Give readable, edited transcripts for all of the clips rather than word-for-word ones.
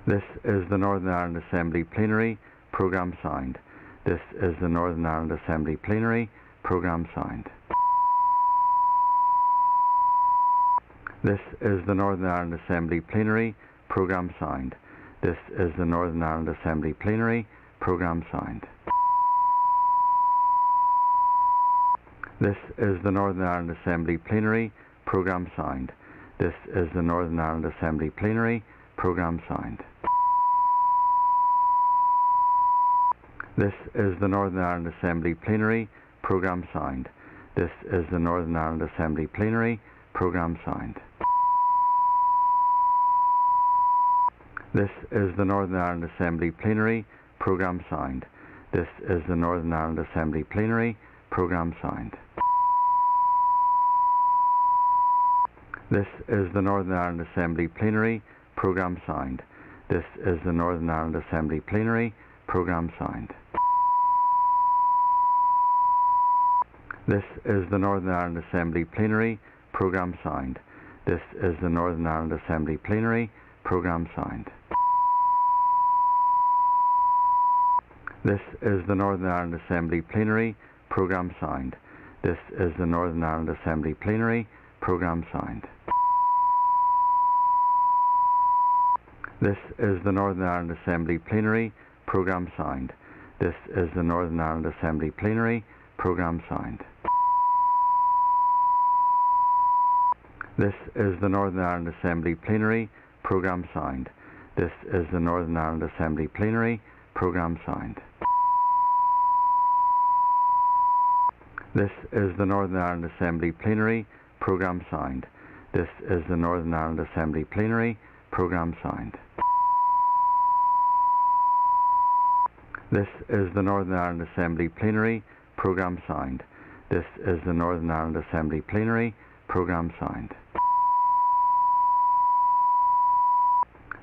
This is the Northern Ireland Assembly Plenary Programme signed. This is the Northern Ireland Assembly Plenary Programme signed. This is the Northern Ireland Assembly Plenary Programme signed. This is the Northern Ireland Assembly Plenary Programme signed. This is the Northern Ireland Assembly Plenary Programme signed. This is the Northern Ireland Assembly Plenary Programme signed. This is the Northern Ireland Assembly Plenary Programme signed. This is the Northern Ireland Assembly Plenary Programme signed. This is the Northern Ireland Assembly Plenary Programme signed. This is the Northern Ireland Assembly Plenary Programme signed. This is the Northern Ireland Assembly Plenary Programme signed. This is the Northern Ireland Assembly Plenary Programme signed. This is the Northern Ireland Assembly Plenary Programme signed. This is the Northern Ireland Assembly Plenary Programme signed. This is the Northern Ireland Assembly Plenary Programme signed. This is the Northern Ireland Assembly Plenary Programme signed. This is the Northern Ireland Assembly Plenary Programme signed. This is the Northern Ireland Assembly Plenary Programme signed. This is the Northern Ireland Assembly Plenary Programme signed. This is the Northern Ireland Assembly Plenary Programme signed. This is the Northern Ireland Assembly Plenary Programme signed. This is the Northern Ireland Assembly Plenary Programme signed. This is the Northern Ireland Assembly Plenary Programme signed. This is the Northern Ireland Assembly Plenary Programme signed.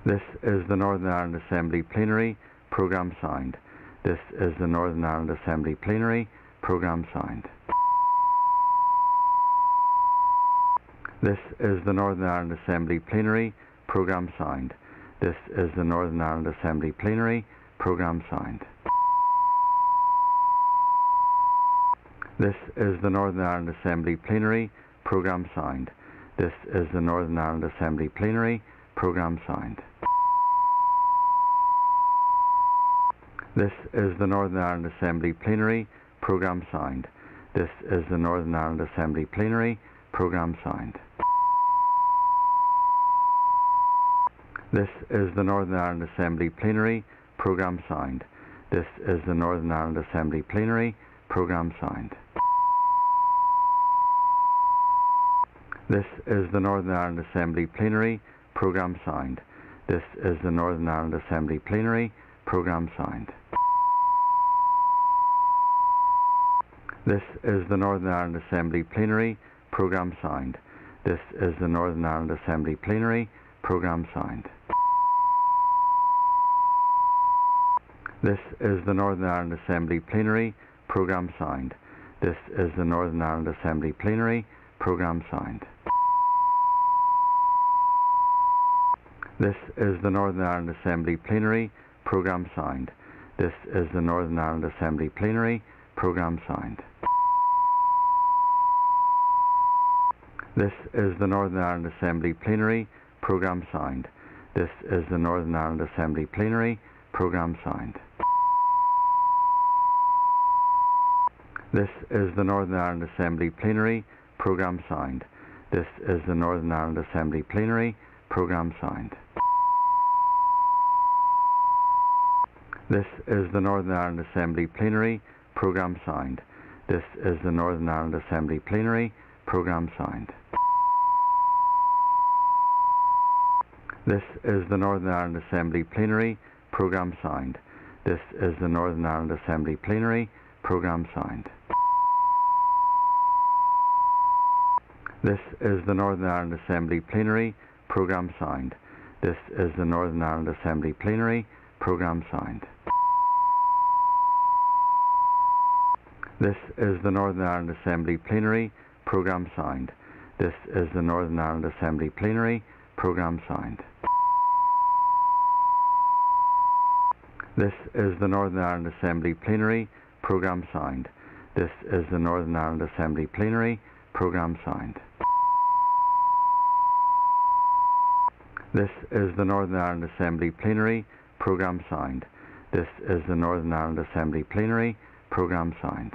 This is the Northern Ireland Assembly Plenary Programme signed. This is the Northern Ireland Assembly Plenary Programme signed. This is the Northern Ireland Assembly Plenary Programme signed. This is the Northern Ireland Assembly Plenary Programme signed. This is the Northern Ireland Assembly Plenary Programme signed. This is the Northern Ireland Assembly Plenary Programme signed. This is the Northern Ireland Assembly Plenary Programme signed. This is the Northern Ireland Assembly Plenary Programme signed. This is the Northern Ireland Assembly Plenary Programme signed. This is the Northern Ireland Assembly Plenary Programme signed. This is the Northern Ireland Assembly Plenary Programme signed. This is the Northern Ireland Assembly Plenary Programme signed. This is the Northern Ireland Assembly Plenary Programme signed. This is the Northern Ireland Assembly Plenary Programme signed. This is the Northern Ireland Assembly Plenary Programme signed. This is the Northern Ireland Assembly Plenary Programme signed. This is the Northern Ireland Assembly Plenary Programme signed. This is the Northern Ireland Assembly Plenary Programme signed. This is the Northern Ireland Assembly Plenary Programme signed. This is the Northern Ireland Assembly Plenary Programme signed. This is the Northern Ireland Assembly Plenary Programme signed. This is the Northern Ireland Assembly Plenary Programme signed. This is the Northern Ireland Assembly Plenary Programme signed. This is the Northern Ireland Assembly Plenary Programme signed. This is the Northern Ireland Assembly Plenary Programme signed. This is the Northern Ireland Assembly Plenary Programme signed. This is the Northern Ireland Assembly Plenary Programme signed. This is the Northern Ireland Assembly Plenary Programme signed. This is the Northern Ireland Assembly Plenary Programme signed. This is the Northern Ireland Assembly Plenary Programme signed. This is the Northern Ireland Assembly Plenary Programme Sound. This is the Northern Ireland Assembly Plenary Programme Sound. This is the Northern Ireland Assembly Plenary Programme Sound. This is the Northern Ireland Assembly Plenary Programme Sound.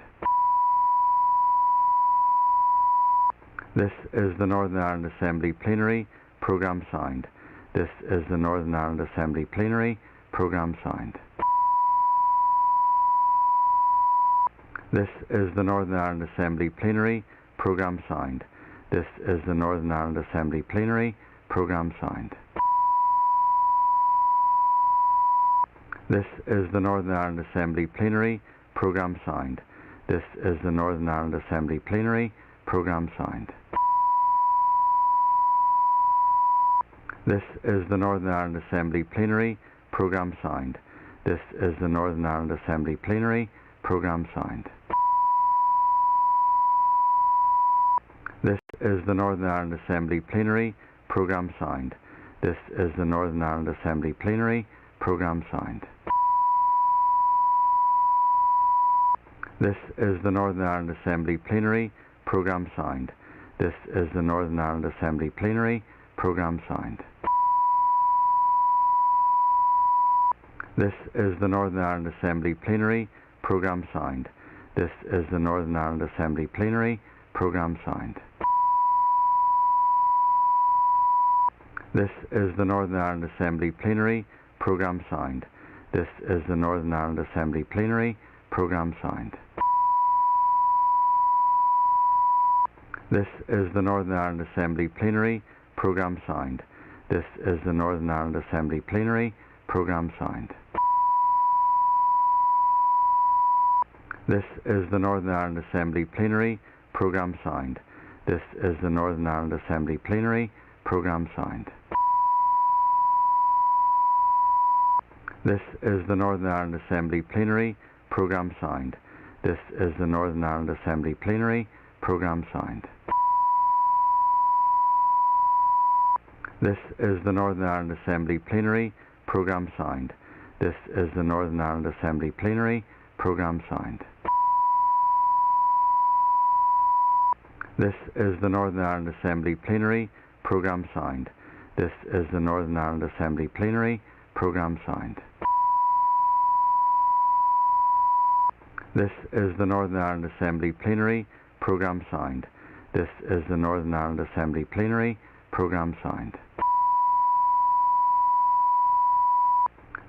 This is the Northern Ireland Assembly Plenary Programme Sound. This is the Northern Ireland Assembly Plenary Programme Sound. This is the Northern Ireland Assembly Plenary Programme Sound. This is the Northern Ireland Assembly Plenary Programme Sound. This is the Northern Ireland Assembly Plenary Programme Sound. This is the Northern Ireland Assembly Plenary Programme Sound. This is the Northern Ireland Assembly Plenary Programme Sound. This is the Northern Ireland Assembly Plenary Programme Sound. This is the Northern Ireland Assembly Plenary Programme Sound. This is the Northern Ireland Assembly Plenary Programme Sound. This is the Northern Ireland Assembly Plenary Programme Sound. This is the Northern Ireland Assembly Plenary Programme Sound. This is the Northern Ireland Assembly Plenary Programme Sound. This is the Northern Ireland Assembly Plenary Programme Sound. This is the Northern Ireland Assembly Plenary Programme Sound. This is the Northern Ireland Assembly Plenary Programme Sound. This is the Northern Ireland Assembly Plenary Programme Sound. This is the Northern Ireland Assembly Plenary Programme Sound. This is the Northern Ireland Assembly Plenary Programme Sound. This is the Northern Ireland Assembly Plenary Programme Sound. This is the Northern Ireland Assembly Plenary Programme Sound. This is the Northern Ireland Assembly Plenary Programme Sound. This is the Northern Ireland Assembly Plenary Programme Sound. This is the Northern Ireland Assembly Plenary Programme Sound. This is the Northern Ireland Assembly Plenary Programme Sound. This is the Northern Ireland Assembly Plenary Programme Sound. This is the Northern Ireland Assembly Plenary Programme Sound. This is the Northern Ireland Assembly Plenary Programme Sound.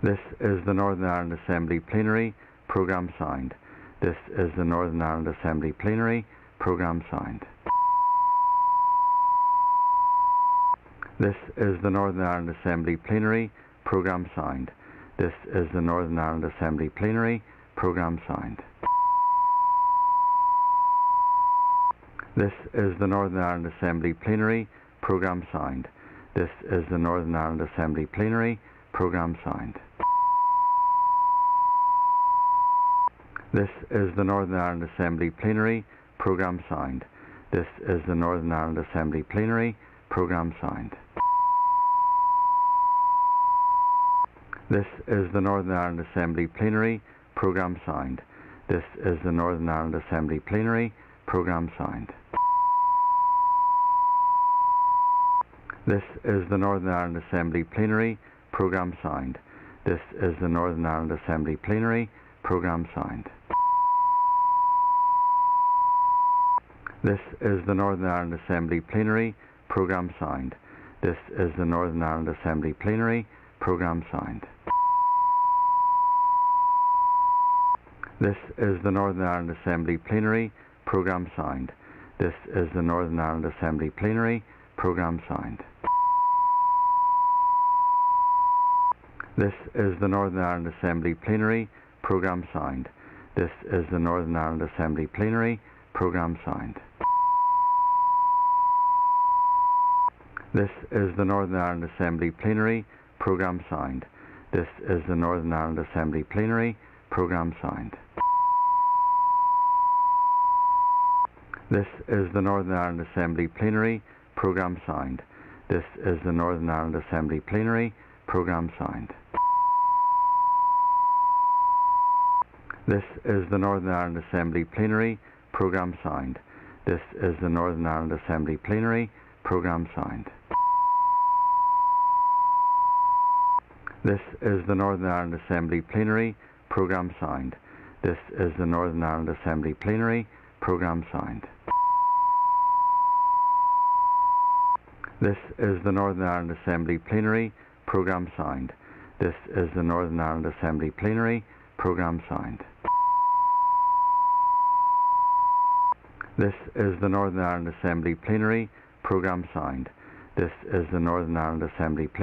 This is the Northern Ireland Assembly Plenary Programme Sound. This is the Northern Ireland Assembly Plenary Programme Sound. This is the Northern Ireland Assembly Plenary Programme Sound. This is the Northern Ireland Assembly Plenary Programme Sound. This is the Northern Ireland Assembly Plenary Programme Sound. This is the Northern Ireland Assembly Plenary Programme Sound. This is the Northern Ireland Assembly Plenary Programme Sound. This is the Northern Ireland Assembly Plenary Programme Sound. This is the Northern Ireland Assembly Plenary Programme Sound. This is the Northern Ireland Assembly Plenary Programme Sound. This is the Northern Ireland Assembly Plenary Programme Sound. This is the Northern Ireland Assembly Plenary Programme Sound. This is the Northern Ireland Assembly Plenary Programme Sound. This is the Northern Ireland Assembly Plenary Programme Sound. This is the Northern Ireland Assembly Plenary Programme Sound. This is the Northern Ireland Assembly Plenary Programme Sound. This is the Northern Ireland Assembly Plenary Programme Sound. This is the Northern Ireland Assembly Plenary Programme Sound. This is the Northern Ireland Assembly Plenary Programme Sound. This is the Northern Ireland Assembly Plenary Programme Sound. This is the Northern Ireland Assembly Plenary Programme Sound. This is the Northern Ireland Assembly Plenary Programme Sound. This is the Northern Ireland Assembly Plenary Programme Sound. This is the Northern Ireland Assembly Plenary Programme Sound. This is the Northern Ireland Assembly Plenary Programme Sound. This is the Northern Ireland Assembly Plenary Programme Sound. This is the Northern Ireland Assembly Plenary Programme Sound. This is the Northern Ireland Assembly Plenary Programme Sound. This is the Northern Ireland Assembly Plenary Programme Sound. This is the Northern Ireland Assembly Plenary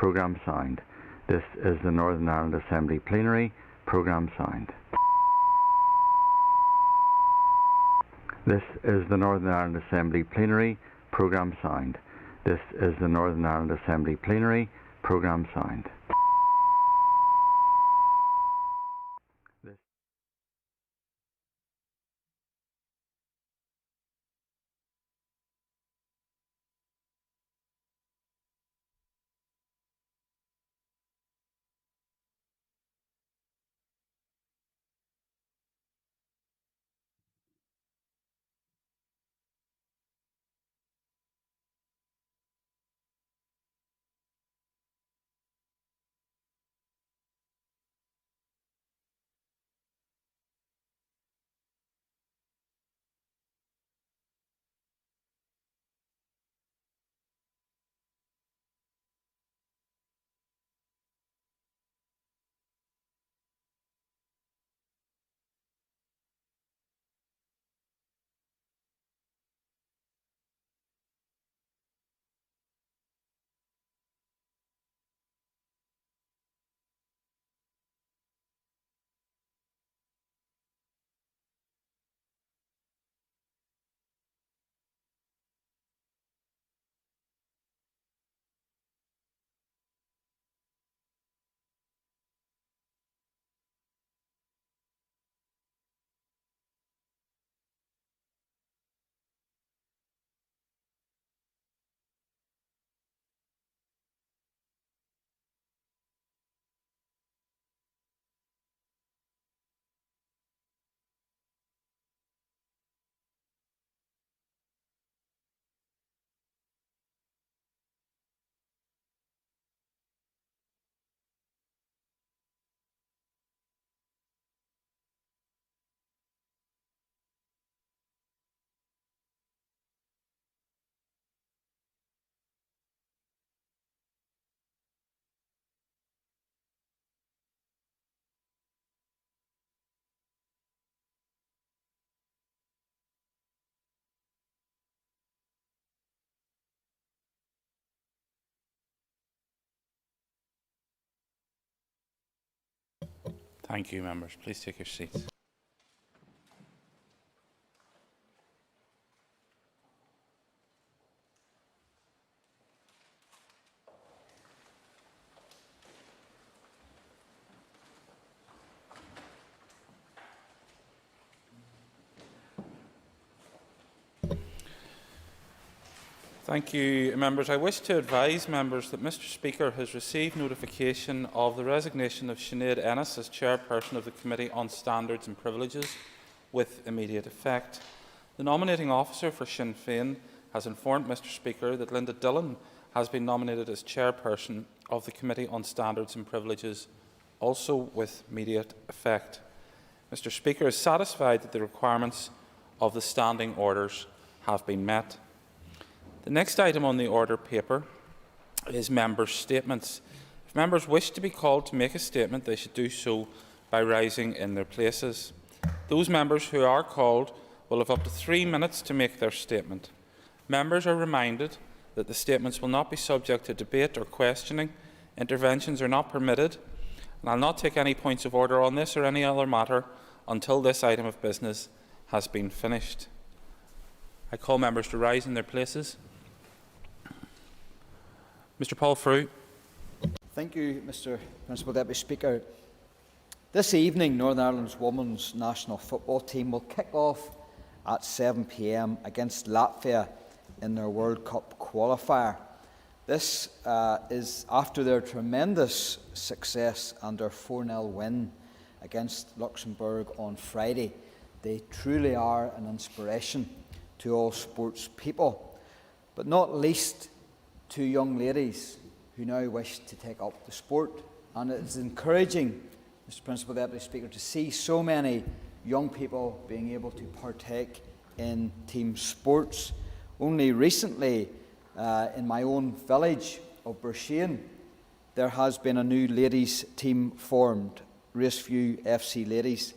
Programme Sound. This is the Northern Ireland Assembly Plenary Programme Sound. This is the Northern Ireland Assembly Plenary Programme Sound. This is the Northern Ireland Assembly Plenary Programme Sound. This is the Northern Ireland Assembly Plenary Programme Sound. Thank you, members. Please take your seats. Thank you, members. I wish to advise members that Mr Speaker has received notification of the resignation of Sinead Ennis as chairperson of the Committee on Standards and Privileges with immediate effect. The nominating officer for Sinn Féin has informed Mr Speaker that Linda Dillon has been nominated as chairperson of the Committee on Standards and Privileges, also with immediate effect. Mr Speaker is satisfied that the requirements of the standing orders have been met. The next item on the order paper is members' statements. If members wish to be called to make a statement, they should do so by rising in their places. Those members who are called will have up to 3 minutes to make their statement. Members are reminded that the statements will not be subject to debate or questioning. Interventions are not permitted, and I will not take any points of order on this or any other matter until this item of business has been finished. I call members to rise in their places. Mr Paul Frew. Thank you, Mr Principal Deputy Speaker. This evening, Northern Ireland's women's national football team will kick off at 7 p.m. against Latvia in their World Cup qualifier. This is after their tremendous success and their 4-0 win against Luxembourg on Friday. They truly are an inspiration to all sports people, but not least to young ladies who now wish to take up the sport. And it is encouraging, Mr. Principal Deputy Speaker, to see so many young people being able to partake in team sports. Only recently, in my own village of Bershane, there has been a new ladies team formed, Raceview FC Ladies,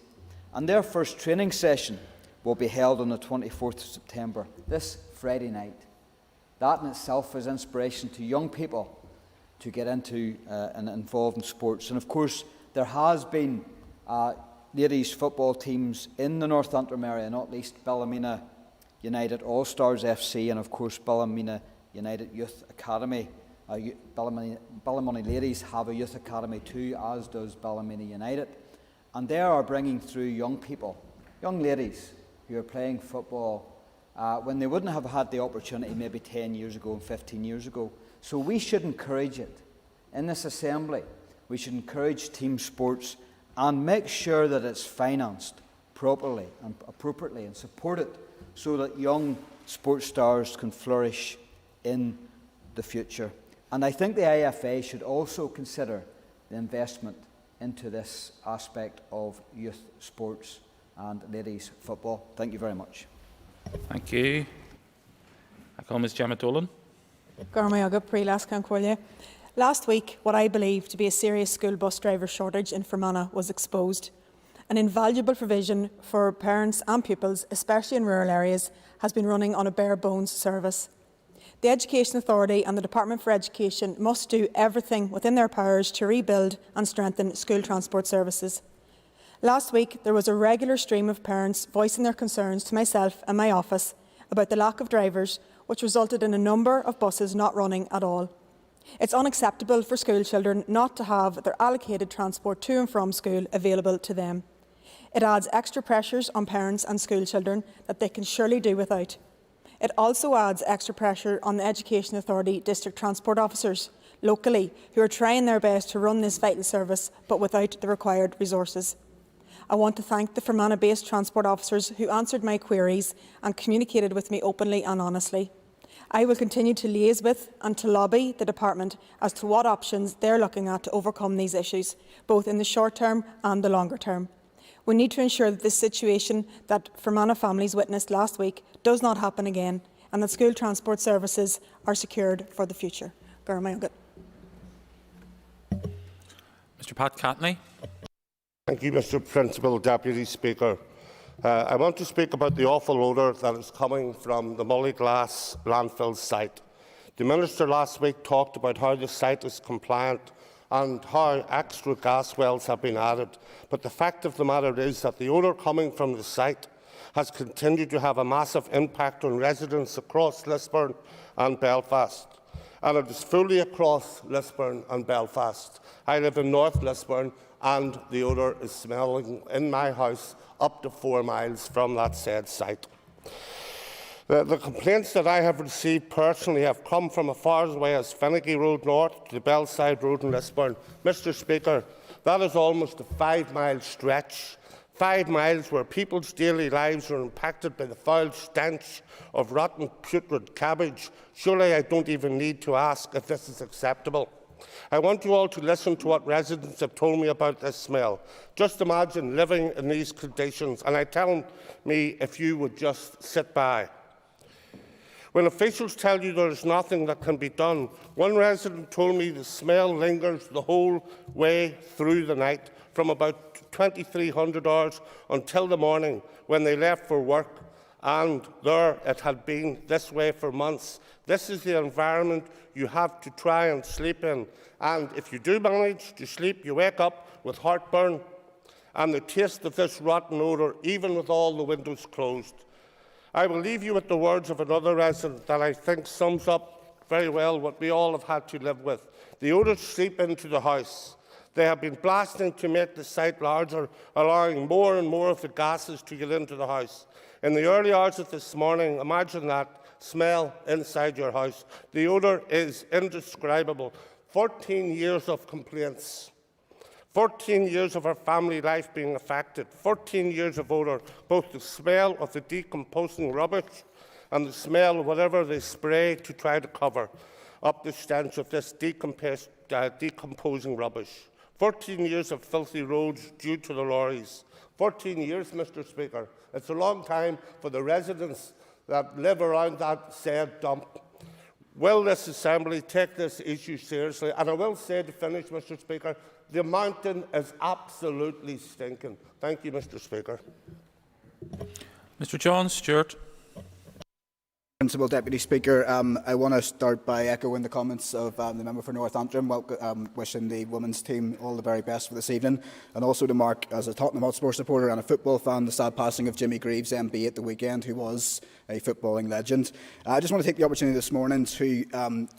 and their first training session will be held on the 24th of September, this Friday night. That in itself is inspiration to young people to get into and involved in sports. And of course, there has been ladies football teams in the North Antrim area, not least Ballymena United All-Stars FC and of course Ballymena United Youth Academy. Ballymoney Ladies have a youth academy too, as does Ballymena United. And they are bringing through young people, young ladies who are playing football when they wouldn't have had the opportunity maybe 10 years ago and 15 years ago. So we should encourage it. In this assembly, we should encourage team sports and make sure that it's financed properly and appropriately and supported so that young sports stars can flourish in the future. And I think the IFA should also consider the investment into this aspect of youth sports and ladies football. Thank you very much. Thank you. I call Ms Gemma Dolan. Last week, what I believe to be a serious school bus driver shortage in Fermanagh was exposed. An invaluable provision for parents and pupils, especially in rural areas, has been running on a bare-bones service. The Education Authority and the Department for Education must do everything within their powers to rebuild and strengthen school transport services. Last week, there was a regular stream of parents voicing their concerns to myself and my office about the lack of drivers, which resulted in a number of buses not running at all. It's unacceptable for school children not to have their allocated transport to and from school available to them. It adds extra pressures on parents and school children that they can surely do without. It also adds extra pressure on the Education Authority district transport officers locally who are trying their best to run this vital service but without the required resources. I want to thank the Fermanagh-based transport officers who answered my queries and communicated with me openly and honestly. I will continue to liaise with and to lobby the Department as to what options they are looking at to overcome these issues, both in the short term and the longer term. We need to ensure that this situation that Fermanagh families witnessed last week does not happen again and that school transport services are secured for the future. Mr Pat Catney. Thank you, Mr Principal Deputy Speaker. I want to speak about the awful odour that is coming from the Mullyglass landfill site. The Minister last week talked about how the site is compliant and how extra gas wells have been added, but the fact of the matter is that the odour coming from the site has continued to have a massive impact on residents across Lisburn and Belfast, and it is fully across Lisburn and Belfast. I live in North Lisburn and the odour is smelling in my house up to 4 miles from that said site. The complaints that I have received personally have come from as far away as Finnegy Road North to the Bellside Road in Lisburn. Mr Speaker, that is almost a 5-mile stretch. 5 miles where people's daily lives are impacted by the foul stench of rotten, putrid cabbage. Surely I don't even need to ask if this is acceptable. I want you all to listen to what residents have told me about this smell. Just imagine living in these conditions, and I tell me if you would just sit by. When officials tell you there is nothing that can be done, one resident told me the smell lingers the whole way through the night, from about 2300 hours until the morning when they left for work, and there it had been this way for months. This is the environment you have to try and sleep in, and if you do manage to sleep, you wake up with heartburn and the taste of this rotten odour, even with all the windows closed. I will leave you with the words of another resident that I think sums up very well what we all have had to live with. The odours seep into the house. They have been blasting to make the site larger, allowing more and more of the gases to get into the house. In the early hours of this morning, imagine that, smell inside your house. The odour is indescribable. 14 years of complaints. 14 years of our family life being affected. 14 years of odour, both the smell of the decomposing rubbish and the smell of whatever they spray to try to cover up the stench of this decomposing rubbish. 14 years of filthy roads due to the lorries. 14 years, Mr. Speaker. It's a long time for the residents that live around that said dump. Will this Assembly take this issue seriously? And I will say to finish, Mr. Speaker, the mountain is absolutely stinking. Thank you, Mr. Speaker. Mr. John Stewart. Principal Deputy Speaker, I want to start by echoing the comments of the member for North Antrim, wishing the women's team all the very best for this evening, and also to mark, as a Tottenham Hotspur supporter and a football fan, the sad passing of Jimmy Greaves, MB, at the weekend, who was a footballing legend. I just want to take the opportunity this morning to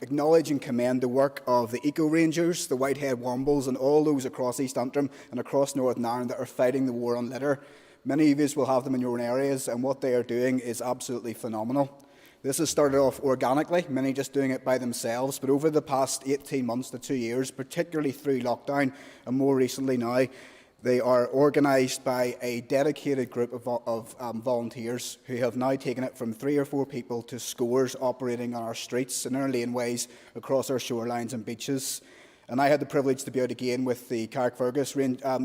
acknowledge and commend the work of the Eco Rangers, the Whitehead Wombles, and all those across East Antrim and across Northern Ireland that are fighting the war on litter. Many of you will have them in your own areas, and what they are doing is absolutely phenomenal. This has started off organically, many just doing it by themselves, but over the past 18 months to 2 years, particularly through lockdown and more recently now, they are organised by a dedicated group of volunteers who have now taken it from 3 or 4 people to scores operating on our streets and our laneways across our shorelines and beaches. And I had the privilege to be out again with the Carrickfergus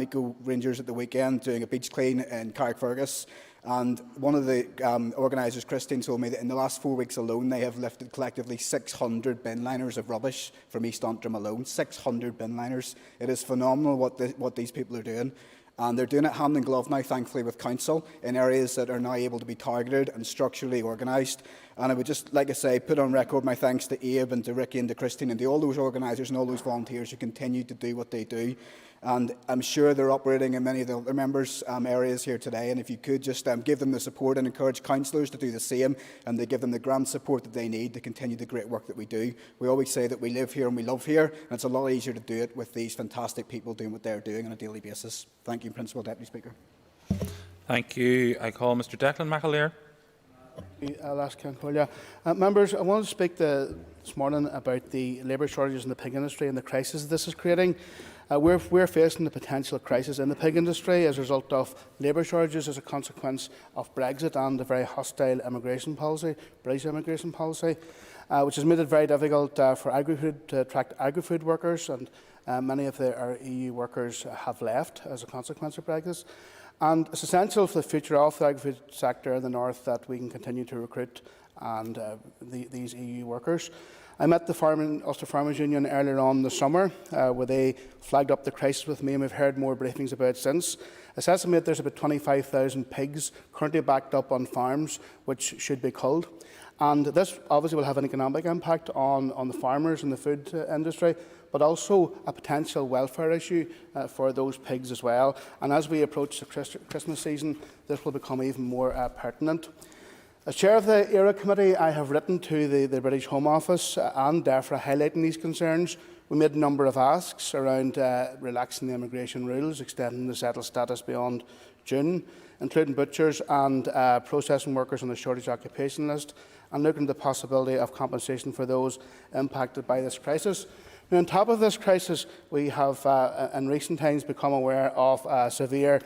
Eco Rangers at the weekend doing a beach clean in Carrickfergus. And one of the organisers, Christine, told me that in the last 4 weeks alone, they have lifted collectively 600 bin liners of rubbish from East Antrim alone. 600 bin liners. It is phenomenal what these people are doing. And they're doing it hand in glove now, thankfully, with council in areas that are now able to be targeted and structurally organised. And I would just, like I say, put on record my thanks to Abe and to Ricky and to Christine and to all those organisers and all those volunteers who continue to do what they do. And I'm sure they're operating in many of the other members' areas here today. And if you could just give them the support and encourage councillors to do the same, and to give them the grant support that they need to continue the great work that we do. We always say that we live here and we love here, and it's a lot easier to do it with these fantastic people doing what they're doing on a daily basis. Thank you, Principal Deputy Speaker. Thank you. I call Mr. Declan McAleer. Members, I want to speak this morning about the labour shortages in the pig industry and the crisis this is creating. We're facing the potential crisis in the pig industry as a result of labour shortages as a consequence of Brexit and the very hostile immigration policy, British immigration policy, which has made it very difficult for agri-food to attract agri-food workers, and many of our EU workers have left as a consequence of Brexit. And it's essential for the future of the agri-food sector in the north that we can continue to recruit these EU workers. I met the Ulster Farmers Union earlier on this summer, where they flagged up the crisis with me, and we've heard more briefings about it since. It's estimated there's about 25,000 pigs currently backed up on farms, which should be culled. And this obviously will have an economic impact on the farmers and the food industry, but also a potential welfare issue for those pigs as well. And as we approach the Christmas season, this will become even more pertinent. As Chair of the ERA Committee, I have written to the British Home Office and DEFRA highlighting these concerns. We made a number of asks around relaxing the immigration rules, extending the settled status beyond June, including butchers and processing workers on the shortage occupation list, and looking at the possibility of compensation for those impacted by this crisis. Now, on top of this crisis, we have in recent times become aware of a severe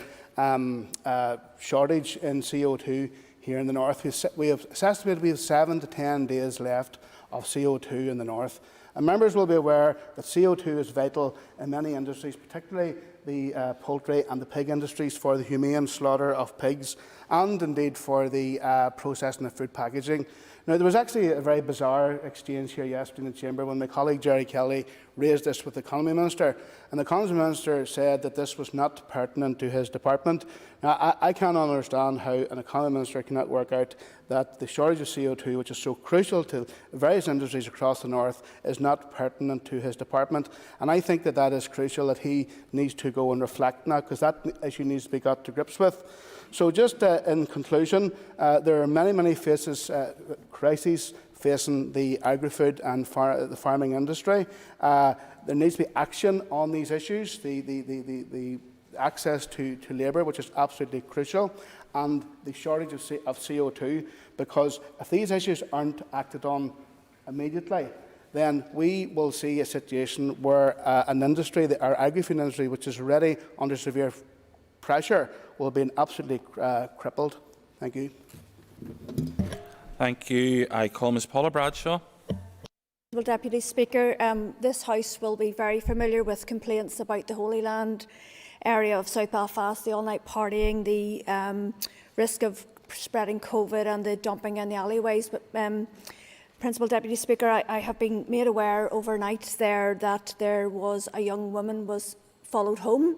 shortage in CO2 here in the north. We have estimated we have 7 to 10 days left of CO2 in the north. And members will be aware that CO2 is vital in many industries, particularly the poultry and the pig industries, for the humane slaughter of pigs and indeed for the processing of food packaging. Now, there was actually a very bizarre exchange here yesterday in the Chamber when my colleague Gerry Kelly raised this with the Economy Minister, and the Economy Minister said that this was not pertinent to his department. Now, I cannot understand how an Economy Minister cannot work out that the shortage of CO2, which is so crucial to various industries across the north, is not pertinent to his department. And I think that that is crucial, that he needs to go and reflect on that, because that issue needs to be got to grips with. So just in conclusion, there are many crises facing the agri-food and the farming industry. There needs to be action on these issues, the access to labour, which is absolutely crucial, and the shortage of CO2, because if these issues aren't acted on immediately, then we will see a situation where an industry, our agri-food industry, which is already under severe pressure, will be absolutely crippled. Thank you. Thank you. I call Ms Paula Bradshaw. Deputy Speaker, this House will be very familiar with complaints about the Holy Land area of South Belfast, the all-night partying, the risk of spreading COVID and the dumping in the alleyways. But, Principal Deputy Speaker, I have been made aware overnight there that there was a young woman was followed home.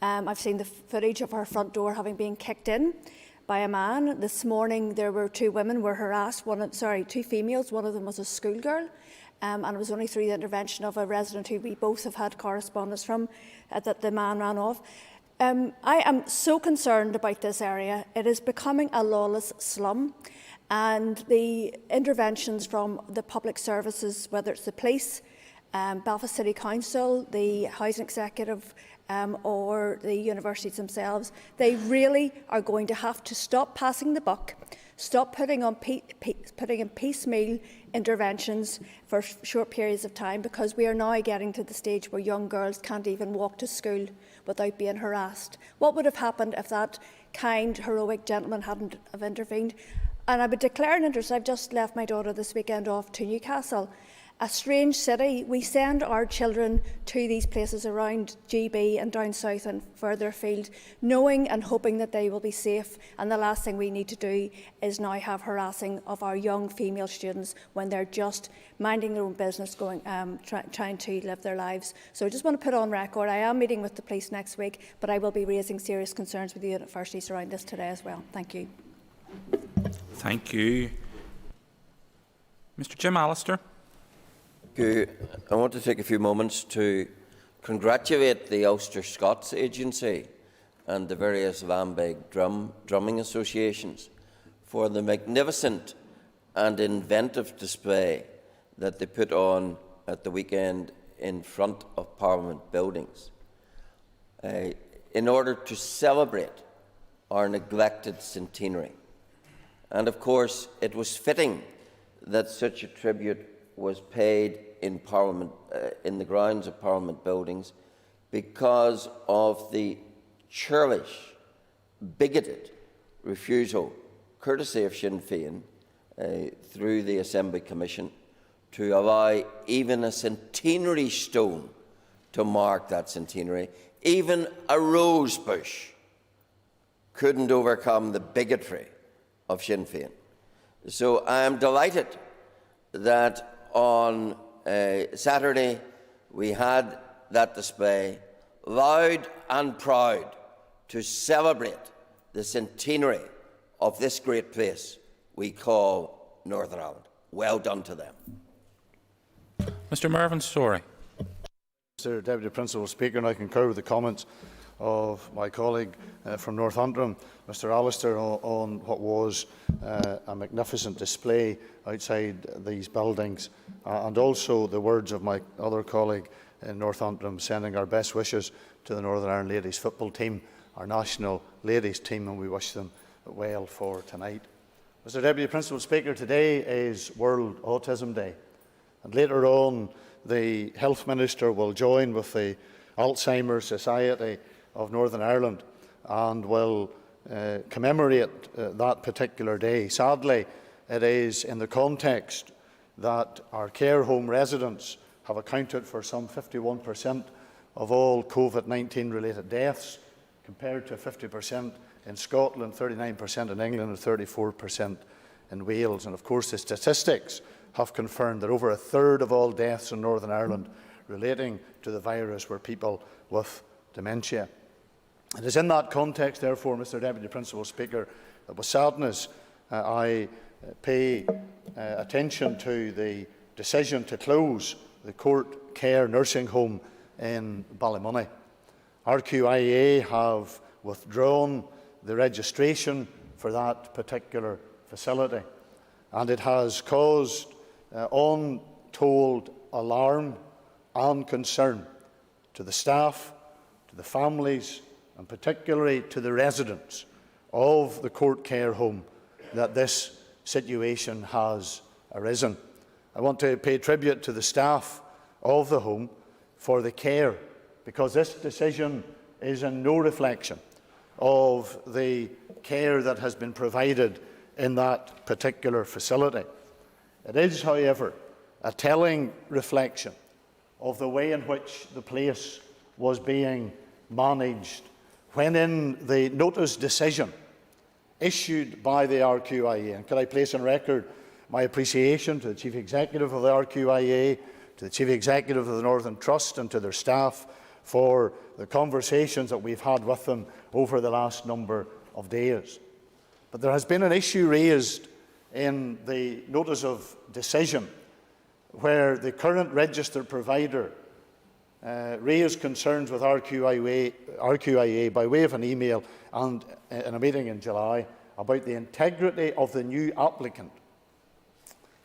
I've seen the footage of her front door having been kicked in by a man. This morning there were two women were harassed, two females, one of them was a schoolgirl, and it was only through the intervention of a resident who we both have had correspondence from that the man ran off. I am so concerned about this area. It is becoming a lawless slum, and the interventions from the public services, whether it's the police, Belfast City Council, the Housing Executive, or the universities themselves, they really are going to have to stop passing the buck, stop putting in piecemeal interventions for short periods of time, because we are now getting to the stage where young girls can't even walk to school without being harassed. What would have happened if that kind, heroic gentleman hadn't have intervened? And I would declare an interest. I've just left my daughter this weekend off to Newcastle, a strange city. We send our children to these places around GB and down south and further afield, knowing and hoping that they will be safe. And the last thing we need to do is now have harassing of our young female students when they're just minding their own business, trying to live their lives. So I just want to put on record, I am meeting with the police next week, but I will be raising serious concerns with the universities around this today as well. Thank you. Thank you. Mr Jim Allister. I want to take a few moments to congratulate the Ulster Scots Agency and the various Lambeg drumming associations for the magnificent and inventive display that they put on at the weekend in front of Parliament buildings in order to celebrate our neglected centenary. And of course, it was fitting that such a tribute was paid in Parliament, in the grounds of Parliament buildings, because of the churlish, bigoted refusal, courtesy of Sinn Féin, through the Assembly Commission, to allow even a centenary stone to mark that centenary. Even a rose bush couldn't overcome the bigotry of Sinn Féin. So I am delighted that on Saturday we had that display, loud and proud, to celebrate the centenary of this great place we call Northern Ireland. Well done to them. Mr Mervyn Storey. Mr Deputy Principal Speaker, and I concur with the comments of my colleague from North Antrim, Mr Allister, on what was a magnificent display outside these buildings, and also the words of my other colleague in North Antrim, sending our best wishes to the Northern Ireland ladies football team, our national ladies team, and we wish them well for tonight. Mr Deputy Principal Speaker, today is World Autism Day, and later on the Health Minister will join with the Alzheimer's Society of Northern Ireland and will commemorate that particular day. Sadly, it is in the context that our care home residents have accounted for some 51% of all COVID-19 related deaths, compared to 50% in Scotland, 39% in England and 34% in Wales. And of course the statistics have confirmed that over a third of all deaths in Northern Ireland relating to the virus were people with dementia. It is in that context, therefore, Mr Deputy Principal Speaker, that with sadness I pay attention to the decision to close the Court Care Nursing Home in Ballymoney. RQIA have withdrawn the registration for that particular facility, and it has caused untold alarm and concern to the staff, to the families, and particularly to the residents of the court care home that this situation has arisen. I want to pay tribute to the staff of the home for the care, because this decision is in no reflection of the care that has been provided in that particular facility. It is, however, a telling reflection of the way in which the place was being managed when, in the notice decision issued by the RQIA, and could I place on record my appreciation to the Chief Executive of the RQIA, to the Chief Executive of the Northern Trust and to their staff for the conversations that we've had with them over the last number of days. But there has been an issue raised in the notice of decision where the current registered provider raised concerns with RQIA by way of an email and in a meeting in July about the integrity of the new applicant,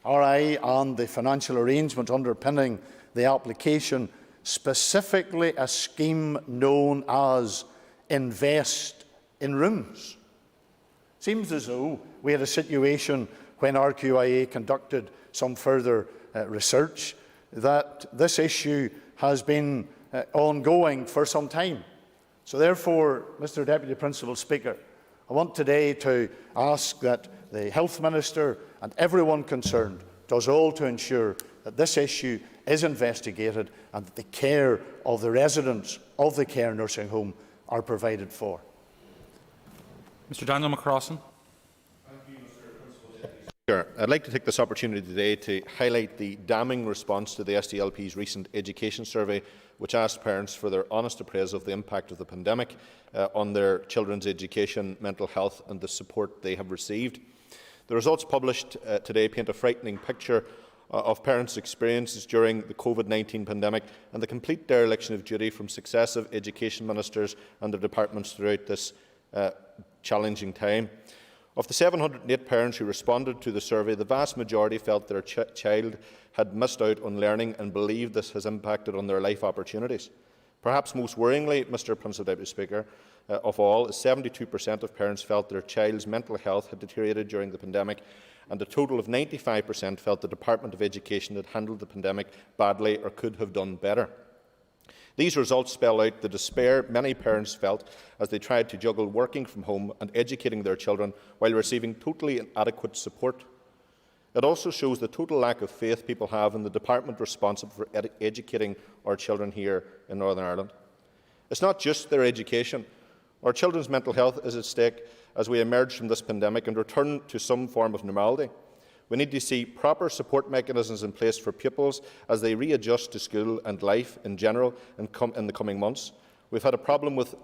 RI, and the financial arrangement underpinning the application, specifically a scheme known as Invest in Rooms. Seems as though we had a situation when RQIA conducted some further research that this issue has been ongoing for some time. So therefore, Mr. Deputy Principal Speaker, I want today to ask that the Health Minister and everyone concerned does all to ensure that this issue is investigated and that the care of the residents of the care nursing home are provided for. Mr. Daniel McCrossan. I'd like to take this opportunity today to highlight the damning response to the SDLP's recent education survey, which asked parents for their honest appraisal of the impact of the pandemic on their children's education, mental health and the support they have received. The results published today paint a frightening picture of parents' experiences during the COVID-19 pandemic and the complete dereliction of duty from successive education ministers and their departments throughout this challenging time. Of the 708 parents who responded to the survey, the vast majority felt their child had missed out on learning and believed this has impacted on their life opportunities. Perhaps most worryingly, Mr. Principal Deputy Speaker, of all, 72% of parents felt their child's mental health had deteriorated during the pandemic, and a total of 95% felt the Department of Education had handled the pandemic badly or could have done better. These results spell out the despair many parents felt as they tried to juggle working from home and educating their children while receiving totally inadequate support. It also shows the total lack of faith people have in the department responsible for educating our children here in Northern Ireland. It's not just their education. Our children's mental health is at stake as we emerge from this pandemic and return to some form of normality. We need to see proper support mechanisms in place for pupils as they readjust to school and life in general in the coming months. We've had a problem with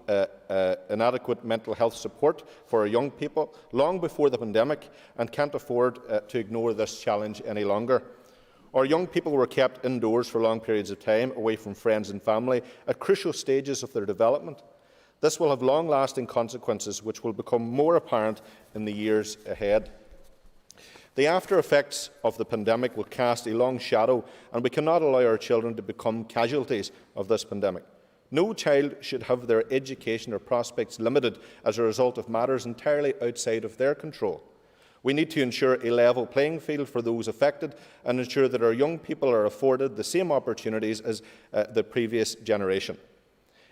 inadequate mental health support for our young people long before the pandemic and can't afford to ignore this challenge any longer. Our young people were kept indoors for long periods of time, away from friends and family, at crucial stages of their development. This will have long-lasting consequences which will become more apparent in the years ahead. The after-effects of the pandemic will cast a long shadow, and we cannot allow our children to become casualties of this pandemic. No child should have their education or prospects limited as a result of matters entirely outside of their control. We need to ensure a level playing field for those affected and ensure that our young people are afforded the same opportunities as the previous generation.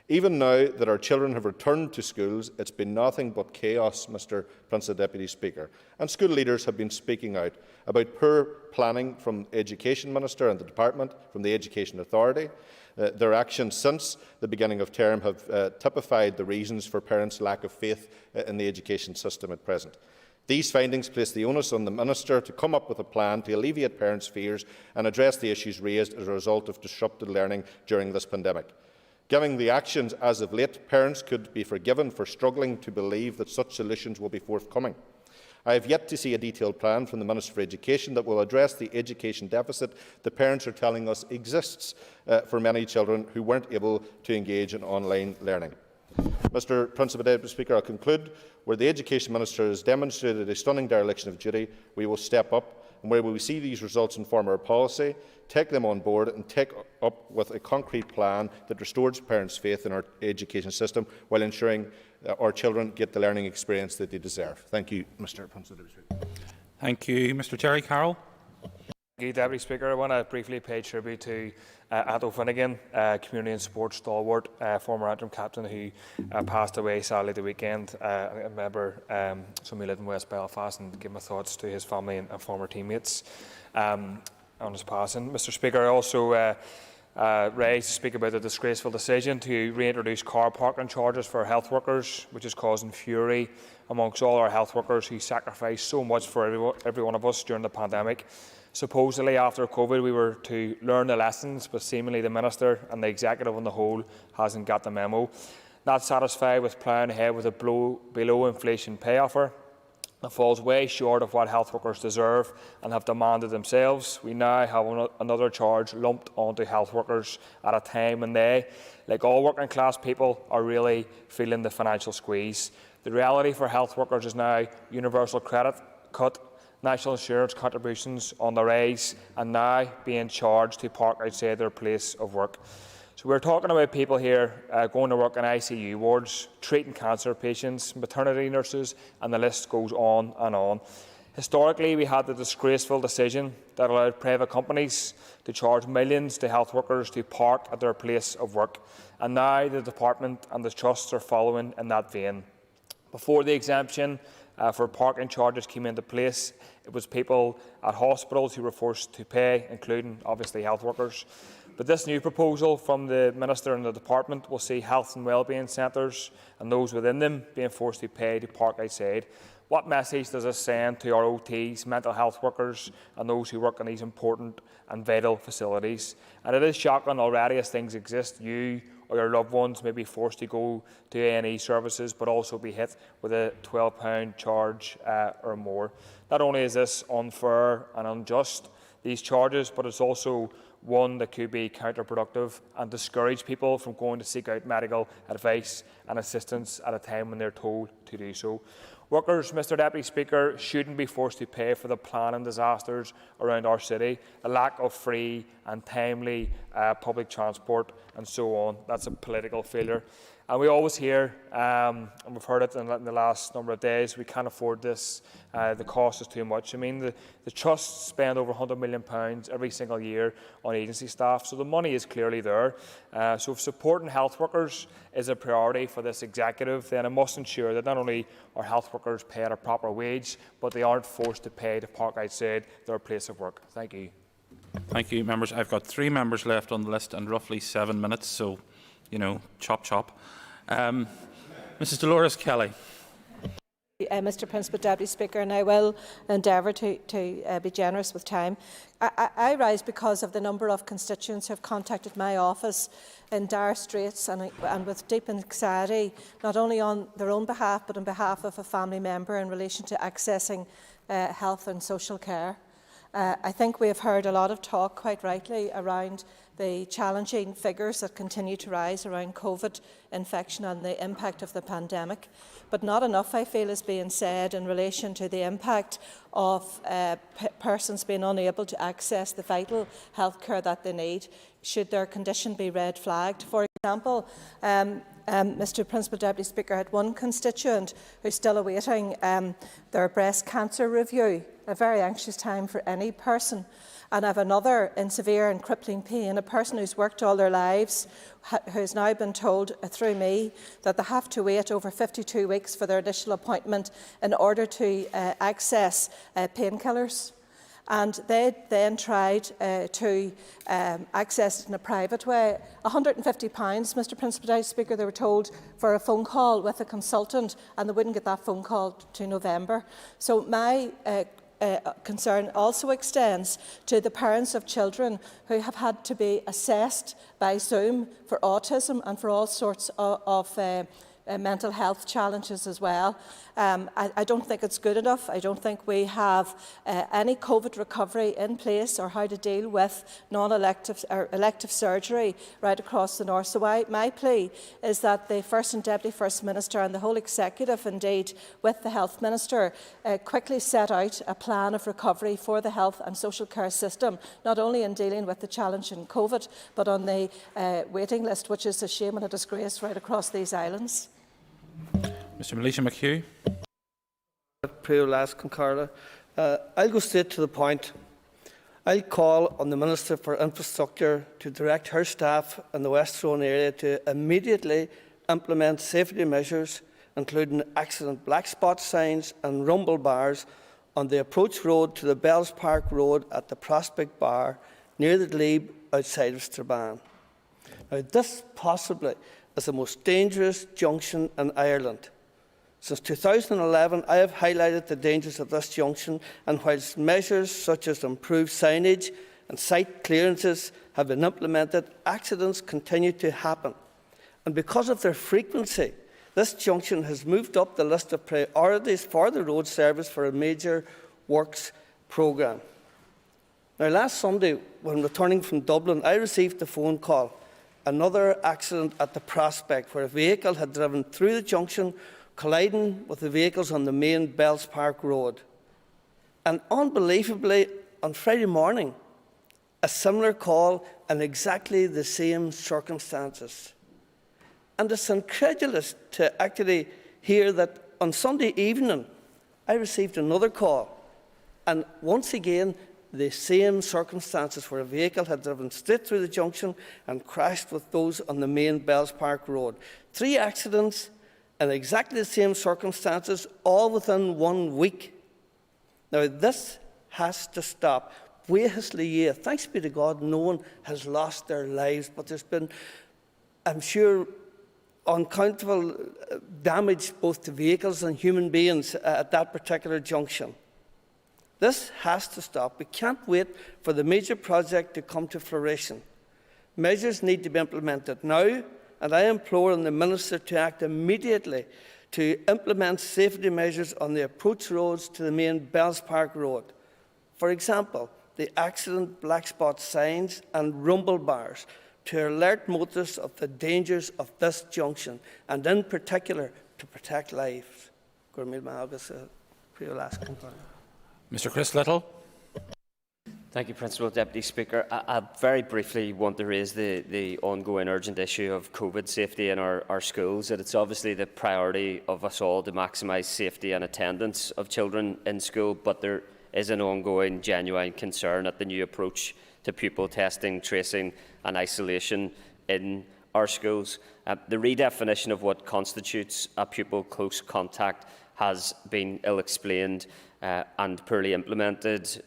Even now that our children have returned to schools, it's been nothing but chaos, Mr. Principal Deputy Speaker, and school leaders have been speaking out about poor planning from the Education Minister and the Department, from the Education Authority. Their actions since the beginning of term have typified the reasons for parents' lack of faith in the education system at present. These findings place the onus on the Minister to come up with a plan to alleviate parents' fears and address the issues raised as a result of disrupted learning during this pandemic. Given the actions as of late, parents could be forgiven for struggling to believe that such solutions will be forthcoming. I have yet to see a detailed plan from the Minister for Education that will address the education deficit the parents are telling us exists for many children who weren't able to engage in online learning. Mr. Principal Deputy Speaker, I conclude where the Education Minister has demonstrated a stunning dereliction of duty. We will step up and where we see these results inform our policy, take them on board and take up with a concrete plan that restores parents' faith in our education system while ensuring our children get the learning experience that they deserve. Thank you, Mr. Principal. Thank you. Mr. Gerry Carroll. Thank you, Deputy Speaker. I want to briefly pay tribute to Atto Finnegan, community and sports stalwart, former Antrim captain who passed away sadly the weekend. I remember somebody lived in West Belfast and give my thoughts to his family and former teammates on his passing. Mr. Speaker, I also raised to speak about the disgraceful decision to reintroduce car parking charges for health workers, which is causing fury amongst all our health workers who sacrificed so much for every one of us during the pandemic. Supposedly, after COVID, we were to learn the lessons, but seemingly the Minister and the Executive on the whole hasn't got the memo. Not satisfied with ploughing ahead with a below-inflation pay offer that falls way short of what health workers deserve and have demanded themselves, we now have another charge lumped onto health workers at a time when they, like all working class people, are really feeling the financial squeeze. The reality for health workers is now universal credit cut, national insurance contributions on the rise, and now being charged to park outside their place of work. So we're talking about people here going to work in ICU wards, treating cancer patients, maternity nurses, and the list goes on and on. Historically, we had the disgraceful decision that allowed private companies to charge millions to health workers to park at their place of work, and now the Department and the trusts are following in that vein. Before the exemption for parking charges came into place, it was people at hospitals who were forced to pay, including obviously health workers. But this new proposal from the Minister and the Department will see health and wellbeing centres and those within them being forced to pay to park outside. What message does this send to our OTs, mental health workers and those who work in these important and vital facilities? And it is shocking already as things exist. You or your loved ones may be forced to go to A&E services but also be hit with a £12 charge or more. Not only is this unfair and unjust, these charges, but it's also one that could be counterproductive and discourage people from going to seek out medical advice and assistance at a time when they're told to do so. Workers, Mr Deputy Speaker, shouldn't be forced to pay for the planning disasters around our city, the lack of free and timely public transport and so on. That's a political failure. And we always hear, and we've heard it in the last number of days, we can't afford this, the cost is too much. I mean, the trusts spend over £100 million every single year on agency staff, so the money is clearly there. So if supporting health workers is a priority for this executive, then it must ensure that not only are health workers paid a proper wage, but they aren't forced to pay to park outside their place of work. Thank you. Thank you, members. I've got 3 members left on the list and roughly 7 minutes, so, you know, chop chop. Mrs Dolores Kelly. Mr Principal Deputy Speaker, and I will endeavour to be generous with time. I rise because of the number of constituents who have contacted my office in dire straits and with deep anxiety, not only on their own behalf but on behalf of a family member in relation to accessing health and social care. I think we have heard a lot of talk, quite rightly, around the challenging figures that continue to rise around COVID infection and the impact of the pandemic. But not enough, I feel, is being said in relation to the impact of persons being unable to access the vital health care that they need, should their condition be red flagged. For example, Mr Principal Deputy Speaker, had one constituent who's still awaiting their breast cancer review, a very anxious time for any person. And I have another in severe and crippling pain, a person who's worked all their lives, who's now been told through me that they have to wait over 52 weeks for their initial appointment in order to access painkillers. And they then tried to access it in a private way. £150, Mr Principal Deputy Speaker, they were told, for a phone call with a consultant, and they wouldn't get that phone call to November. So my concern also extends to the parents of children who have had to be assessed by Zoom for autism and for all sorts of mental health challenges as well. I don't think it's good enough. I don't think we have any COVID recovery in place or how to deal with non-elective or elective surgery right across the north. So my plea is that the First and Deputy First Minister and the whole Executive, indeed with the Health Minister, quickly set out a plan of recovery for the health and social care system, not only in dealing with the challenge in COVID, but on the waiting list, which is a shame and a disgrace right across these islands. Mr. Maoliosa McHugh. I'll go straight to the point. I'll call on the Minister for Infrastructure to direct her staff in the West Tyrone area to immediately implement safety measures, including accident black spot signs and rumble bars on the approach road to the Bells Park Road at the Prospect Bar near the Glebe outside of Strabane. Now, this possibly is the most dangerous junction in Ireland. Since 2011, I have highlighted the dangers of this junction, and whilst measures such as improved signage and site clearances have been implemented, accidents continue to happen. And because of their frequency, this junction has moved up the list of priorities for the road service for a major works programme. Now, last Sunday, when returning from Dublin, I received a phone call. Another accident at the Prospect, where a vehicle had driven through the junction, colliding with the vehicles on the main Bells Park Road. And unbelievably, on Friday morning, a similar call in exactly the same circumstances. And it's incredulous to actually hear that on Sunday evening, I received another call. And once again, the same circumstances, where a vehicle had driven straight through the junction and crashed with those on the main Bells Park Road. 3 accidents in exactly the same circumstances, all within 1 week. Now, this has to stop. Thanks be to God, no one has lost their lives, but there's been, I'm sure, uncountable damage both to vehicles and human beings at that particular junction. This has to stop. We can't wait for the major project to come to fruition. Measures need to be implemented now, and I implore on the Minister to act immediately to implement safety measures on the approach roads to the main Bells Park Road. For example, the accident black spot signs and rumble bars to alert motorists of the dangers of this junction, and in particular to protect lives. Mr. Chris Little. Thank you, Principal Deputy Speaker. I very briefly want to raise the ongoing urgent issue of COVID safety in our schools. It's obviously the priority of us all to maximise safety and attendance of children in school, but there is an ongoing genuine concern at the new approach to pupil testing, tracing and isolation in our schools. The redefinition of what constitutes a pupil close contact has been ill-explained and poorly implemented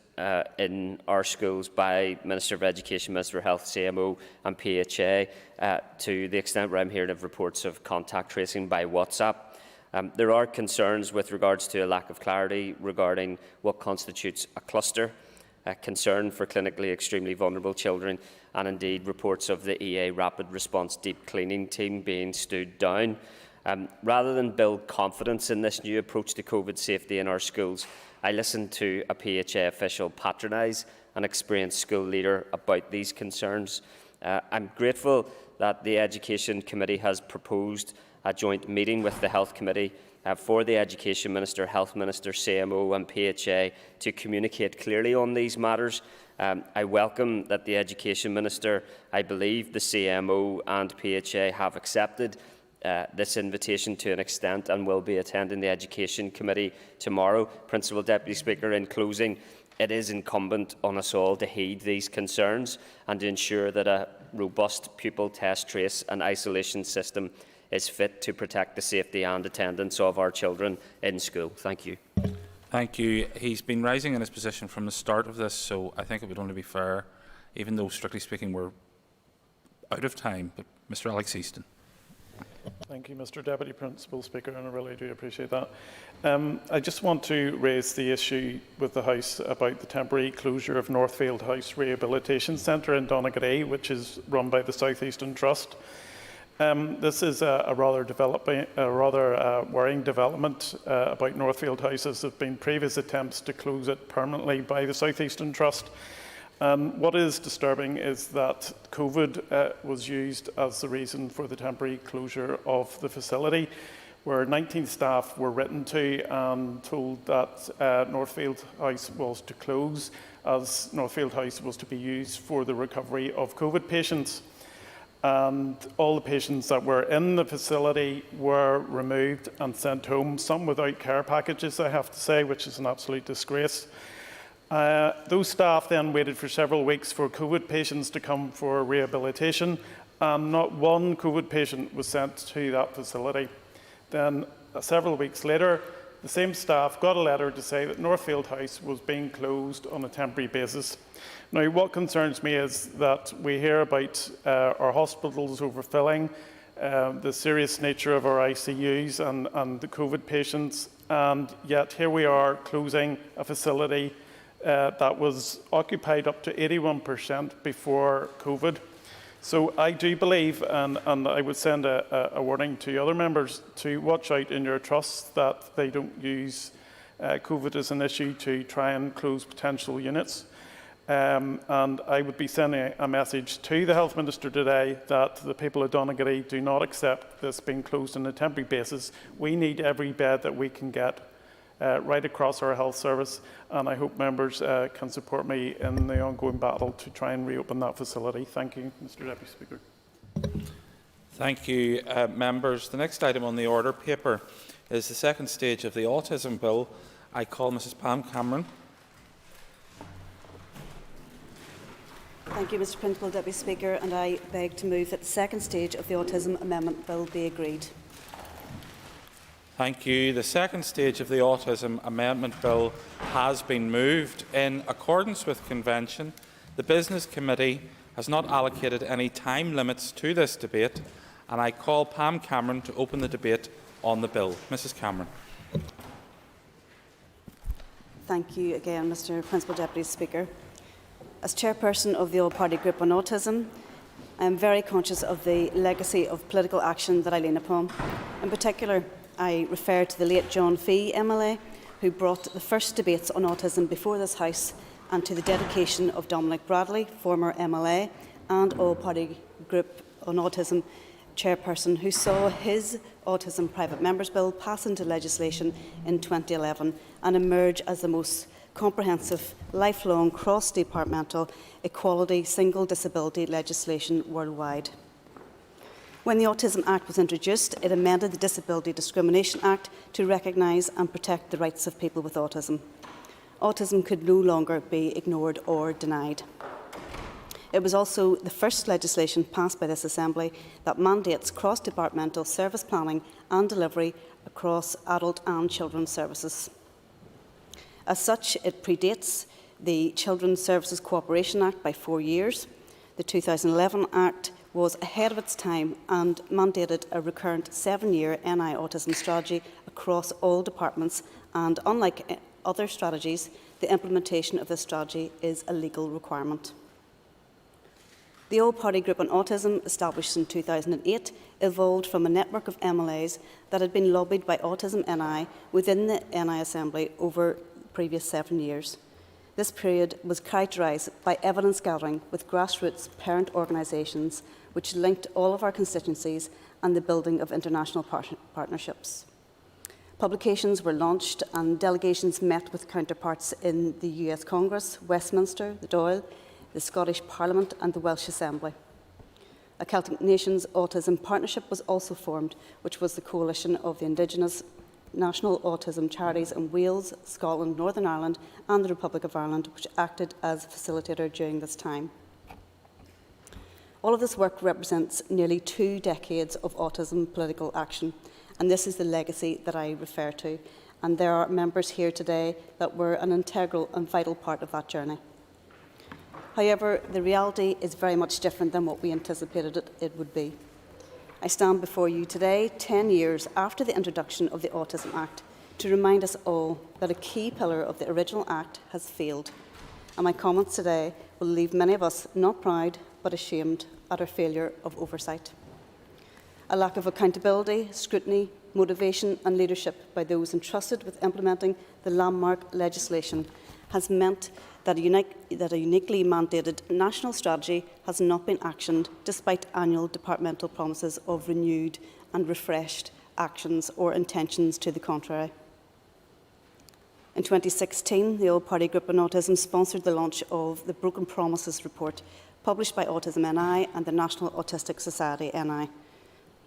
in our schools by Minister of Education, Minister of Health, CMO and PHA, to the extent where I'm hearing of reports of contact tracing by WhatsApp. There are concerns with regards to a lack of clarity regarding what constitutes a cluster, a concern for clinically extremely vulnerable children, and indeed reports of the EA Rapid Response Deep Cleaning Team being stood down. Rather than build confidence in this new approach to COVID safety in our schools, I listened to a PHA official patronise an experienced school leader about these concerns. I'm grateful that the Education Committee has proposed a joint meeting with the Health Committee for the Education Minister, Health Minister, CMO and PHA to communicate clearly on these matters. I welcome that the Education Minister, I believe the CMO and PHA have accepted this invitation to an extent and will be attending the Education Committee tomorrow. Principal Deputy Speaker, in closing, it is incumbent on us all to heed these concerns and to ensure that a robust pupil test, trace and isolation system is fit to protect the safety and attendance of our children in school. Thank you. Thank you. He's been rising in his position from the start of this, so I think it would only be fair, even though strictly speaking we're out of time. But Mr. Alex Easton. Thank you, Mr. Deputy Principal Speaker, and I really do appreciate that. I just want to raise the issue with the House about the temporary closure of Northfield House Rehabilitation Centre in Donegal, which is run by the South Eastern Trust. This is a rather worrying development about Northfield House, as there have been previous attempts to close it permanently by the South Eastern Trust. What is disturbing is that COVID was used as the reason for the temporary closure of the facility, where 19 staff were written to and told that Northfield House was to close, as Northfield House was to be used for the recovery of COVID patients. And all the patients that were in the facility were removed and sent home, some without care packages, I have to say, which is an absolute disgrace. Those staff then waited for several weeks for COVID patients to come for rehabilitation, and not one COVID patient was sent to that facility. Then, several weeks later, the same staff got a letter to say that Northfield House was being closed on a temporary basis. Now, what concerns me is that we hear about our hospitals overfilling, the serious nature of our ICUs and the COVID patients, and yet here we are closing a facility that was occupied up to 81% before COVID. So I do believe, and I would send a warning to other members to watch out in your trusts that they don't use COVID as an issue to try and close potential units. And I would be sending a message to the Health Minister today that the people of Donaghadee do not accept this being closed on a temporary basis. We need every bed that we can get right across our health service, and I hope members can support me in the ongoing battle to try and reopen that facility. Thank you, Mr Deputy Speaker. Thank you, members. The next item on the order paper is the second stage of the Autism Bill. I call Mrs Pam Cameron. Thank you, Mr Principal Deputy Speaker, and I beg to move that the second stage of the Autism Amendment Bill be agreed. Thank you. The second stage of the Autism Amendment Bill has been moved. In accordance with convention, the Business Committee has not allocated any time limits to this debate, and I call Pam Cameron to open the debate on the bill. Mrs Cameron. Thank you again, Mr Principal Deputy Speaker. As chairperson of the All-Party Group on Autism, I am very conscious of the legacy of political action that I lean upon. In particular, I refer to the late John Fee MLA, who brought the first debates on autism before this House, and to the dedication of Dominic Bradley, former MLA and All-Party Group on Autism chairperson, who saw his Autism Private Members Bill pass into legislation in 2011 and emerge as the most comprehensive, lifelong, cross-departmental, equality, single disability legislation worldwide. When the Autism Act was introduced, it amended the Disability Discrimination Act to recognise and protect the rights of people with autism. Autism could no longer be ignored or denied. It was also the first legislation passed by this Assembly that mandates cross-departmental service planning and delivery across adult and children's services. As such, it predates the Children's Services Cooperation Act by 4 years. The 2011 Act was ahead of its time and mandated a recurrent 7-year NI autism strategy across all departments, and unlike other strategies, the implementation of this strategy is a legal requirement. The All-Party Group on Autism, established in 2008, evolved from a network of MLAs that had been lobbied by Autism NI within the NI Assembly over previous 7 years. This period was characterised by evidence gathering with grassroots parent organisations, which linked all of our constituencies, and the building of international partnerships. Publications were launched and delegations met with counterparts in the US Congress, Westminster, the Dáil, the Scottish Parliament and the Welsh Assembly. A Celtic Nations Autism Partnership was also formed, which was the coalition of the Indigenous National Autism Charities in Wales, Scotland, Northern Ireland and the Republic of Ireland, which acted as facilitator during this time. All of this work represents nearly 2 decades of autism political action, and this is the legacy that I refer to, and there are members here today that were an integral and vital part of that journey. However, the reality is very much different than what we anticipated it would be. I stand before you today, 10 years after the introduction of the Autism Act, to remind us all that a key pillar of the original Act has failed, and my comments today will leave many of us not proud but ashamed at our failure of oversight. A lack of accountability, scrutiny, motivation and leadership by those entrusted with implementing the landmark legislation has meant that a uniquely mandated national strategy has not been actioned despite annual departmental promises of renewed and refreshed actions or intentions to the contrary. In 2016, the All-Party Group on Autism sponsored the launch of the Broken Promises report, published by Autism NI and the National Autistic Society NI.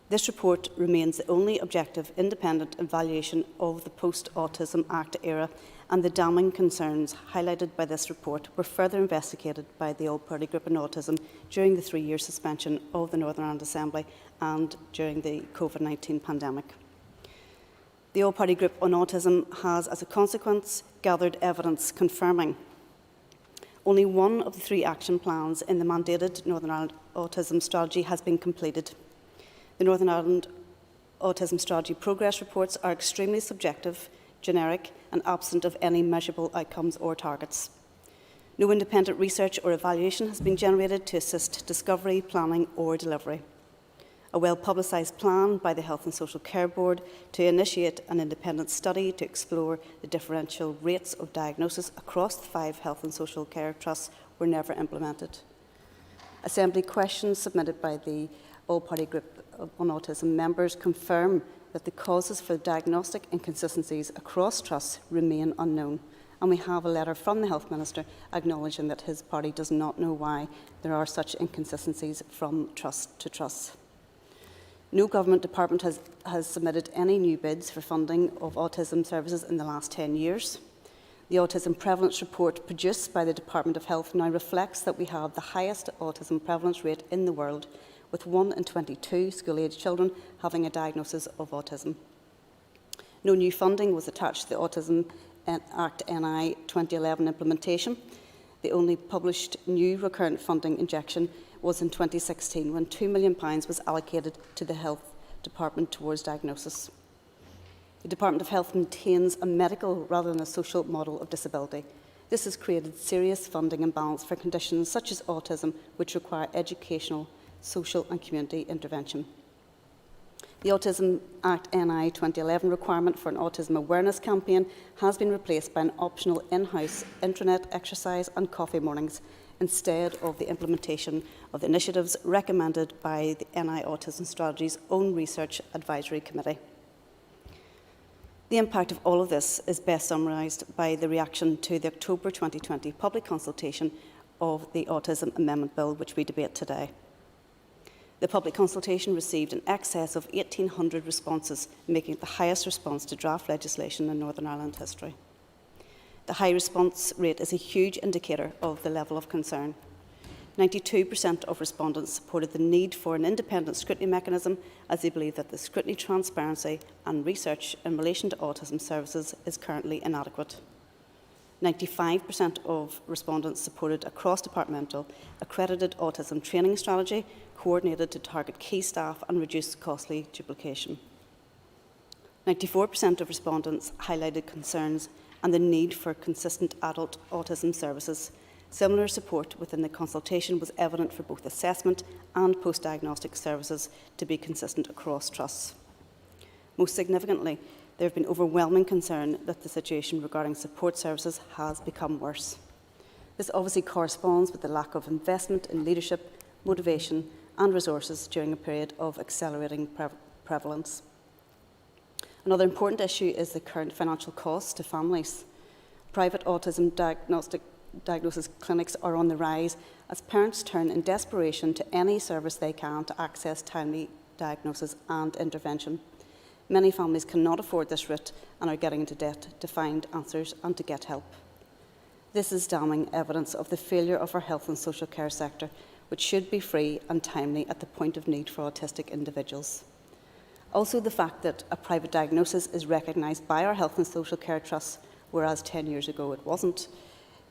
This report remains the only objective, independent evaluation of the Post-Autism Act era, and the damning concerns highlighted by this report were further investigated by the All-Party Group on Autism during the 3-year suspension of the Northern Ireland Assembly and during the COVID-19 pandemic. The All-Party Group on Autism has, as a consequence, gathered evidence confirming only one of the 3 action plans in the mandated Northern Ireland Autism Strategy has been completed. The Northern Ireland Autism Strategy progress reports are extremely subjective, generic and absent of any measurable outcomes or targets. No independent research or evaluation has been generated to assist discovery, planning or delivery. A well-publicised plan by the Health and Social Care Board to initiate an independent study to explore the differential rates of diagnosis across the 5 health and social care trusts were never implemented. Assembly questions submitted by the All-Party Group on Autism members confirm that the causes for diagnostic inconsistencies across trusts remain unknown, and we have a letter from the Health Minister acknowledging that his party does not know why there are such inconsistencies from trust to trust. No government department has submitted any new bids for funding of autism services in the last 10 years. The Autism Prevalence Report produced by the Department of Health now reflects that we have the highest autism prevalence rate in the world, with 1 in 22 school-age children having a diagnosis of autism. No new funding was attached to the Autism Act NI 2011 implementation. The only published new recurrent funding injection was in 2016, when £2 million was allocated to the Health Department towards diagnosis. The Department of Health maintains a medical rather than a social model of disability. This has created serious funding imbalance for conditions such as autism, which require educational, social and community intervention. The Autism Act NI 2011 requirement for an autism awareness campaign has been replaced by an optional in-house intranet exercise and coffee mornings, instead of the implementation of the initiatives recommended by the NI Autism Strategy's own Research Advisory Committee. The impact of all of this is best summarised by the reaction to the October 2020 public consultation of the Autism Amendment Bill, which we debate today. The public consultation received in excess of 1,800 responses, making it the highest response to draft legislation in Northern Ireland history. The high response rate is a huge indicator of the level of concern. 92% of respondents supported the need for an independent scrutiny mechanism, as they believe that the scrutiny, transparency and research in relation to autism services is currently inadequate. 95% of respondents supported a cross-departmental, accredited autism training strategy coordinated to target key staff and reduce costly duplication. 94% of respondents highlighted concerns and the need for consistent adult autism services. Similar support within the consultation was evident for both assessment and post-diagnostic services to be consistent across trusts. Most significantly, there have been overwhelming concern that the situation regarding support services has become worse. This obviously corresponds with the lack of investment in leadership, motivation and resources during a period of accelerating prevalence. Another important issue is the current financial costs to families. Private autism diagnosis clinics are on the rise as parents turn in desperation to any service they can to access timely diagnosis and intervention. Many families cannot afford this route and are getting into debt to find answers and to get help. This is damning evidence of the failure of our health and social care sector, which should be free and timely at the point of need for autistic individuals. Also, the fact that a private diagnosis is recognised by our health and social care trusts, whereas 10 years ago it wasn't,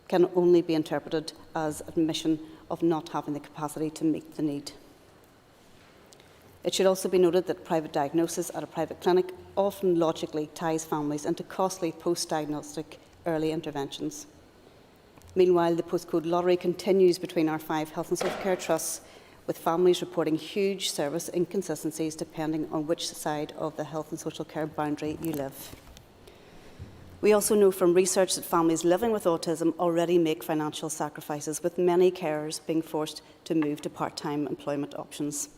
can only be interpreted as admission of not having the capacity to meet the need. It should also be noted that private diagnosis at a private clinic often logically ties families into costly post-diagnostic early interventions. Meanwhile, the postcode lottery continues between our 5 health and social care trusts, with families reporting huge service inconsistencies depending on which side of the health and social care boundary you live. We also know from research that families living with autism already make financial sacrifices, with many carers being forced to move to part-time employment options.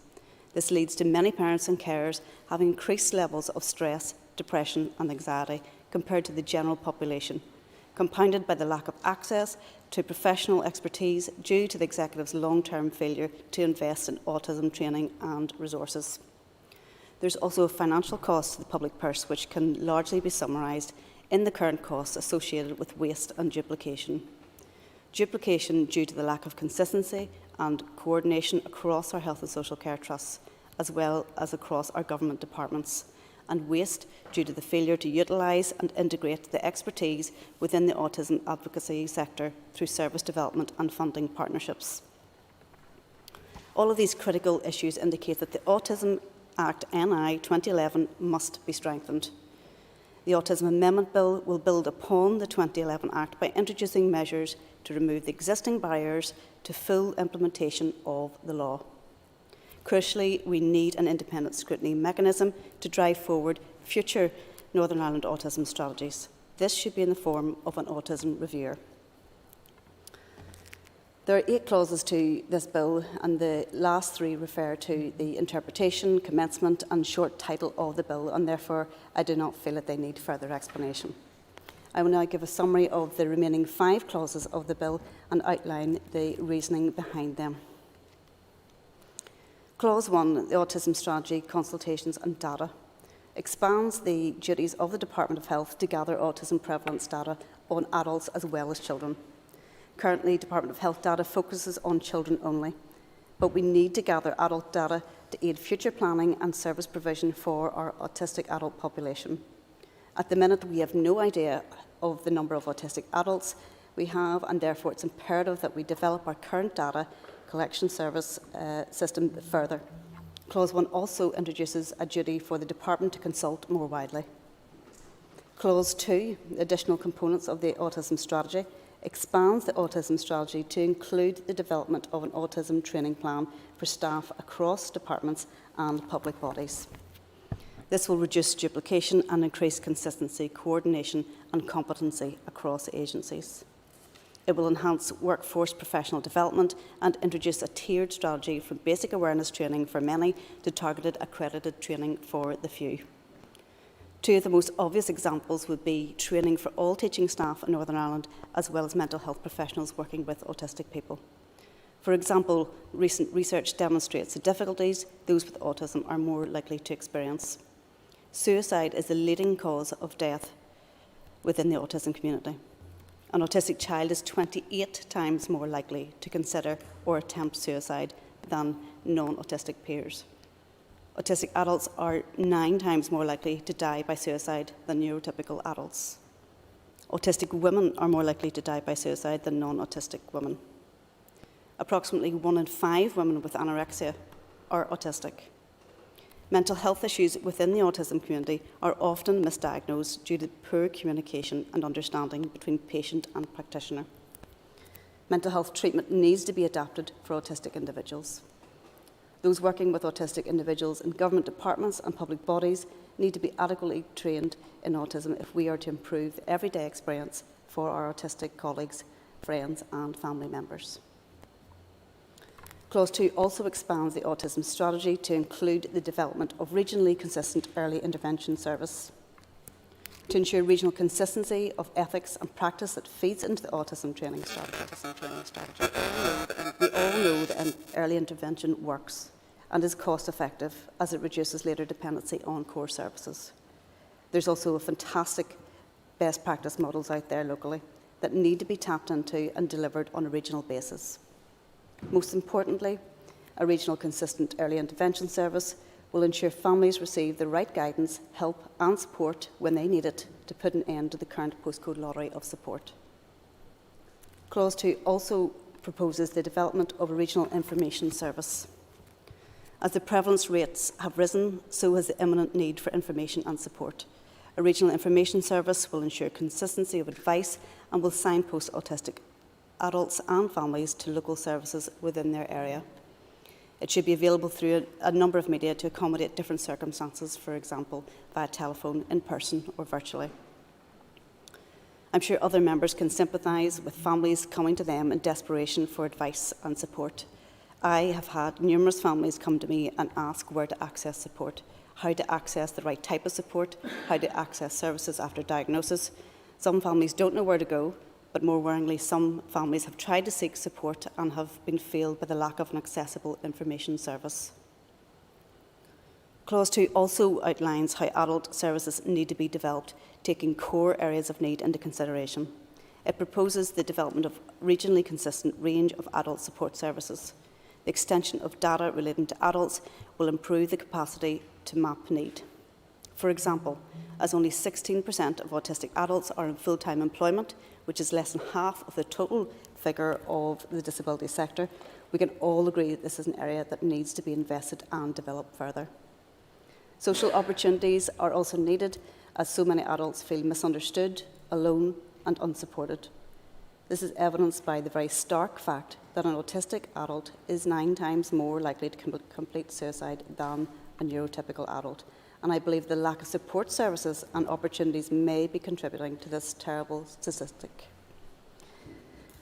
This leads to many parents and carers having increased levels of stress, depression and anxiety compared to the general population, compounded by the lack of access to professional expertise due to the executive's long-term failure to invest in autism training and resources. There's also a financial cost to the public purse, which can largely be summarised in the current costs associated with waste and duplication. Duplication due to the lack of consistency and coordination across our health and social care trusts, as well as across our government departments, and waste due to the failure to utilise and integrate the expertise within the autism advocacy sector through service development and funding partnerships. All of these critical issues indicate that the Autism Act NI 2011 must be strengthened. The Autism Amendment Bill will build upon the 2011 Act by introducing measures to remove the existing barriers to full implementation of the law. Crucially, we need an independent scrutiny mechanism to drive forward future Northern Ireland autism strategies. This should be in the form of an autism reviewer. There are 8 clauses to this bill, and the last 3 refer to the interpretation, commencement and short title of the bill, and therefore I do not feel that they need further explanation. I will now give a summary of the remaining 5 clauses of the bill and outline the reasoning behind them. Clause 1, the Autism Strategy, Consultations and Data, expands the duties of the Department of Health to gather autism prevalence data on adults as well as children. Currently, Department of Health data focuses on children only, but we need to gather adult data to aid future planning and service provision for our autistic adult population. At the minute, we have no idea of the number of autistic adults we have, and therefore it's imperative that we develop our current data collection service system further. Clause 1 also introduces a duty for the Department to consult more widely. Clause 2, additional components of the autism strategy, expands the autism strategy to include the development of an autism training plan for staff across departments and public bodies. This will reduce duplication and increase consistency, coordination and competency across agencies. It will enhance workforce professional development and introduce a tiered strategy from basic awareness training for many to targeted accredited training for the few. 2 of the most obvious examples would be training for all teaching staff in Northern Ireland, as well as mental health professionals working with autistic people. For example, recent research demonstrates the difficulties those with autism are more likely to experience. Suicide is the leading cause of death within the autism community. An autistic child is 28 times more likely to consider or attempt suicide than non-autistic peers. Autistic adults are 9 times more likely to die by suicide than neurotypical adults. Autistic women are more likely to die by suicide than non-autistic women. Approximately 1 in 5 women with anorexia are autistic. Mental health issues within the autism community are often misdiagnosed due to poor communication and understanding between patient and practitioner. Mental health treatment needs to be adapted for autistic individuals. Those working with autistic individuals in government departments and public bodies need to be adequately trained in autism if we are to improve the everyday experience for our autistic colleagues, friends and family members. Clause 2 also expands the autism strategy to include the development of regionally consistent early intervention service. To ensure regional consistency of ethics and practice that feeds into the autism training strategy. We all know that early intervention works and is cost effective as it reduces later dependency on core services. There's also fantastic best practice models out there locally that need to be tapped into and delivered on a regional basis. Most importantly, a regional consistent early intervention service will ensure families receive the right guidance, help and support when they need it to put an end to the current postcode lottery of support. Clause 2 also proposes the development of a regional information service. As the prevalence rates have risen, so has the imminent need for information and support. A regional information service will ensure consistency of advice and will signpost autistic adults and families to local services within their area. It should be available through a number of media to accommodate different circumstances, for example, via telephone, in person or virtually. I'm sure other members can sympathise with families coming to them in desperation for advice and support. I have had numerous families come to me and ask where to access support, how to access the right type of support, how to access services after diagnosis. Some families don't know where to go, but more worryingly, some families have tried to seek support and have been failed by the lack of an accessible information service. Clause 2 also outlines how adult services need to be developed, taking core areas of need into consideration. It proposes the development of regionally consistent range of adult support services. The extension of data relating to adults will improve the capacity to map need. For example, as only 16% of autistic adults are in full-time employment, which is less than half of the total figure of the disability sector, we can all agree that this is an area that needs to be invested and developed further. Social opportunities are also needed, as so many adults feel misunderstood, alone and unsupported. This is evidenced by the very stark fact that an autistic adult is 9 times more likely to complete suicide than a neurotypical adult, and I believe the lack of support services and opportunities may be contributing to this terrible statistic.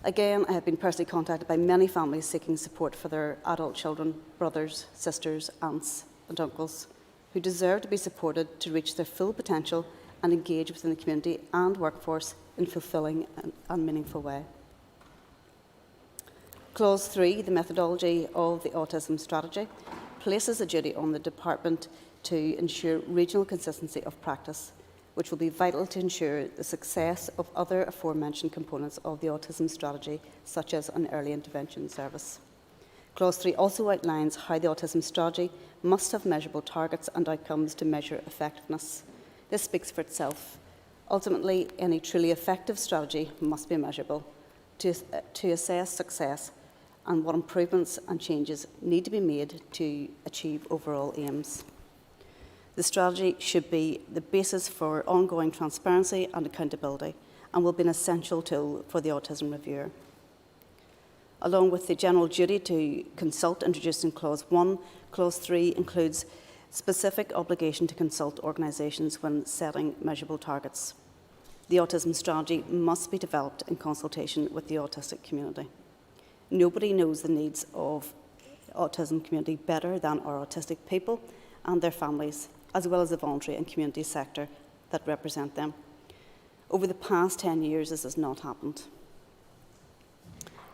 Again, I have been personally contacted by many families seeking support for their adult children, brothers, sisters, aunts and uncles, who deserve to be supported to reach their full potential and engage within the community and workforce in a fulfilling and meaningful way. Clause 3, the methodology of the autism strategy, places a duty on the department to ensure regional consistency of practice, which will be vital to ensure the success of other aforementioned components of the autism strategy, such as an early intervention service. Clause 3 also outlines how the autism strategy must have measurable targets and outcomes to measure effectiveness. This speaks for itself. Ultimately, any truly effective strategy must be measurable to assess success and what improvements and changes need to be made to achieve overall aims. The strategy should be the basis for ongoing transparency and accountability and will be an essential tool for the autism reviewer. Along with the general duty to consult introduced in Clause 1, Clause 3 includes specific obligation to consult organisations when setting measurable targets. The autism strategy must be developed in consultation with the autistic community. Nobody knows the needs of the autism community better than our autistic people and their families, as well as the voluntary and community sector that represent them. Over the past 10 years, this has not happened.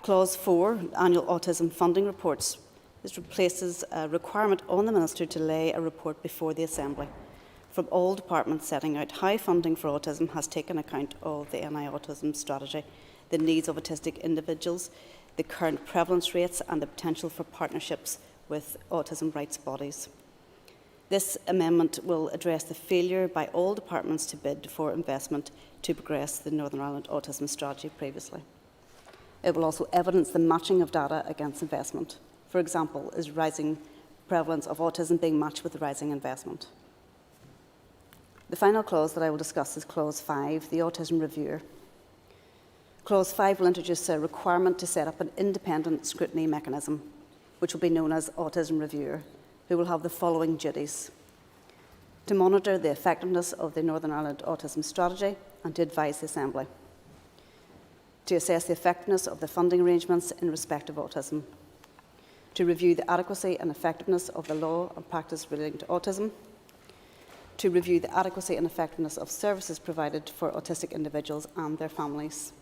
Clause 4, annual autism funding reports. This replaces a requirement on the Minister to lay a report before the Assembly from all departments setting out how funding for autism has taken account of the NI autism strategy, the needs of autistic individuals, the current prevalence rates and the potential for partnerships with autism rights bodies. This amendment will address the failure by all departments to bid for investment to progress the Northern Ireland autism strategy previously. It will also evidence the matching of data against investment. For example, is rising prevalence of autism being matched with the rising investment? The final clause that I will discuss is Clause 5, the autism reviewer. Clause 5 will introduce a requirement to set up an independent scrutiny mechanism, which will be known as autism reviewer, who will have the following duties: to monitor the effectiveness of the Northern Ireland autism strategy and to advise the Assembly, to assess the effectiveness of the funding arrangements in respect of autism, to review the adequacy and effectiveness of the law and practice relating to autism, to review the adequacy and effectiveness of services provided for autistic individuals and their families,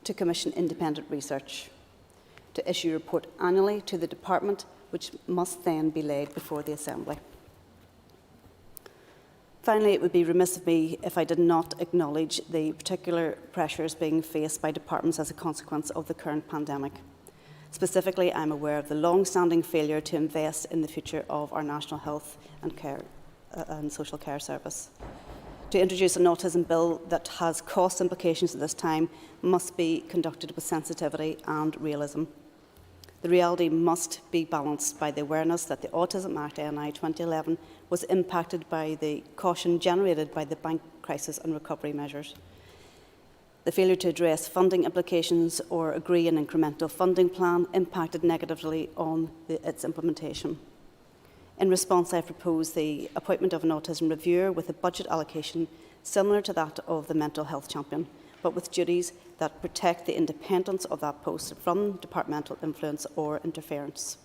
to commission independent research, to issue a report annually to the Department, which must then be laid before the Assembly. Finally, it would be remiss of me if I did not acknowledge the particular pressures being faced by departments as a consequence of the current pandemic. Specifically, I am aware of the long-standing failure to invest in the future of our National Health and Care and Social Care Service. To introduce an autism bill that has cost implications at this time must be conducted with sensitivity and realism. The reality must be balanced by the awareness that the Autism Act NI 2011 was impacted by the caution generated by the bank crisis and recovery measures. The failure to address funding implications or agree an incremental funding plan impacted negatively on its implementation. In response, I have proposed the appointment of an autism reviewer with a budget allocation similar to that of the mental health champion, but with duties that protect the independence of that post from departmental influence or interference.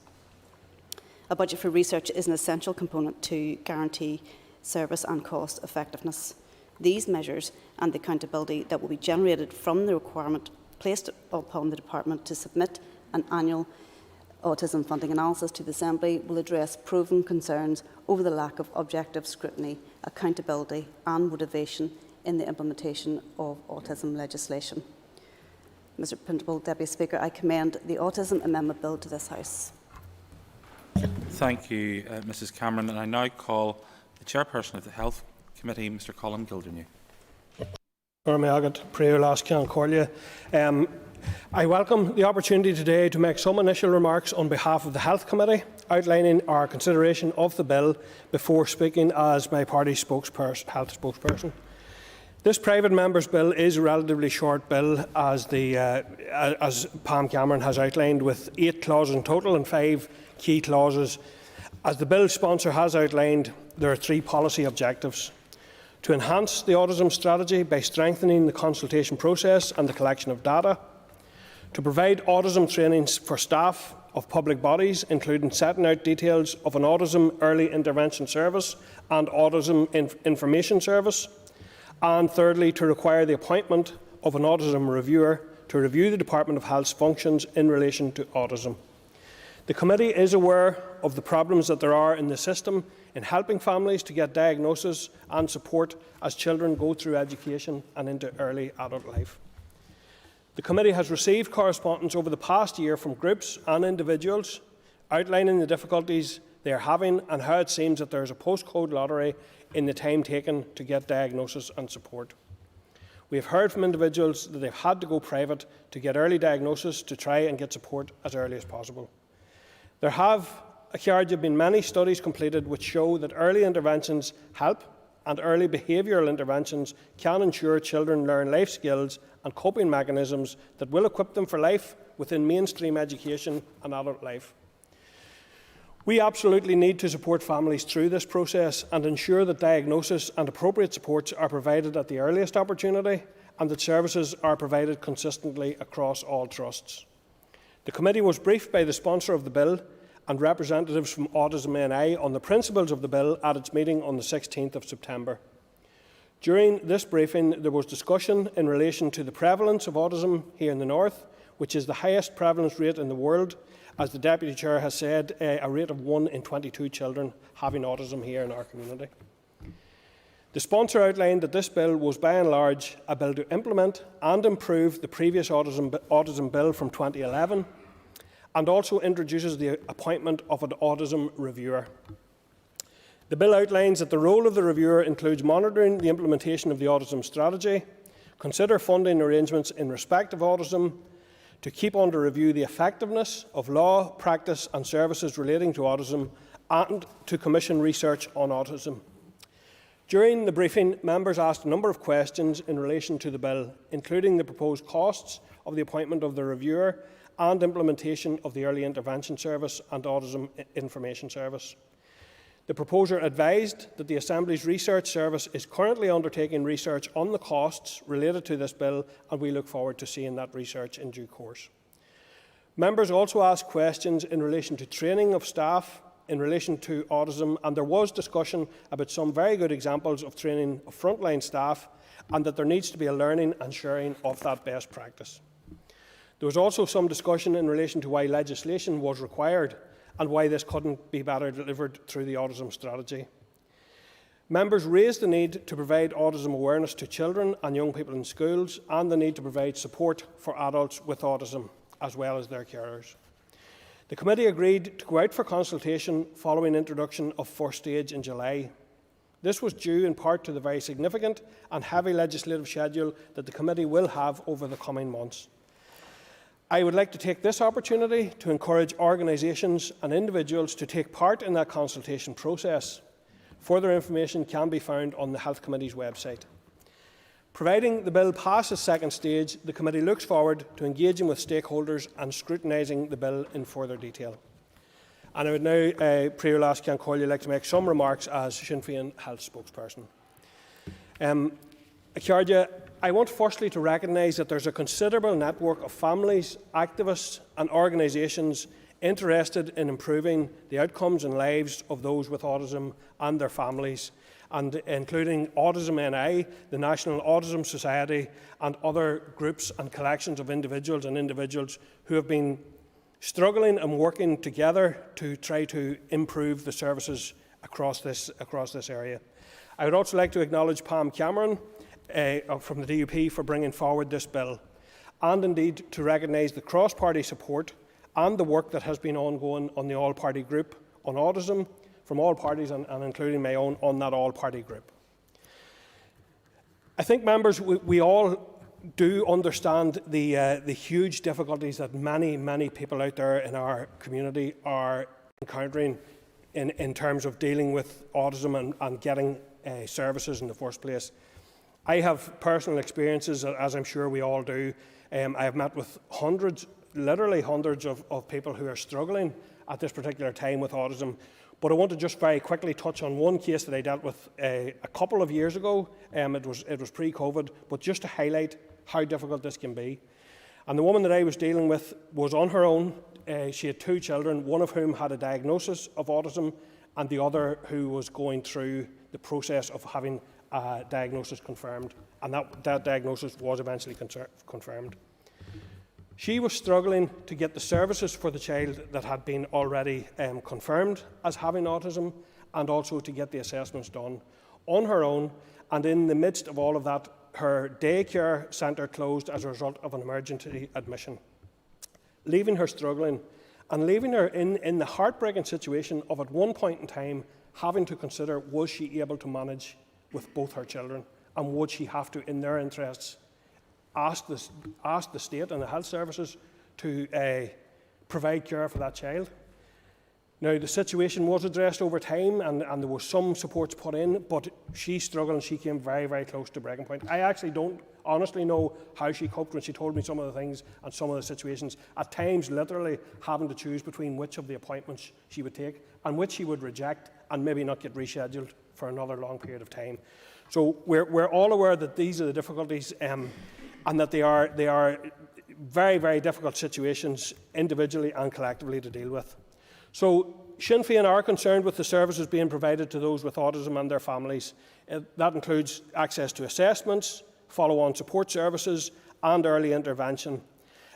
A budget for research is an essential component to guarantee service and cost effectiveness. These measures and the accountability that will be generated from the requirement placed upon the Department to submit an annual autism funding analysis to the Assembly will address proven concerns over the lack of objective scrutiny, accountability and motivation in the implementation of autism legislation. Mr. Principal Deputy Speaker, I commend the Autism Amendment Bill to this House. Thank you, Mrs Cameron. And I now call the Chairperson of the Health Committee, Mr Colin Gildernew. I welcome the opportunity today to make some initial remarks on behalf of the Health Committee, outlining our consideration of the bill before speaking as my party's health spokesperson. This private member's bill is a relatively short bill, as Pam Cameron has outlined, with 8 clauses in total and 5 key clauses. As the bill sponsor has outlined, there are 3 policy objectives: to enhance the autism strategy by strengthening the consultation process and the collection of data, to provide autism training for staff of public bodies, including setting out details of an autism early intervention service and autism information service, and thirdly, to require the appointment of an autism reviewer to review the Department of Health's functions in relation to autism. The committee is aware of the problems that there are in the system in helping families to get diagnosis and support as children go through education and into early adult life. The committee has received correspondence over the past year from groups and individuals outlining the difficulties they are having and how it seems that there is a postcode lottery in the time taken to get diagnosis and support. We have heard from individuals that they've had to go private to get early diagnosis to try and get support as early as possible. There have been many studies completed which show that early interventions help, and early behavioural interventions can ensure children learn life skills and coping mechanisms that will equip them for life within mainstream education and adult life. We absolutely need to support families through this process and ensure that diagnosis and appropriate supports are provided at the earliest opportunity and that services are provided consistently across all trusts. The committee was briefed by the sponsor of the bill and representatives from Autism NI on the principles of the bill at its meeting on the 16th of September. During this briefing, there was discussion in relation to the prevalence of autism here in the North, which is the highest prevalence rate in the world, as the Deputy Chair has said, a rate of 1 in 22 children having autism here in our community. The sponsor outlined that this bill was by and large a bill to implement and improve the previous autism bill from 2011, and also introduces the appointment of an autism reviewer. The bill outlines that the role of the reviewer includes monitoring the implementation of the autism strategy, consider funding arrangements in respect of autism, to keep under review the effectiveness of law, practice and services relating to autism, and to commission research on autism. During the briefing, members asked a number of questions in relation to the bill, including the proposed costs of the appointment of the reviewer and implementation of the Early Intervention Service and Autism Information Service. The proposer advised that the Assembly's Research Service is currently undertaking research on the costs related to this bill, and we look forward to seeing that research in due course. Members also asked questions in relation to training of staff in relation to autism, and there was discussion about some very good examples of training of frontline staff, and that there needs to be a learning and sharing of that best practice. There was also some discussion in relation to why legislation was required and why this couldn't be better delivered through the autism strategy. Members raised the need to provide autism awareness to children and young people in schools, and the need to provide support for adults with autism, as well as their carers. The committee agreed to go out for consultation following introduction of first stage in July. This was due in part to the very significant and heavy legislative schedule that the committee will have over the coming months. I would like to take this opportunity to encourage organisations and individuals to take part in that consultation process. Further information can be found on the Health Committee's website. Providing the bill passes second stage, the committee looks forward to engaging with stakeholders and scrutinising the bill in further detail. And I would now, Prior Ceann Comhairle, like to make some remarks as Sinn Féin Health spokesperson. I want firstly to recognise that there is a considerable network of families, activists and organisations interested in improving the outcomes and lives of those with autism and their families, and including Autism NI, the National Autism Society and other groups and collections of individuals who have been struggling and working together to try to improve the services across this area. I would also like to acknowledge Pam Cameron from the DUP for bringing forward this bill, and indeed to recognise the cross-party support and the work that has been ongoing on the all-party group on autism from all parties and including my own on that all-party group. I think, members, we all do understand the huge difficulties that many people out there in our community are encountering in terms of dealing with autism and getting services in the first place. I have personal experiences, as I'm sure we all do. I have met with literally hundreds of people who are struggling at this particular time with autism. But I want to just very quickly touch on one case that I dealt with a couple of years ago. It was pre-COVID, but just to highlight how difficult this can be. And the woman that I was dealing with was on her own. She had 2 children, one of whom had a diagnosis of autism and the other who was going through the process of having a diagnosis confirmed. And that diagnosis was eventually confirmed. She was struggling to get the services for the child that had been already confirmed as having autism, and also to get the assessments done on her own. And in the midst of all of that, her daycare centre closed as a result of an emergency admission, leaving her struggling and leaving her in the heartbreaking situation of, at one point in time, having to consider, was she able to manage with both her children, and would she have to, in their interests, ask the state and the health services to provide care for that child. Now, the situation was addressed over time and there were some supports put in, but she struggled and she came very, very close to breaking point. I actually don't honestly know how she coped when she told me some of the things and some of the situations, at times literally having to choose between which of the appointments she would take and which she would reject and maybe not get rescheduled for another long period of time. So we're all aware that these are the difficulties and that they are very, very difficult situations individually and collectively to deal with. So Sinn Féin are concerned with the services being provided to those with autism and their families. That includes access to assessments, follow-on support services and early intervention.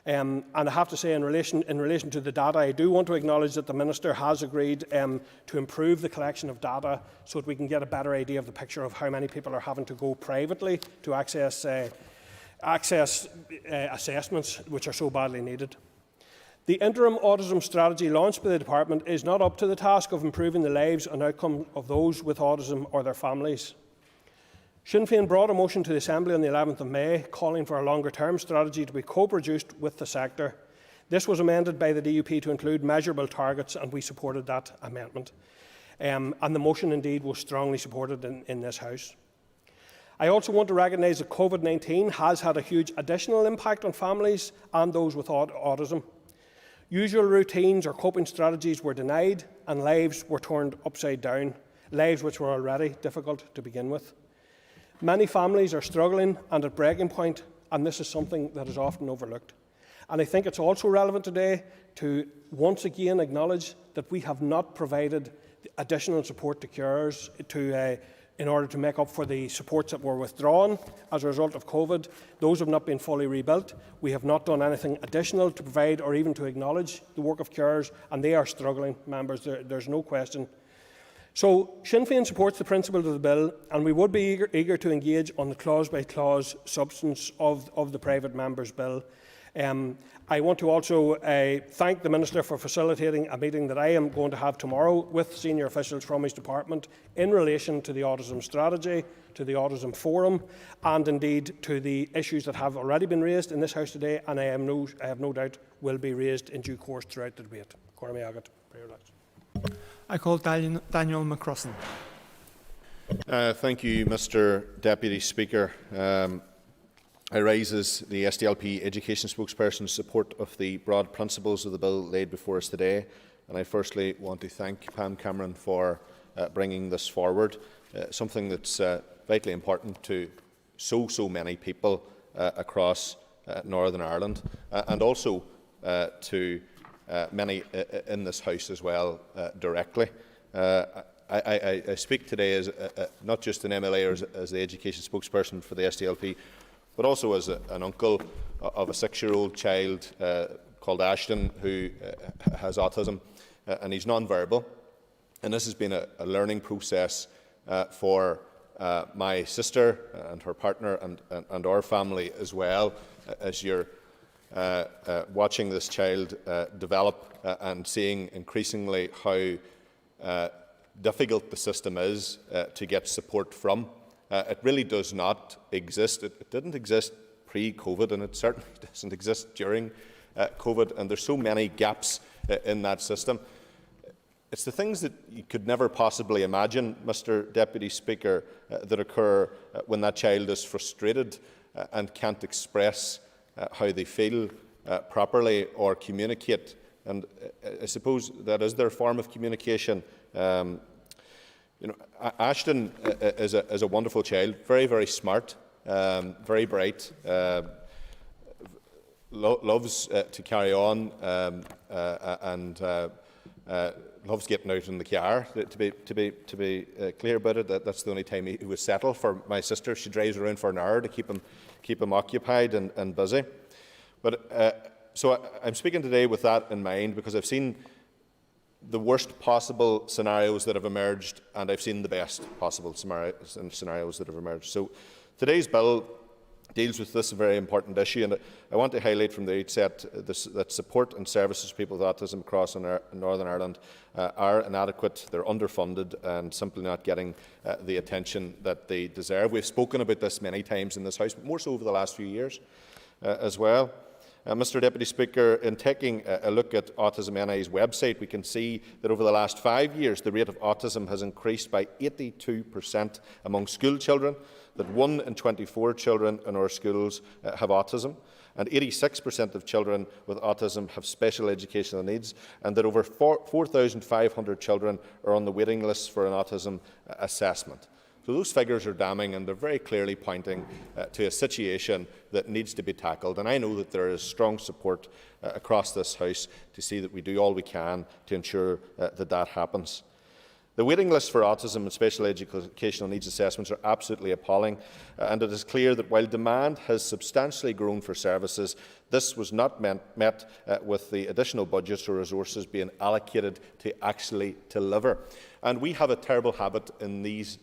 And I have to say, in relation to the data, I do want to acknowledge that the Minister has agreed to improve the collection of data so that we can get a better idea of the picture of how many people are having to go privately to access assessments which are so badly needed. The interim autism strategy launched by the Department is not up to the task of improving the lives and outcome of those with autism or their families. Sinn Féin brought a motion to the Assembly on the 11th of May calling for a longer-term strategy to be co-produced with the sector. This was amended by the DUP to include measurable targets, and we supported that amendment. And the motion indeed was strongly supported in this House. I also want to recognise that COVID-19 has had a huge additional impact on families and those with autism. Usual routines or coping strategies were denied and lives were turned upside down, lives which were already difficult to begin with. Many families are struggling and at breaking point, and this is something that is often overlooked. And I think it's also relevant today to once again acknowledge that we have not provided additional support to carers in order to make up for the supports that were withdrawn as a result of COVID. Those have not been fully rebuilt. We have not done anything additional to provide or even to acknowledge the work of carers, and they are struggling, members, there's no question. So Sinn Féin supports the principle of the bill, and we would be eager to engage on the clause-by-clause substance of the private member's bill. I want to also thank the Minister for facilitating a meeting that I am going to have tomorrow with senior officials from his department in relation to the autism strategy, to the autism forum, and indeed to the issues that have already been raised in this House today, and I have no doubt will be raised in due course throughout the debate. I call Daniel McCrossan. Thank you, Mr Deputy Speaker. I rise as the SDLP Education spokesperson in support of the broad principles of the bill laid before us today, and I firstly want to thank Pam Cameron for bringing this forward, something that's vitally important to so many people across Northern Ireland, and also to many in this House as well directly. I speak today as not just an MLA or as the education spokesperson for the SDLP, but also as an uncle of a 6-year-old child called Ashton who has autism, and he's non-verbal. And this has been a learning process for my sister and her partner and our family as well, as you're watching this child develop and seeing increasingly how difficult the system is to get support from. It really does not exist. It didn't exist pre-COVID, and it certainly doesn't exist during COVID, and there's so many gaps in that system. It's the things that you could never possibly imagine, Mr Deputy Speaker, that occur when that child is frustrated and can't express how they feel properly or communicate. And I suppose that is their form of communication. Ashton is a wonderful child, very smart, very bright, loves to carry on, and loves getting out in the car. To be clear about it, that's the only time he would settle for my sister. She drives around for an hour to keep him occupied and busy. But so I'm speaking today with that in mind because I've seen the worst possible scenarios that have emerged, and I've seen the best possible scenarios that have emerged. So today's bill deals with this very important issue, and I want to highlight from the outset that support and services for people with autism across Northern Ireland are inadequate, they're underfunded and simply not getting the attention that they deserve. We've spoken about this many times in this House, but more so over the last few years as well. Mr Deputy Speaker, in taking a look at Autism NI's website, we can see that over the last 5 years the rate of autism has increased by 82% among school children, that 1 in 24 children in our schools have autism, and 86% of children with autism have special educational needs, and that over 4,500 children are on the waiting list for an autism assessment. So those figures are damning, and they're very clearly pointing to a situation that needs to be tackled. And I know that there is strong support across this House to see that we do all we can to ensure that that happens. The waiting lists for autism and special educational needs assessments are absolutely appalling, and it is clear that while demand has substantially grown for services, this was not met with the additional budgets or resources being allocated to actually deliver. And we have a terrible habit in this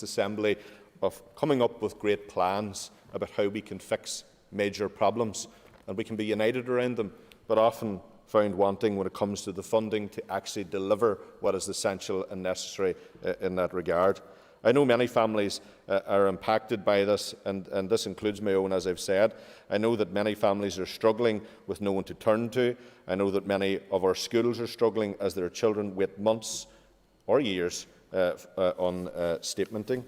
Assembly of coming up with great plans about how we can fix major problems, and we can be united around them, but often found wanting when it comes to the funding to actually deliver what is essential and necessary in that regard. I know many families are impacted by this, and this includes my own, as I've said. I know that many families are struggling with no one to turn to. I know that many of our schools are struggling as their children wait months or years on statementing.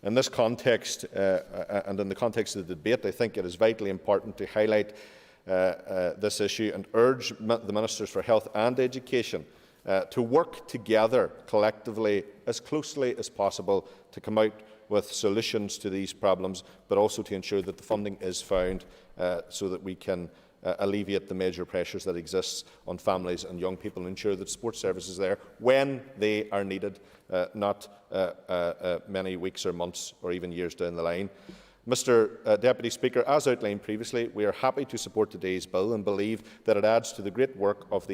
In this context, and in the context of the debate, I think it is vitally important to highlight this issue and urge the Ministers for Health and Education to work together collectively as closely as possible to come out with solutions to these problems, but also to ensure that the funding is found so that we can alleviate the major pressures that exist on families and young people and ensure that sports services are there when they are needed, not many weeks or months or even years down the line. Mr Deputy Speaker, as outlined previously, we are happy to support today's bill and believe that it adds to the great work that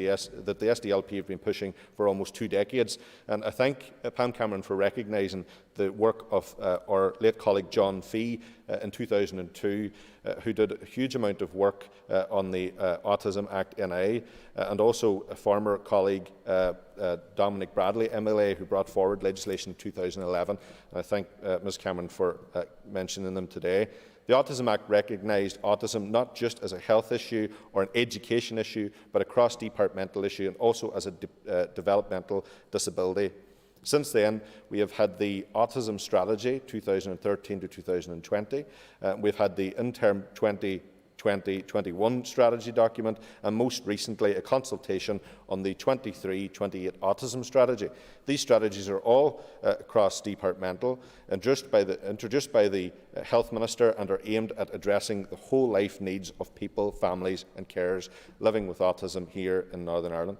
the SDLP have been pushing for almost 2 decades. And I thank Pam Cameron for recognising the work of our late colleague John Fee in 2002, who did a huge amount of work on the Autism Act NI, and also a former colleague, Dominic Bradley, MLA, who brought forward legislation in 2011. And I thank Ms Cameron for mentioning them today. The Autism Act recognised autism not just as a health issue or an education issue, but a cross-departmental issue and also as a developmental disability. Since then, we have had the Autism Strategy 2013 to 2020. We've had the interim 2020-21 strategy document, and most recently a consultation on the 23-28 Autism Strategy. These strategies are all cross-departmental, introduced by the Health Minister, and are aimed at addressing the whole life needs of people, families and carers living with autism here in Northern Ireland.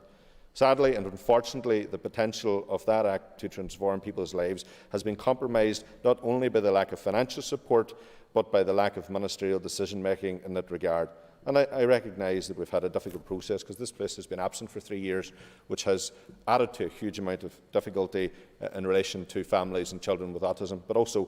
Sadly and unfortunately, the potential of that Act to transform people's lives has been compromised not only by the lack of financial support, but by the lack of ministerial decision-making in that regard. And I recognise that we've had a difficult process, because this place has been absent for 3 years, which has added to a huge amount of difficulty in relation to families and children with autism. But also,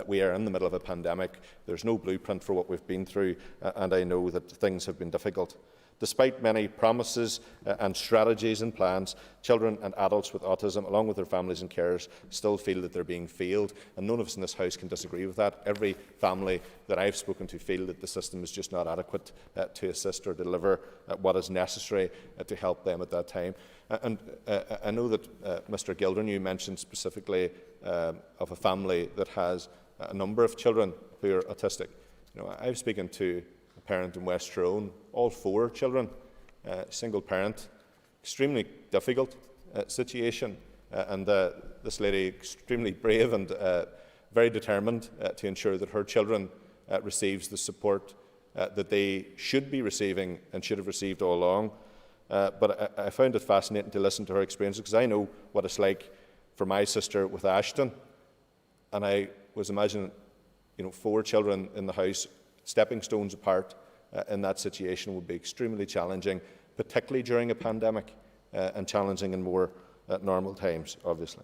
we are in the middle of a pandemic. There's no blueprint for what we've been through, and I know that things have been difficult. Despite many promises and strategies and plans, children and adults with autism, along with their families and carers, still feel that they're being failed, and none of us in this House can disagree with that. Every family that I've spoken to feel that the system is just not adequate to assist or deliver what is necessary to help them at that time. And I know that Mr Gildernew mentioned specifically of a family that has a number of children who are autistic. You know, I've spoken to a parent in West Tyrone, all 4 children, single parent, extremely difficult situation, and this lady extremely brave and very determined to ensure that her children receives the support that they should be receiving and should have received all along. But I found it fascinating to listen to her experiences, because I know what it's like for my sister with Ashton, and I was imagining, 4 children in the house, stepping stones apart in that situation would be extremely challenging, particularly during a pandemic, and challenging in more normal times, obviously.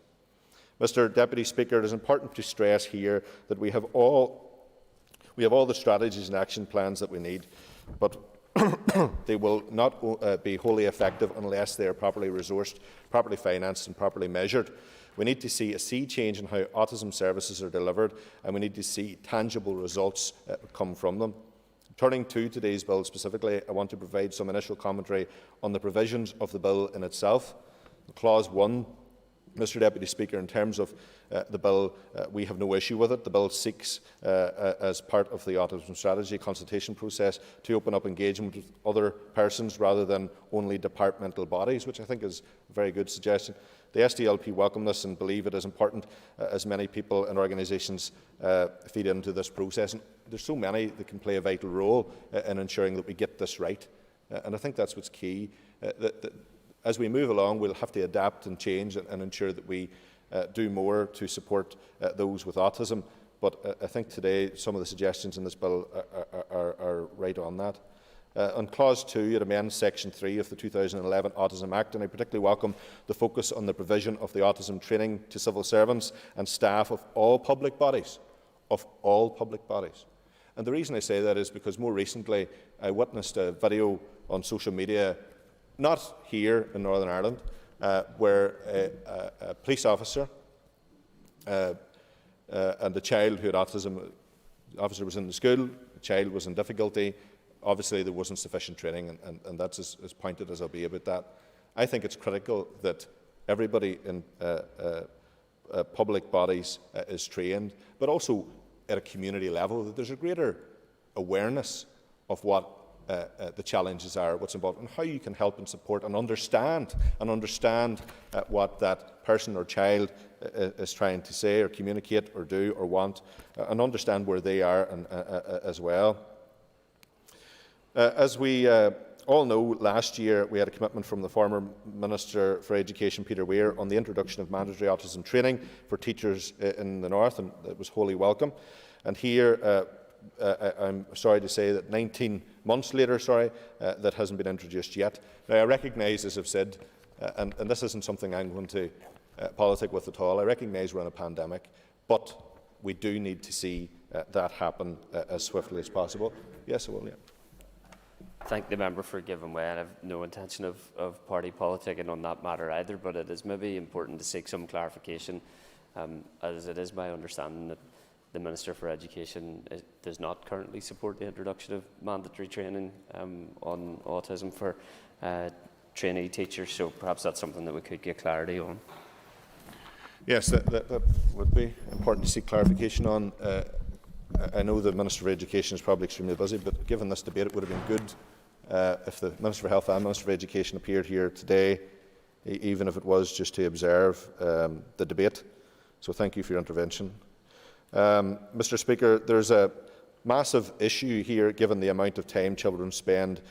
Mr Deputy Speaker, it is important to stress here that we have all the strategies and action plans that we need, but they will not be wholly effective unless they are properly resourced, properly financed and properly measured. We need to see a sea change in how autism services are delivered, and we need to see tangible results come from them. Turning to today's bill specifically, I want to provide some initial commentary on the provisions of the bill in itself. Clause 1, Mr Deputy Speaker, in terms of the bill, we have no issue with it. The bill seeks, as part of the Autism Strategy consultation process, to open up engagement with other persons rather than only departmental bodies, which I think is a very good suggestion. The SDLP welcome this and believe it is important as many people and organisations feed into this process. And there's so many that can play a vital role in ensuring that we get this right. And I think that's what's key. As we move along, we'll have to adapt and change and ensure that we do more to support those with autism. But I think today some of the suggestions in this bill are right on that. On Clause 2, it amends Section 3 of the 2011 Autism Act, and I particularly welcome the focus on the provision of the autism training to civil servants and staff of all public bodies. And the reason I say that is because more recently I witnessed a video on social media, not here in Northern Ireland, where a police officer and a child who had autism, the officer was in the school, the child was in difficulty. Obviously, there wasn't sufficient training, and that's as pointed as I'll be about that. I think it's critical that everybody in public bodies is trained, but also at a community level, that there's a greater awareness of what the challenges are, what's involved, and how you can help and support and understand what that person or child is trying to say or communicate or do or want, and understand where they are as well. As we all know, last year we had a commitment from the former Minister for Education, Peter Weir, on the introduction of mandatory autism training for teachers in the North, and it was wholly welcome. And here, I'm sorry to say that 19 months later, that hasn't been introduced yet. Now, I recognise, as I've said, and this isn't something I'm going to politic with at all, I recognise we're in a pandemic, but we do need to see that happen as swiftly as possible. Yes, I will, yeah. Thank the member for giving way. I have no intention of party politicking on that matter either, but it is maybe important to seek some clarification, as it is my understanding that the Minister for Education does not currently support the introduction of mandatory training on autism for trainee teachers, so perhaps that's something that we could get clarity on. Yes, that would be important to seek clarification on. I know the Minister for Education is probably extremely busy, but given this debate, it would have been good if the Minister for Health and Minister for Education appeared here today, even if it was just to observe the debate. So thank you for your intervention. Mr. Speaker, there's a massive issue here given the amount of time children spend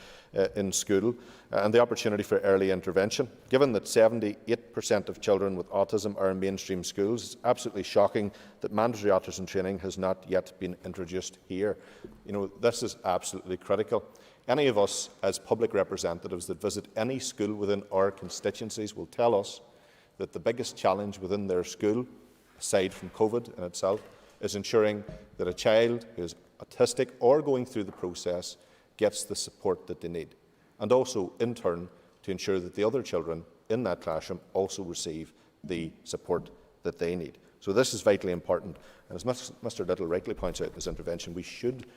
in school and the opportunity for early intervention. Given that 78% of children with autism are in mainstream schools, it's absolutely shocking that mandatory autism training has not yet been introduced here. You know, this is absolutely critical. Any of us as public representatives that visit any school within our constituencies will tell us that the biggest challenge within their school, aside from COVID in itself, is ensuring that a child who is autistic or going through the process gets the support that they need, and also, in turn, to ensure that the other children in that classroom also receive the support that they need. So this is vitally important, and as Mr Little rightly points out in his intervention, we should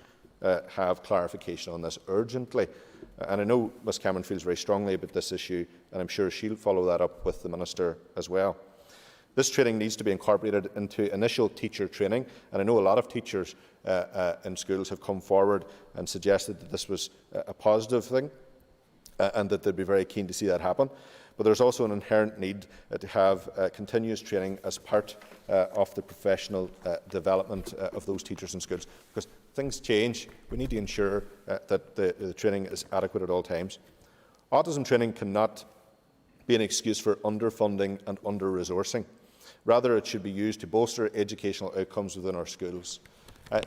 have clarification on this urgently. And I know Ms Cameron feels very strongly about this issue, and I'm sure she'll follow that up with the Minister as well. This training needs to be incorporated into initial teacher training, and I know a lot of teachers in schools have come forward and suggested that this was a positive thing and that they'd be very keen to see that happen. But there's also an inherent need to have continuous training as part of the professional development of those teachers in schools, because things change. We need to ensure that the training is adequate at all times. Autism training cannot be an excuse for underfunding and under-resourcing. Rather, it should be used to bolster educational outcomes within our schools.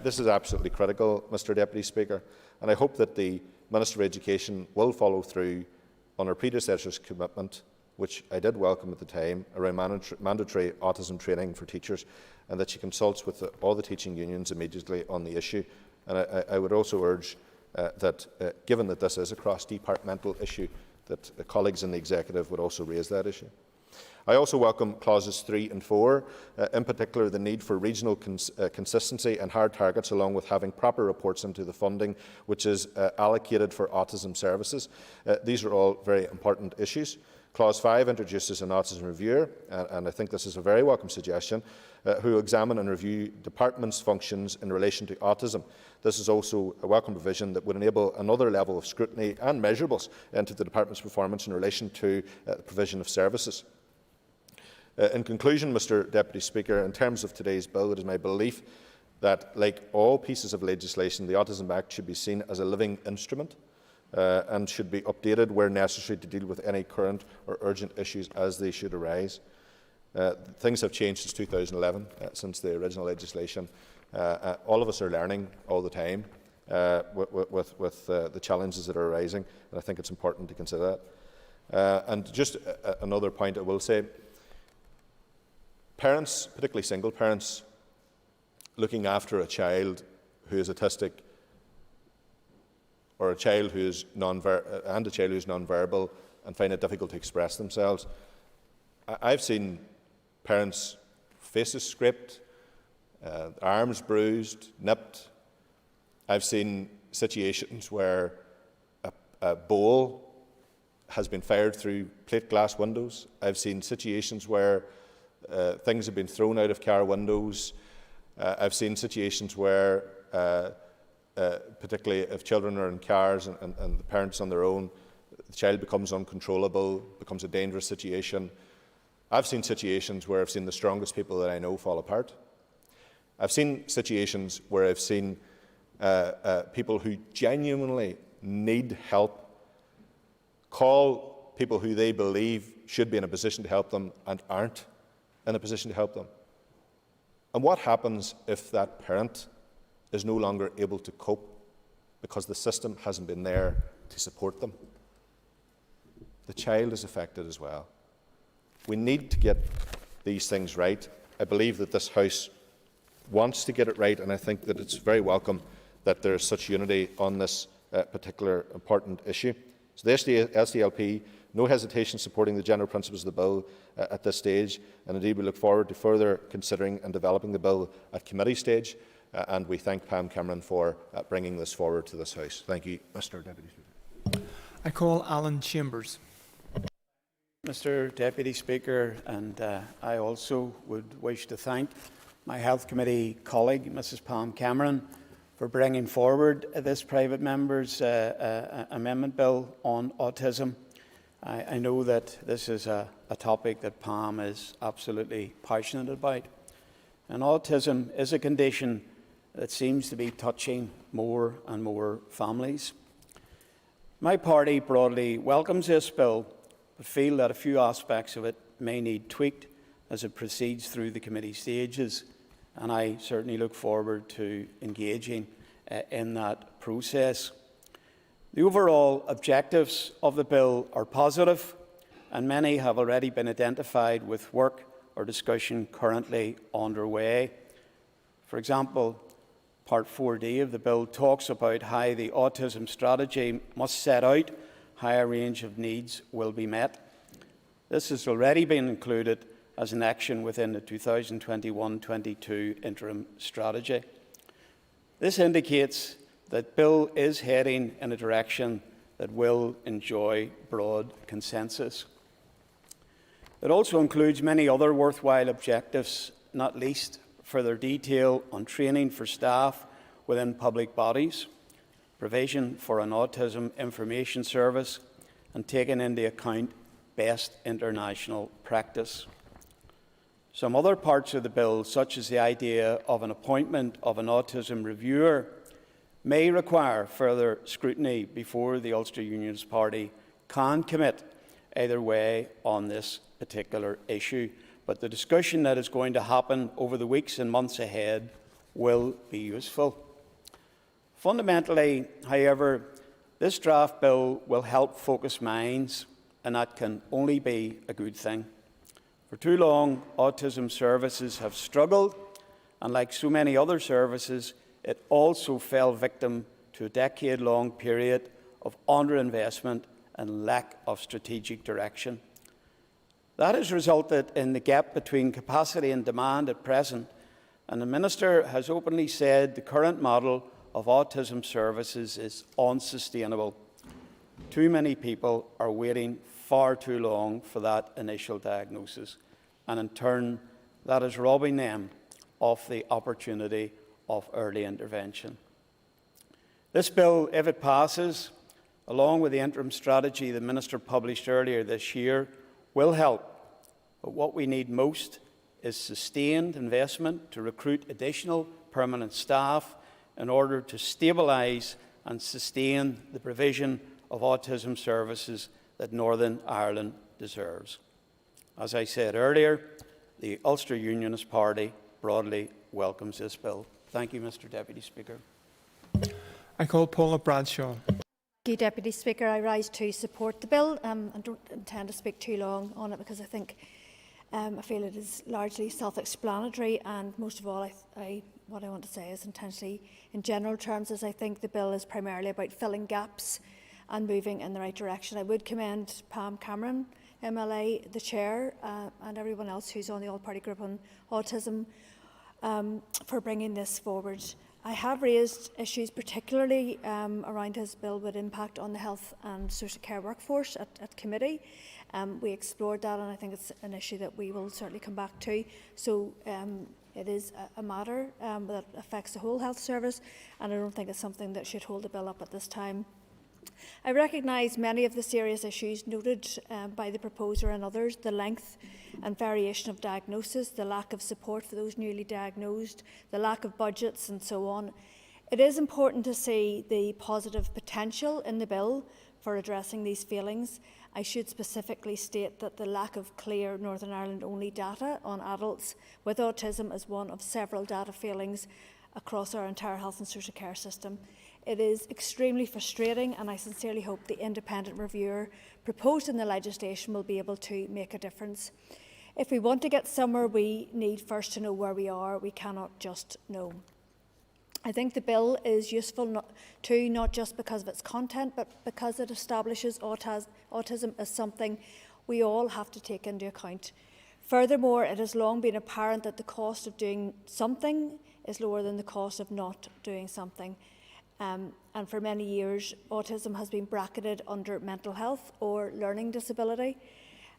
This is absolutely critical, Mr Deputy Speaker, and I hope that the Minister for Education will follow through on her predecessor's commitment, which I did welcome at the time, around mandatory autism training for teachers, and that she consults with all the teaching unions immediately on the issue. And I would also urge that, given that this is a cross-departmental issue, that the colleagues in the Executive would also raise that issue. I also welcome clauses 3 and 4, in particular the need for regional consistency and hard targets, along with having proper reports into the funding which is allocated for autism services. These are all very important issues. Clause 5 introduces an autism reviewer, and I think this is a very welcome suggestion, who examine and review departments' functions in relation to autism. This is also a welcome provision that would enable another level of scrutiny and measurables into the department's performance in relation to the provision of services. In conclusion, Mr Deputy Speaker, in terms of today's bill, it is my belief that, like all pieces of legislation, the Autism Act should be seen as a living instrument and should be updated where necessary to deal with any current or urgent issues as they should arise. Things have changed since 2011, since the original legislation. All of us are learning all the time with the challenges that are arising, and I think it's important to consider that. And just another point I will say, parents, particularly single parents, looking after a child who is autistic or a child who is non-verbal and find it difficult to express themselves. I've seen parents' faces scraped, arms bruised, nipped. I've seen situations where a bowl has been fired through plate glass windows. I've seen situations where things have been thrown out of car windows. I've seen situations where, particularly if children are in cars and the parents on their own, the child becomes uncontrollable, becomes a dangerous situation. I've seen situations where I've seen the strongest people that I know fall apart. I've seen situations where I've seen people who genuinely need help call people who they believe should be in a position to help them and aren't in a position to help them. And what happens if that parent is no longer able to cope because the system hasn't been there to support them? The child is affected as well. We need to get these things right. I believe that this House wants to get it right, and I think that it's very welcome that there is such unity on this particular important issue. So the SDLP, no hesitation supporting the general principles of the bill at this stage, and indeed we look forward to further considering and developing the bill at committee stage, and we thank Pam Cameron for bringing this forward to this House. Thank you, Mr Deputy Speaker. I call Alan Chambers. Mr Deputy Speaker, and I also would wish to thank my Health Committee colleague, Mrs Pam Cameron, for bringing forward this private member's amendment bill on autism. I know that this is a topic that Pam is absolutely passionate about. And autism is a condition that seems to be touching more and more families. My party broadly welcomes this bill, but feel that a few aspects of it may need tweaked as it proceeds through the committee stages, and I certainly look forward to engaging in that process. The overall objectives of the bill are positive, and many have already been identified with work or discussion currently underway. For example, Part 4D of the bill talks about how the autism strategy must set out how a range of needs will be met. This has already been included as an action within the 2021-22 interim strategy. This indicates that Bill is heading in a direction that will enjoy broad consensus. It also includes many other worthwhile objectives, not least further detail on training for staff within public bodies, provision for an autism information service, and taking into account best international practice. Some other parts of the bill, such as the idea of an appointment of an autism reviewer, may require further scrutiny before the Ulster Unionist Party can commit either way on this particular issue. But the discussion that is going to happen over the weeks and months ahead will be useful. Fundamentally, however, this draft bill will help focus minds, and that can only be a good thing. For too long, autism services have struggled, and like so many other services, it also fell victim to a decade-long period of underinvestment and lack of strategic direction. That has resulted in the gap between capacity and demand at present, and the Minister has openly said the current model of autism services is unsustainable. Too many people are waiting far too long for that initial diagnosis, and in turn, that is robbing them of the opportunity of early intervention. This bill, if it passes, along with the interim strategy the Minister published earlier this year, will help. But what we need most is sustained investment to recruit additional permanent staff in order to stabilise and sustain the provision of autism services that Northern Ireland deserves. As I said earlier, the Ulster Unionist Party broadly welcomes this bill. Thank you, Mr Deputy Speaker. I call Paula Bradshaw. Thank you, Deputy Speaker. I rise to support the bill. I don't intend to speak too long on it because I think I feel it is largely self-explanatory, and most of all, what I want to say is intentionally, in general terms, is I think the bill is primarily about filling gaps and moving in the right direction. I would commend Pam Cameron, MLA, the Chair, and everyone else who's on the all-party group on autism for bringing this forward. I have raised issues particularly around his bill would impact on the health and social care workforce at committee. We explored that, and I think it's an issue that we will certainly come back to. So it is a matter that affects the whole health service, and I don't think it's something that should hold the bill up at this time. I recognise many of the serious issues noted by the proposer and others: the length and variation of diagnosis, the lack of support for those newly diagnosed, the lack of budgets, and so on. It is important to see the positive potential in the bill for addressing these failings. I should specifically state that the lack of clear Northern Ireland-only data on adults with autism is one of several data failings across our entire health and social care system. It is extremely frustrating, and I sincerely hope the independent reviewer proposed in the legislation will be able to make a difference. If we want to get somewhere, we need first to know where we are. We cannot just know. I think the bill is useful not just because of its content, but because it establishes autism as something we all have to take into account. Furthermore, it has long been apparent that the cost of doing something is lower than the cost of not doing something. And for many years, autism has been bracketed under mental health or learning disability.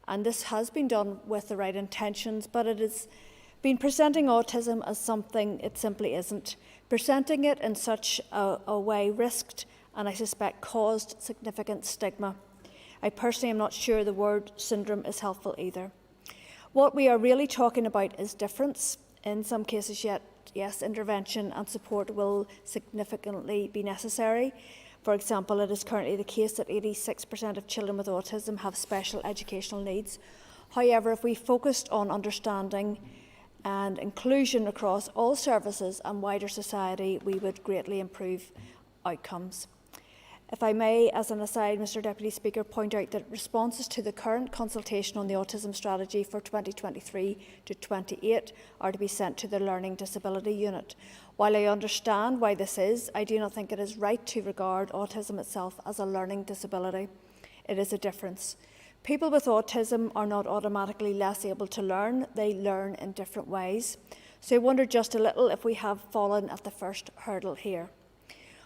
And this has been done with the right intentions, but it has been presenting autism as something it simply isn't. Presenting it in such a way risked and I suspect caused significant stigma. I personally am not sure the word syndrome is helpful either. What we are really talking about is difference. In some cases, yet, yes, intervention and support will significantly be necessary. For example, it is currently the case that 86% of children with autism have special educational needs. However, if we focused on understanding and inclusion across all services and wider society, we would greatly improve outcomes. If I may, as an aside, Mr Deputy Speaker, point out that responses to the current consultation on the autism strategy for 2023 to 28 are to be sent to the Learning Disability Unit. While I understand why this is, I do not think it is right to regard autism itself as a learning disability. It is a difference. People with autism are not automatically less able to learn, they learn in different ways. So I wonder just a little if we have fallen at the first hurdle here.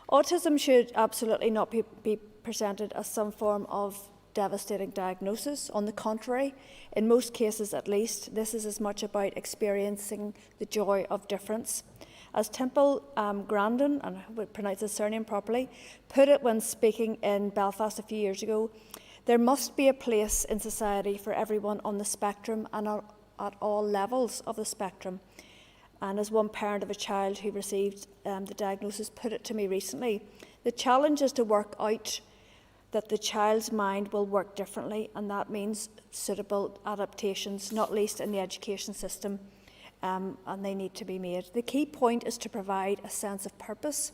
Autism should absolutely not be presented as some form of devastating diagnosis. On the contrary, in most cases at least, this is as much about experiencing the joy of difference. As Temple Grandin, and I would pronounce his surname properly, put it when speaking in Belfast a few years ago, there must be a place in society for everyone on the spectrum and at all levels of the spectrum. And as one parent of a child who received the diagnosis put it to me recently, the challenge is to work out that the child's mind will work differently, and that means suitable adaptations, not least in the education system, and they need to be made. The key point is to provide a sense of purpose,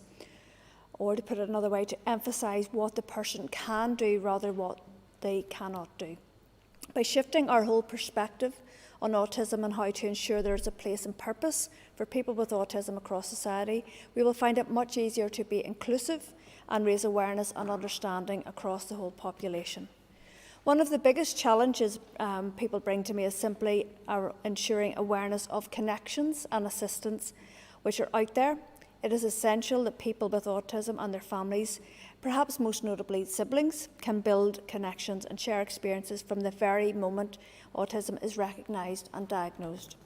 or to put it another way, to emphasise what the person can do rather than what they cannot do. By shifting our whole perspective on autism and how to ensure there is a place and purpose for people with autism across society, we will find it much easier to be inclusive and raise awareness and understanding across the whole population. One of the biggest challenges people bring to me is simply ensuring awareness of connections and assistance which are out there. It is essential that people with autism and their families, perhaps most notably siblings, can build connections and share experiences from the very moment autism is recognised and diagnosed.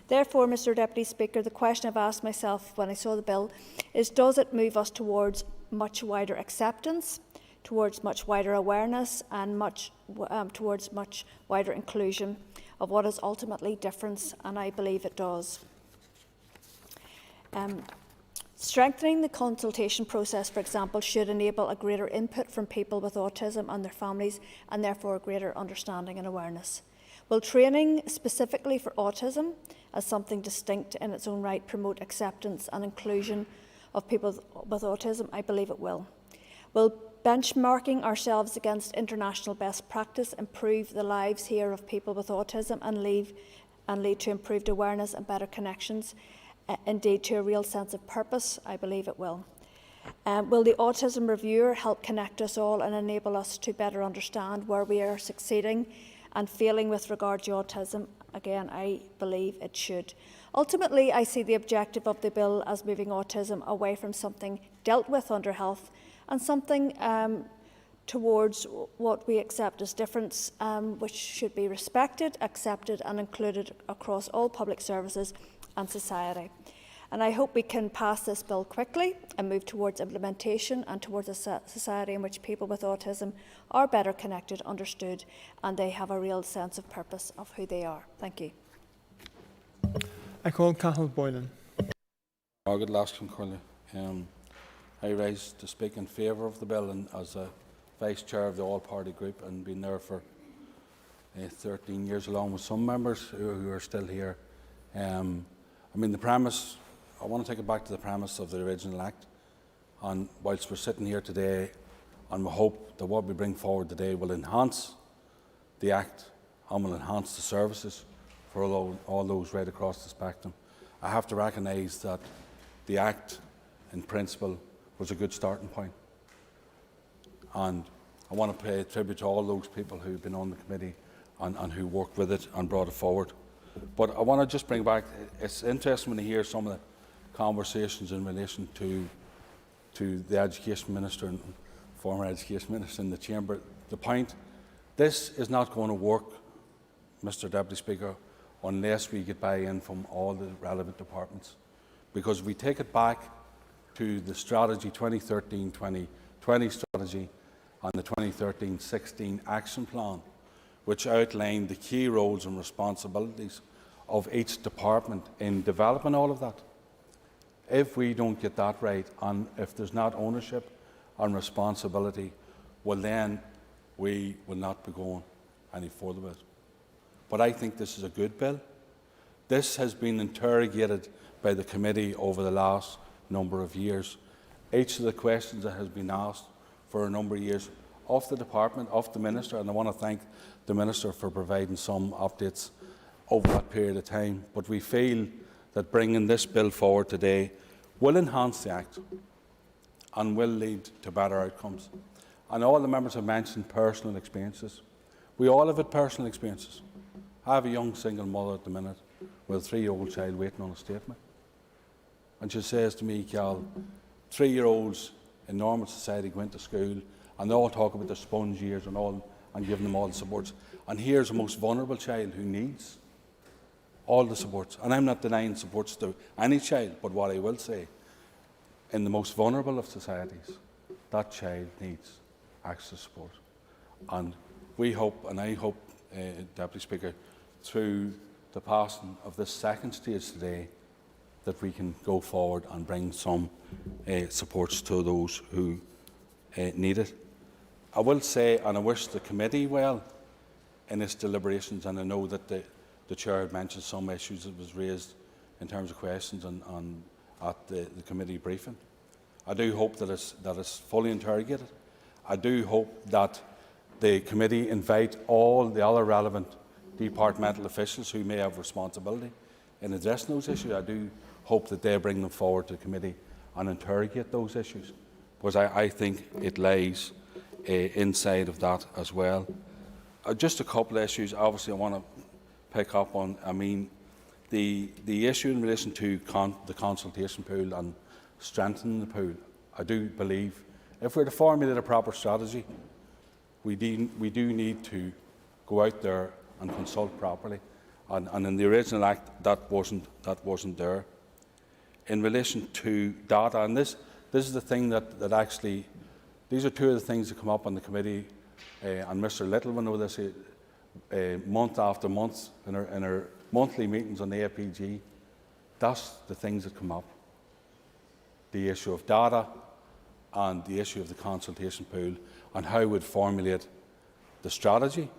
Therefore, Mr Deputy Speaker, the question I've asked myself when I saw the bill is, does it move us towards much wider acceptance, towards much wider awareness and towards much wider inclusion of what is ultimately difference? And I believe it does. Strengthening the consultation process, for example, should enable a greater input from people with autism and their families, and therefore a greater understanding and awareness. Will training specifically for autism, as something distinct in its own right, promote acceptance and inclusion of people with autism? I believe it will. Will benchmarking ourselves against international best practice improve the lives here of people with autism and lead to improved awareness and better connections? Indeed, to a real sense of purpose? I believe it will. Will the Autism Reviewer help connect us all and enable us to better understand where we are succeeding and failing with regard to autism? Again, I believe it should. Ultimately, I see the objective of the bill as moving autism away from something dealt with under health and something towards what we accept as difference, which should be respected, accepted and included across all public services and society. And I hope we can pass this bill quickly and move towards implementation and towards a society in which people with autism are better connected, understood, and they have a real sense of purpose of who they are. Thank you. I call Cathal Boylan. Good last Corley. I rise to speak in favour of the bill, and as a Vice Chair of the All-Party Group and been there for 13 years along with some members who are still here. I mean, the premise, I want to take it back to the premise of the original Act, and whilst we're sitting here today, and we hope that what we bring forward today will enhance the Act and will enhance the services for all those right across the spectrum, I have to recognise that the Act, in principle, was a good starting point. And I want to pay tribute to all those people who've been on the committee and who worked with it and brought it forward. But I want to just bring back, it's interesting when you hear some of the conversations in relation to the Education Minister and former Education Minister in the Chamber. The point, this is not going to work Mr Deputy Speaker, unless we get buy-in from all the relevant departments. Because if we take it back to the strategy 2013-2020 strategy and the 2013-16 action plan, which outlined the key roles and responsibilities of each department in developing all of that. If we don't get that right, and if there's not ownership and responsibility, well then we will not be going any further with it. But I think this is a good bill. This has been interrogated by the committee over the last number of years. Each of the questions that has been asked for a number of years of the department, of the Minister, and I want to thank the Minister for providing some updates over that period of time. But we feel that bringing this bill forward today will enhance the Act and will lead to better outcomes. And all the members have mentioned personal experiences. We all have had personal experiences. I have a young single mother at the minute with a 3-year-old child waiting on a statement. And she says to me, Cal, 3-year-olds in normal society go into school and they all talk about their sponge years and all, and giving them all the supports. And here's a most vulnerable child who needs all the supports. And I'm not denying supports to any child, but what I will say, in the most vulnerable of societies, that child needs access support. And we hope, and I hope, Deputy Speaker, through the passing of this second stage today, that we can go forward and bring some supports to those who need it. I will say, and I wish the committee well in its deliberations, and I know that the Chair had mentioned some issues that was raised in terms of questions at the committee briefing. I do hope that it's fully interrogated. I do hope that the committee invite all the other relevant departmental officials who may have responsibility in addressing those issues. I do hope that they bring them forward to the committee and interrogate those issues, because I think it lies inside of that as well. Just a couple of issues, obviously, I want to pick up on. I mean, the issue in relation to the consultation pool and strengthening the pool. I do believe if we're to formulate a proper strategy, we do need to go out there and consult properly. And in the original Act, that wasn't there. In relation to data, and this is the thing that actually, these are two of the things that come up on the committee, and Mr Little will know this month after month in our monthly meetings on the APG. That's the things that come up. The issue of data and the issue of the consultation pool and how we'd formulate the strategy,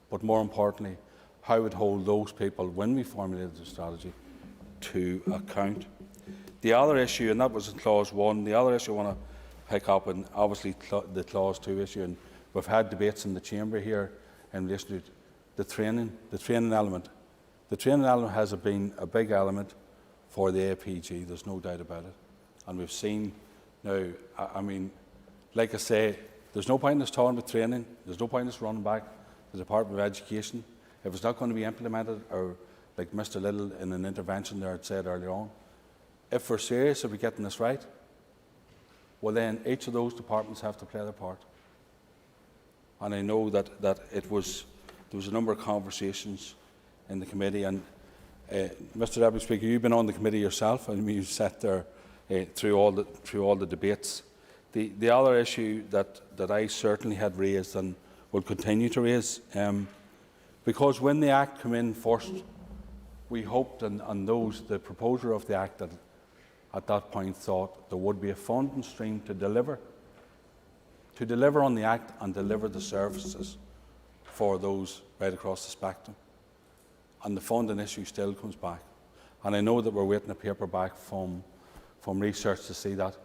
but more importantly, how we'd hold those people, when we formulated the strategy, to account. The other issue, and that was in Clause 1, the other issue I want to pick up, and obviously the Clause 2 issue, and we've had debates in the Chamber here in relation to the training element. The training element has been a big element for the APG, there's no doubt about it. And we've seen now, I mean, like I say, there's no point in us talking about training, there's no point in us running back the Department of Education. If it's not going to be implemented, or like Mr Little in an intervention there had said earlier on, if we're serious, if we're getting this right, well then each of those departments have to play their part. And I know that there was a number of conversations in the committee, and Mr Deputy Speaker, you've been on the committee yourself, and you've sat there through all the debates. The other issue that I certainly had raised and will continue to raise, because when the Act came in first, we hoped, and the proposer of the Act that at that point thought there would be a funding stream to deliver on the Act and deliver the services for those right across the spectrum. And the funding issue still comes back. And I know that we're waiting a paper back from research to see that.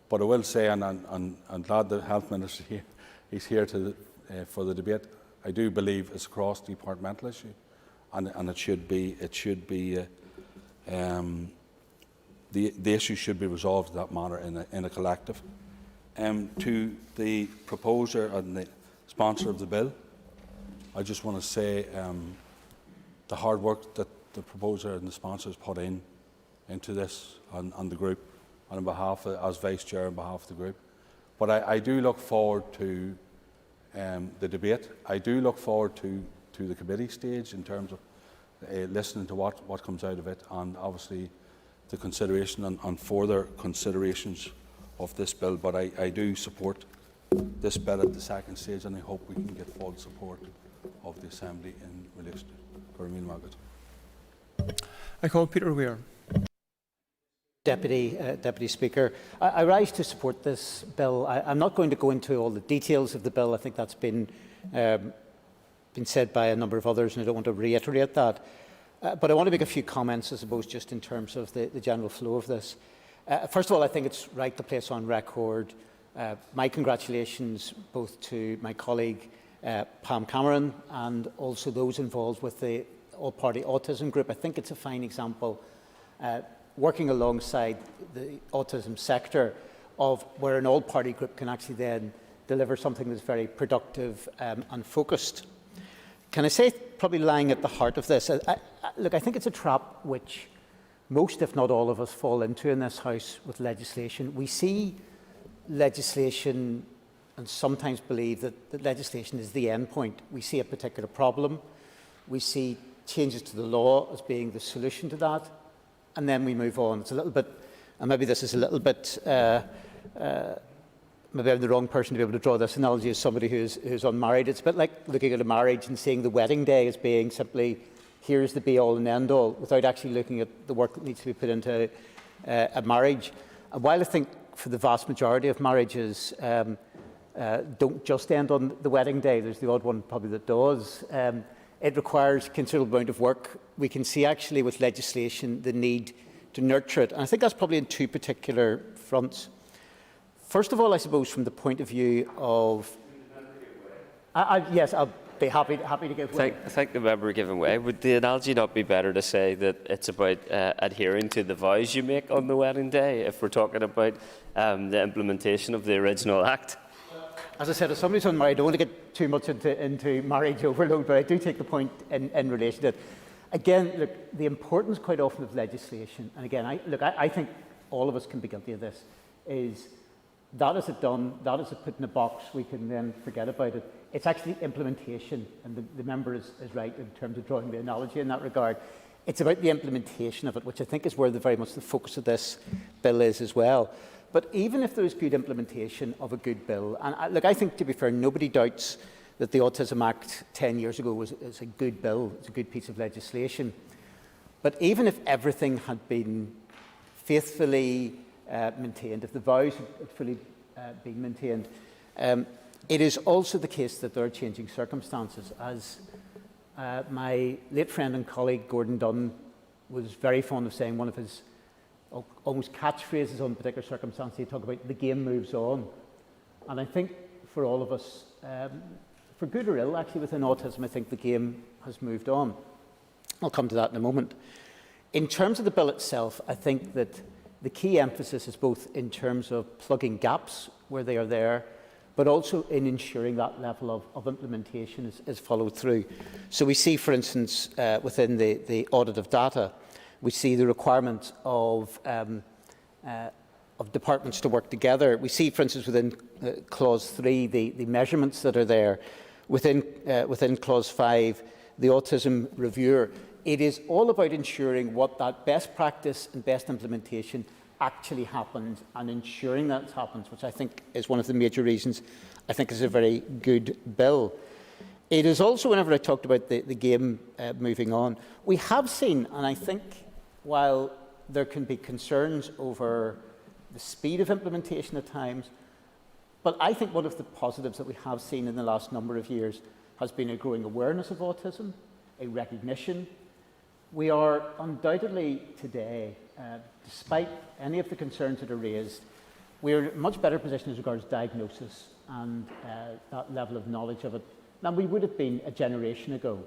But I will say, and I'm glad the Health Minister here, he's here for the debate. I do believe it's a cross-departmental issue, and it should be the issue should be resolved in that manner in a collective. To the proposer and the sponsor of the bill, I just want to say the hard work that the proposer and the sponsors put into this on the group, and on behalf of, as Vice Chair on behalf of the group. But I do look forward to the debate. I do look forward to to the committee stage in terms of listening to what comes out of it, and obviously the consideration and further considerations of this bill. But I do support this bill at the second stage, and I hope we can get full support of the Assembly in relation to Gormeen Margaret. I call Peter Weir. Deputy Speaker, I rise to support this bill. I'm not going to go into all the details of the bill. I think that's been said by a number of others, and I don't want to reiterate that. But I want to make a few comments, I suppose, just in terms of the general flow of this. First of all, I think it's right to place on record my congratulations both to my colleague Pam Cameron and also those involved with the all-party autism group. I think it's a fine example, working alongside the autism sector, of where an all-party group can actually then deliver something that's very productive and focused. Can I say, probably lying at the heart of this, look, I think it's a trap which most, if not all of us, fall into in this House with legislation. We see legislation and sometimes believe that legislation is the end point. We see a particular problem, we see changes to the law as being the solution to that, and then we move on. It's a little bit, and maybe this is a little bit, maybe I'm the wrong person to be able to draw this analogy as somebody who's unmarried. It's a bit like looking at a marriage and seeing the wedding day as being simply, here's the be-all and end-all, without actually looking at the work that needs to be put into a marriage. And while I think for the vast majority of marriages don't just end on the wedding day, there's the odd one probably that does, it requires considerable amount of work. We can see actually with legislation the need to nurture it. And I think that's probably in two particular fronts. First of all, I suppose from the point of view of... yes, I'll be happy to give way. Thank the member giving way. Would the analogy not be better to say that it's about adhering to the vows you make on the wedding day, if we're talking about the implementation of the original Act? As I said, as somebody who's unmarried, I don't want to get too much into marriage overload, but I do take the point in relation to it. Again, look, the importance quite often of legislation, and again, I think all of us can be guilty of this, is that is it done, that is it put in a box, we can then forget about it. It's actually implementation, and the member is right in terms of drawing the analogy in that regard. It's about the implementation of it, which I think is where very much the focus of this bill is as well. But even if there is good implementation of a good bill, and I think, to be fair, nobody doubts that the Autism Act 10 years ago was a good bill, it's a good piece of legislation. But even if everything had been faithfully maintained, if the vows had fully been maintained, it is also the case that there are changing circumstances. As my late friend and colleague Gordon Dunn was very fond of saying, one of his almost catchphrases on particular circumstances, he'd talk about the game moves on. And I think for all of us, for good or ill, actually within autism, I think the game has moved on. I'll come to that in a moment. In terms of the bill itself, I think that the key emphasis is both in terms of plugging gaps where they are there, but also in ensuring that level of implementation is followed through. So we see, for instance, within the audit of data, we see the requirement of departments to work together. We see, for instance, within Clause 3, the measurements that are there. Within Clause 5, the Autism Reviewer. It is all about ensuring what that best practice and best implementation actually happens, and ensuring that happens, which I think is one of the major reasons I think is a very good bill. It is also, whenever I talked about the game moving on, we have seen, and I think while there can be concerns over the speed of implementation at times, but I think one of the positives that we have seen in the last number of years has been a growing awareness of autism, a recognition. We are undoubtedly today, despite any of the concerns that are raised, we are in a much better position as regards diagnosis and that level of knowledge of it than we would have been a generation ago.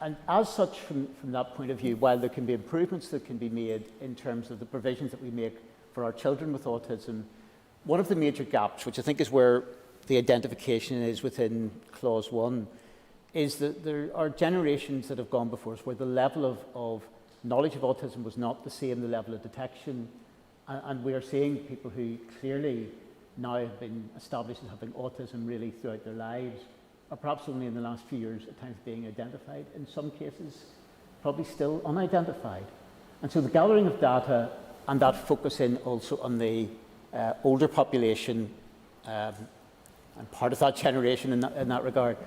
And as such, from that point of view, while there can be improvements that can be made in terms of the provisions that we make for our children with autism, one of the major gaps, which I think is where the identification is within Clause 1, is that there are generations that have gone before us where the level of knowledge of autism was not the same, the level of detection, and we are seeing people who clearly now have been established as having autism really throughout their lives are perhaps only in the last few years at times being identified, in some cases probably still unidentified. And so the gathering of data and that focusing also on the older population and part of that generation in that regard,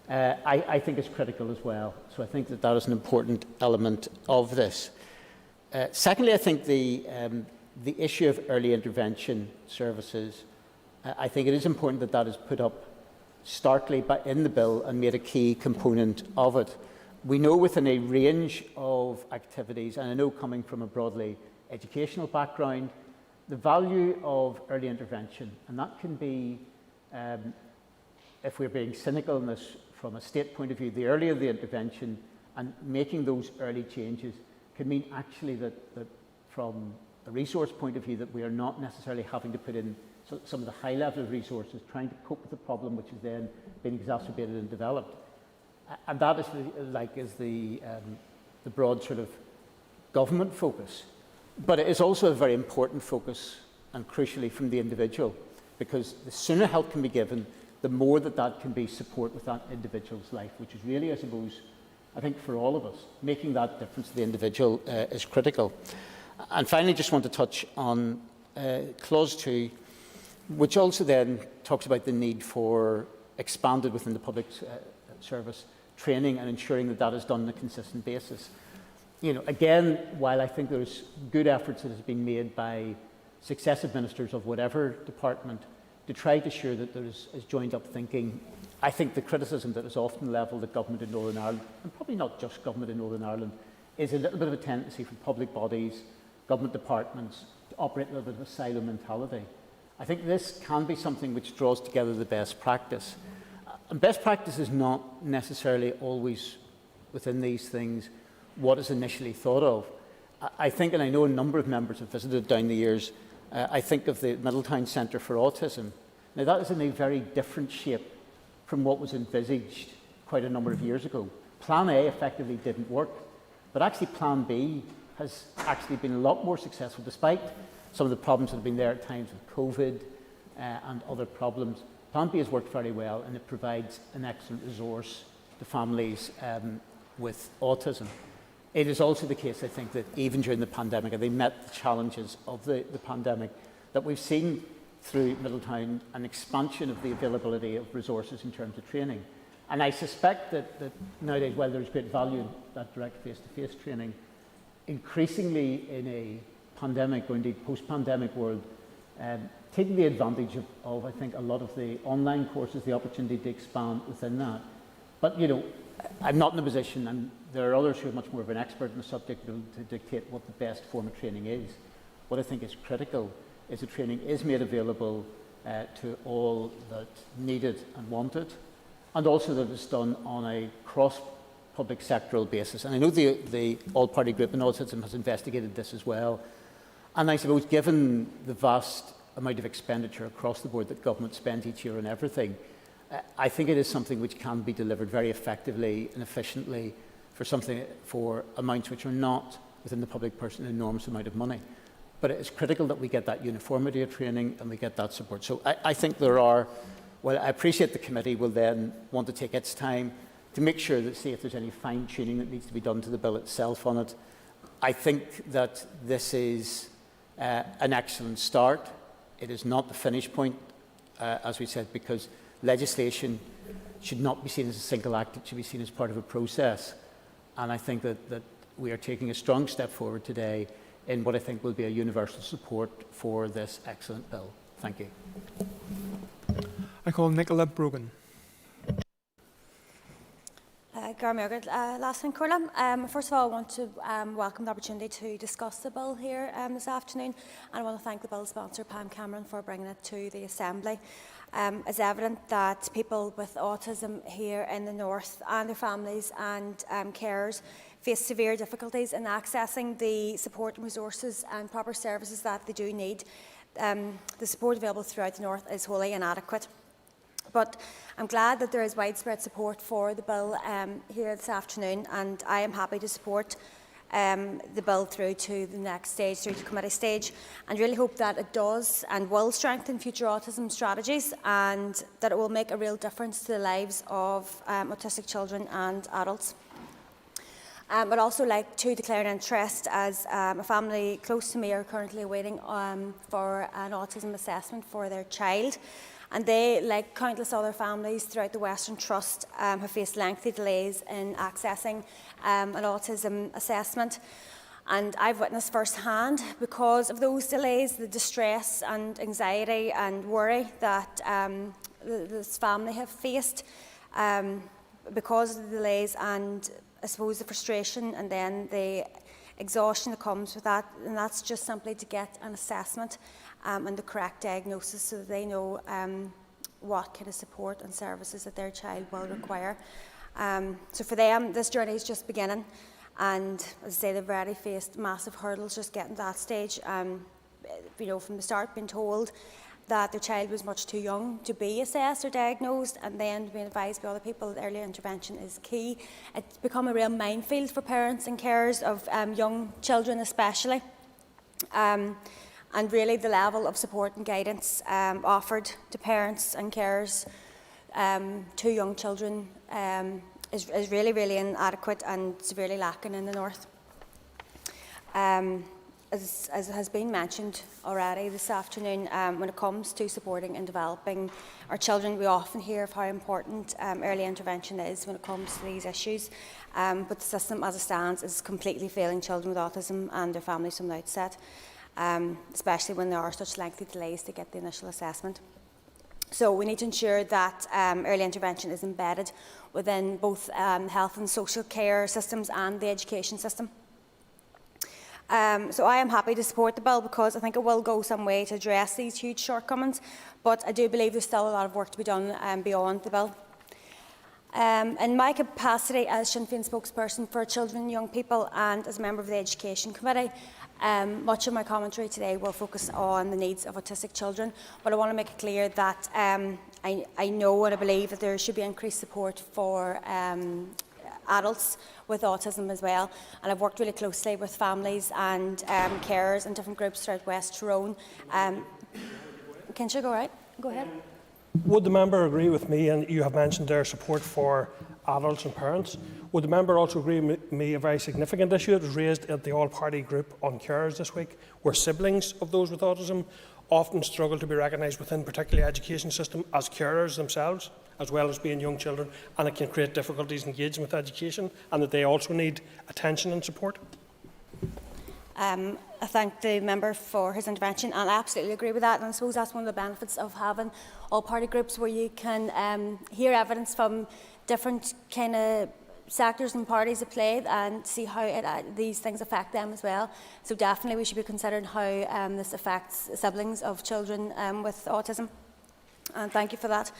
I think is critical as well. So I think that that is an important element of this. Secondly, I think the issue of early intervention services, I think it is important that that is put up starkly in the bill and made a key component of it. We know within a range of activities, and I know coming from a broadly educational background, the value of early intervention, and that can be, if we're being cynical in this from a state point of view, the earlier the intervention and making those early changes can mean actually that from a resource point of view that we are not necessarily having to put in some of the high level of resources trying to cope with the problem which has then been exacerbated and developed. And that is the broad sort of government focus. But it is also a very important focus, and crucially from the individual, because the sooner help can be given, the more that can be support with that individual's life, which is really, I suppose, I think for all of us, making that difference to the individual is critical. And finally, just want to touch on Clause 2, which also then talks about the need for expanded within the public service training and ensuring that that is done on a consistent basis. You know, again, while I think there's good efforts that has been made by successive ministers of whatever department to try to ensure that there is joined up thinking, I think the criticism that is often levelled at government in Northern Ireland, and probably not just government in Northern Ireland, is a little bit of a tendency for public bodies, government departments to operate a little bit of a silo mentality. I think this can be something which draws together the best practice. And best practice is not necessarily always within these things what is initially thought of. I think, and I know a number of members have visited down the years, I think of the Middletown Centre for Autism. Now that is in a very different shape from what was envisaged quite a number of years ago. Plan A effectively didn't work, but actually Plan B has actually been a lot more successful despite some of the problems that have been there at times with COVID and other problems. Plan B has worked very well, and it provides an excellent resource to families with autism. It is also the case, I think, that even during the pandemic, and they met the challenges of the pandemic, that we've seen through Middletown an expansion of the availability of resources in terms of training. And I suspect that nowadays, while there's great value in that direct face-to-face training, increasingly in a pandemic or indeed post-pandemic world, taking the advantage of, I think, a lot of the online courses, the opportunity to expand within that. But, you know, I'm not in a position, and there are others who are much more of an expert in the subject to dictate what the best form of training is. What I think is critical is that training is made available to all that need it and want it, and also that it's done on a cross-public sectoral basis. And I know the all-party group on autism has investigated this as well. And I suppose given the vast amount of expenditure across the board that government spends each year on everything, I think it is something which can be delivered very effectively and efficiently for amounts which are not within the public purse an enormous amount of money. But it is critical that we get that uniformity of training and we get that support. So I think there are, well, I appreciate the committee will then want to take its time to make sure that, see if there's any fine-tuning that needs to be done to the bill itself on it. I think that this is an excellent start. It is not the finish point, as we said, because legislation should not be seen as a single act, it should be seen as part of a process. And I think that we are taking a strong step forward today in what I think will be a universal support for this excellent bill. Thank you. I call Nicola Brogan. First of all, I want to welcome the opportunity to discuss the bill here this afternoon, and I want to thank the bill sponsor, Pam Cameron, for bringing it to the Assembly. It's evident that people with autism here in the North and their families and carers face severe difficulties in accessing the support and resources and proper services that they do need. The support available throughout the North is wholly inadequate. But I'm glad that there is widespread support for the bill here this afternoon, and I am happy to support the bill through to the next stage, through to committee stage, and really hope that it does and will strengthen future autism strategies, and that it will make a real difference to the lives of autistic children and adults. I'd also like to declare an interest, as a family close to me are currently waiting for an autism assessment for their child. And they, like countless other families throughout the Western Trust, have faced lengthy delays in accessing an autism assessment. And I've witnessed firsthand, because of those delays, the distress and anxiety and worry that this family have faced because of the delays, and I suppose the frustration and then the exhaustion that comes with that. And that's just simply to get an assessment and the correct diagnosis, so that they know what kind of support and services that their child will require. So for them, this journey is just beginning, and as I say, they've already faced massive hurdles just getting to that stage. You know, from the start, being told that their child was much too young to be assessed or diagnosed, and then being advised by other people that early intervention is key. It's become a real minefield for parents and carers of young children especially. And really the level of support and guidance offered to parents and carers to young children is really, really inadequate and severely lacking in the North. As has been mentioned already this afternoon, when it comes to supporting and developing our children, we often hear of how important early intervention is when it comes to these issues. But the system as it stands is completely failing children with autism and their families from the outset, especially when there are such lengthy delays to get the initial assessment. So we need to ensure that early intervention is embedded within both health and social care systems and the education system. So I am happy to support the bill, because I think it will go some way to address these huge shortcomings, but I do believe there's still a lot of work to be done beyond the bill. In my capacity as Sinn Féin spokesperson for children and young people, and as a member of the Education Committee, much of my commentary today will focus on the needs of autistic children, but I want to make it clear that I know and I believe that there should be increased support for adults with autism as well, and I've worked really closely with families and carers and different groups throughout West Tyrone. Can she go right? Go ahead. Would the member agree with me, and you have mentioned their support for adults and parents, would the member also agree with me a very significant issue that was raised at the all-party group on carers this week, where siblings of those with autism often struggle to be recognised within particularly education system as carers themselves, as well as being young children, and it can create difficulties engaging with education, and that they also need attention and support? I thank the member for his intervention, and I absolutely agree with that. And I suppose that's one of the benefits of having all-party groups, where you can hear evidence from different kind of sectors and parties at play, and see how these things affect them as well. So definitely we should be considering how this affects siblings of children with autism. And thank you for that.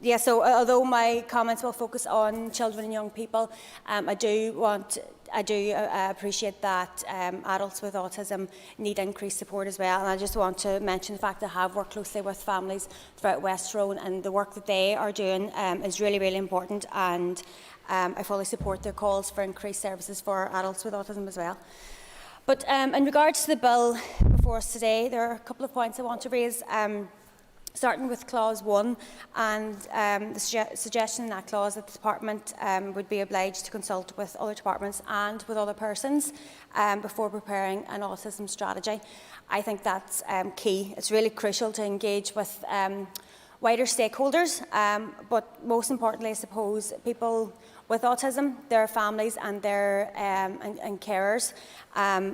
Yeah, so although my comments will focus on children and young people, I do appreciate that adults with autism need increased support as well. And I just want to mention the fact that I have worked closely with families throughout West Tyrone, and the work that they are doing is really, really important, and I fully support their calls for increased services for adults with autism as well. But in regards to the bill before us today, there are a couple of points I want to raise. Starting with clause 1, and the suggestion in that clause that the department would be obliged to consult with other departments and with other persons before preparing an autism strategy. I think that's key. It's really crucial to engage with wider stakeholders, but most importantly, I suppose, people with autism, their families and their and carers,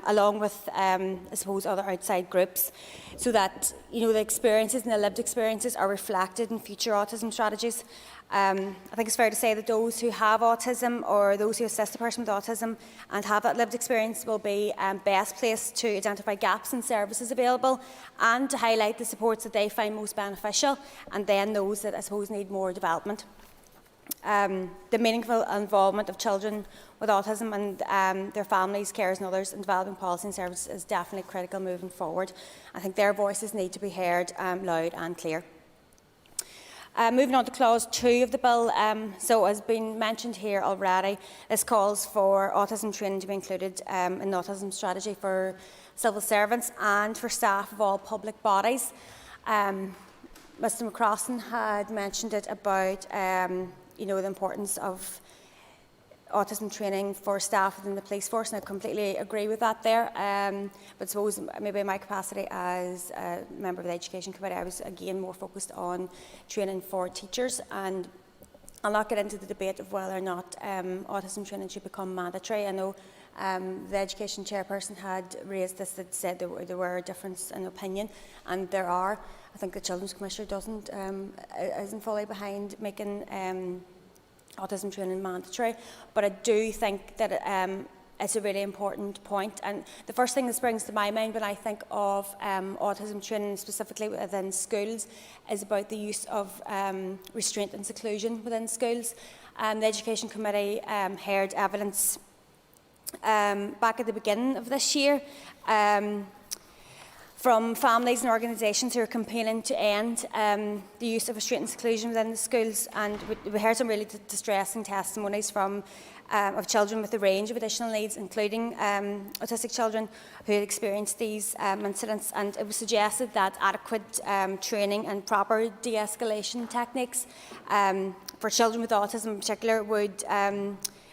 along with I suppose other outside groups, so that the experiences and the lived experiences are reflected in future autism strategies. I think it's fair to say that those who have autism, or those who assist a person with autism and have that lived experience, will be best placed to identify gaps in services available and to highlight the supports that they find most beneficial, and then those that I suppose need more development. The meaningful involvement of children with autism and their families, carers and others in developing policy and services is definitely critical moving forward. I think their voices need to be heard loud and clear. Moving on to clause 2 of the bill, so as been mentioned here already, this calls for autism training to be included in the autism strategy for civil servants and for staff of all public bodies. Mr McCrossan had mentioned it about the importance of autism training for staff within the police force, and I completely agree with that there. But I suppose maybe in my capacity as a member of the Education Committee, I was again more focused on training for teachers, and I'll not get into the debate of whether or not autism training should become mandatory. I know the Education Chairperson had raised this, that said there were a difference in opinion, and there are. I think the Children's Commissioner isn't fully behind making autism training mandatory, but I do think that it's a really important point. And the first thing that springs to my mind when I think of autism training, specifically within schools, is about the use of restraint and seclusion within schools. The Education Committee heard evidence back at the beginning of this year from families and organisations who are campaigning to end the use of restraint and seclusion within the schools, and we heard some really distressing testimonies from of children with a range of additional needs, including autistic children who had experienced these incidents, and it was suggested that adequate training and proper de-escalation techniques for children with autism in particular would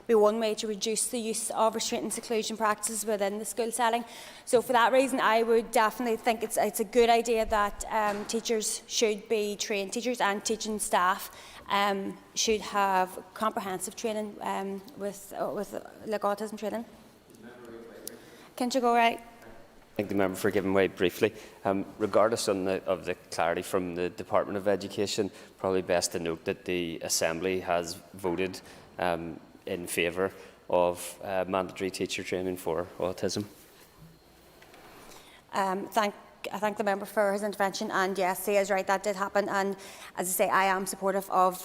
be one way to reduce the use of restraint and seclusion practices within the school setting. So for that reason, I would definitely think it's a good idea that teachers should be trained, teachers and teaching staff should have comprehensive training with like autism training. Can you go right? Thank the member for giving way briefly. Regardless of the clarity from the Department of Education, probably best to note that the Assembly has voted in favour of mandatory teacher training for autism. I thank the member for his intervention, and yes, he is right, that did happen, and as I say, I am supportive of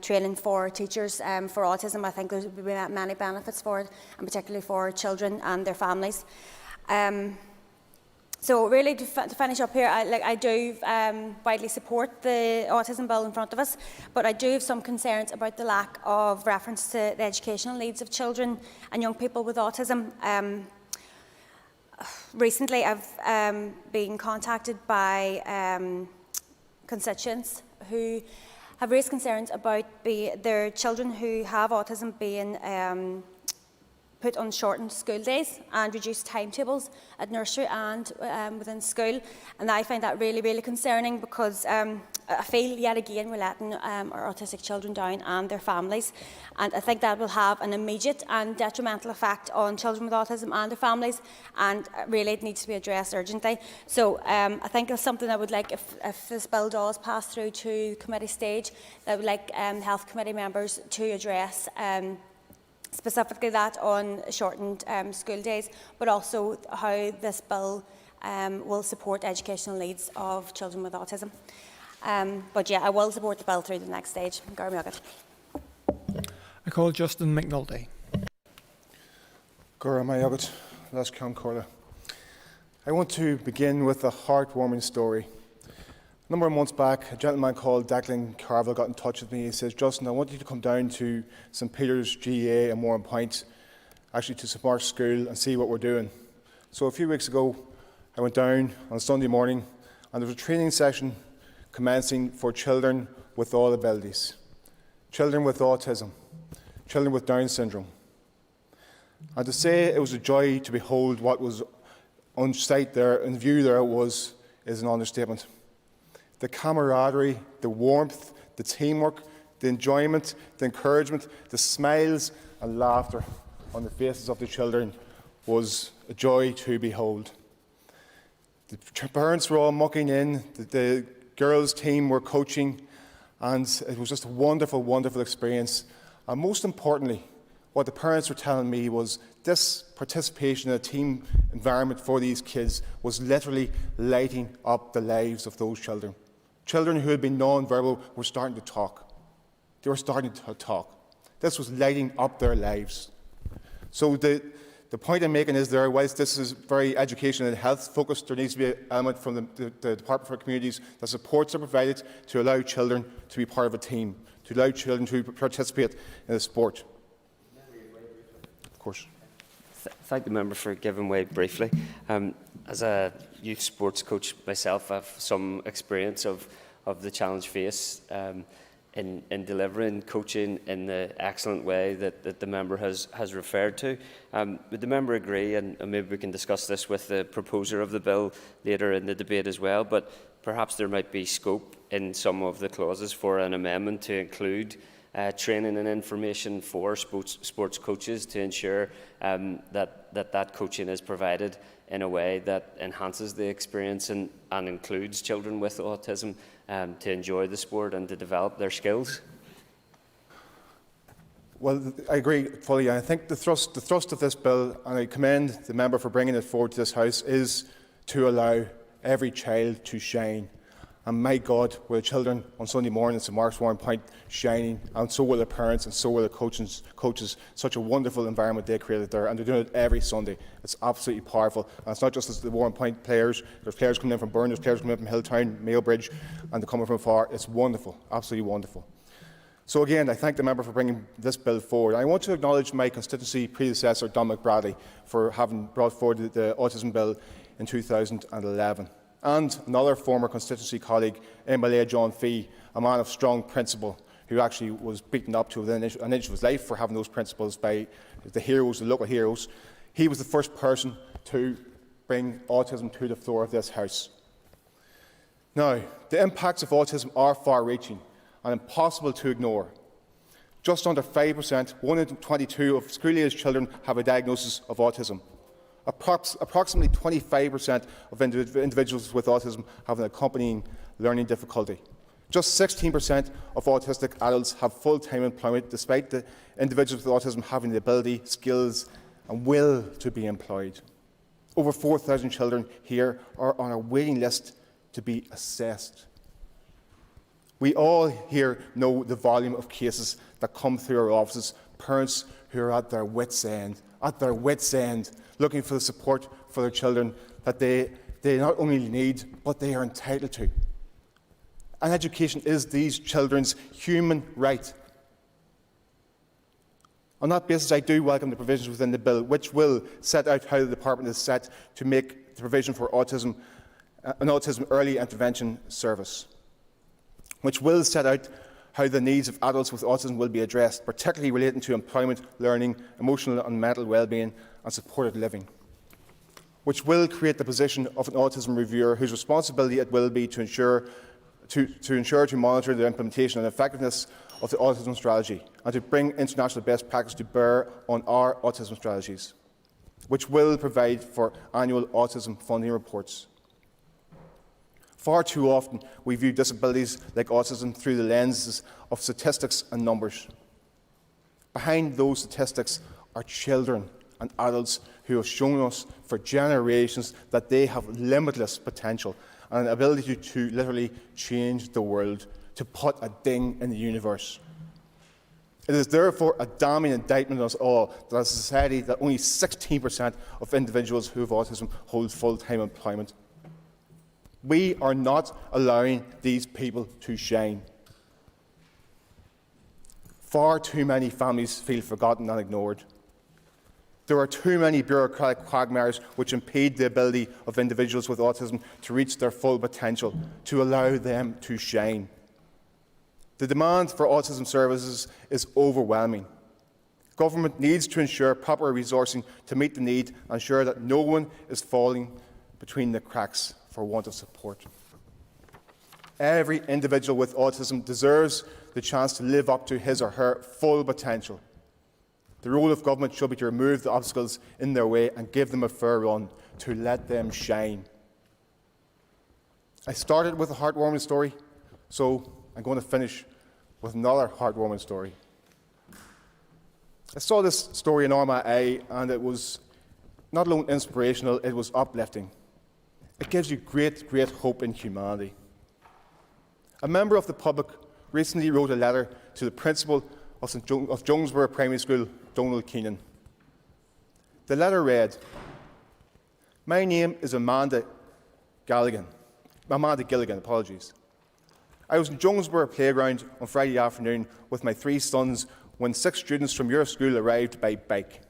training for teachers for autism. I think there's many benefits for it, and particularly for children and their families. So really, to finish up here, I do widely support the autism bill in front of us, but I do have some concerns about the lack of reference to the educational needs of children and young people with autism. Recently, I've been contacted by constituents who have raised concerns about their children who have autism being put on shortened school days and reduced timetables at nursery and within school, and I find that really, really concerning, because I feel yet again we're letting our autistic children down and their families, and I think that will have an immediate and detrimental effect on children with autism and their families, and really it needs to be addressed urgently. So I think it's something I would like, if this bill does pass through to committee stage, I would like Health Committee members to address specifically that on shortened school days, but also how this bill will support educational needs of children with autism. But yeah, I will support the bill through the next stage. I call Justin McNulty. I want to begin with a heartwarming story. A number of months back, a gentleman called Declan McAleer got in touch with me. He says, "Justin, I want you to come down to St Peter's GA in Moran Point, actually to St Mark's School, and see what we're doing." So a few weeks ago, I went down on a Sunday morning, and there was a training session commencing for children with all abilities, children with autism, children with Down syndrome. And to say it was a joy to behold what was on site there, in view there, is an understatement. The camaraderie, the warmth, the teamwork, the enjoyment, the encouragement, the smiles and laughter on the faces of the children was a joy to behold. The parents were all mucking in, the girls' team were coaching, and it was just a wonderful, wonderful experience. And most importantly, what the parents were telling me was this participation in a team environment for these kids was literally lighting up the lives of those children. Children who had been non-verbal were starting to talk. They were starting to talk. This was lighting up their lives. So the the point I'm making is there, whilst this is very education and health focused, there needs to be an element from the Department for Communities that supports are provided to allow children to be part of a team, to allow children to participate in a sport. Of course. Thank the member for giving way briefly. As a youth sports coach myself, I have some experience of the challenge faced in delivering coaching in the excellent way that the member has referred to. Would the member agree, and maybe we can discuss this with the proposer of the bill later in the debate as well, but perhaps there might be scope in some of the clauses for an amendment to include training and information for sports coaches to ensure that coaching is provided in a way that enhances the experience and includes children with autism to enjoy the sport and to develop their skills? Well, I agree fully. I think the thrust of this bill, and I commend the member for bringing it forward to this House, is to allow every child to shine. And my God, will children on Sunday morning at St Mark's Warren Point shining, and so will their parents and so will the coaches. Such a wonderful environment they created there, and they're doing it every Sunday. It's absolutely powerful. And it's not just the Warren Point players. There's players coming in from Burn, there's players coming in from Hilltown, Mailbridge, and they're coming from far. It's wonderful, absolutely wonderful. So again, I thank the member for bringing this bill forward. I want to acknowledge my constituency predecessor, Dominic Bradley, for having brought forward the autism bill in 2011. And another former constituency colleague, MLA John Fee, a man of strong principle, who actually was beaten up to within an inch of his life for having those principles by the heroes, the local heroes. He was the first person to bring autism to the floor of this House. Now, the impacts of autism are far-reaching and impossible to ignore. Just under 5%, 1 in 22 of school-aged children have a diagnosis of autism. Approximately 25% of individuals with autism have an accompanying learning difficulty. Just 16% of autistic adults have full-time employment, despite the individuals with autism having the ability, skills and will to be employed. Over 4,000 children here are on a waiting list to be assessed. We all here know the volume of cases that come through our offices, parents who are at their wits' end, looking for the support for their children that they not only need, but they are entitled to. And education is these children's human right. On that basis, I do welcome the provisions within the bill, which will set out how the Department is set to make the provision for autism, an autism early intervention service, which will set out how the needs of adults with autism will be addressed, particularly relating to employment, learning, emotional and mental well-being and supported living, which will create the position of an autism reviewer whose responsibility it will be to monitor the implementation and effectiveness of the autism strategy and to bring international best practice to bear on our autism strategies, which will provide for annual autism funding reports. Far too often, we view disabilities like autism through the lenses of statistics and numbers. Behind those statistics are children and adults who have shown us for generations that they have limitless potential and an ability to literally change the world, to put a ding in the universe. It is therefore a damning indictment on us all that as a society that only 16% of individuals who have autism hold full-time employment. We are not allowing these people to shine. Far too many families feel forgotten and ignored. There are too many bureaucratic quagmires which impede the ability of individuals with autism to reach their full potential, to allow them to shine. The demand for autism services is overwhelming. Government needs to ensure proper resourcing to meet the need and ensure that no one is falling between the cracks for want of support. Every individual with autism deserves the chance to live up to his or her full potential. The role of government should be to remove the obstacles in their way and give them a fair run, to let them shine. I started with a heartwarming story, so I'm going to finish with another heartwarming story. I saw this story in RMI and it was not alone inspirational, it was uplifting. It gives you great, great hope in humanity. A member of the public recently wrote a letter to the principal of Jonesborough Primary School, Donald Keenan. The letter read, "My name is Amanda Gilligan, apologies. I was in Jonesborough Playground on Friday afternoon with my 3 sons when 6 students from your school arrived by bike.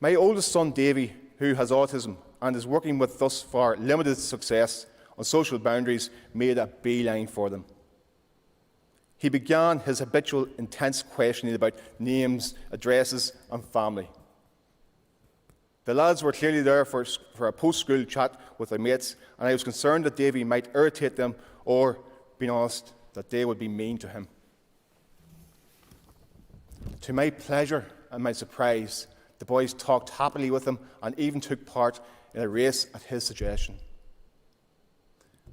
My oldest son, Davy, who has autism and is working with thus far limited success on social boundaries, made a beeline for them. He began his habitual intense questioning about names, addresses and family. The lads were clearly there for a post-school chat with their mates, and I was concerned that Davy might irritate them or, being honest, that they would be mean to him. To my pleasure and my surprise, the boys talked happily with him and even took part in a race at his suggestion.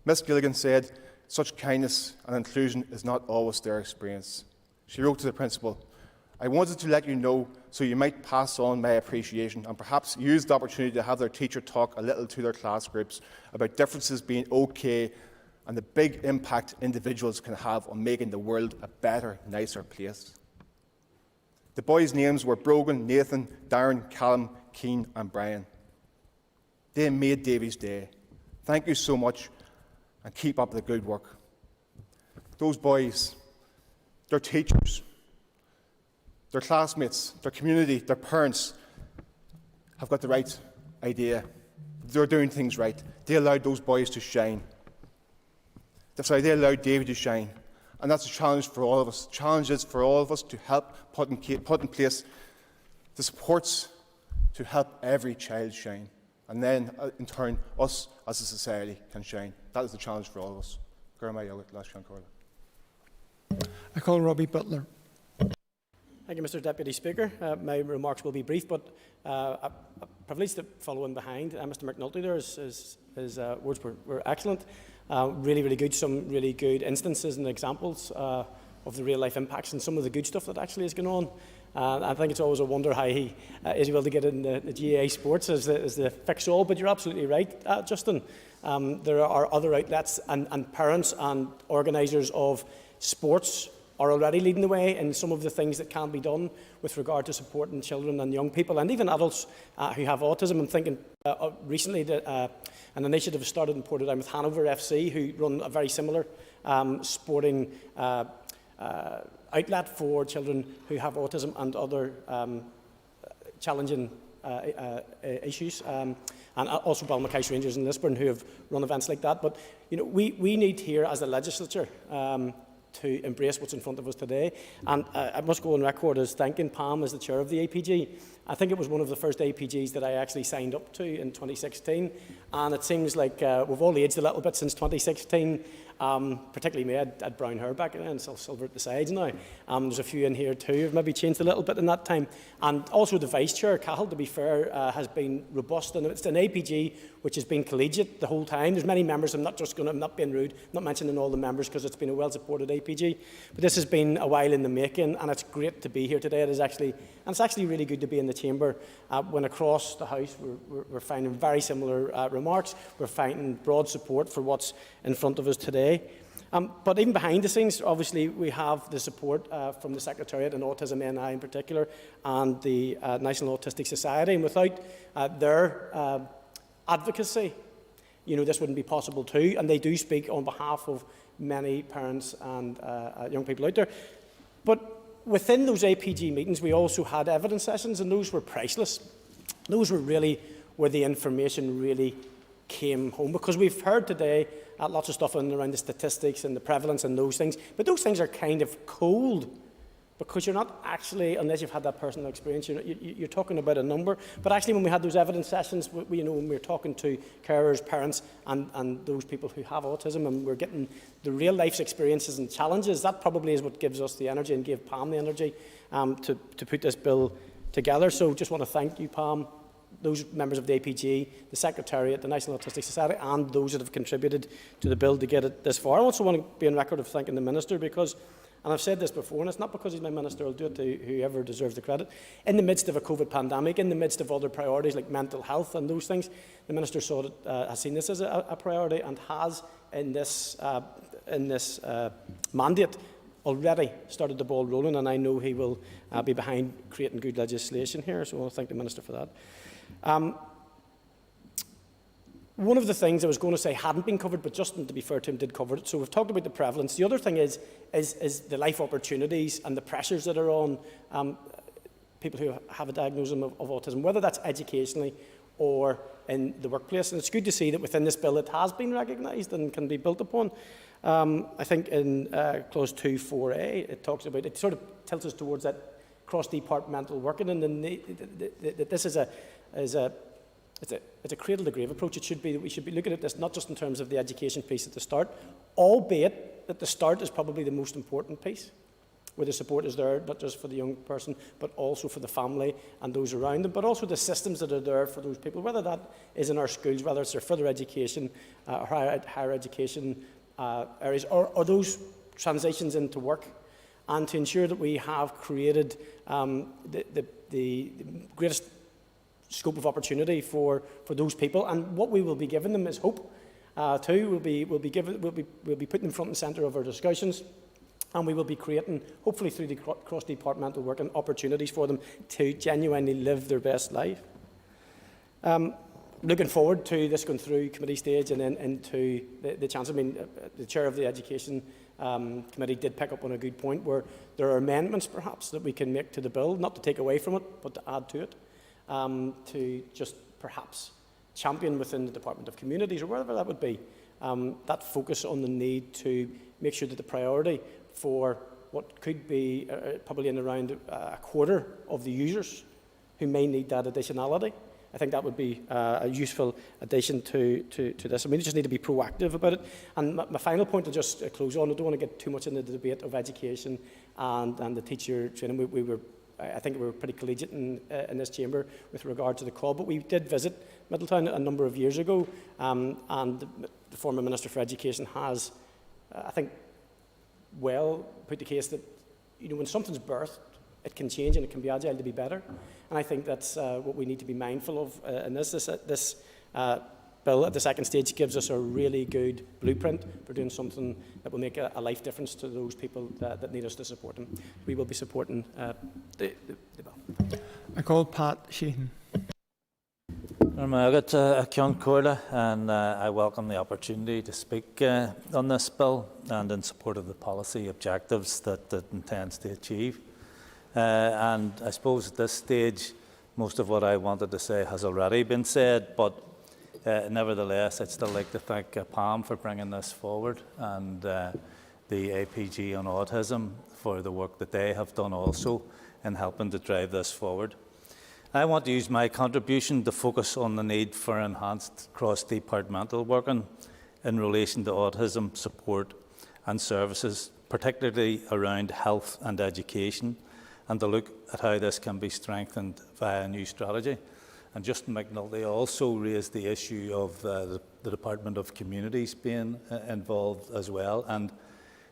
Miss Gilligan said such kindness and inclusion is not always their experience. She wrote to the principal, "I wanted to let you know so you might pass on my appreciation and perhaps use the opportunity to have their teacher talk a little to their class groups about differences being okay and the big impact individuals can have on making the world a better, nicer place." The boys' names were Brogan, Nathan, Darren, Callum, Keane and Brian. They made Davy's day. Thank you so much and keep up the good work. Those boys, their teachers, their classmates, their community, their parents have got the right idea. They're doing things right. They allowed those boys to shine. They allowed Davy to shine. And that's a challenge for all of us. Challenges for all of us to help put in place the supports to help every child shine. And then, in turn, us as a society can shine. That is the challenge for all of us. I call Robbie Butler. Thank you, Mr. Deputy Speaker. My remarks will be brief, but I'm privileged to follow in behind. Mr. McNulty there, his words were excellent. Really, really good. Some really good instances and examples of the real-life impacts and some of the good stuff that actually is going on. I think it's always a wonder how he is able to get in the GAA sports as the fix-all, but you're absolutely right, Justin. There are other outlets and parents and organisers of sports are already leading the way in some of the things that can be done with regard to supporting children and young people and even adults who have autism. I'm thinking recently that an initiative started in Portadown with Hanover FC, who run a very similar sporting outlet for children who have autism and other challenging issues, and also Balmackay Rangers in Lisburn who have run events like that. But you know, we need here as a legislature to embrace what's in front of us today. And I must go on record as thanking Pam as the chair of the APG. I think it was one of the first APGs that I actually signed up to in 2016. And it seems like we've all aged a little bit since 2016, particularly me. I had brown hair back then, silver at the sides now. There's a few in here too who've maybe changed a little bit in that time. And also the vice chair, Cahill, to be fair, has been robust. And it's an APG which has been collegiate the whole time. There's many members. I'm not being rude, not mentioning all the members because it's been a well-supported APG. But this has been a while in the making, and it's great to be here today. It's actually really good to be in the chamber when across the House we're finding very similar remarks. We're finding broad support for what's in front of us today. But even behind the scenes, obviously, we have the support from the Secretariat and Autism NI in particular, and the National Autistic Society. And without their advocacy, you know, this wouldn't be possible too. And they do speak on behalf of many parents and young people out there. But within those APG meetings, we also had evidence sessions, and those were priceless. Those were really where the information really came home, because we've heard today lots of stuff around the statistics and the prevalence and those things, but those things are kind of cold because you're not actually, unless you've had that personal experience, you're talking about a number. But actually, when we had those evidence sessions, when we were talking to carers, parents, and those people who have autism, and we're getting the real life's experiences and challenges, that probably is what gives us the energy and gave Pam the energy to put this bill together. So just want to thank you, Pam, those members of the APG, the Secretariat, the National Autistic Society, and those that have contributed to the bill to get it this far. I also want to be on record of thanking the Minister because, and I've said this before, and it's not because he's my Minister, I'll do it to whoever deserves the credit. In the midst of a COVID pandemic, in the midst of other priorities like mental health and those things, the Minister has seen this as a priority and has, in this mandate, already started the ball rolling, and I know he will be behind creating good legislation here, so I want to thank the Minister for that. One of the things I was going to say hadn't been covered, but Justin, to be fair to him, did cover it. So we've talked about the prevalence. The other thing is the life opportunities and the pressures that are on people who have a diagnosis of autism, whether that's educationally or in the workplace. And it's good to see that within this bill it has been recognised and can be built upon. I think in clause 2.4a it talks about, it sort of tilts us towards that cross-departmental working, and that this is it's a cradle-to-grave approach. It should be that we should be looking at this not just in terms of the education piece at the start, albeit that the start is probably the most important piece, where the support is there, not just for the young person, but also for the family and those around them, but also the systems that are there for those people, whether that is in our schools, whether it's their further education, or higher education areas, or those transitions into work, and to ensure that we have created the greatest scope of opportunity for those people. And what we will be giving them is hope too. We'll be putting them front and centre of our discussions, and we will be creating, hopefully through the cross-departmental work, and opportunities for them to genuinely live their best life. Looking forward to this going through committee stage and then into the chance. I mean, the chair of the Education Committee did pick up on a good point, where there are amendments perhaps that we can make to the bill, not to take away from it, but to add to it, to just perhaps champion within the Department of Communities, or wherever that would be, that focus on the need to make sure that the priority for what could be probably in around a quarter of the users who may need that additionality. I think that would be a useful addition to this. I mean, we just need to be proactive about it. And my final point to just close on, I don't want to get too much into the debate of education and the teacher training. I think we were pretty collegiate in this chamber with regard to the call, but we did visit Middletown a number of years ago, and the former Minister for Education has, I think, well put the case that, you know, when something's birthed, it can change and it can be agile to be better. And I think that's what we need to be mindful of in this bill at the second stage gives us a really good blueprint for doing something that will make a life difference to those people that need us to support them. We will be supporting the bill. I call Pat Sheehan. And I welcome the opportunity to speak on this bill and in support of the policy objectives that it intends to achieve. And I suppose at this stage, most of what I wanted to say has already been said, but nevertheless, I'd still like to thank Pam for bringing this forward, and the APG on autism for the work that they have done also in helping to drive this forward. I want to use my contribution to focus on the need for enhanced cross-departmental working in relation to autism support and services, particularly around health and education, and to look at how this can be strengthened via a new strategy. And Justin McNulty also raised the issue of the Department of Communities being involved as well. And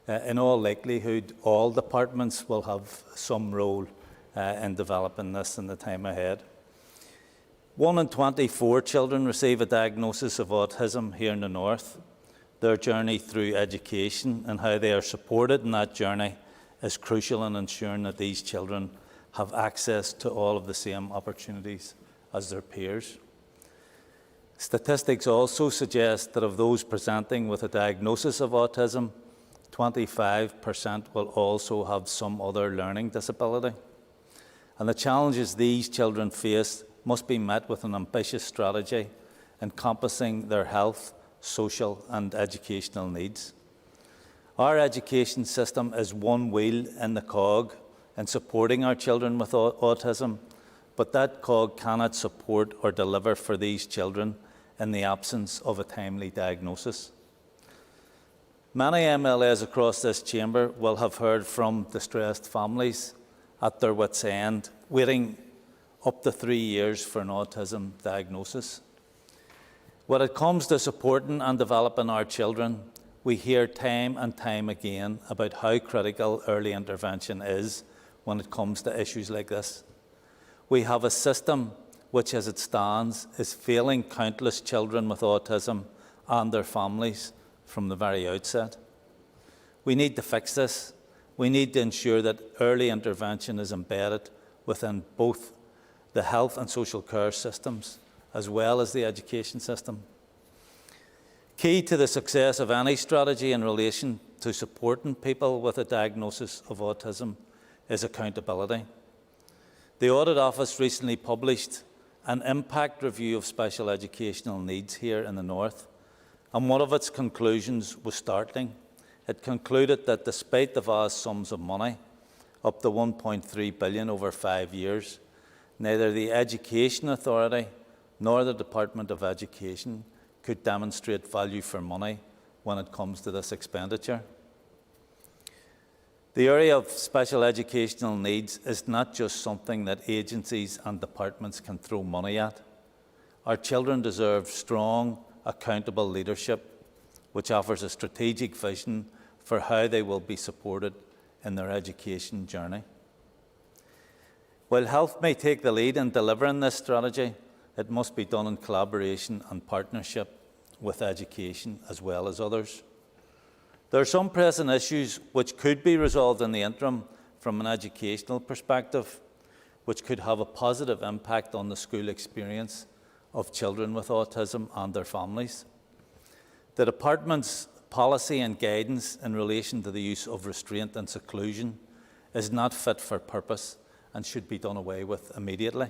in all likelihood, all departments will have some role in developing this in the time ahead. 1 in 24 children receive a diagnosis of autism here in the North. Their journey through education and how they are supported in that journey is crucial in ensuring that these children have access to all of the same opportunities as their peers. Statistics also suggest that of those presenting with a diagnosis of autism, 25% will also have some other learning disability. And the challenges these children face must be met with an ambitious strategy encompassing their health, social and educational needs. Our education system is one wheel in the cog in supporting our children with autism, but that cog cannot support or deliver for these children in the absence of a timely diagnosis. Many MLAs across this chamber will have heard from distressed families at their wits' end, waiting up to 3 years for an autism diagnosis. When it comes to supporting and developing our children, we hear time and time again about how critical early intervention is when it comes to issues like this. We have a system which, as it stands, is failing countless children with autism and their families from the very outset. We need to fix this. we need to ensure that early intervention is embedded within both the health and social care systems as well as the education system. Key to the success of any strategy in relation to supporting people with a diagnosis of autism is accountability. The Audit Office recently published an impact review of special educational needs here in the North, and one of its conclusions was startling. It concluded that despite the vast sums of money, up to $1.3 billion over 5 years, neither the Education Authority nor the Department of Education could demonstrate value for money when it comes to this expenditure. The area of special educational needs is not just something that agencies and departments can throw money at. Our children deserve strong, accountable leadership, which offers a strategic vision for how they will be supported in their education journey. While health may take the lead in delivering this strategy, it must be done in collaboration and partnership with education as well as others. There are some pressing issues which could be resolved in the interim from an educational perspective, which could have a positive impact on the school experience of children with autism and their families. The Department's policy and guidance in relation to the use of restraint and seclusion is not fit for purpose and should be done away with immediately.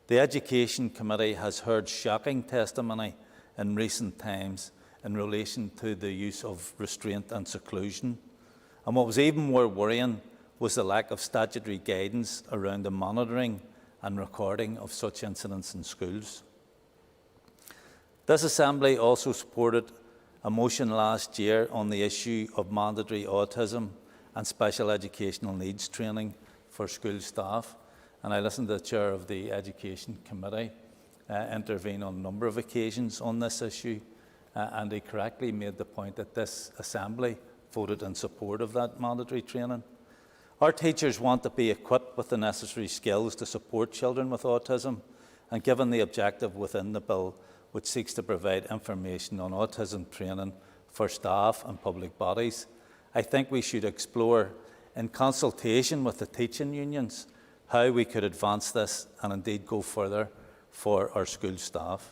The Education Committee has heard shocking testimony in recent times in relation to the use of restraint and seclusion. And what was even more worrying was the lack of statutory guidance around the monitoring and recording of such incidents in schools. This Assembly also supported a motion last year on the issue of mandatory autism and special educational needs training for school staff. And I listened to the Chair of the Education Committee intervene on a number of occasions on this issue. And he correctly made the point that this Assembly voted in support of that mandatory training. Our teachers want to be equipped with the necessary skills to support children with autism, and given the objective within the bill, which seeks to provide information on autism training for staff and public bodies, I think we should explore, in consultation with the teaching unions, how we could advance this and indeed go further for our school staff.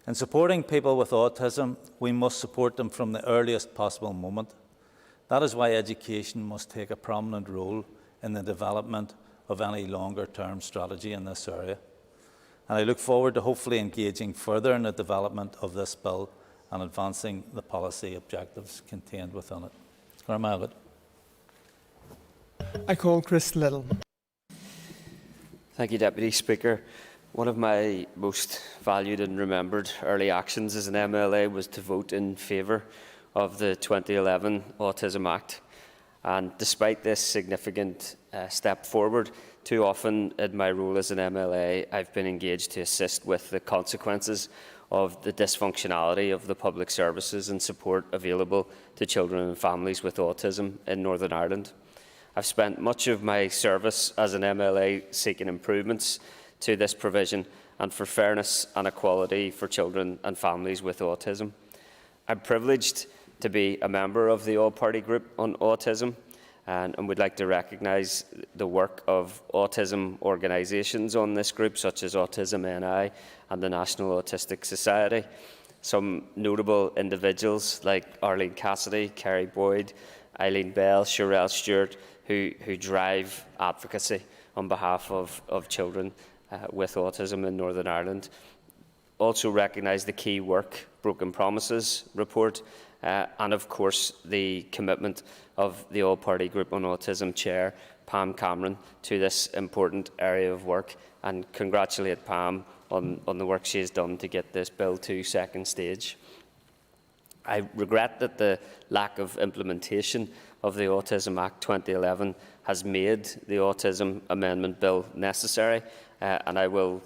In supporting people with autism, we must support them from the earliest possible moment. That is why education must take a prominent role in the development of any longer-term strategy in this area. And I look forward to hopefully engaging further in the development of this bill and advancing the policy objectives contained within it. I call Chris Little. Thank you, Deputy Speaker. One of my most valued and remembered early actions as an MLA was to vote in favour of the 2011 Autism Act. And despite this significant step forward, too often in my role as an MLA, I've been engaged to assist with the consequences of the dysfunctionality of the public services and support available to children and families with autism in Northern Ireland. I've spent much of my service as an MLA seeking improvements to this provision and for fairness and equality for children and families with autism. I'm privileged to be a member of the All-Party Group on Autism and would like to recognise the work of autism organisations on this group, such as Autism NI and the National Autistic Society. Some notable individuals like Arlene Cassidy, Kerry Boyd, Eileen Bell, Sherelle Stewart, who drive advocacy on behalf of children with autism in Northern Ireland. Also recognise the key work Broken Promises report and of course the commitment of the All-Party Group on Autism Chair, Pam Cameron, to this important area of work, and congratulate Pam on the work she has done to get this bill to second stage. I regret that the lack of implementation of the Autism Act 2011 has made the Autism Amendment Bill necessary, and I will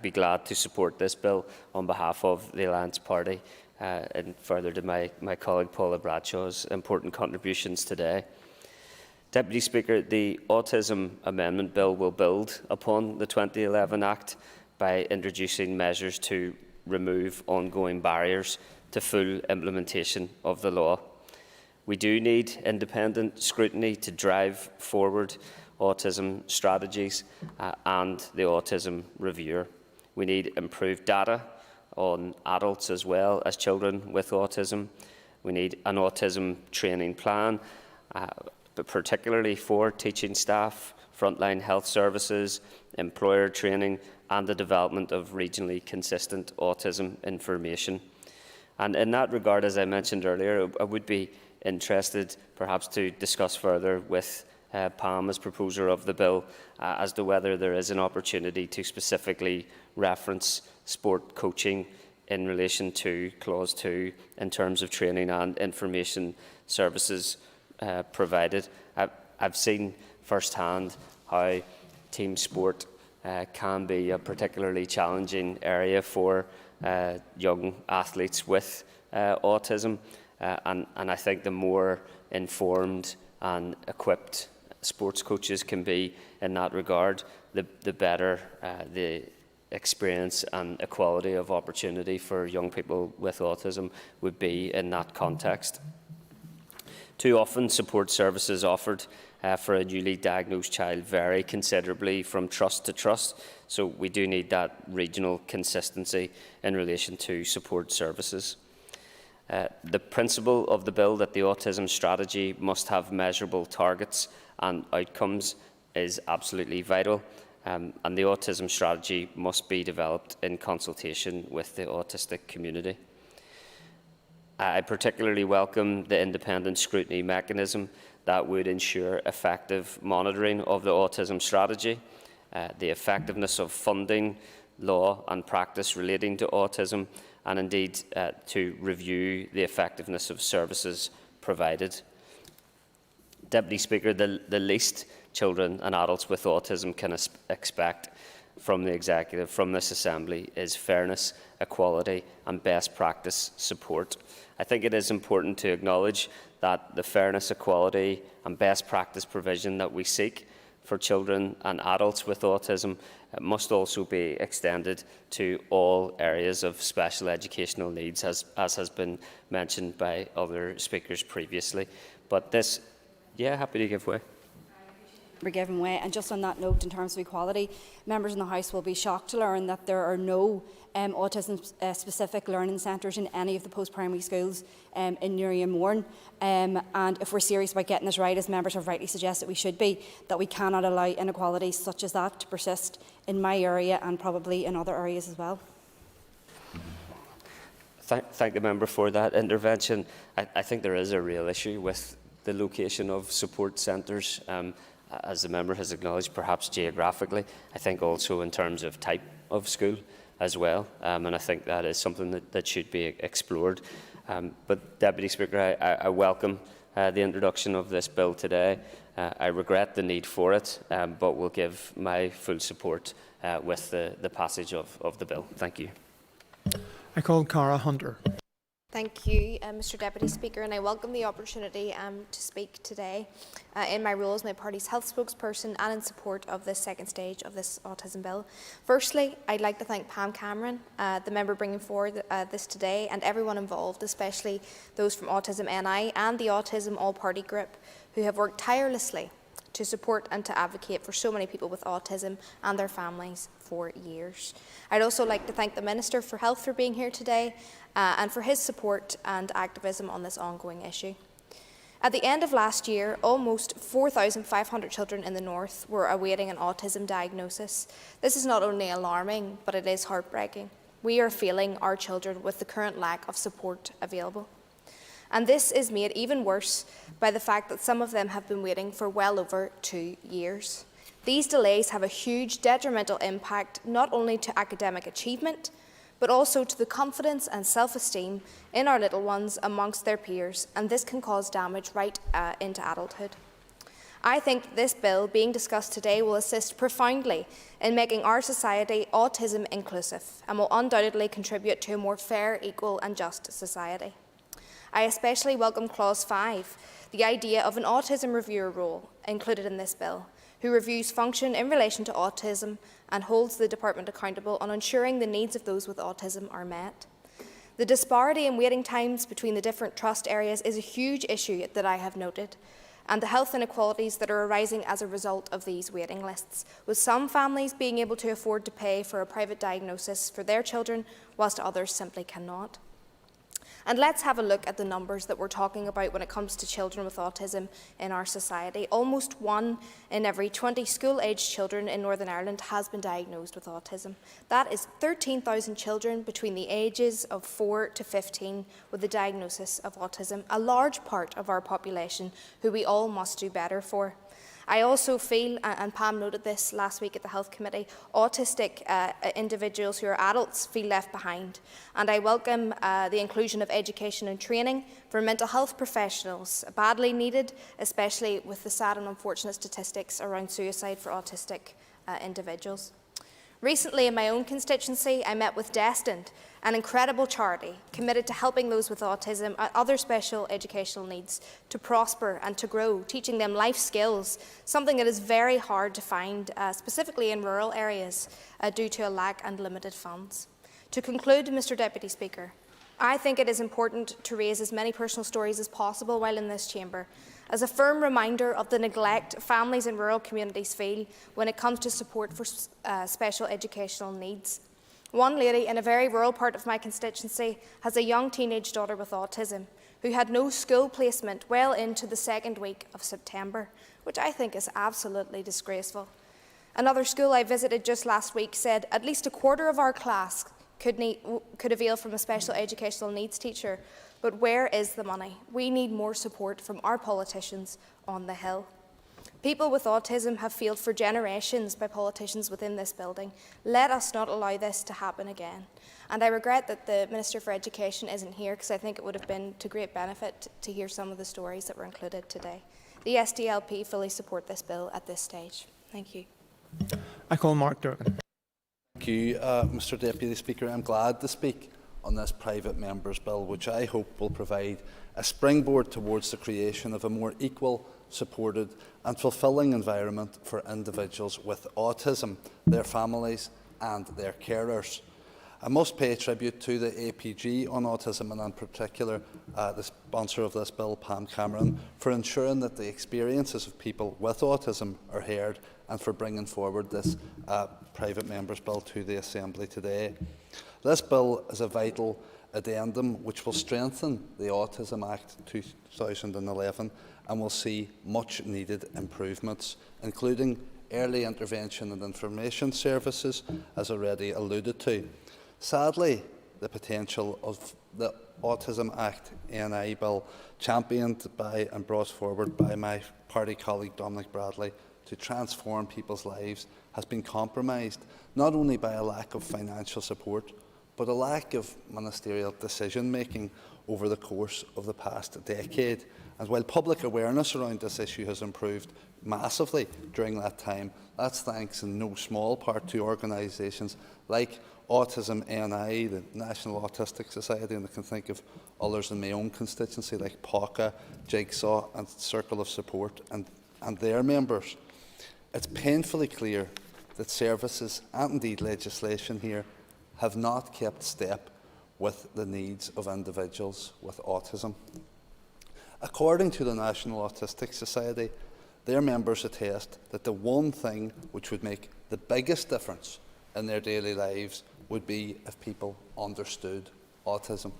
be glad to support this bill on behalf of the Alliance Party and further to my colleague Paula Bradshaw's important contributions today. Deputy Speaker, the Autism Amendment Bill will build upon the 2011 Act by introducing measures to remove ongoing barriers to full implementation of the law. We do need independent scrutiny to drive forward autism strategies and the Autism Reviewer. We need improved data on adults as well as children with autism. We need an autism training plan, but particularly for teaching staff, frontline health services, employer training, and the development of regionally consistent autism information. And in that regard, as I mentioned earlier, I would be interested perhaps to discuss further with Pam as proposer of the bill as to whether there is an opportunity to specifically reference sport coaching in relation to Clause 2 in terms of training and information services provided. I've seen firsthand how team sport can be a particularly challenging area for young athletes with autism, and I think the more informed and equipped sports coaches can be in that regard, the better the experience and equality of opportunity for young people with autism would be in that context. Too often, support services offered for a newly diagnosed child vary considerably from trust to trust, so we do need that regional consistency in relation to support services. The principle of the bill that the autism strategy must have measurable targets and outcomes is absolutely vital, and the autism strategy must be developed in consultation with the autistic community. I particularly welcome the independent scrutiny mechanism that would ensure effective monitoring of the autism strategy, the effectiveness of funding, law and practice relating to autism, and indeed to review the effectiveness of services provided. Deputy Speaker, the least children and adults with autism can expect from the Executive, from this Assembly, is fairness, equality and best practice support. I think it is important to acknowledge that the fairness, equality and best practice provision that we seek for children and adults with autism must also be extended to all areas of special educational needs, as has been mentioned by other speakers previously. But this, happy to give way. We're giving way. And just on that note, in terms of equality, members in the House will be shocked to learn that there are no autism-specific learning centres in any of the post-primary schools in Newry and Mourne. And if we're serious about getting this right, as members have rightly suggested we should be, that we cannot allow inequalities such as that to persist in my area and probably in other areas as well. Thank the member for that intervention. I think there is a real issue with the location of support centres. As the member has acknowledged, perhaps geographically, I think also in terms of type of school as well, and I think that is something that should be explored. But Deputy Speaker, I welcome the introduction of this bill today. I regret the need for it, but will give my full support with the passage of the bill. Thank you. I call Cara Hunter. Thank you, Mr Deputy Speaker, and I welcome the opportunity to speak today in my role as my party's health spokesperson and in support of this second stage of this autism bill. Firstly, I'd like to thank Pam Cameron, the member bringing forward this today, and everyone involved, especially those from Autism NI and the Autism All-Party Group, who have worked tirelessly to support and to advocate for so many people with autism and their families for years. I'd also like to thank the Minister for Health for being here today and for his support and activism on this ongoing issue. At the end of last year, almost 4,500 children in the North were awaiting an autism diagnosis. This is not only alarming, but it is heartbreaking. We are failing our children with the current lack of support available. And this is made even worse by the fact that some of them have been waiting for well over 2 years. These delays have a huge detrimental impact not only to academic achievement, but also to the confidence and self-esteem in our little ones amongst their peers, and this can cause damage right into adulthood. I think this bill being discussed today will assist profoundly in making our society autism inclusive and will undoubtedly contribute to a more fair, equal and just society. I especially welcome Clause 5, the idea of an autism reviewer role included in this bill, who reviews function in relation to autism and holds the department accountable on ensuring the needs of those with autism are met. The disparity in waiting times between the different trust areas is a huge issue that I have noted, and the health inequalities that are arising as a result of these waiting lists, with some families being able to afford to pay for a private diagnosis for their children, whilst others simply cannot. And let's have a look at the numbers that we're talking about when it comes to children with autism in our society. Almost 1 in every 20 school-aged children in Northern Ireland has been diagnosed with autism. That is 13,000 children between the ages of 4 to 15 with the diagnosis of autism, a large part of our population who we all must do better for. I also feel, and Pam noted this last week at the Health Committee, autistic individuals who are adults feel left behind. And I welcome the inclusion of education and training for mental health professionals, badly needed, especially with the sad and unfortunate statistics around suicide for autistic individuals. Recently, in my own constituency, I met with Destined, an incredible charity committed to helping those with autism and other special educational needs to prosper and to grow, teaching them life skills, something that is very hard to find, specifically in rural areas, due to a lack and limited funds. To conclude, Mr. Deputy Speaker, I think it is important to raise as many personal stories as possible while in this chamber, as a firm reminder of the neglect families in rural communities feel when it comes to support for special educational needs. One lady in a very rural part of my constituency has a young teenage daughter with autism who had no school placement well into the second week of September, which I think is absolutely disgraceful. Another school I visited just last week said at least a quarter of our class could avail from a special educational needs teacher, but where is the money? We need more support from our politicians on the Hill. People with autism have failed for generations by politicians within this building. Let us not allow this to happen again. And I regret that the Minister for Education isn't here, because I think it would have been to great benefit to hear some of the stories that were included today. The SDLP fully support this bill at this stage. Thank you. I call Mark Durgan. Thank you, Mr. Deputy Speaker. I'm glad to speak on this private member's bill, which I hope will provide a springboard towards the creation of a more equal, supported and fulfilling environment for individuals with autism, their families and their carers. I must pay tribute to the APG on autism, and in particular the sponsor of this bill, Pam Cameron, for ensuring that the experiences of people with autism are heard and for bringing forward this private member's bill to the Assembly today. This bill is a vital addendum which will strengthen the Autism Act 2011 and will see much needed improvements, including early intervention and information services, as already alluded to. Sadly, the potential of the Autism Act NI bill, championed by and brought forward by my party colleague Dominic Bradley, to transform people's lives has been compromised, not only by a lack of financial support, but a lack of ministerial decision-making over the course of the past decade. And while public awareness around this issue has improved massively during that time, that's thanks in no small part to organisations like Autism NI, the National Autistic Society, and I can think of others in my own constituency like POCA, Jigsaw and Circle of Support and their members. It's painfully clear that services and indeed legislation here have not kept step with the needs of individuals with autism. According to the National Autistic Society, their members attest that the one thing which would make the biggest difference in their daily lives would be if people understood autism.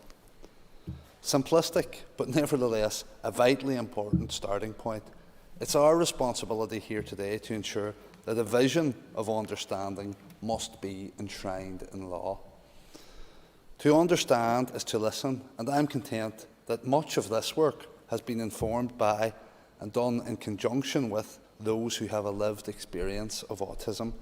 Simplistic, but nevertheless a vitally important starting point. It's our responsibility here today to ensure that a vision of understanding must be enshrined in law. To understand is to listen, and I'm content that much of this work has been informed by and done in conjunction with those who have a lived experience of autism.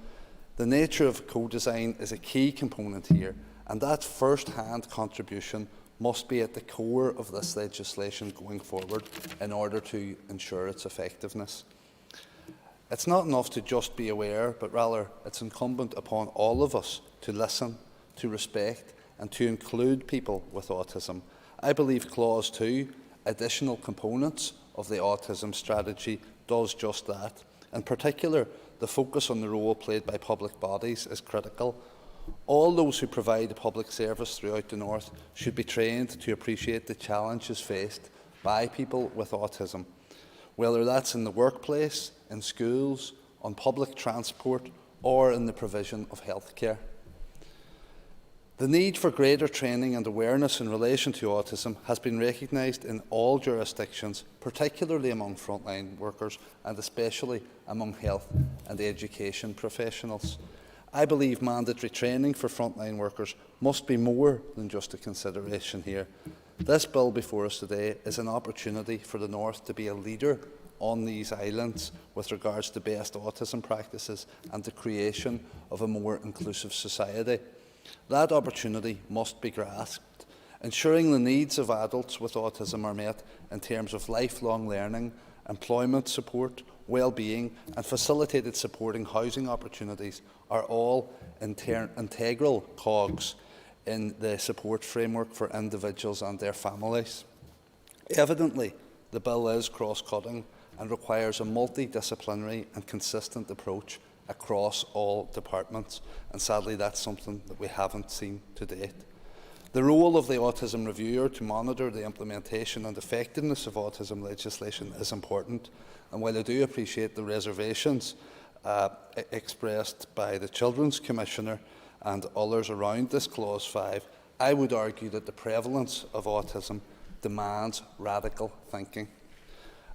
The nature of co-design is a key component here, and that first-hand contribution must be at the core of this legislation going forward in order to ensure its effectiveness. It's not enough to just be aware, but rather it's incumbent upon all of us to listen, to respect and to include people with autism. I believe Clause 2, additional components of the autism strategy, does just that. In particular, the focus on the role played by public bodies is critical. All those who provide a public service throughout the North should be trained to appreciate the challenges faced by people with autism, whether that's in the workplace, in schools, on public transport, or in the provision of healthcare. The need for greater training and awareness in relation to autism has been recognised in all jurisdictions, particularly among frontline workers and especially among health and education professionals. I believe mandatory training for frontline workers must be more than just a consideration here. This bill before us today is an opportunity for the North to be a leader on these islands with regards to best autism practices and the creation of a more inclusive society. That opportunity must be grasped, ensuring the needs of adults with autism are met in terms of lifelong learning, employment support, well-being and facilitated supporting housing opportunities are all integral cogs in the support framework for individuals and their families. Evidently, the bill is cross-cutting and requires a multidisciplinary and consistent approach across all departments, and sadly that's something that we haven't seen to date. The role of the Autism Reviewer to monitor the implementation and effectiveness of autism legislation is important, and while I do appreciate the reservations expressed by the Children's Commissioner and others around this Clause 5, I would argue that the prevalence of autism demands radical thinking.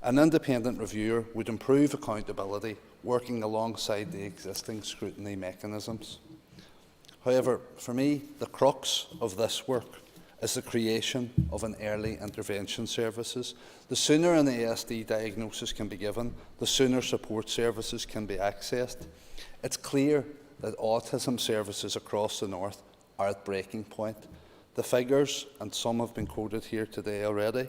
An independent reviewer would improve accountability, working alongside the existing scrutiny mechanisms. However, for me, the crux of this work is the creation of an early intervention services. The sooner an ASD diagnosis can be given, the sooner support services can be accessed. It's clear that autism services across the North are at breaking point. The figures, and some have been quoted here today already,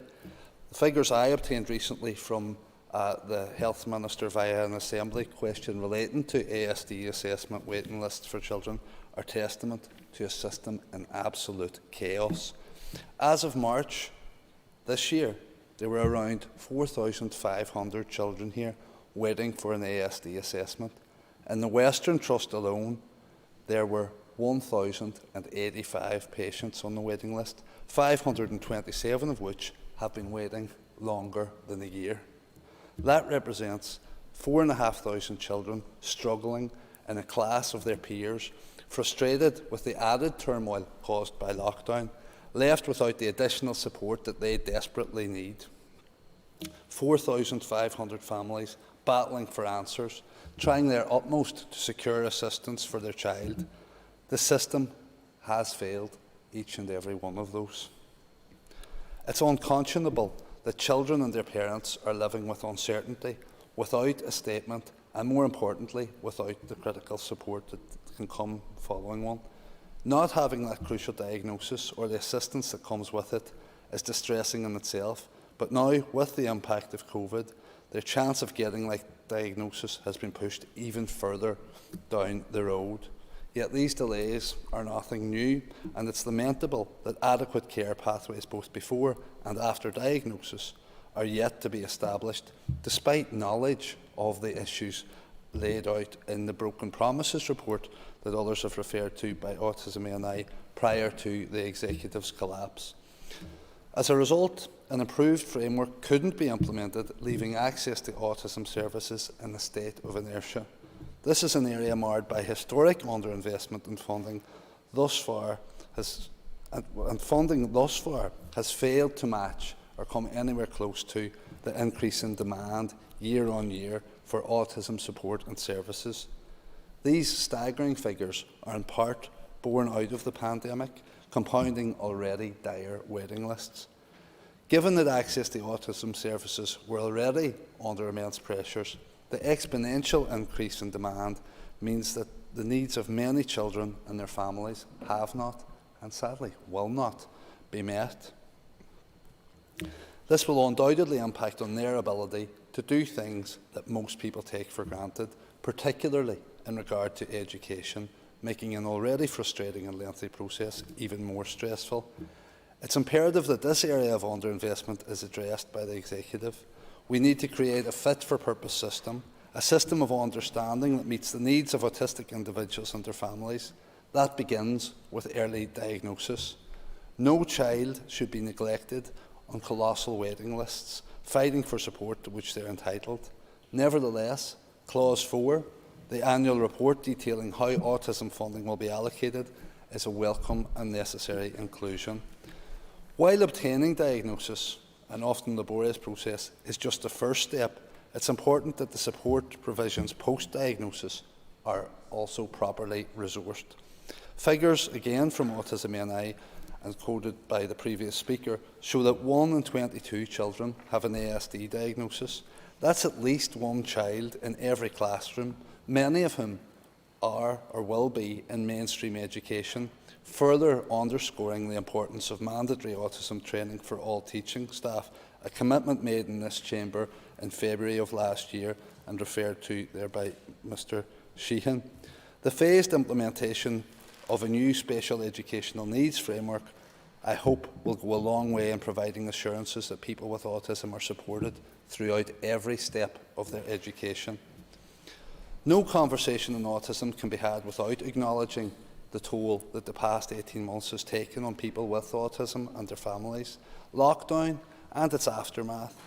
the figures I obtained recently from the Health Minister via an Assembly question relating to ASD assessment waiting lists for children are testament to a system in absolute chaos. As of March this year, there were around 4,500 children here waiting for an ASD assessment. In the Western Trust alone, there were 1,085 patients on the waiting list, 527 of which have been waiting longer than a year. That represents 4,500 children struggling in a class of their peers, frustrated with the added turmoil caused by lockdown, left without the additional support that they desperately need. 4,500 families battling for answers, trying their utmost to secure assistance for their child. The system has failed each and every one of those. It's unconscionable that children and their parents are living with uncertainty, without a statement, and more importantly, without the critical support that can come following one. Not having that crucial diagnosis or the assistance that comes with it is distressing in itself, but now, with the impact of COVID, their chance of getting that diagnosis has been pushed even further down the road. Yet these delays are nothing new, and it's lamentable that adequate care pathways both before and after diagnosis are yet to be established, despite knowledge of the issues laid out in the Broken Promises report that others have referred to by Autism ANI prior to the Executive's collapse. As a result, an improved framework couldn't be implemented, leaving access to autism services in a state of inertia. This is an area marred by historic underinvestment in funding thus far has failed to match or come anywhere close to the increase in demand year on year for autism support and services. These staggering figures are in part born out of the pandemic, compounding already dire waiting lists. Given that access to autism services were already under immense pressures, the exponential increase in demand means that the needs of many children and their families have not, and sadly will not, be met. This will undoubtedly impact on their ability to do things that most people take for granted, particularly in regard to education, making an already frustrating and lengthy process even more stressful. It's imperative that this area of underinvestment is addressed by the Executive. We need to create a fit-for-purpose system, a system of understanding that meets the needs of autistic individuals and their families. That begins with early diagnosis. No child should be neglected on colossal waiting lists, fighting for support to which they are entitled. Nevertheless, Clause 4, the annual report detailing how autism funding will be allocated, is a welcome and necessary inclusion. While obtaining diagnosis, an often laborious process, is just the first step, it's important that the support provisions post-diagnosis are also properly resourced. Figures, again from Autism NI, and quoted by the previous speaker, show that 1 in 22 children have an ASD diagnosis. That's at least one child in every classroom, many of whom are or will be in mainstream education, further underscoring the importance of mandatory autism training for all teaching staff, a commitment made in this chamber in February of last year and referred to there by Mr Sheehan. The phased implementation of a new special educational needs framework, I hope, will go a long way in providing assurances that people with autism are supported throughout every step of their education. No conversation on autism can be had without acknowledging the toll that the past 18 months has taken on people with autism and their families. Lockdown and its aftermath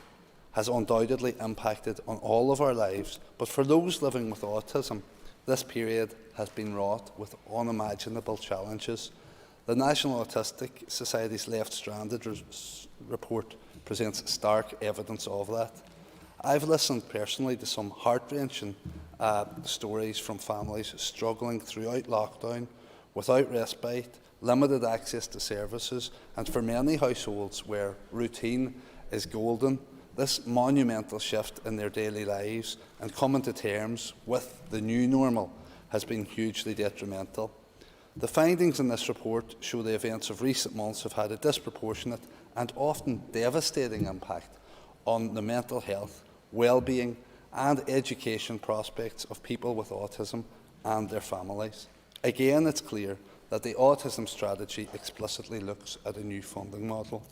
has undoubtedly impacted on all of our lives, but for those living with autism, this period has been wrought with unimaginable challenges. The National Autistic Society's Left Stranded report presents stark evidence of that. I've listened personally to some heart-wrenching stories from families struggling throughout lockdown, without respite, limited access to services, and for many households where routine is golden, this monumental shift in their daily lives and coming to terms with the new normal has been hugely detrimental. The findings in this report show the events of recent months have had a disproportionate and often devastating impact on the mental health, well-being and education prospects of people with autism and their families. Again, it's clear that the autism strategy explicitly looks at a new funding model.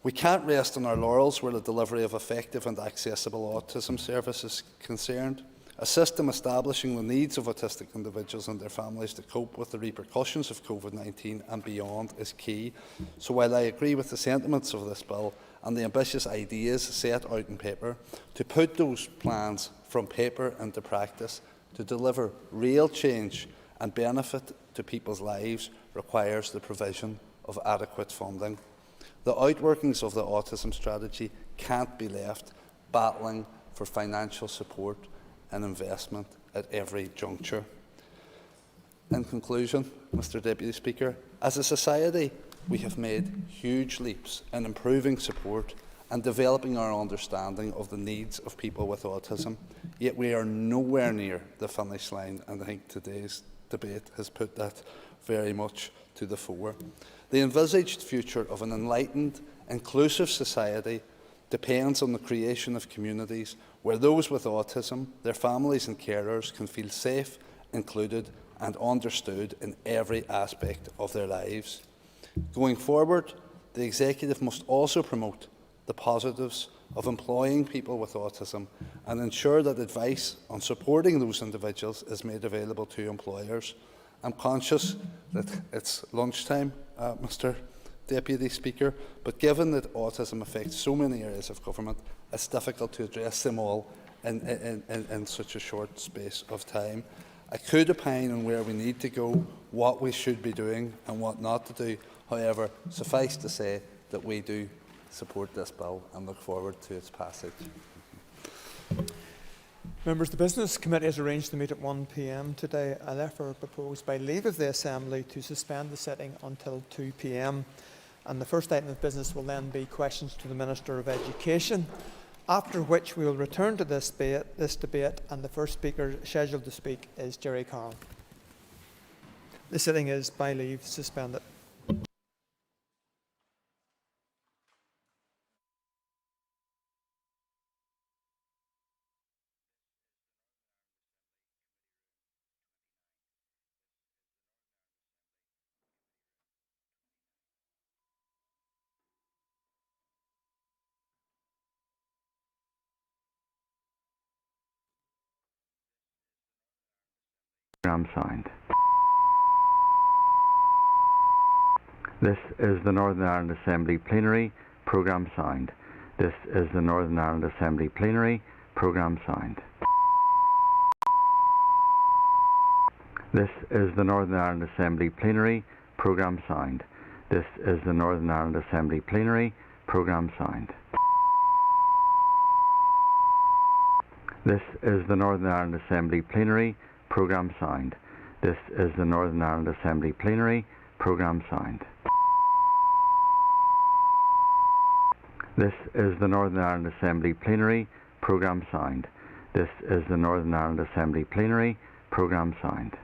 We can't rest on our laurels where the delivery of effective and accessible autism services is concerned. A system establishing the needs of autistic individuals and their families to cope with the repercussions of COVID-19 and beyond is key. So while I agree with the sentiments of this bill and the ambitious ideas set out in paper, to put those plans from paper into practice to deliver real change and benefit to people's lives requires the provision of adequate funding. The outworkings of the autism strategy can't be left battling for financial support and investment at every juncture. In conclusion, Mr Deputy Speaker, as a society, we have made huge leaps in improving support and developing our understanding of the needs of people with autism, yet we are nowhere near the finish line, and I think today's debate has put that very much to the fore. The envisaged future of an enlightened, inclusive society depends on the creation of communities where those with autism, their families and carers can feel safe, included and understood in every aspect of their lives. Going forward, the Executive must also promote the positives of employing people with autism and ensure that advice on supporting those individuals is made available to employers. I'm conscious that it's lunchtime, Mr Deputy Speaker, but given that autism affects so many areas of government, it's difficult to address them all in such a short space of time. I could opine on where we need to go, what we should be doing and what not to do. However, suffice to say that we do support this bill and look forward to its passage. Members, the Business Committee has arranged to meet at 1 p.m. today. I therefore propose, by leave of the Assembly, to suspend the sitting until 2 p.m. And the first item of business will then be questions to the Minister of Education, after which we will return to this debate, and the first speaker scheduled to speak is Gerry Carroll. The sitting is, by leave, suspended. Signed. This is the Northern Ireland Assembly Plenary. Programme signed. This is the Northern Ireland Assembly Plenary. Programme signed. This is the Northern Ireland Assembly Plenary. Programme signed. This is the Northern Ireland Assembly Plenary. Programme signed. This is the Northern Ireland Assembly Plenary. Programme signed. This is the Northern Ireland Assembly Plenary. Programme signed. This is the Northern Ireland Assembly Plenary. Programme signed. This is the Northern Ireland Assembly Plenary. Programme signed.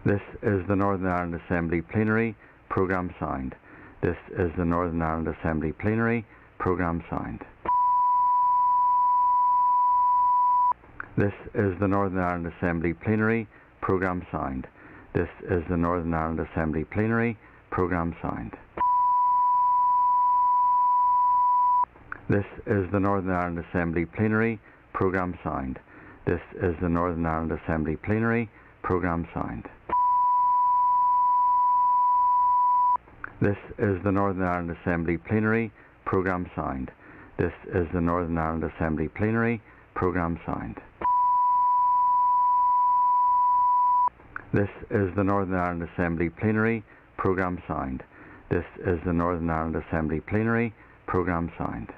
This is the Northern Ireland Assembly Plenary. Programme signed. This is the Northern Ireland Assembly Plenary. Programme signed. This is the Northern Ireland Assembly Plenary. Programme signed. This is the Northern Ireland Assembly Plenary. Programme signed. This is the Northern Ireland Assembly Plenary. Programme signed. This is the Northern Ireland Assembly Plenary. Programme signed. This is the Northern Ireland Assembly Plenary. Programme signed. This is the Northern Ireland Assembly Plenary. Programme signed. This is the Northern Ireland Assembly Plenary. Programme signed. This is the Northern Ireland Assembly Plenary. Programme signed.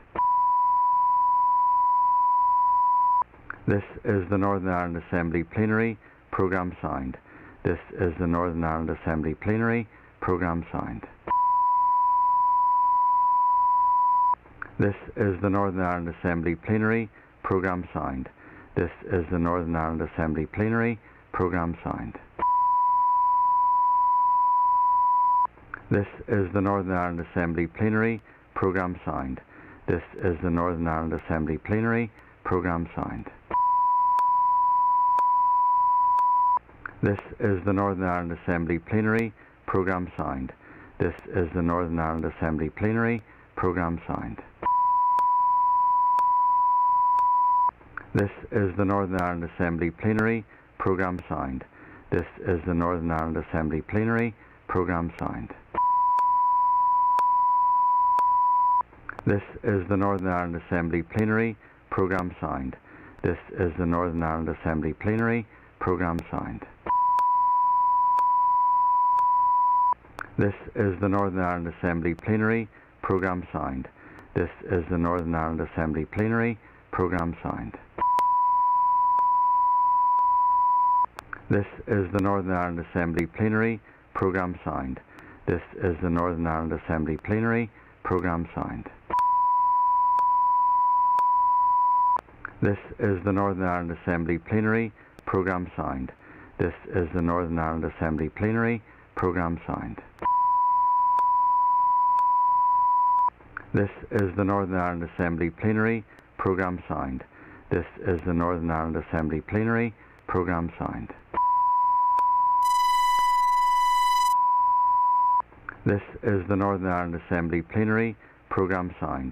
This is the Northern Ireland Assembly Plenary. Programme signed. This is the Northern Ireland Assembly Plenary. Programme signed. This is the Northern Ireland Assembly Plenary. Programme signed. This is the Northern Ireland Assembly Plenary. Programme signed. This is the Northern Ireland Assembly Plenary. Programme signed. This is the Northern Ireland Assembly Plenary. Programme signed. This is the Northern Ireland Assembly Plenary. Programme signed. This is the Northern Ireland Assembly Plenary. Programme signed. This is the Northern Ireland Assembly Plenary. Programme signed. This is the Northern Ireland Assembly Plenary. Programme signed. This is the Northern Ireland Assembly Plenary. Programme signed. This is the Northern Ireland Assembly Plenary. Programme signed. This is the Northern Ireland Assembly Plenary. Programme signed. This is the Northern Ireland Assembly Plenary. Programme signed. This is the Northern Ireland Assembly Plenary. Programme signed. This is the Northern Ireland Assembly Plenary. Programme signed. This is the Northern Ireland Assembly Plenary. Programme signed. This is the Northern Ireland Assembly Plenary. Programme signed. This is the Northern Ireland Assembly Plenary. Programme signed. This is the Northern Ireland Assembly Plenary. Programme signed. This is the Northern Ireland Assembly Plenary. Programme signed. This is the Northern Ireland Assembly Plenary. Programme signed.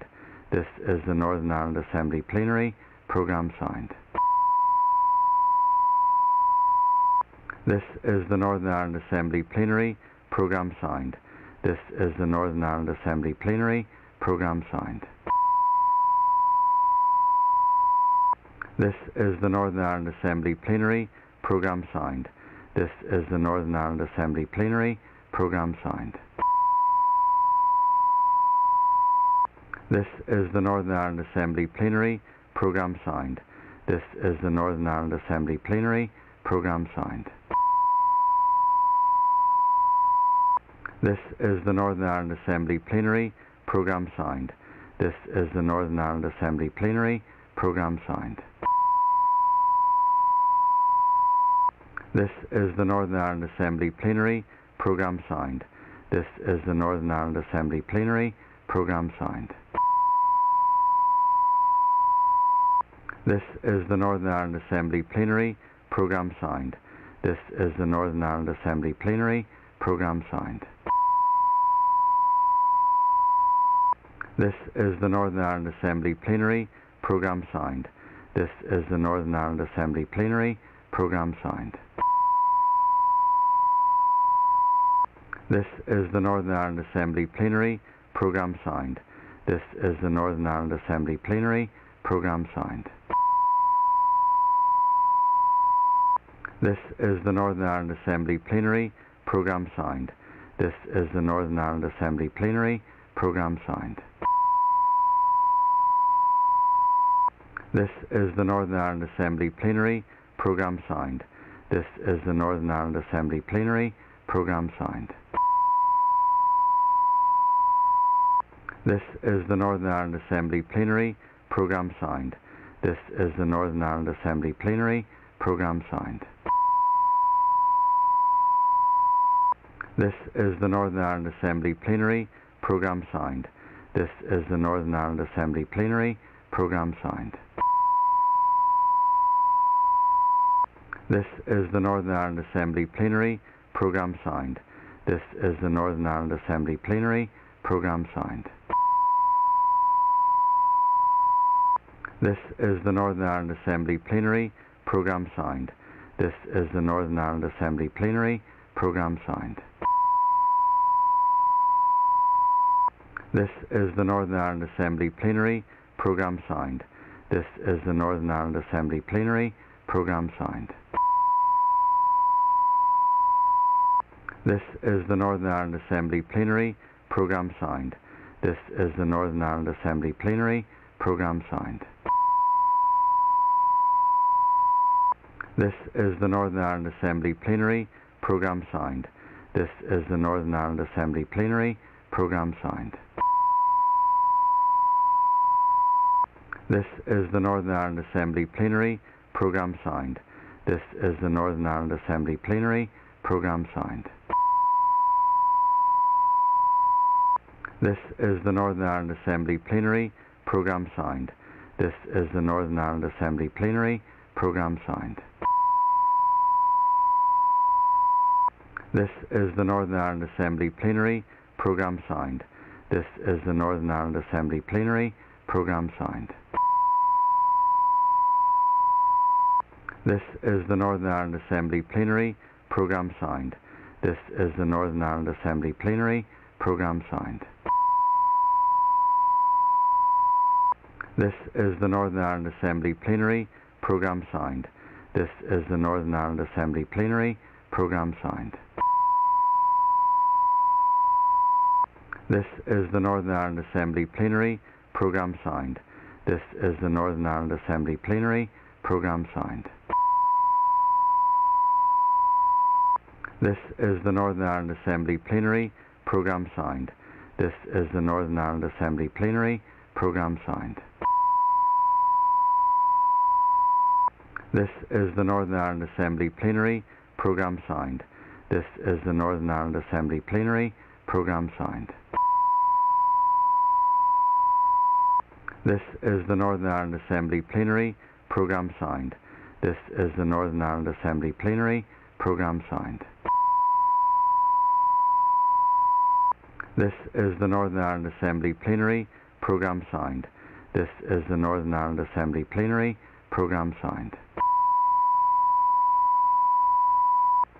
This is the Northern Ireland Assembly Plenary. Programme signed. This is the Northern Ireland Assembly Plenary. Programme signed. This is the Northern Ireland Assembly Plenary. Programme signed. This is the Northern Ireland Assembly Plenary. Programme signed. This is the Northern Ireland Assembly Plenary. Programme signed. This is the Northern Ireland Assembly Plenary. Programme signed. This is the Northern Ireland Assembly Plenary. Programme signed. This is the Northern Ireland Assembly Plenary. Programme signed. This is the Northern Ireland Assembly Plenary. Programme signed. This is the Northern Ireland Assembly Plenary. Programme signed. This is the Northern Ireland Assembly Plenary. Programme signed. This is the Northern Ireland Assembly Plenary. Programme signed. This is the Northern Ireland Assembly Plenary. Programme signed. This is the Northern Ireland Assembly Plenary. Programme signed. This is the Northern Ireland Assembly Plenary Programme Sound. This is the Northern Ireland Assembly Plenary Programme Sound. This is the Northern Ireland Assembly Plenary Programme Sound. This is the Northern Ireland Assembly Plenary Programme Sound. This is the Northern Ireland Assembly Plenary Programme Sound. This is the Northern Ireland Assembly Plenary Programme Sound. This is the Northern Ireland Assembly Plenary Programme Sound. This is the Northern Ireland Assembly Plenary Programme Sound. This is the Northern Ireland Assembly Plenary Programme Sound. This is the Northern Ireland Assembly Plenary Programme Sound. This is the Northern Ireland Assembly Plenary Programme Sound. This is the Northern Ireland Assembly Plenary Programme Sound. This is the Northern Ireland Assembly Plenary Programme Sound. This is the Northern Ireland Assembly Plenary Programme Sound. This is the Northern Ireland Assembly Plenary Programme Sound. This is the Northern Ireland Assembly Plenary Programme Sound. This is the Northern Ireland Assembly Plenary Programme Sound. This is the Northern Ireland Assembly Plenary Programme Sound. This is the Northern Ireland Assembly Plenary Programme Sound. This is the Northern Ireland Assembly Plenary Programme Sound. This is the Northern Ireland Assembly Plenary Programme Sound. This is the Northern Ireland Assembly Plenary Programme Sound. This is the Northern Ireland Assembly Plenary Programme Sound. This is the Northern Ireland Assembly Plenary Programme Sound. This is the Northern Ireland Assembly Plenary Programme Sound. This is the Northern Ireland Assembly Plenary Programme Sound. This is the Northern Ireland Assembly Plenary Programme Sound. This is the Northern Ireland Assembly Plenary Programme Sound. This is the Northern Ireland Assembly Plenary Programme Sound. This is the Northern Ireland Assembly Plenary Programme Sound. This is the Northern Ireland Assembly Plenary Programme Sound. This is the Northern Ireland Assembly Plenary Programme Sound. This is the Northern Ireland Assembly Plenary Programme Sound. This is the Northern Ireland Assembly Plenary Programme Sound. This is the Northern Ireland Assembly Plenary Programme Sound. This is the Northern Ireland Assembly Plenary Programme Sound. This is the Northern Ireland Assembly Plenary Programme Sound. This is the Northern Ireland Assembly Plenary Programme Sound. This is the Northern Ireland Assembly Plenary Programme Sound. This is the Northern Ireland Assembly Plenary Programme Sound.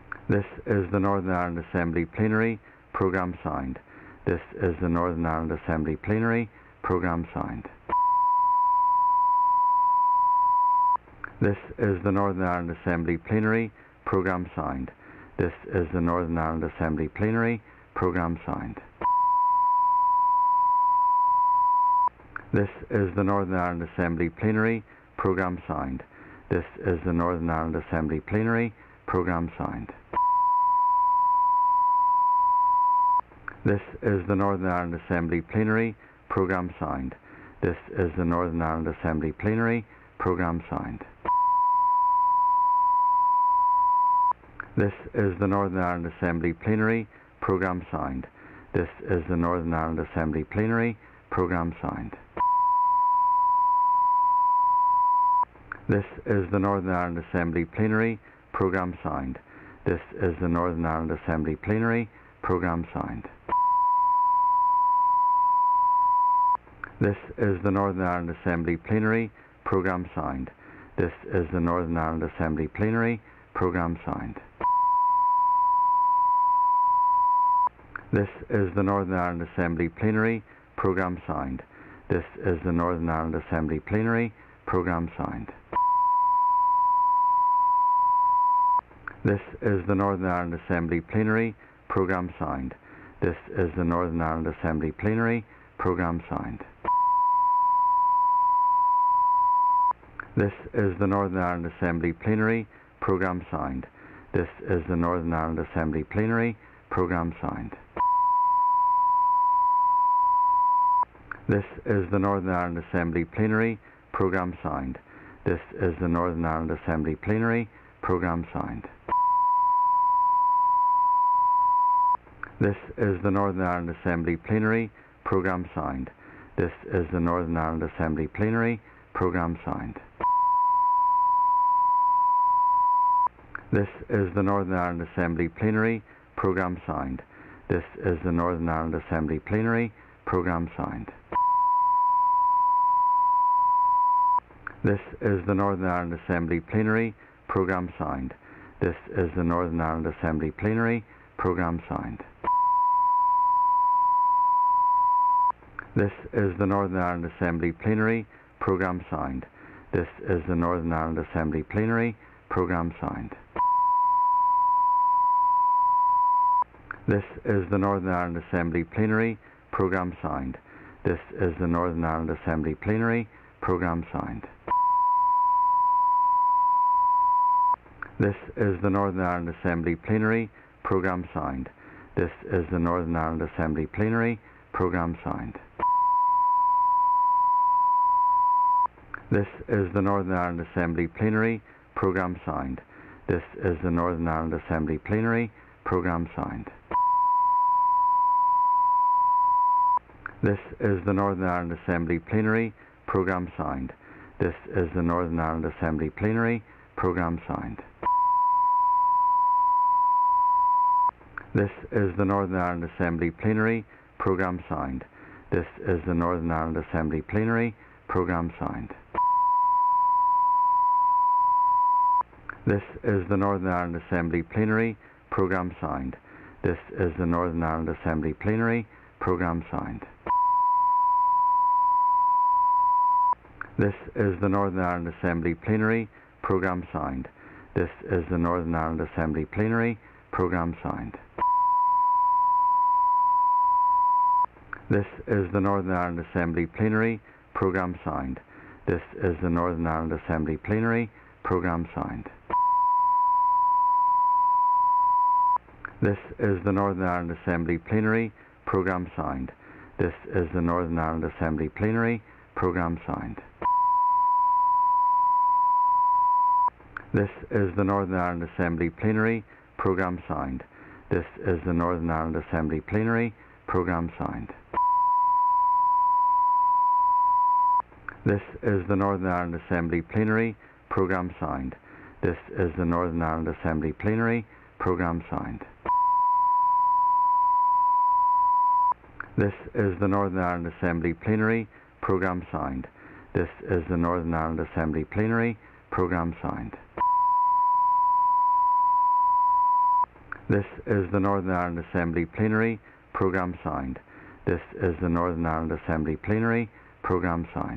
This is the Northern Ireland Assembly Plenary Programme Sound. This is the Northern Ireland Assembly Plenary Programme Sound. This is the Northern Ireland Assembly Plenary Programme Sound. This is the Northern Ireland Assembly Plenary Programme Sound. This is the Northern Ireland Assembly Plenary Programme Sound. This is the Northern Ireland Assembly Plenary Programme Sound. This is the Northern Ireland Assembly Plenary Programme Sound. This is the Northern Ireland Assembly Plenary Programme Sound. This is the Northern Ireland Assembly Plenary Programme Sound. This is the Northern Ireland Assembly Plenary Programme Sound. This is the Northern Ireland Assembly Plenary Programme Sound. This is the Northern Ireland Assembly Plenary Programme Sound. This is the Northern Ireland Assembly Plenary Programme Sound. This is the Northern Ireland Assembly Plenary Programme Sound. This is the Northern Ireland Assembly Plenary Programme Sound. This is the Northern Ireland Assembly Plenary Programme Sound. This is the Northern Ireland Assembly Plenary Programme Sound. This is the Northern Ireland Assembly Plenary Programme Sound. This is the Northern Ireland Assembly Plenary Programme Sound. This is the Northern Ireland Assembly Plenary Programme Sound. This is the Northern Ireland Assembly Plenary Programme Sound. This is the Northern Ireland Assembly Plenary Programme Sound. This is the Northern Ireland Assembly Plenary Programme Sound. This is the Northern Ireland Assembly Plenary Programme Sound. This is the Northern Ireland Assembly Plenary Programme Sound. This is the Northern Ireland Assembly Plenary Programme Sound. This is the Northern Ireland Assembly Plenary Programme Sound. This is the Northern Ireland Assembly Plenary Programme Sound. This is the Northern Ireland Assembly Plenary Programme Sound. This is the Northern Ireland Assembly Plenary Programme Sound. This is the Northern Ireland Assembly Plenary Programme Sound. This is the Northern Ireland Assembly Plenary Programme Sound. This is the Northern Ireland Assembly Plenary Programme Sound. This is the Northern Ireland Assembly Plenary Programme Sound. This is the Northern Ireland Assembly Plenary Programme Sound. This is the Northern Ireland Assembly Plenary Programme Sound. This is the Northern Ireland Assembly Plenary Programme Sound. This is the Northern Ireland Assembly Plenary Programme Sound. This is the Northern Ireland Assembly Plenary Programme Sound. This is the Northern Ireland Assembly Plenary Programme Sound. This is the Northern Ireland Assembly Plenary Programme Sound. This is the Northern Ireland Assembly Plenary Programme Sound. This is the Northern Ireland Assembly Plenary Programme Sound. This is the Northern Ireland Assembly Plenary Programme Sound. This is the Northern Ireland Assembly Plenary Programme Sound. This is the Northern Ireland Assembly Plenary Programme Sound. This is the Northern Ireland Assembly Plenary Programme Sound. This is the Northern Ireland Assembly Plenary Programme Sound. This is the Northern Ireland Assembly Plenary Programme Sound. This is the Northern Ireland Assembly Plenary Programme Sound. This is the Northern Ireland Assembly Plenary Programme Sound. This is the Northern Ireland Assembly Plenary Programme Sound. This is the Northern Ireland Assembly Plenary Programme Sound. This is the Northern Ireland Assembly Plenary Programme Sound. This is the Northern Ireland Assembly Plenary Programme Sound.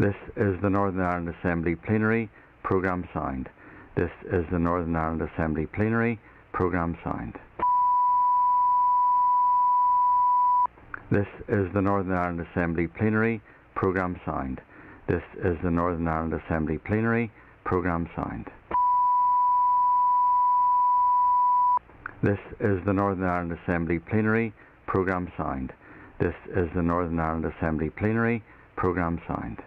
This is the Northern Ireland Assembly Plenary Programme Sound. This is the Northern Ireland Assembly Plenary Programme Sound. This is the Northern Ireland Assembly Plenary Programme Sound. This is the Northern Ireland Assembly Plenary Programme Sound. This is the Northern Ireland Assembly Plenary Programme Sound. This is the Northern Ireland Assembly Plenary Programme Sound. This is the Northern Ireland Assembly Plenary Programme Sound.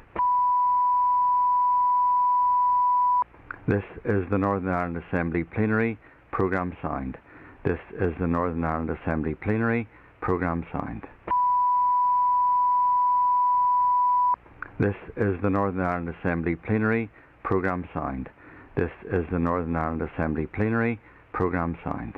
This is the Northern Ireland Assembly Plenary Programme Sound. This is the Northern Ireland Assembly Plenary Programme Sound. This is the Northern Ireland Assembly Plenary Programme Sound. This is the Northern Ireland Assembly Plenary Programme Sound.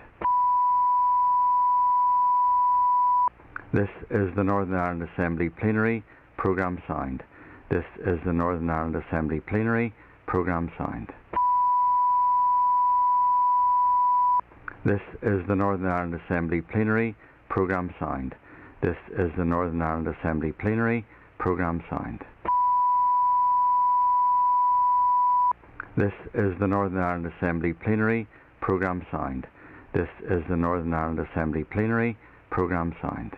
This is the Northern Ireland Assembly Plenary Programme Sound. This is the Northern Ireland Assembly Plenary Programme Sound. This is the Northern Ireland Assembly Plenary Programme Sound. This is the Northern Ireland Assembly Plenary Programme Sound. This is the Northern Ireland Assembly Plenary Programme Sound. This is the Northern Ireland Assembly Plenary Programme Sound.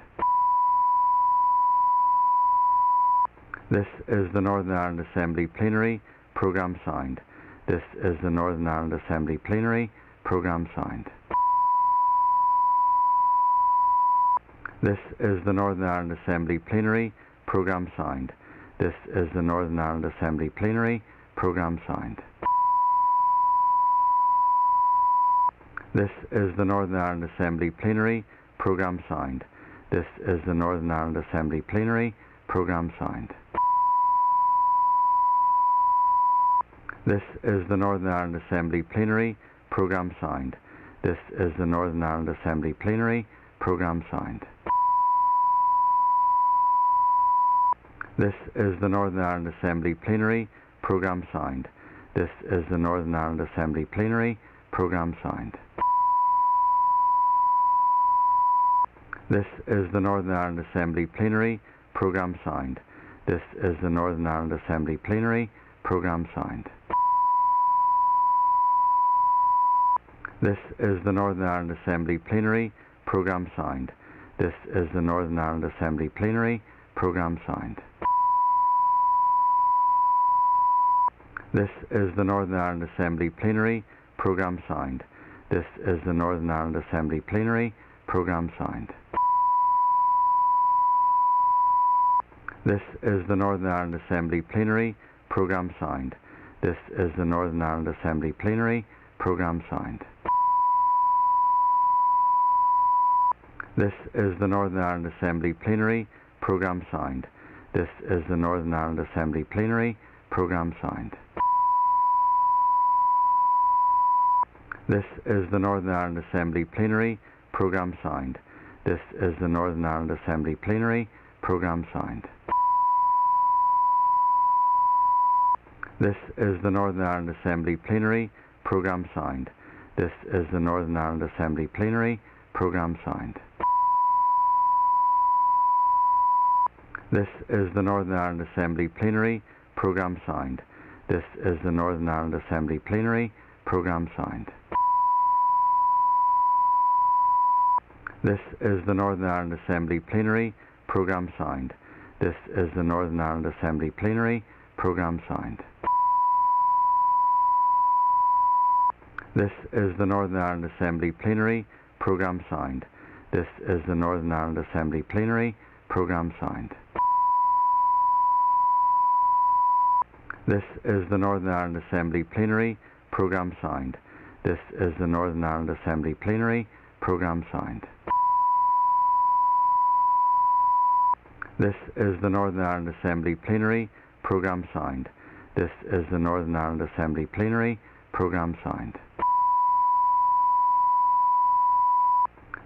This is the Northern Ireland Assembly Plenary Programme Sound. This is the Northern Ireland Assembly Plenary Programme Sound. This is the Northern Ireland Assembly Plenary Programme Sound. This is the Northern Ireland Assembly Plenary Programme Sound. This is the Northern Ireland Assembly Plenary Programme Sound. This is the Northern Ireland Assembly Plenary Programme Sound. This is the Northern Ireland Assembly Plenary Programme Sound. This is the Northern Ireland Assembly Plenary Programme Sound. This is the Northern Ireland Assembly Plenary Programme Sound. This is the Northern Ireland Assembly Plenary Programme Sound. This is the Northern Ireland Assembly Plenary Programme Sound. This is the Northern Ireland Assembly Plenary Programme Sound. This is the Northern Ireland Assembly Plenary Programme Sound. This is the Northern Ireland Assembly Plenary Programme Sound. This is the Northern Ireland Assembly Plenary Programme Sound. This is the Northern Ireland Assembly Plenary Programme Sound. This is the Northern Ireland Assembly Plenary Programme Sound. This is the Northern Ireland Assembly Plenary Programme Sound. This is the Northern Ireland Assembly Plenary Programme Sound. This is the Northern Ireland Assembly Plenary Programme Sound. This is the Northern Ireland Assembly Plenary Programme Sound. This is the Northern Ireland Assembly Plenary Programme Sound. This is the Northern Ireland Assembly Plenary Programme Sound. This is the Northern Ireland Assembly Plenary Programme Sound. This is the Northern Ireland Assembly Plenary Programme Sound. This is the Northern Ireland Assembly Plenary Programme Sound. This is the Northern Ireland Assembly Plenary Programme Sound. This is the Northern Ireland Assembly Plenary Programme Sound. This is the Northern Ireland Assembly Plenary Programme Sound. This is the Northern Ireland Assembly Plenary Programme Sound. This is the Northern Ireland Assembly Plenary Programme Sound. This is the Northern Ireland Assembly Plenary Programme Sound. This is the Northern Ireland Assembly Plenary Programme Sound. This is the Northern Ireland Assembly Plenary Programme Sound.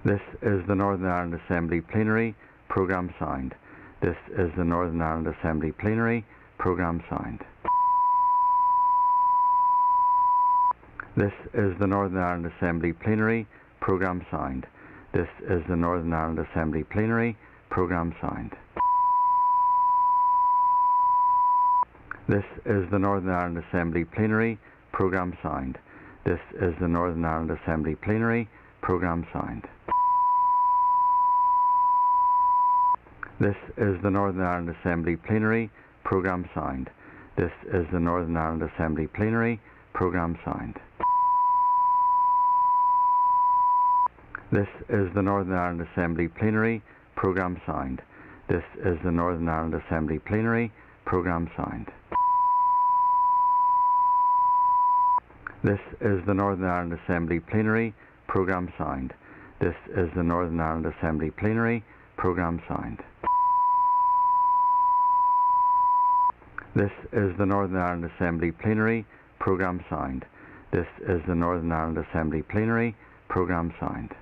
This is the Northern Ireland Assembly Plenary Programme Sound. This is the Northern Ireland Assembly Plenary Programme Sound. This is the Northern Ireland Assembly Plenary Programme Sound. This is the Northern Ireland Assembly Plenary Programme Sound. This is the Northern Ireland Assembly Plenary Programme Sound. This is the Northern Ireland Assembly Plenary Programme Sound. This is the Northern Ireland Assembly Plenary Programme Sound. This is the Northern Ireland Assembly Plenary Programme Sound. This is the Northern Ireland Assembly Plenary Programme Sound. This is the Northern Ireland Assembly Plenary Programme Sound. This is the Northern Ireland Assembly Plenary Programme Sound. This is the Northern Ireland Assembly Plenary Programme Sound. This is the Northern Ireland Assembly Plenary Programme Sound. This is the Northern Ireland Assembly Plenary Programme Sound.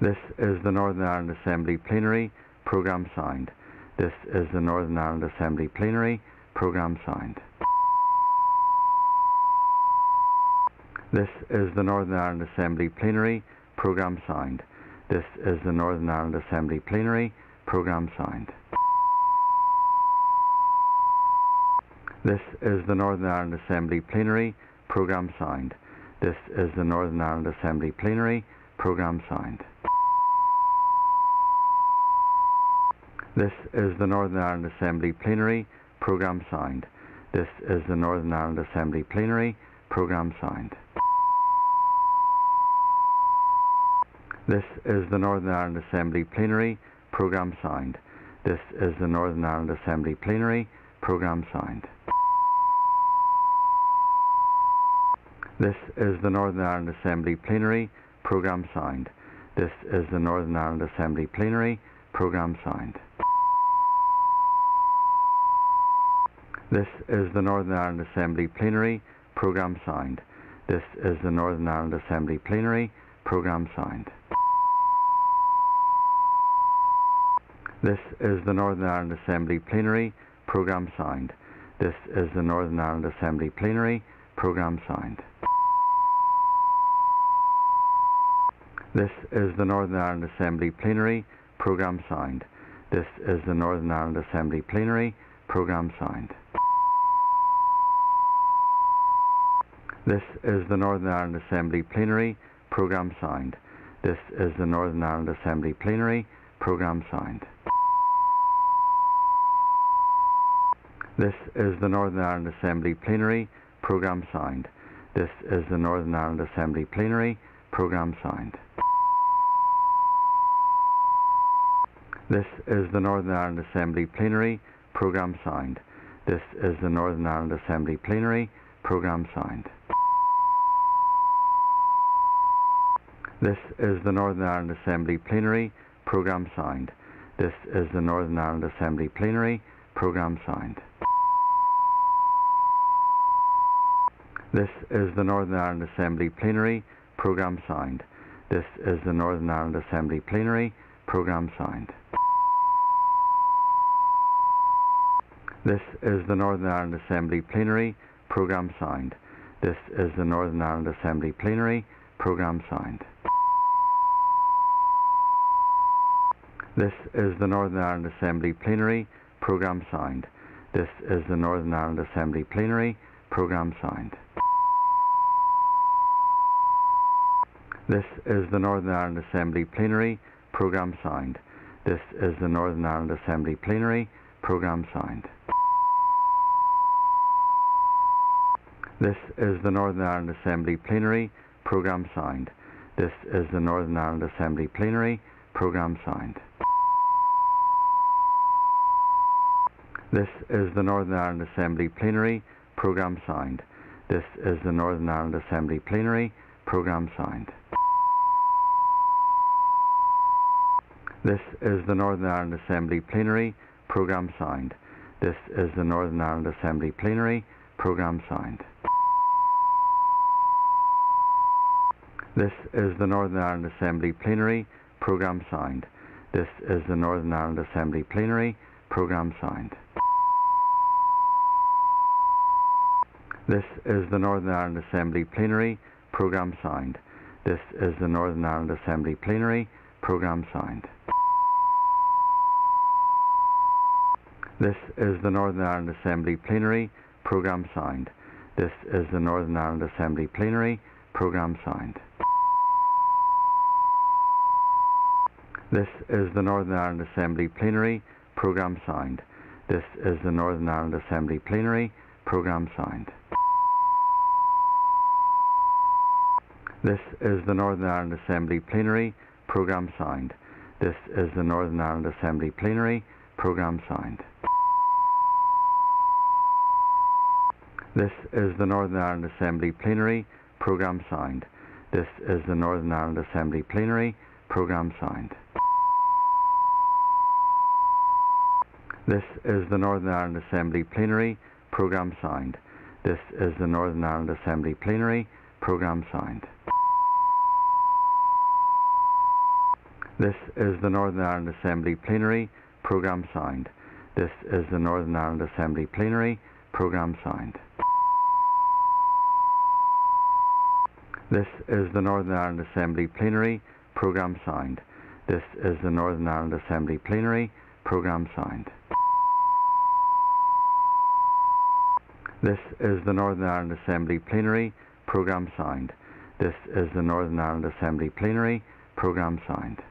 This is the Northern Ireland Assembly Plenary Programme Sound. This is the Northern Ireland Assembly Plenary Programme Sound. This is the Northern Ireland Assembly Plenary Programme Sound. This is the Northern Ireland Assembly Plenary Programme Sound. This is the Northern Ireland Assembly Plenary Programme Sound. This is the Northern Ireland Assembly Plenary Programme Sound. This is the Northern Ireland Assembly Plenary Programme Sound. This is the Northern Ireland Assembly Plenary Programme Sound. This is the Northern Ireland Assembly Plenary Programme Sound. This is the Northern Ireland Assembly Plenary Programme Sound. This is the Northern Ireland Assembly Plenary Programme Sound. This is the Northern Ireland Assembly Plenary Programme Sound. This is the Northern Ireland Assembly Plenary Programme Sound. This is the Northern Ireland Assembly Plenary Programme Sound. This is the Northern Ireland Assembly Plenary Programme Sound. This is the Northern Ireland Assembly Plenary Programme Sound. This is the Northern Ireland Assembly Plenary Programme Sound. This is the Northern Ireland Assembly Plenary Programme Sound. This is the Northern Ireland Assembly Plenary Programme Sound. This is the Northern Ireland Assembly Plenary Programme Sound. This is the Northern Ireland Assembly Plenary Programme Sound. This is the Northern Ireland Assembly Plenary Programme Sound. This is the Northern Ireland Assembly Plenary Programme Sound. This is the Northern Ireland Assembly Plenary Programme Sound. This is the Northern Ireland Assembly Plenary Programme Sound. This is the Northern Ireland Assembly Plenary Programme Sound. This is the Northern Ireland Assembly Plenary Programme Sound. This is the Northern Ireland Assembly Plenary Programme Sound. This is the Northern Ireland Assembly Plenary Programme Sound. This is the Northern Ireland Assembly Plenary Programme Sound. This is the Northern Ireland Assembly Plenary Programme Sound. This is the Northern Ireland Assembly Plenary Programme Sound. This is the Northern Ireland Assembly Plenary Programme Sound. This is the Northern Ireland Assembly Plenary Programme Sound. This is the Northern Ireland Assembly Plenary Programme Sound. This is the Northern Ireland Assembly Plenary Programme Sound. This is the Northern Ireland Assembly Plenary Programme Sound. This is the Northern Ireland Assembly Plenary Programme Sound. This is the Northern Ireland Assembly Plenary Programme Sound. This is the Northern Ireland Assembly Plenary Programme Sound. This is the Northern Ireland Assembly Plenary Programme Sound. This is the Northern Ireland Assembly Plenary Programme Sound. This is the Northern Ireland Assembly Plenary Programme Sound. This is the Northern Ireland Assembly Plenary Programme Sound. This is the Northern Ireland Assembly Plenary Programme Sound. This is the Northern Ireland Assembly Plenary Programme Sound. This is the Northern Ireland Assembly Plenary Programme Sound. This is the Northern Ireland Assembly Plenary Programme Sound. This is the Northern Ireland Assembly Plenary Programme Sound. This is the Northern Ireland Assembly Plenary Programme Sound. This is the Northern Ireland Assembly Plenary Programme Sound. This is the Northern Ireland Assembly Plenary Programme Sound. This is the Northern Ireland Assembly Plenary Programme Sound. This is the Northern Ireland Assembly Plenary Programme Sound. This is the Northern Ireland Assembly Plenary Programme Sound. This is the Northern Ireland Assembly Plenary Programme Sound. This is the Northern Ireland Assembly Plenary Programme Sound. This is the Northern Ireland Assembly Plenary Programme Sound. This is the Northern Ireland Assembly Plenary Programme Sound. This is the Northern Ireland Assembly Plenary Programme Sound.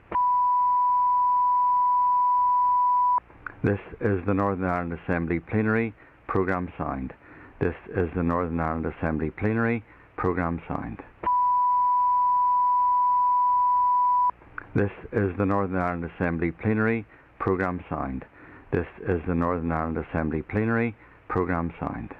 This is the Northern Ireland Assembly Plenary Programme Sound. This is the Northern Ireland Assembly Plenary Programme Sound. This is the Northern Ireland Assembly Plenary Programme Sound. This is the Northern Ireland Assembly Plenary Programme Sound.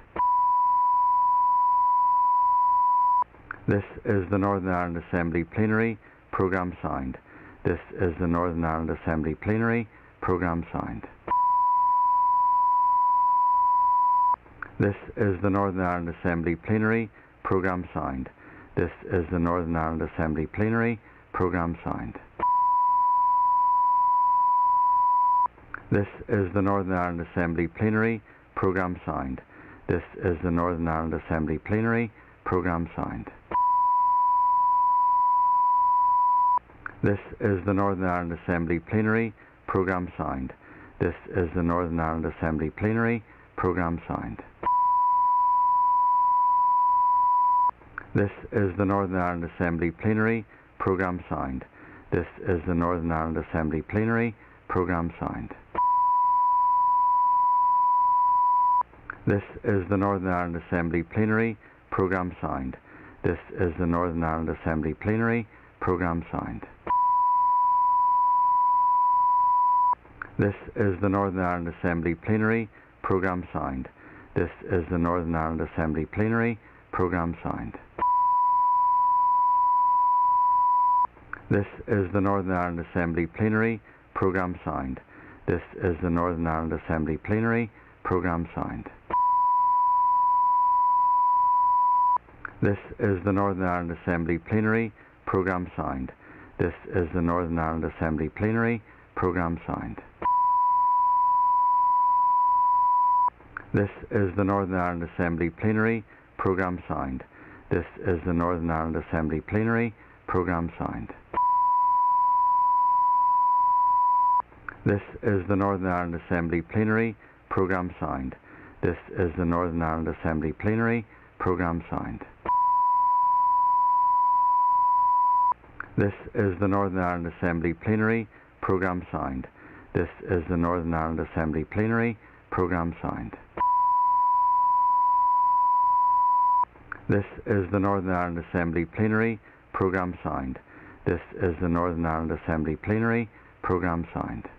This is the Northern Ireland Assembly Plenary Programme Sound. This is the Northern Ireland Assembly Plenary Programme Sound. This is the Northern Ireland Assembly Plenary Programme Sound. This is the Northern Ireland Assembly Plenary Programme Sound. This is the Northern Ireland Assembly Plenary Programme Sound. This is the Northern Ireland Assembly Plenary Programme Sound. This is the Northern Ireland Assembly Plenary Programme Sound. This is the Northern Ireland Assembly Plenary Programme Sound. This is the Northern Ireland Assembly Plenary Programme Sound. This is the Northern Ireland Assembly Plenary Programme Sound. This is the Northern Ireland Assembly Plenary Programme Sound. This is the Northern Ireland Assembly Plenary Programme Sound. This is the Northern Ireland Assembly Plenary Programme Sound. This is the Northern Ireland Assembly Plenary Programme Sound. This is the Northern Ireland Assembly Plenary Programme Sound. This is the Northern Ireland Assembly Plenary Programme Sound. This is the Northern Ireland Assembly Plenary Programme Sound. This is the Northern Ireland Assembly Plenary Programme Sound. This is the Northern Ireland Assembly Plenary Programme Sound. This is the Northern Ireland Assembly Plenary Programme Sound. This is the Northern Ireland Assembly Plenary Programme Sound. This is the Northern Ireland Assembly Plenary Programme Sound. This is the Northern Ireland Assembly Plenary Programme Sound. This is the Northern Ireland Assembly Plenary Programme Sound. This is the Northern Ireland Assembly Plenary Programme Sound. This is the Northern Ireland Assembly Plenary Programme Sound.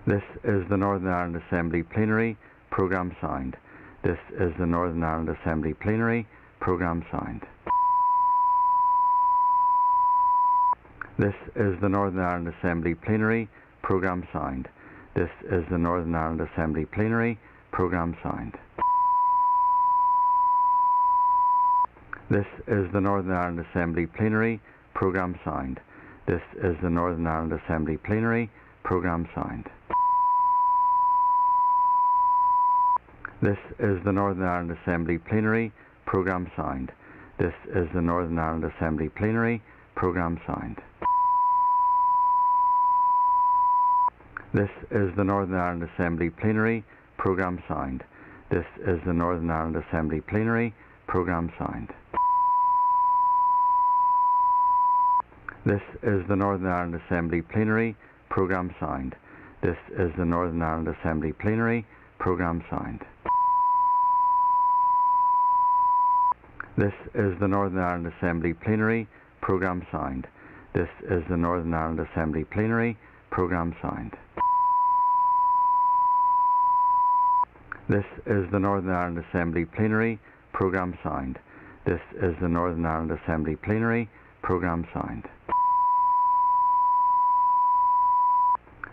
This is the Northern Ireland Assembly Plenary Programme Sound. This is the Northern Ireland Assembly Plenary Programme Sound. This is the Northern Ireland Assembly Plenary Programme Sound. This is the Northern Ireland Assembly Plenary Programme Sound. This is the Northern Ireland Assembly Plenary Programme Sound. This is the Northern Ireland Assembly Plenary Programme Sound. This is the Northern Ireland Assembly Plenary Programme Sound. This is the Northern Ireland Assembly Plenary Programme Sound. This is the Northern Ireland Assembly Plenary Programme Sound. This is the Northern Ireland Assembly Plenary Programme Sound. This is the Northern Ireland Assembly Plenary Programme Sound. This is the Northern Ireland Assembly Plenary Programme Sound. This is the Northern Ireland Assembly Plenary Programme Sound. This is the Northern Ireland Assembly Plenary Programme Sound. This is the Northern Ireland Assembly Plenary Programme Sound. This is the Northern Ireland Assembly Plenary Programme Sound.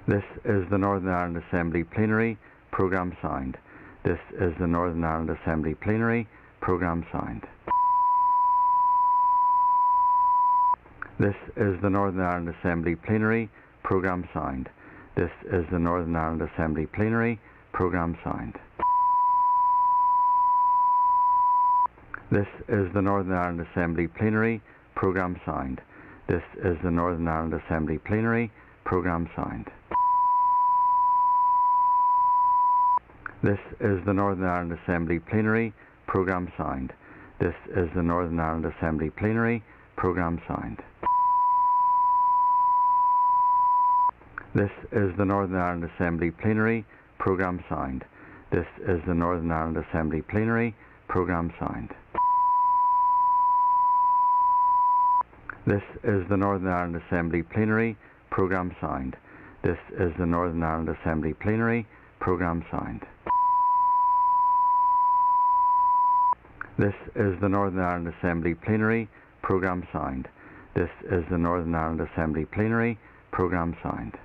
This is the Northern Ireland Assembly Plenary Programme Sound. This is the Northern Ireland Assembly Plenary Programme Sound. This is the Northern Ireland Assembly Plenary Programme Sound. This is the Northern Ireland Assembly Plenary Programme Sound. This is the Northern Ireland Assembly Plenary Programme Sound. This is the Northern Ireland Assembly Plenary Programme Sound. This is the Northern Ireland Assembly Plenary Programme Sound. This is the Northern Ireland Assembly Plenary Programme Sound. This is the Northern Ireland Assembly Plenary Programme Sound. This is the Northern Ireland Assembly Plenary Programme Sound. This is the Northern Ireland Assembly Plenary Programme Sound. This is the Northern Ireland Assembly Plenary Programme Sound. This is the Northern Ireland Assembly Plenary Programme Sound. This is the Northern Ireland Assembly Plenary Programme Sound.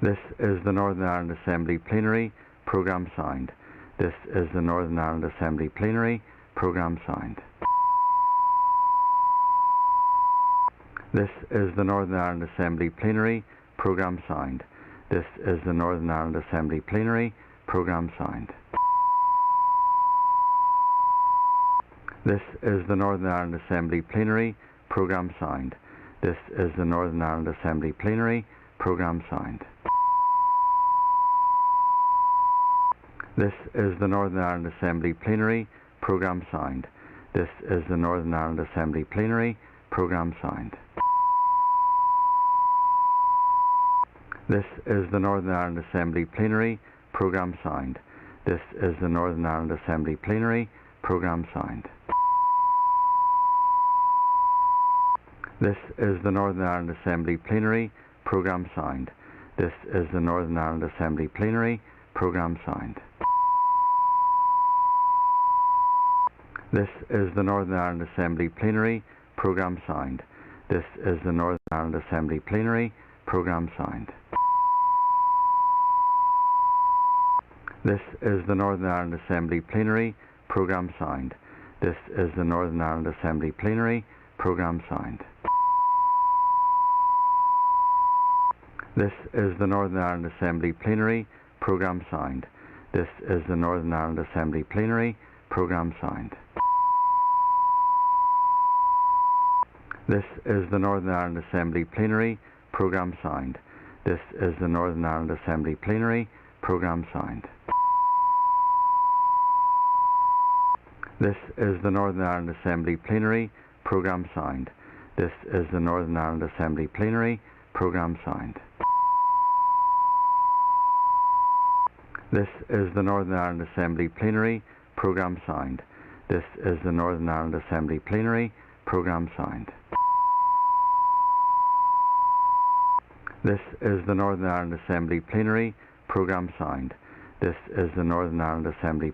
This is the Northern Ireland Assembly Plenary Programme Sound. This is the Northern Ireland Assembly Plenary Programme Sound. This is the Northern Ireland Assembly Plenary Programme Sound. This is the Northern Ireland Assembly Plenary Programme Sound. This is the Northern Ireland Assembly Plenary Programme Sound. This is the Northern Ireland Assembly Plenary Programme Sound. This is the Northern Ireland Assembly Plenary Programme Sound. This is the Northern Ireland Assembly Plenary Programme Sound. This is the Northern Ireland Assembly Plenary Programme Sound. This is the Northern Ireland Assembly Plenary Programme Sound. This is the Northern Ireland Assembly Plenary Programme Sound. This is the Northern Ireland Assembly Plenary Programme Sound. This is the Northern Ireland Assembly Plenary Programme Sound. This is the Northern Ireland Assembly Plenary Programme Sound. This is the Northern Ireland Assembly Plenary Programme Sound. This is the Northern Ireland Assembly Plenary Programme Sound. This is the Northern Ireland Assembly Plenary Programme Sound. This is the Northern Ireland Assembly Plenary Programme Sound. This is the Northern Ireland Assembly Plenary Programme Sound. This is the Northern Ireland Assembly Plenary Programme Sound. This is the Northern Ireland Assembly Plenary Programme Sound. This is the Northern Ireland Assembly Plenary Programme Sound. This is the Northern Ireland Assembly Plenary Programme Sound. This is the Northern Ireland Assembly Plenary Programme Sound. This is the Northern Ireland Assembly Plenary Programme Sound. This is the Northern Ireland Assembly Plenary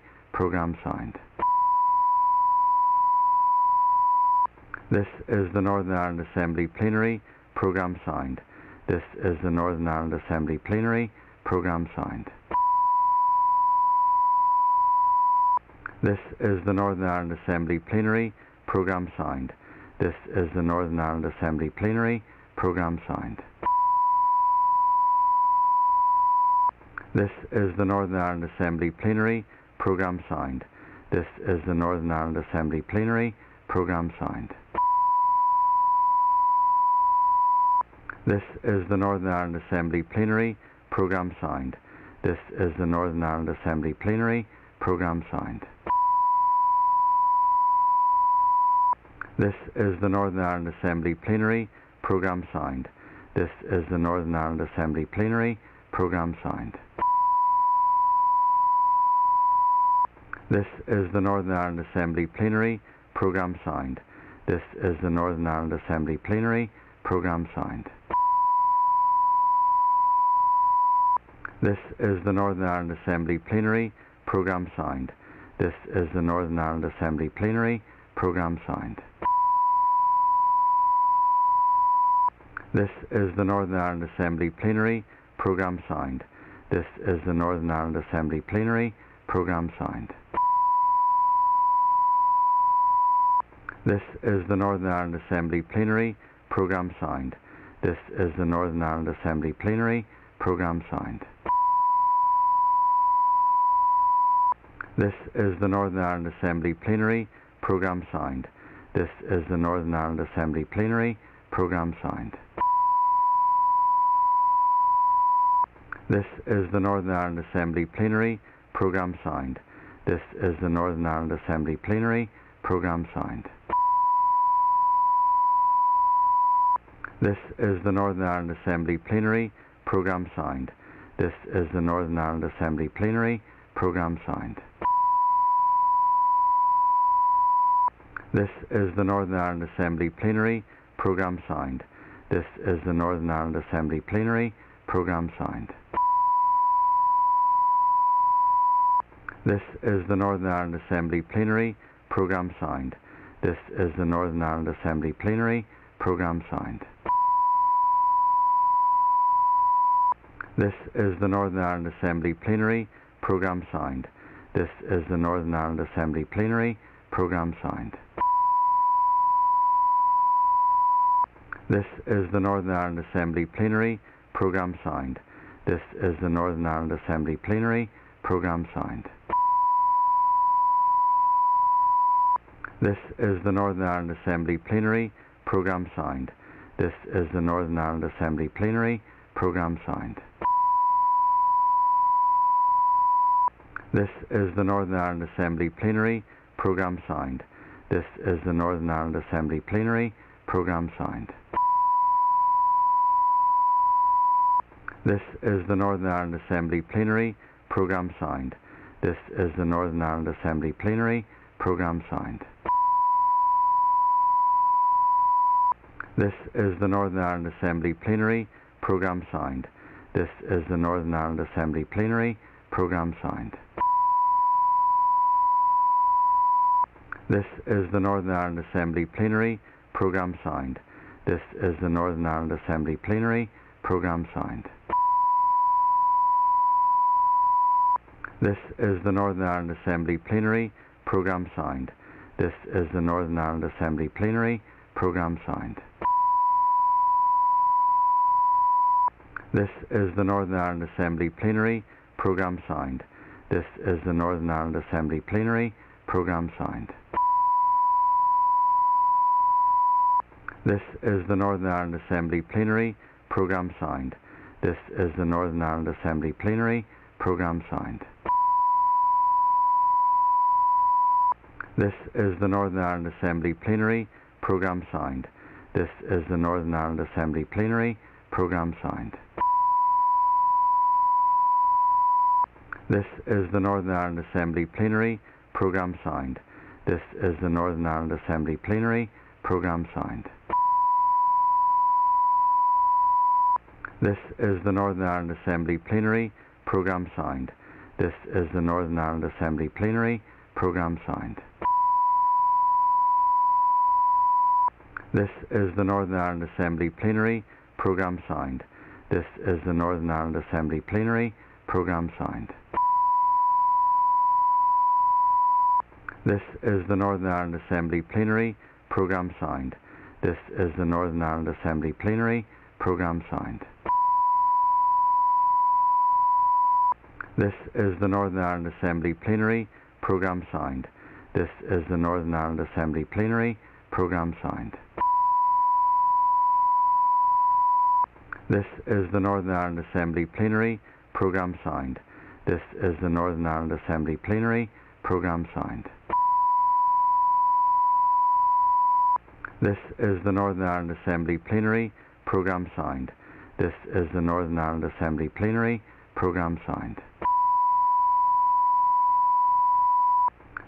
Programme Sound. This is the Northern Ireland Assembly Plenary Programme Sound. This is the Northern Ireland Assembly Plenary Programme Sound. This is the Northern Ireland Assembly Plenary Programme Sound. This is the Northern Ireland Assembly Plenary Programme Sound. This is the Northern Ireland Assembly Plenary Programme Sound. This is the Northern Ireland Assembly Plenary Programme Sound. This is the Northern Ireland Assembly Plenary Programme Sound. This is the Northern Ireland Assembly Plenary Programme Sound. This is the Northern Ireland Assembly Plenary Programme Sound. This is the Northern Ireland Assembly Plenary Programme Sound. This is the Northern Ireland Assembly Plenary Programme Sound. This is the Northern Ireland Assembly Plenary Programme Sound. This is the Northern Ireland Assembly Plenary Programme Sound. This is the Northern Ireland Assembly Plenary Programme Sound. This is the Northern Ireland Assembly Plenary Programme Sound. This is the Northern Ireland Assembly Plenary Programme Sound. This is the Northern Ireland Assembly Plenary Programme Sound. This is the Northern Ireland Assembly Plenary Programme Sound. This is the Northern Ireland Assembly Plenary Programme Sound. This is the Northern Ireland Assembly Plenary Programme Sound. This is the Northern Ireland Assembly Plenary Programme Sound. This is the Northern Ireland Assembly Plenary Programme Sound. This is the Northern Ireland Assembly Plenary Programme Sound. This is the Northern Ireland Assembly Plenary Programme Sound. This is the Northern Ireland Assembly Plenary Programme Sound. This is the Northern Ireland Assembly Plenary Programme Sound. This is the Northern Ireland Assembly Plenary Programme Sound. This is the Northern Ireland Assembly Plenary Programme Sound. This is the Northern Ireland Assembly Plenary Programme Sound. This is the Northern Ireland Assembly Plenary Programme Sound. This is the Northern Ireland Assembly Plenary Programme Sound. This is the Northern Ireland Assembly Plenary Programme Sound. This is the Northern Ireland Assembly Plenary Programme Sound. This is the Northern Ireland Assembly Plenary Programme Sound. This is the Northern Ireland Assembly Plenary Programme Sound. This is the Northern Ireland Assembly Plenary Programme Sound. This is the Northern Ireland Assembly Plenary Programme Sound. This is the Northern Ireland Assembly Plenary Programme Sound. This is the Northern Ireland Assembly Plenary Programme Sound. This is the Northern Ireland Assembly Plenary Programme Sound. This is the Northern Ireland Assembly Plenary Programme Sound. This is the Northern Ireland Assembly Plenary Programme Sound. This is the Northern Ireland Assembly Plenary Programme Sound. This is the Northern Ireland Assembly Plenary Programme Sound. This is the Northern Ireland Assembly Plenary Programme Sound. This is the Northern Ireland Assembly Plenary Programme Sound. This is the Northern Ireland Assembly Plenary Programme Sound. This is the Northern Ireland Assembly Plenary Programme Sound. This is the Northern Ireland Assembly Plenary Programme Sound. This is the Northern Ireland Assembly Plenary Programme Sound. This is the Northern Ireland Assembly Plenary Programme Sound. This is the Northern Ireland Assembly Plenary Programme Sound. This is the Northern Ireland Assembly Plenary Programme Sound. This is the Northern Ireland Assembly Plenary Programme Sound. This is the Northern Ireland Assembly Plenary Programme Sound. This is the Northern Ireland Assembly Plenary Programme Sound. This is the Northern Ireland Assembly Plenary Programme Sound. This is the Northern Ireland Assembly Plenary Programme Sound. This is the Northern Ireland Assembly Plenary Programme Sound. This is the Northern Ireland Assembly Plenary Programme Sound. This is the Northern Ireland Assembly Plenary Programme Sound. This is the Northern Ireland Assembly Plenary Programme Sound. This is the Northern Ireland Assembly Plenary Programme Sound. This is the Northern Ireland Assembly Plenary Programme Sound.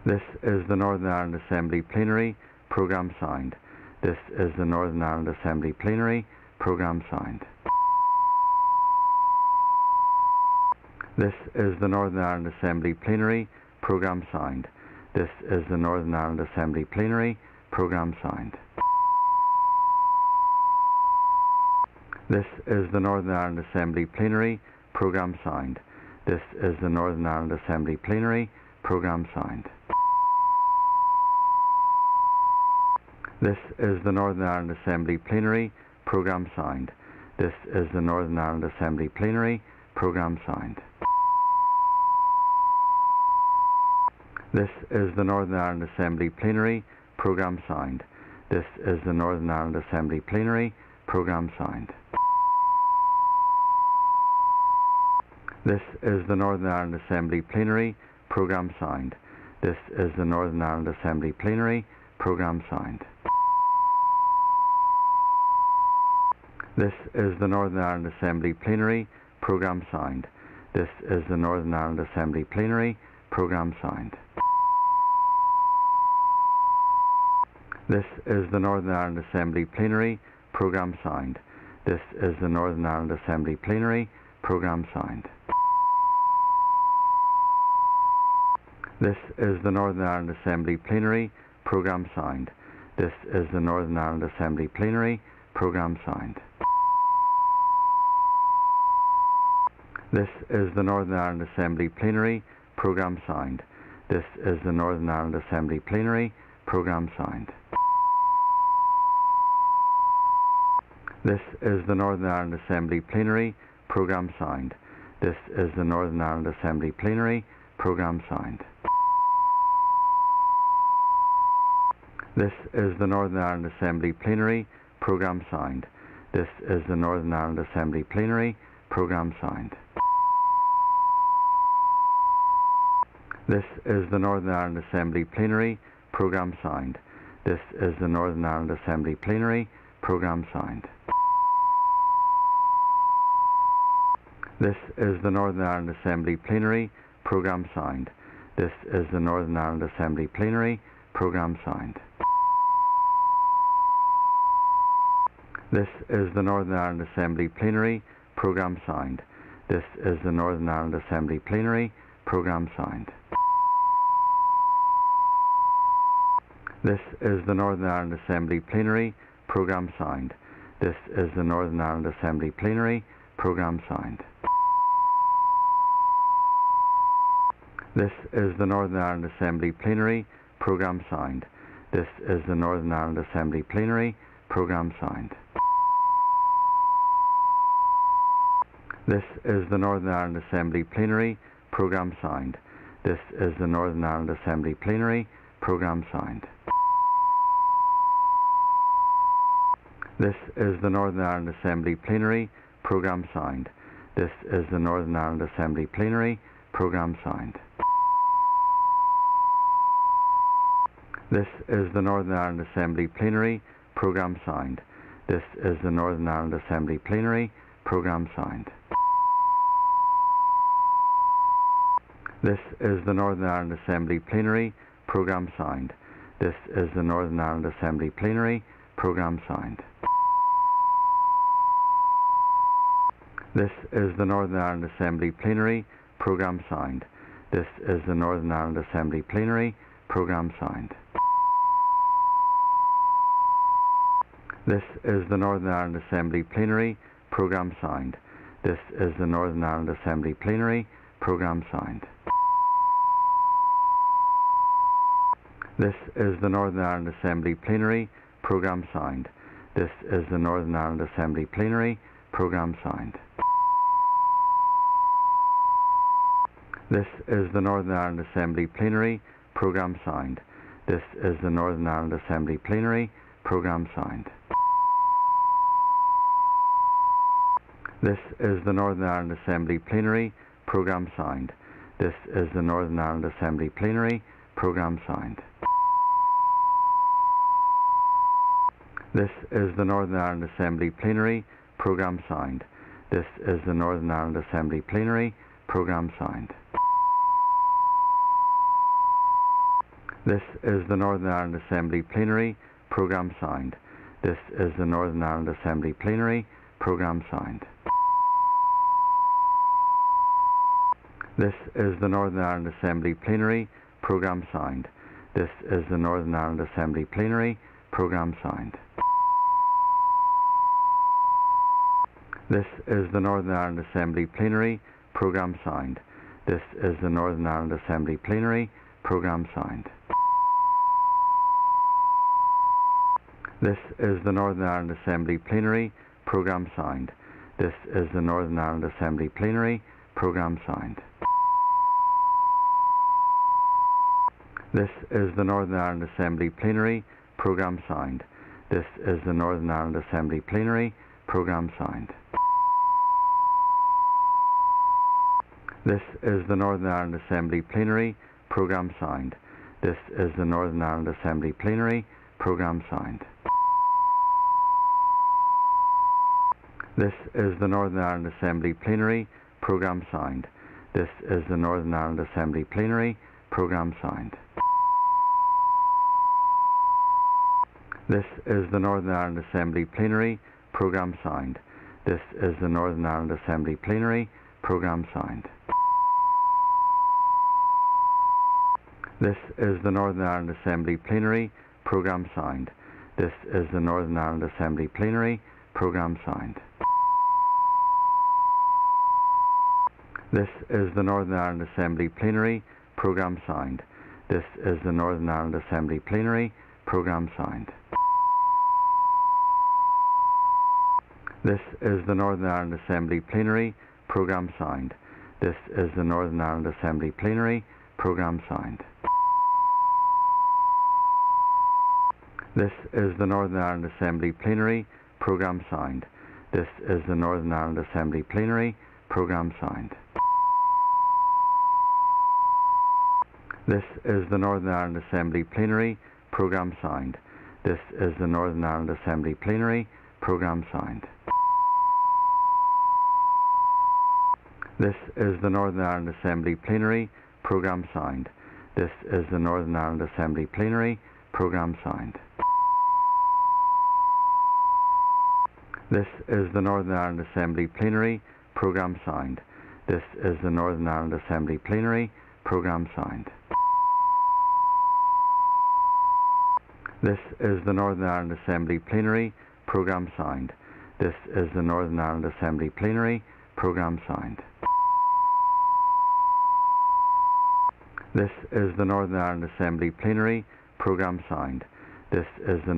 This is the Northern Ireland Assembly Plenary Programme Sound. This is the Northern Ireland Assembly Plenary Programme Sound. This is the Northern Ireland Assembly Plenary Programme Sound. This is the Northern Ireland Assembly Plenary Programme Sound. This is the Northern Ireland Assembly Plenary Programme Sound. This is the Northern Ireland Assembly Plenary Programme Sound. This is the Northern Ireland Assembly Plenary Programme Sound. This is the Northern Ireland Assembly Plenary Programme Sound. This is the Northern Ireland Assembly Plenary Programme Sound. This is the Northern Ireland Assembly Plenary Programme Sound. This is the Northern Ireland Assembly Plenary Programme Sound. This is the Northern Ireland Assembly Plenary Programme Sound. This is the Northern Ireland Assembly Plenary Programme Sound. This is the Northern Ireland Assembly Plenary Programme Sound. This is the Northern Ireland Assembly Plenary Programme Sound. This is the Northern Ireland Assembly Plenary Programme Sound. This is the Northern Ireland Assembly Plenary Programme Sound. This is the Northern Ireland Assembly Plenary Programme Sound. This is the Northern Ireland Assembly Plenary Programme Sound. This is the Northern Ireland Assembly Plenary Programme Sound. This is the Northern Ireland Assembly Plenary Programme Sound. This is the Northern Ireland Assembly Plenary Programme Sound. This is the Northern Ireland Assembly Plenary Programme Sound. This is the Northern Ireland Assembly Plenary Programme Sound. This is the Northern Ireland Assembly Plenary Programme Sound. This is the Northern Ireland Assembly Plenary Programme Sound. This is the Northern Ireland Assembly Plenary Programme Sound. This is the Northern Ireland Assembly Plenary Programme Sound. This is the Northern Ireland Assembly Plenary Programme Sound. This is the Northern Ireland Assembly Plenary Programme Sound. This is the Northern Ireland Assembly Plenary Programme Sound. This is the Northern Ireland Assembly Plenary Programme Sound. This is the Northern Ireland Assembly Plenary Programme Sound. This is the Northern Ireland Assembly Plenary Programme Sound. This is the Northern Ireland Assembly Plenary Programme Sound. This is the Northern Ireland Assembly Plenary Programme Sound. This is the Northern Ireland Assembly Plenary Programme Sound. This is the Northern Ireland Assembly Plenary Programme Sound. This is the Northern Ireland Assembly Plenary Programme Sound. This is the Northern Ireland Assembly Plenary Programme Sound. This is the Northern Ireland Assembly Plenary Programme Sound. This is the Northern Ireland Assembly Plenary Programme Sound. This is the Northern Ireland Assembly Plenary Programme Sound. This is the Northern Ireland Assembly Plenary Programme Sound. This is the Northern Ireland Assembly Plenary Programme Sound. This is the Northern Ireland Assembly Plenary Programme Sound. This is the Northern Ireland Assembly Plenary Programme Sound. This is the Northern Ireland Assembly Plenary Programme Sound. This is the Northern Ireland Assembly Plenary Programme Sound. This is the Northern Ireland Assembly Plenary Programme Sound. This is the Northern Ireland Assembly Plenary Programme Sound. This is the Northern Ireland Assembly Plenary Programme Sound. This is the Northern Ireland Assembly Plenary Programme Sound. This is the Northern Ireland Assembly Plenary Programme Sound. This is the Northern Ireland Assembly Plenary Programme Sound. This is the Northern Ireland Assembly Plenary Programme Sound. This is the Northern Ireland Assembly Plenary Programme Sound. This is the Northern Ireland Assembly Plenary Programme Sound. This is the Northern Ireland Assembly Plenary Programme Sound. This is the Northern Ireland Assembly Plenary Programme Sound. This is the Northern Ireland Assembly Plenary Programme Sound. This is the Northern Ireland Assembly Plenary Programme Sound. This is the Northern Ireland Assembly Plenary Programme Sound. This is the Northern Ireland Assembly Plenary Programme Sound. This is the Northern Ireland Assembly Plenary Programme Sound. This is the Northern Ireland Assembly Plenary Programme Sound. This is the Northern Ireland Assembly Plenary Programme Sound. This is the Northern Ireland Assembly Plenary Programme Sound. This is the Northern Ireland Assembly Plenary Programme Sound. This is the Northern Ireland Assembly Plenary Programme Sound. This is the Northern Ireland Assembly Plenary Programme Sound. This is the Northern Ireland Assembly Plenary Programme Sound. This is the Northern Ireland Assembly Plenary Programme Sound. This is the Northern Ireland Assembly Plenary Programme Sound. This is the Northern Ireland Assembly Plenary Programme Sound. This is the Northern Ireland Assembly Plenary Programme Sound. This is the Northern Ireland Assembly Plenary Programme Sound. This is the Northern Ireland Assembly Plenary Programme Sound. This is the Northern Ireland Assembly Plenary Programme Sound. This is the Northern Ireland Assembly Plenary Programme Sound. This is the Northern Ireland Assembly Plenary Programme Sound. This is the Northern Ireland Assembly Plenary Programme Sound. This is the Northern Ireland Assembly Plenary Programme Sound. This is the Northern Ireland Assembly Plenary Programme Sound. This is the Northern Ireland Assembly Plenary Programme Sound. This is the Northern Ireland Assembly Plenary Programme Sound. This is the Northern Ireland Assembly Plenary Programme Sound. This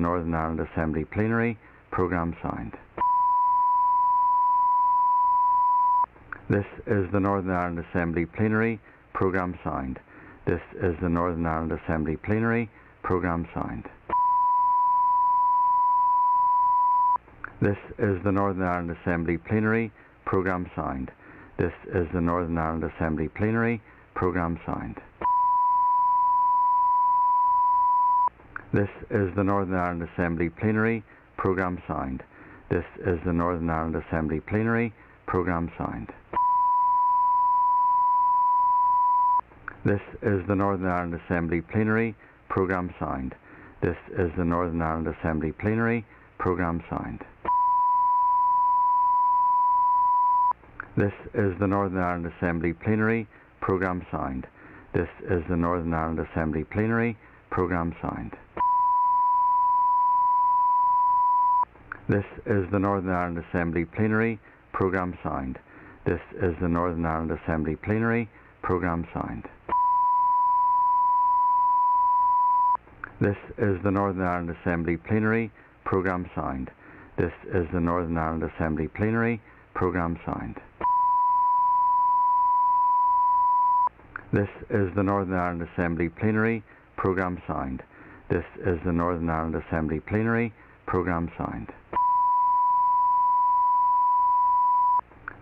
is the Northern Ireland Assembly Plenary Programme Sound. This is the Northern Ireland Assembly Plenary Programme Sound. This is the Northern Ireland Assembly Plenary Programme Sound. This is the Northern Ireland Assembly Plenary Programme Sound. This is the Northern Ireland Assembly Plenary Programme Sound. This is the Northern Ireland Assembly Plenary Programme Sound. This is the Northern Ireland Assembly Plenary Programme Sound. This is the Northern Ireland Assembly Plenary Programme Sound. This is the Northern Ireland Assembly Plenary Programme Sound. This is the Northern Ireland Assembly Plenary Programme Sound. This is the Northern Ireland Assembly Plenary Programme Sound. This is the Northern Ireland Assembly Plenary Programme Sound. This is the Northern Ireland Assembly Plenary Programme Sound. This is the Northern Ireland Assembly Plenary Programme Sound. This is the Northern Ireland Assembly Plenary Programme Sound. This is the Northern Ireland Assembly Plenary Programme Sound. This is the Northern Ireland Assembly Plenary Programme Sound.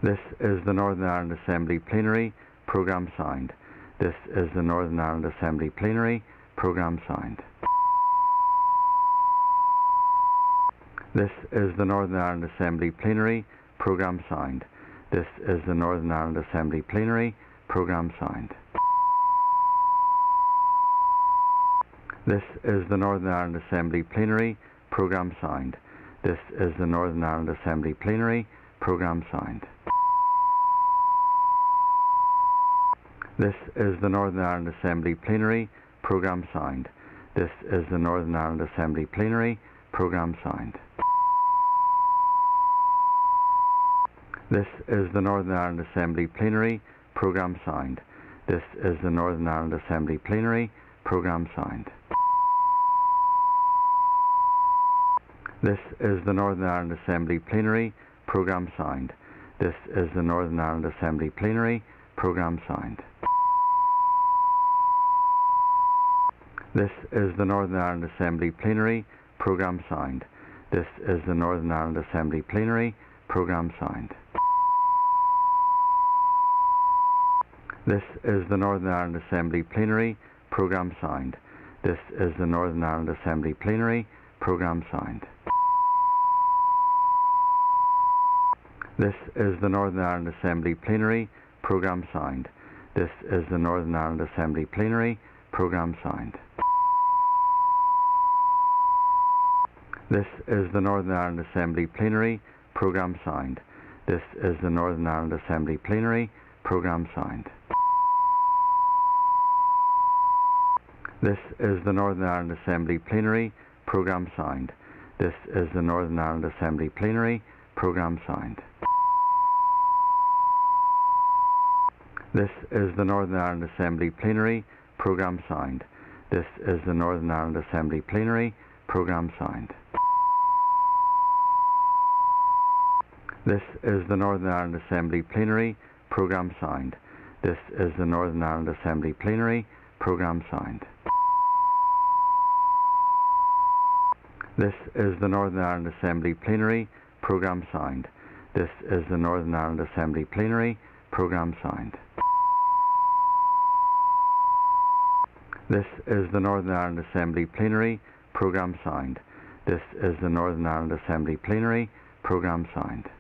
This is the Northern Ireland Assembly Plenary Programme Sound. This is the Northern Ireland Assembly Plenary Programme Sound. This is the Northern Ireland Assembly Plenary Programme Sound. This is the Northern Ireland Assembly Plenary Programme Sound. This is the Northern Ireland Assembly Plenary Programme Sound. This is the Northern Ireland Assembly Plenary Programme Sound. This is the Northern Ireland Assembly Plenary Programme Sound. This is the Northern Ireland Assembly Plenary Programme Sound. This is the Northern Ireland Assembly Plenary Programme Sound. This is the Northern Ireland Assembly Plenary Programme Sound. This is the Northern Ireland Assembly Plenary Programme Sound. This is the Northern Ireland Assembly Plenary Programme Sound. This is the Northern Ireland Assembly Plenary Programme Sound. This is the Northern Ireland Assembly Plenary Programme Sound. This is the Northern Ireland Assembly Plenary Programme Sound. This is the Northern Ireland Assembly Plenary Programme Sound. This is the Northern Ireland Assembly Plenary Programme Sound. This is the Northern Ireland Assembly Plenary Programme Sound. This is the Northern Ireland Assembly Plenary Programme Sound. This is the Northern Ireland Assembly Plenary Programme Sound. This is the Northern Ireland Assembly Plenary Programme Sound. This is the Northern Ireland Assembly Plenary Programme Sound. This is the Northern Ireland Assembly Plenary Programme Sound. This is the Northern Ireland Assembly Plenary Programme Sound. This is the Northern Ireland Assembly Plenary Programme Sound. This is the Northern Ireland Assembly Plenary Programme Sound. This is the Northern Ireland Assembly Plenary Programme Sound. This is the Northern Ireland Assembly Plenary Programme Sound. This is the Northern Ireland Assembly Plenary Programme Sound. This is the Northern Ireland Assembly Plenary Programme Sound.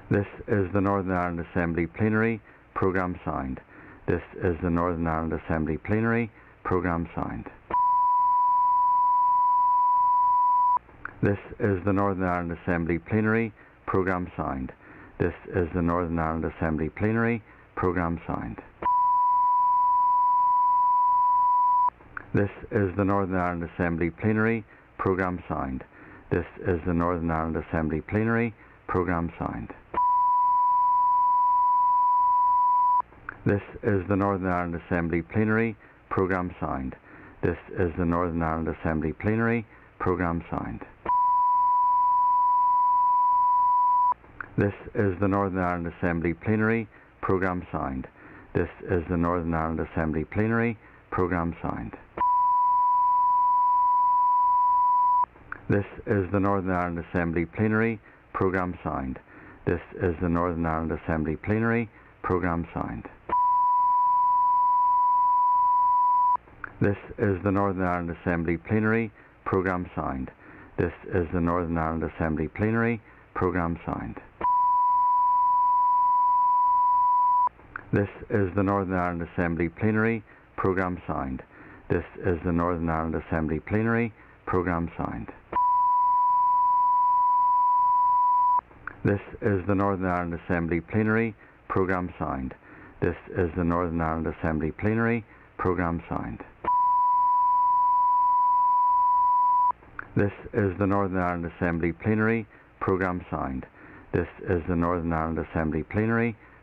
This is the Northern Ireland Assembly Plenary Programme Sound. This is the Northern Ireland Assembly Plenary Programme Sound. This is the Northern Ireland Assembly Plenary Programme Sound. This is the Northern Ireland Assembly Plenary Programme Sound. This is the Northern Ireland Assembly Plenary Programme Sound. This is the Northern Ireland Assembly Plenary Programme Sound. This is the Northern Ireland Assembly Plenary Programme Sound. This is the Northern Ireland Assembly Plenary Programme Sound. This is the Northern Ireland Assembly Plenary Programme Sound. This is the Northern Ireland Assembly Plenary Programme Sound. This is the Northern Ireland Assembly Plenary Programme Sound. This is the Northern Ireland Assembly Plenary Programme Sound. This is the Northern Ireland Assembly Plenary Programme Sound. This is the Northern Ireland Assembly Plenary Programme Sound. This is the Northern Ireland Assembly Plenary Programme Sound. This is the Northern Ireland Assembly Plenary Programme Sound. This is the Northern Ireland Assembly Plenary Programme Sound. This is the Northern Ireland Assembly Plenary Programme Sound. This is the Northern Ireland Assembly Plenary Programme Sound. This is the Northern Ireland Assembly Plenary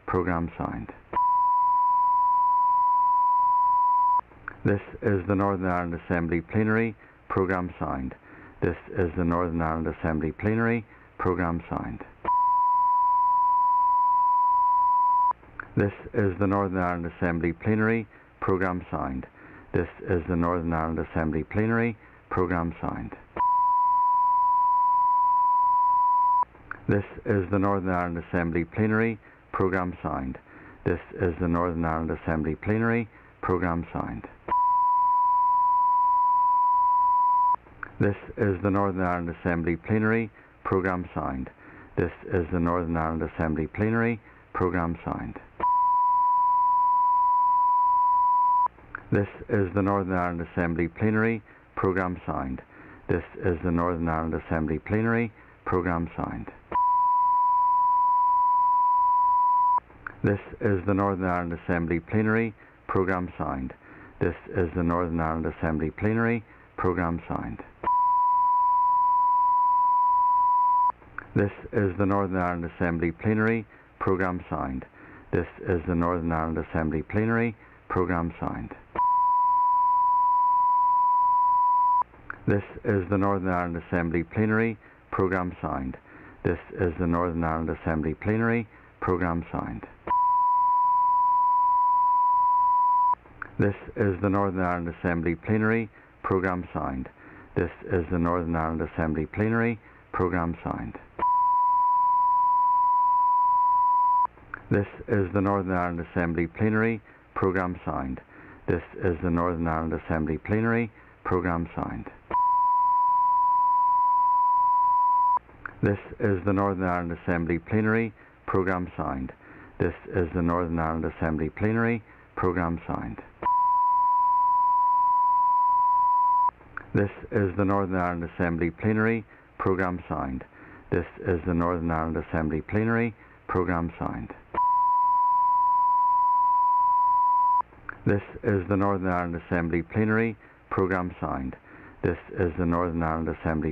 Programme Sound. This is the Northern Ireland Assembly Plenary Programme Sound. This is the Northern Ireland Assembly Plenary Programme Sound. This is the Northern Ireland Assembly Plenary Programme Sound. This is the Northern Ireland Assembly Plenary Programme Sound. This is the Northern Ireland Assembly Plenary Programme Sound. This is the Northern Ireland Assembly Plenary Programme Sound. This is the Northern Ireland Assembly Plenary Programme Sound. This is the Northern Ireland Assembly Plenary Programme Sound. This is the Northern Ireland Assembly Plenary Programme Sound. This is the Northern Ireland Assembly Plenary Programme Sound. This is the Northern Ireland Assembly Plenary Programme Sound. This is the Northern Ireland Assembly Plenary Programme Sound. This is the Northern Ireland Assembly Plenary Programme Sound. This is the Northern Ireland Assembly Plenary Programme Sound. This is the Northern Ireland Assembly Plenary Programme Sound. This is the Northern Ireland Assembly Plenary Programme Sound. This is the Northern Ireland Assembly Plenary Programme Sound. This is the Northern Ireland Assembly Plenary Programme Sound. This is the Northern Ireland Assembly Plenary Programme Sound. This is the Northern Ireland Assembly Plenary Programme Sound. This is the Northern Ireland Assembly Plenary Programme Sound. This is the Northern Ireland Assembly Plenary Programme Sound. This is the Northern Ireland Assembly Plenary Programme Sound. This is the Northern Ireland Assembly Plenary Programme Sound. This is the Northern Ireland Assembly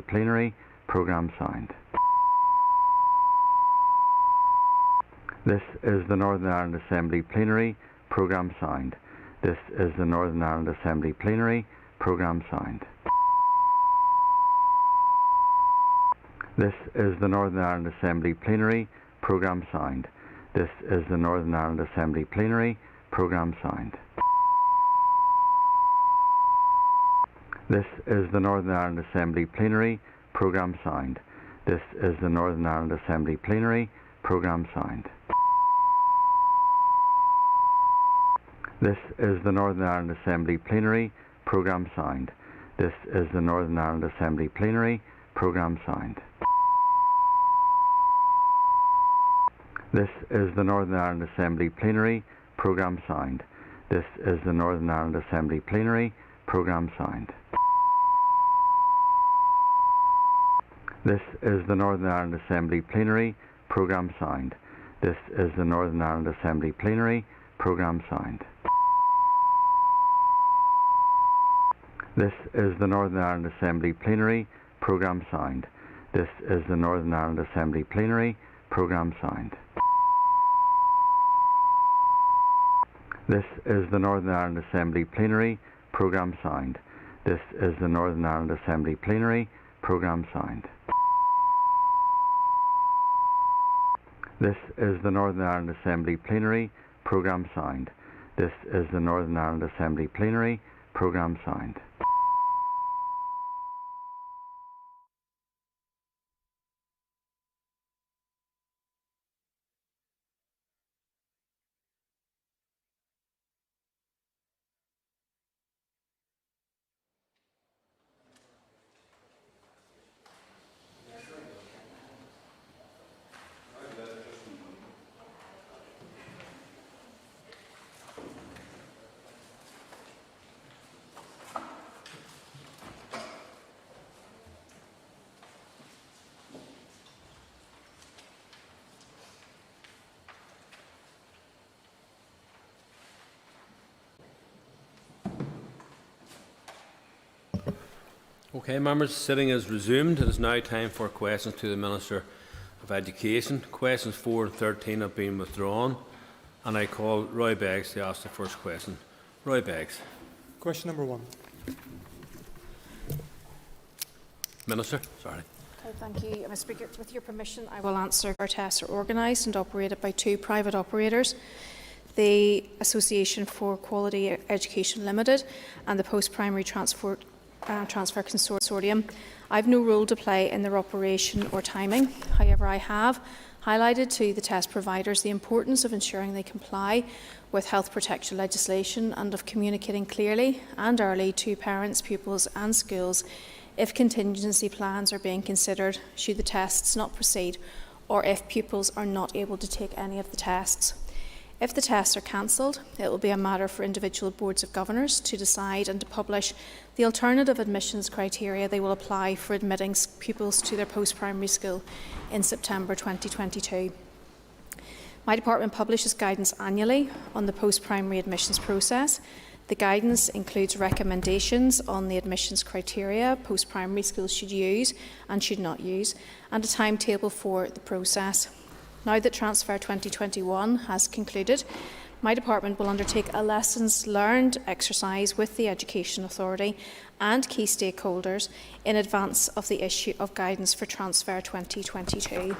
Plenary Programme Sound. This is the Northern Ireland Assembly Plenary Programme Sound. This is the Northern Ireland Assembly Plenary Programme Sound. This is the Northern Ireland Assembly Plenary Programme Sound. This is the Northern Ireland Assembly Plenary Programme Sound. This is the Northern Ireland Assembly Plenary Programme Sound. This is the Northern Ireland Assembly Plenary Programme Sound. This is the Northern Ireland Assembly Plenary Programme Sound. This is the Northern Ireland Assembly Plenary Programme Sound. This is the Northern Ireland Assembly Plenary Programme Sound. This is the Northern Ireland Assembly Plenary Programme Sound. This is the Northern Ireland Assembly Plenary Programme Sound. This is the Northern Ireland Assembly Plenary Programme Sound. This is the Northern Ireland Assembly Plenary Programme Sound. This is the Northern Ireland Assembly Plenary Programme Sound. This is the Northern Ireland Assembly Plenary Programme Sound. This is the Northern Ireland Assembly Plenary Programme Sound. This is the Northern Ireland Assembly Plenary Programme Sound. This is the Northern Ireland Assembly Plenary Programme Sound. This is the Northern Ireland Assembly Plenary Programme Sound. Okay, members, sitting is resumed. It is now time for questions to the Minister of Education. Questions 4 and 13 have been withdrawn, and I call Roy Beggs to ask the first question. Roy Beggs. Question number 1. Minister, sorry. Okay, thank you, Mr. Speaker. With your permission, I will answer. Our tests are organised and operated by 2 private operators, the Association for Quality Education Limited and the Post-Primary Transfer Consortium. I have no role to play in their operation or timing. However, I have highlighted to the test providers the importance of ensuring they comply with health protection legislation and of communicating clearly and early to parents, pupils and schools if contingency plans are being considered should the tests not proceed or if pupils are not able to take any of the tests. If the tests are cancelled, it will be a matter for individual boards of governors to decide and to publish the alternative admissions criteria they will apply for admitting pupils to their post-primary school in September 2022. My department publishes guidance annually on the post-primary admissions process. The guidance includes recommendations on the admissions criteria post-primary schools should use and should not use, and a timetable for the process. Now that Transfer 2021 has concluded, my department will undertake a lessons learned exercise with the Education Authority and key stakeholders in advance of the issue of guidance for Transfer 2022.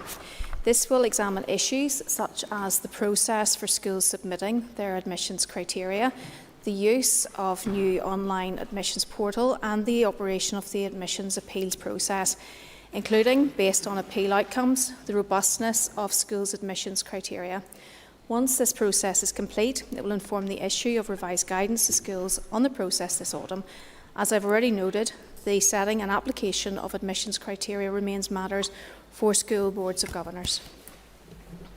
This will examine issues such as the process for schools submitting their admissions criteria, the use of new online admissions portal and the operation of the admissions appeals process, including, based on appeal outcomes, the robustness of schools' admissions criteria. Once this process is complete, it will inform the issue of revised guidance to schools on the process this autumn. As I've already noted, the setting and application of admissions criteria remains matters for school boards of governors.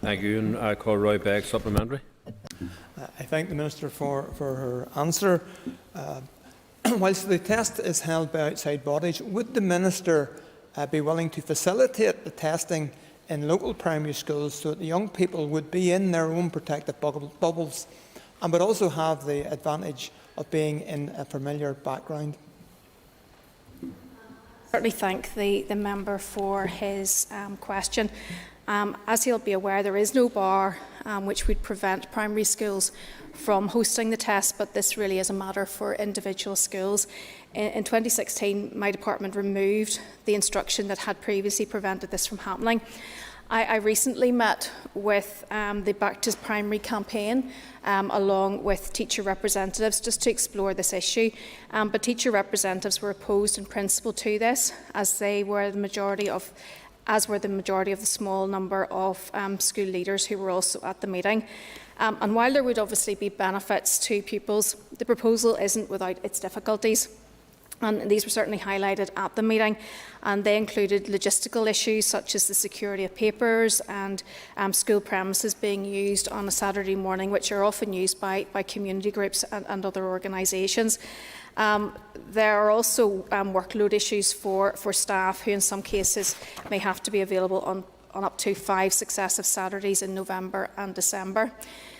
Thank you. And I call Roy Begg, supplementary. I thank the Minister for her answer. Whilst the test is held by outside bodies, would the Minister be willing to facilitate the testing in local primary schools so that the young people would be in their own protective bubbles and would also have the advantage of being in a familiar background? Certainly thank the member for his question. As he'll be aware, there is no bar which would prevent primary schools from hosting the test, but this really is a matter for individual schools. In 2016, my department removed the instruction that had previously prevented this from happening. I recently met with the Back to Primary campaign along with teacher representatives just to explore this issue, but teacher representatives were opposed in principle to this, as were the majority of the small number of school leaders who were also at the meeting. And while there would obviously be benefits to pupils, the proposal isn't without its difficulties. And these were certainly highlighted at the meeting, and they included logistical issues such as the security of papers and school premises being used on a Saturday morning, which are often used by community groups and other organisations. There are also workload issues for staff who in some cases may have to be available on up to 5 successive Saturdays in November and December.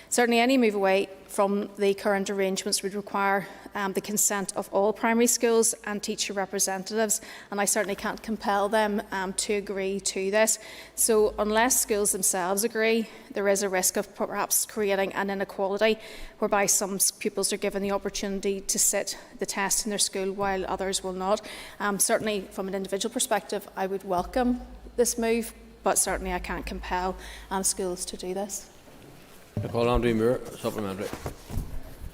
Certainly any move away from the current arrangements would require the consent of all primary schools and teacher representatives, and I certainly can't compel them to agree to this. So unless schools themselves agree, there is a risk of perhaps creating an inequality whereby some pupils are given the opportunity to sit the test in their school while others will not. Certainly from an individual perspective, I would welcome this move, but certainly I can't compel schools to do this. I call Andrew Moore, supplementary.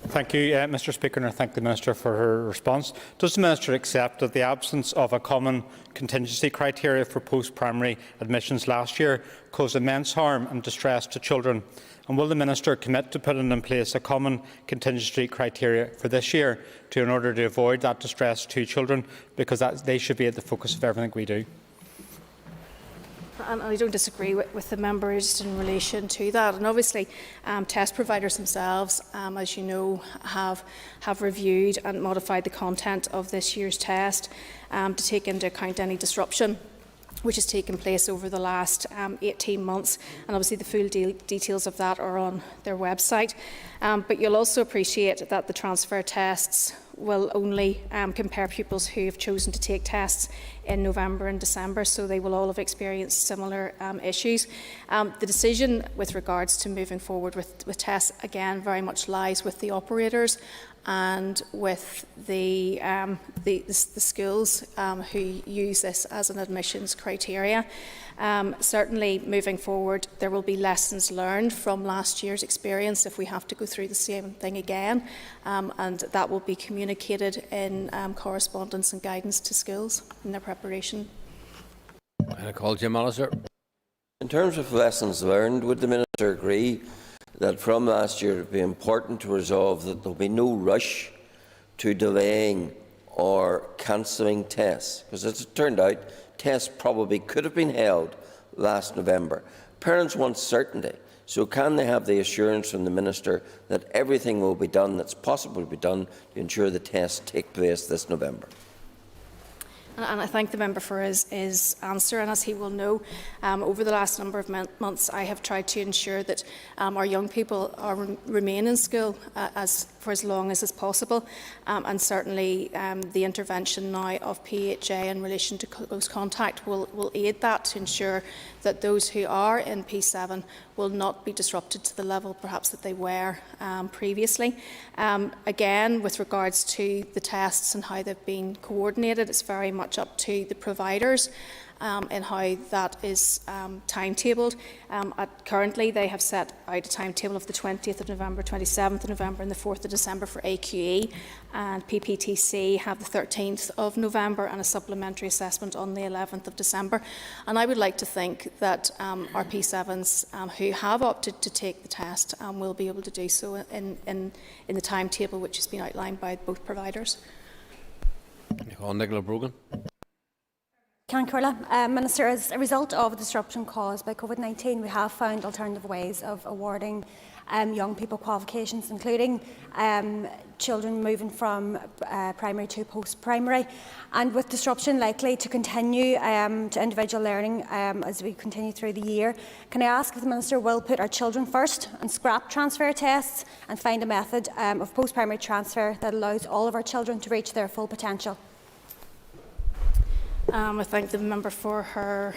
Thank you, Mr Speaker, and I thank the Minister for her response. Does the Minister accept that the absence of a common contingency criteria for post-primary admissions last year caused immense harm and distress to children? And will the Minister commit to putting in place a common contingency criteria for this year in order to avoid that distress to children, because they should be at the focus of everything we do? And I don't disagree with the member just in relation to that. And obviously, test providers themselves, as you know, have reviewed and modified the content of this year's test to take into account any disruption which has taken place over the last 18 months. And obviously the full details of that are on their website. But you'll also appreciate that the transfer tests will only compare pupils who have chosen to take tests in November and December, so they will all have experienced similar issues. The decision with regards to moving forward with tests, again, very much lies with the operators and with the schools who use this as an admissions criteria. Certainly, moving forward, there will be lessons learned from last year's experience if we have to go through the same thing again, and that will be communicated in correspondence and guidance to schools in their preparation. I call Jim Allister. In terms of lessons learned, would the Minister agree that from last year it would be important to resolve that there will be no rush to delaying or cancelling tests? Because as it turned out, tests probably could have been held last November. Parents want certainty, so can they have the assurance from the Minister that everything will be done that's possible to be done to ensure the tests take place this November? And I thank the member for his answer. And as he will know, over the last number of months, I have tried to ensure that our young people remain in school for as long as is possible. And certainly the intervention now of PHA in relation to close contact will aid that to ensure that those who are in P7 will not be disrupted to the level perhaps that they were previously. Again, with regards to the tests and how they've been coordinated, it's very much much up to the providers in how that is timetabled. Currently, they have set out a timetable of the 20th of November, 27th of November and the 4th of December for AQE, and PPTC have the 13th of November and a supplementary assessment on the 11th of December. And I would like to think that our P7s who have opted to take the test will be able to do so in the timetable which has been outlined by both providers. Nicola Brogan. Minister, as a result of the disruption caused by COVID-19, we have found alternative ways of awarding young people qualifications, including children moving from primary to post-primary. And with disruption likely to continue to individual learning as we continue through the year, can I ask if the Minister will put our children first and scrap transfer tests and find a method of post-primary transfer that allows all of our children to reach their full potential? I thank the member for her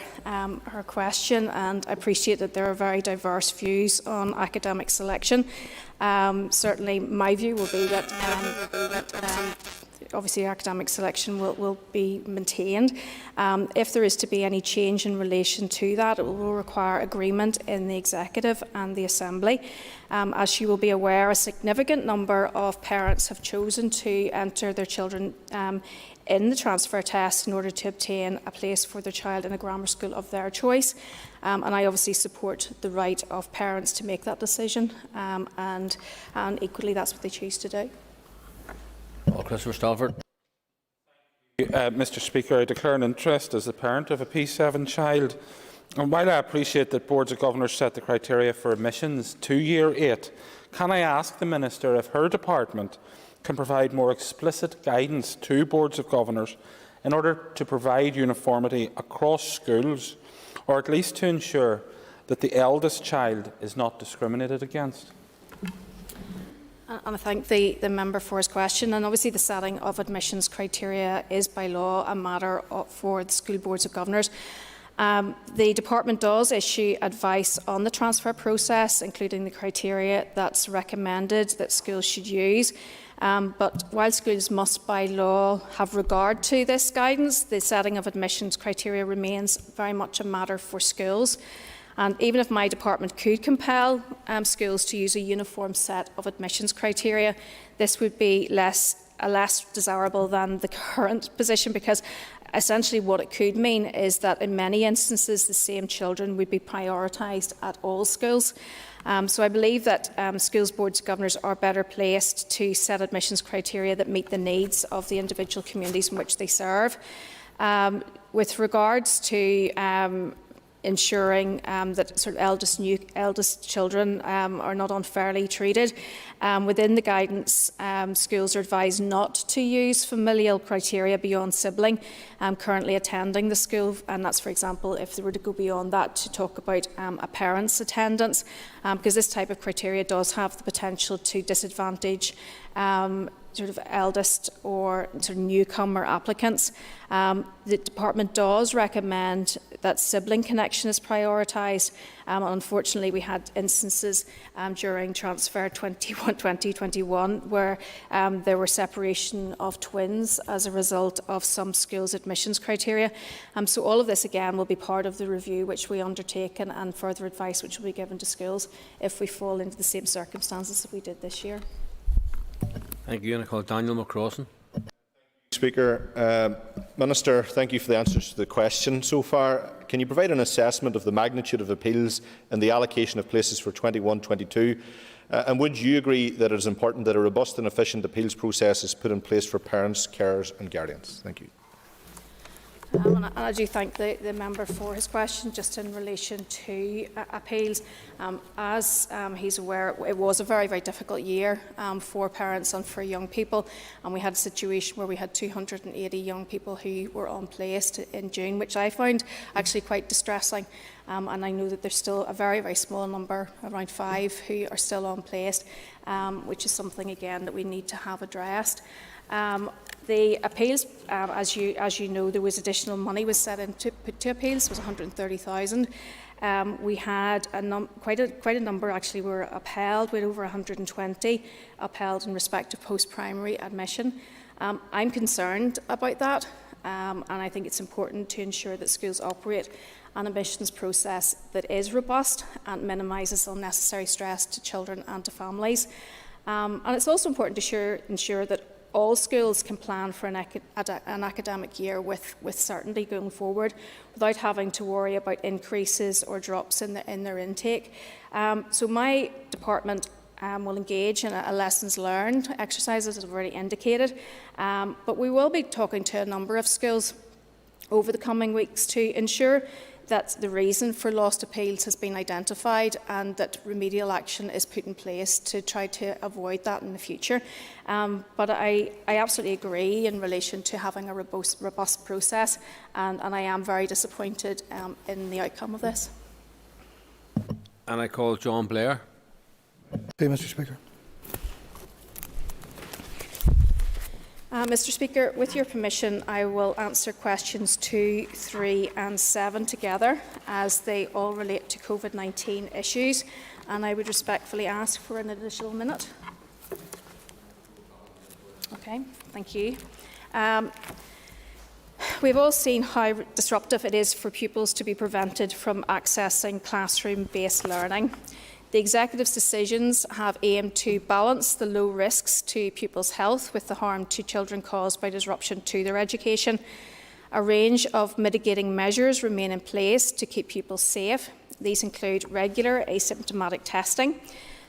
question, and I appreciate that there are very diverse views on academic selection. Certainly my view will be that obviously academic selection will be maintained. If there is to be any change in relation to that, it will require agreement in the Executive and the Assembly. As you will be aware, a significant number of parents have chosen to enter their children in the transfer test in order to obtain a place for their child in a grammar school of their choice. And I obviously support the right of parents to make that decision, and equally that's what they choose to do. Christopher Stalford. Mr. Speaker, I declare an interest as a parent of a P7 child. And while I appreciate that boards of governors set the criteria for admissions to Year 8, can I ask the Minister if her department can provide more explicit guidance to boards of governors in order to provide uniformity across schools, or at least to ensure that the eldest child is not discriminated against? And I thank the member for his question. And obviously the setting of admissions criteria is by law a matter for the school boards of governors. The department does issue advice on the transfer process, including the criteria that's recommended that schools should use. But while schools must by law have regard to this guidance, the setting of admissions criteria remains very much a matter for schools. And even if my department could compel schools to use a uniform set of admissions criteria, this would be less desirable than the current position, because essentially what it could mean is that in many instances the same children would be prioritised at all schools. So I believe that schools boards of governors are better placed to set admissions criteria that meet the needs of the individual communities in which they serve. With regards to ensuring that sort of eldest children are not unfairly treated, within the guidance, schools are advised not to use familial criteria beyond sibling currently attending the school, and that's, for example, if they were to go beyond that to talk about a parent's attendance, because this type of criteria does have the potential to disadvantage sort of eldest or sort of newcomer applicants. The department does recommend that sibling connection is prioritised. Unfortunately, we had instances during transfer 2021 where there were separation of twins as a result of some schools' admissions criteria. So all of this again will be part of the review which we undertake, and further advice which will be given to schools if we fall into the same circumstances that we did this year. Thank you. And I call Daniel McCrossan. Speaker, Minister, thank you for the answers to the question so far. Can you provide an assessment of the magnitude of appeals and the allocation of places for 21-22? And would you agree that it is important that a robust and efficient appeals process is put in place for parents, carers and guardians? Thank you. And I do thank the member for his question just in relation to appeals. As he's aware, it was a very, very difficult year for parents and for young people, and we had a situation where we had 280 young people who were unplaced in June, which I found actually quite distressing. And I know that there's still a very, very small number, around 5, who are still unplaced, which is something again that we need to have addressed. The appeals, as you know, there was additional money was set in to put to appeals. It was 130,000. We had quite a number actually were upheld. We had over 120 upheld in respect of post-primary admission. I'm concerned about that. and I think it's important to ensure that schools operate an admissions process that is robust and minimises unnecessary stress to children and to families. And it's also important to ensure that all schools can plan for an academic year with certainty going forward without having to worry about increases or drops in their intake. So my department will engage in a lessons learned exercise, as I've already indicated, but we will be talking to a number of schools over the coming weeks to ensure that the reason for lost appeals has been identified and that remedial action is put in place to try to avoid that in the future. But I absolutely agree in relation to having a robust process, and I am very disappointed in the outcome of this. And I call John Blair. Mr. Speaker. Mr. Speaker, with your permission, I will answer questions 2, 3 and 7 together, as they all relate to COVID-19 issues, and I would respectfully ask for an additional minute. Okay, thank you. We've all seen how disruptive it is for pupils to be prevented from accessing classroom-based learning. The Executive's decisions have aimed to balance the low risks to pupils' health with the harm to children caused by disruption to their education. A range of mitigating measures remain in place to keep pupils safe. These include regular asymptomatic testing,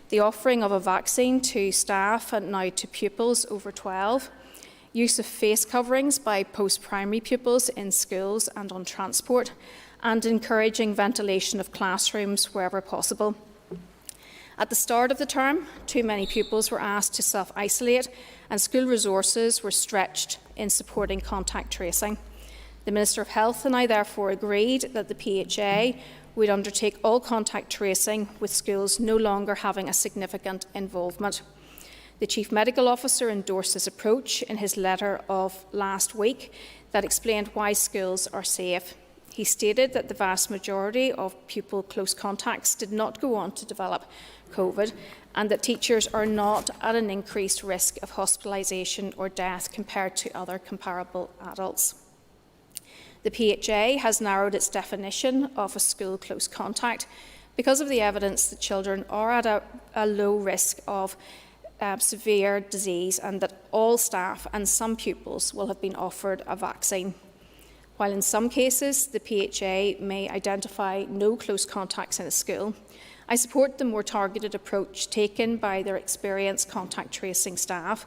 the offering of a vaccine to staff and now to pupils over 12, use of face coverings by post-primary pupils in schools and on transport, and encouraging ventilation of classrooms wherever possible. At the start of the term, too many pupils were asked to self-isolate and school resources were stretched in supporting contact tracing. The Minister of Health and I therefore agreed that the PHA would undertake all contact tracing with schools no longer having a significant involvement. The Chief Medical Officer endorsed this approach in his letter of last week that explained why schools are safe. He stated that the vast majority of pupil close contacts did not go on to develop COVID, and that teachers are not at an increased risk of hospitalisation or death compared to other comparable adults. The PHA has narrowed its definition of a school close contact because of the evidence that children are at a low risk of severe disease, and that all staff and some pupils will have been offered a vaccine. While in some cases the PHA may identify no close contacts in a school, I support the more targeted approach taken by their experienced contact tracing staff,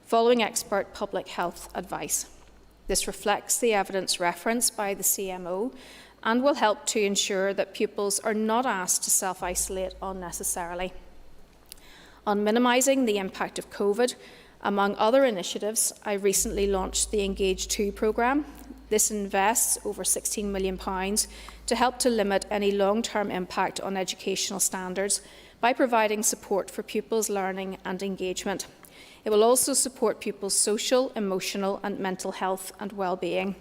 following expert public health advice. This reflects the evidence referenced by the CMO and will help to ensure that pupils are not asked to self-isolate unnecessarily. On minimising the impact of COVID, among other initiatives, I recently launched the Engage 2 programme. This invests over £16 million to help to limit any long-term impact on educational standards by providing support for pupils' learning and engagement. It will also support pupils' social, emotional and mental health and well-being.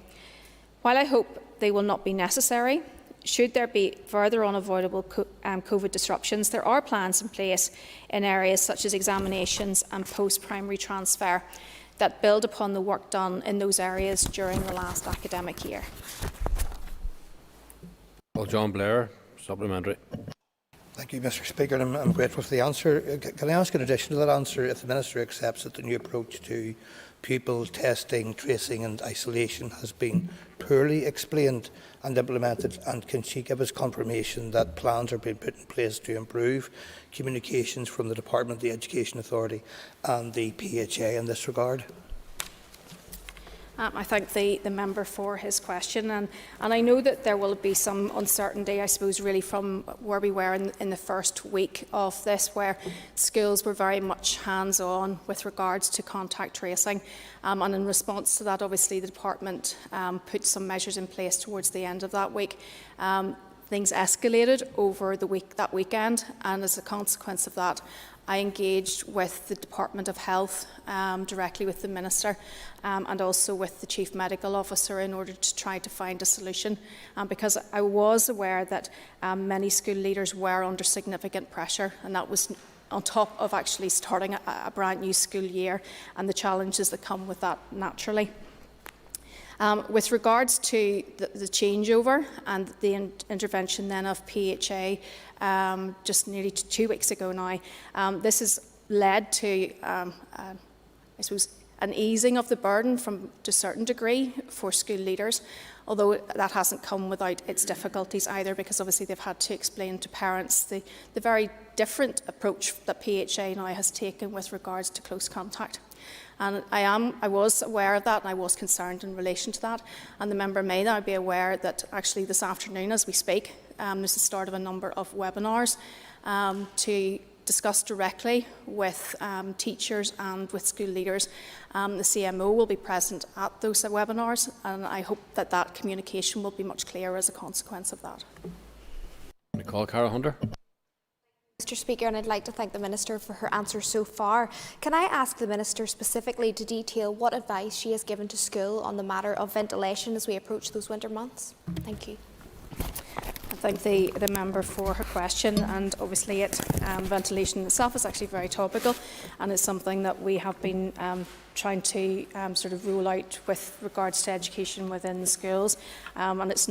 While I hope they will not be necessary, should there be further unavoidable COVID disruptions, there are plans in place in areas such as examinations and post-primary transfer that build upon the work done in those areas during the last academic year. Well, John Blair, supplementary. Thank you, Mr. Speaker. I'm grateful for the answer. Can I ask in addition to that answer if the Minister accepts that the new approach to pupil testing, tracing and isolation has been poorly explained and implemented, and can she give us confirmation that plans are being put in place to improve communications from the Department, the Education Authority and the PHA in this regard? I thank the member for his question, and I know that there will be some uncertainty, I suppose, really from where we were in the first week of this, where schools were very much hands-on with regards to contact tracing, and in response to that, obviously, the department put some measures in place towards the end of that week. Things escalated over that weekend, and as a consequence of that, I engaged with the Department of Health, directly with the Minister, and also with the Chief Medical Officer in order to try to find a solution, because I was aware that many school leaders were under significant pressure, and that was on top of actually starting a brand new school year and the challenges that come with that naturally. With regards to the changeover and the intervention then of PHA just nearly 2 weeks ago now, this has led to, I suppose, an easing of the burden to a certain degree for school leaders, although that hasn't come without its difficulties either, because obviously they've had to explain to parents the very different approach that PHA now has taken with regards to close contact. And I was aware of that, and I was concerned in relation to that. And the member may now be aware that actually this afternoon, as we speak, there's the start of a number of webinars to discuss directly with teachers and with school leaders. The CMO will be present at those webinars, and I hope that that communication will be much clearer as a consequence of that. I call Cara Hunter. Mr. Speaker, and I'd like to thank the Minister for her answers so far. Can I ask the Minister specifically to detail what advice she has given to school on the matter of ventilation as we approach those winter months? Thank you. I thank the member for her question, and obviously ventilation itself is actually very topical, and it's something that we have been trying to sort of rule out with regards to education within the schools, and it's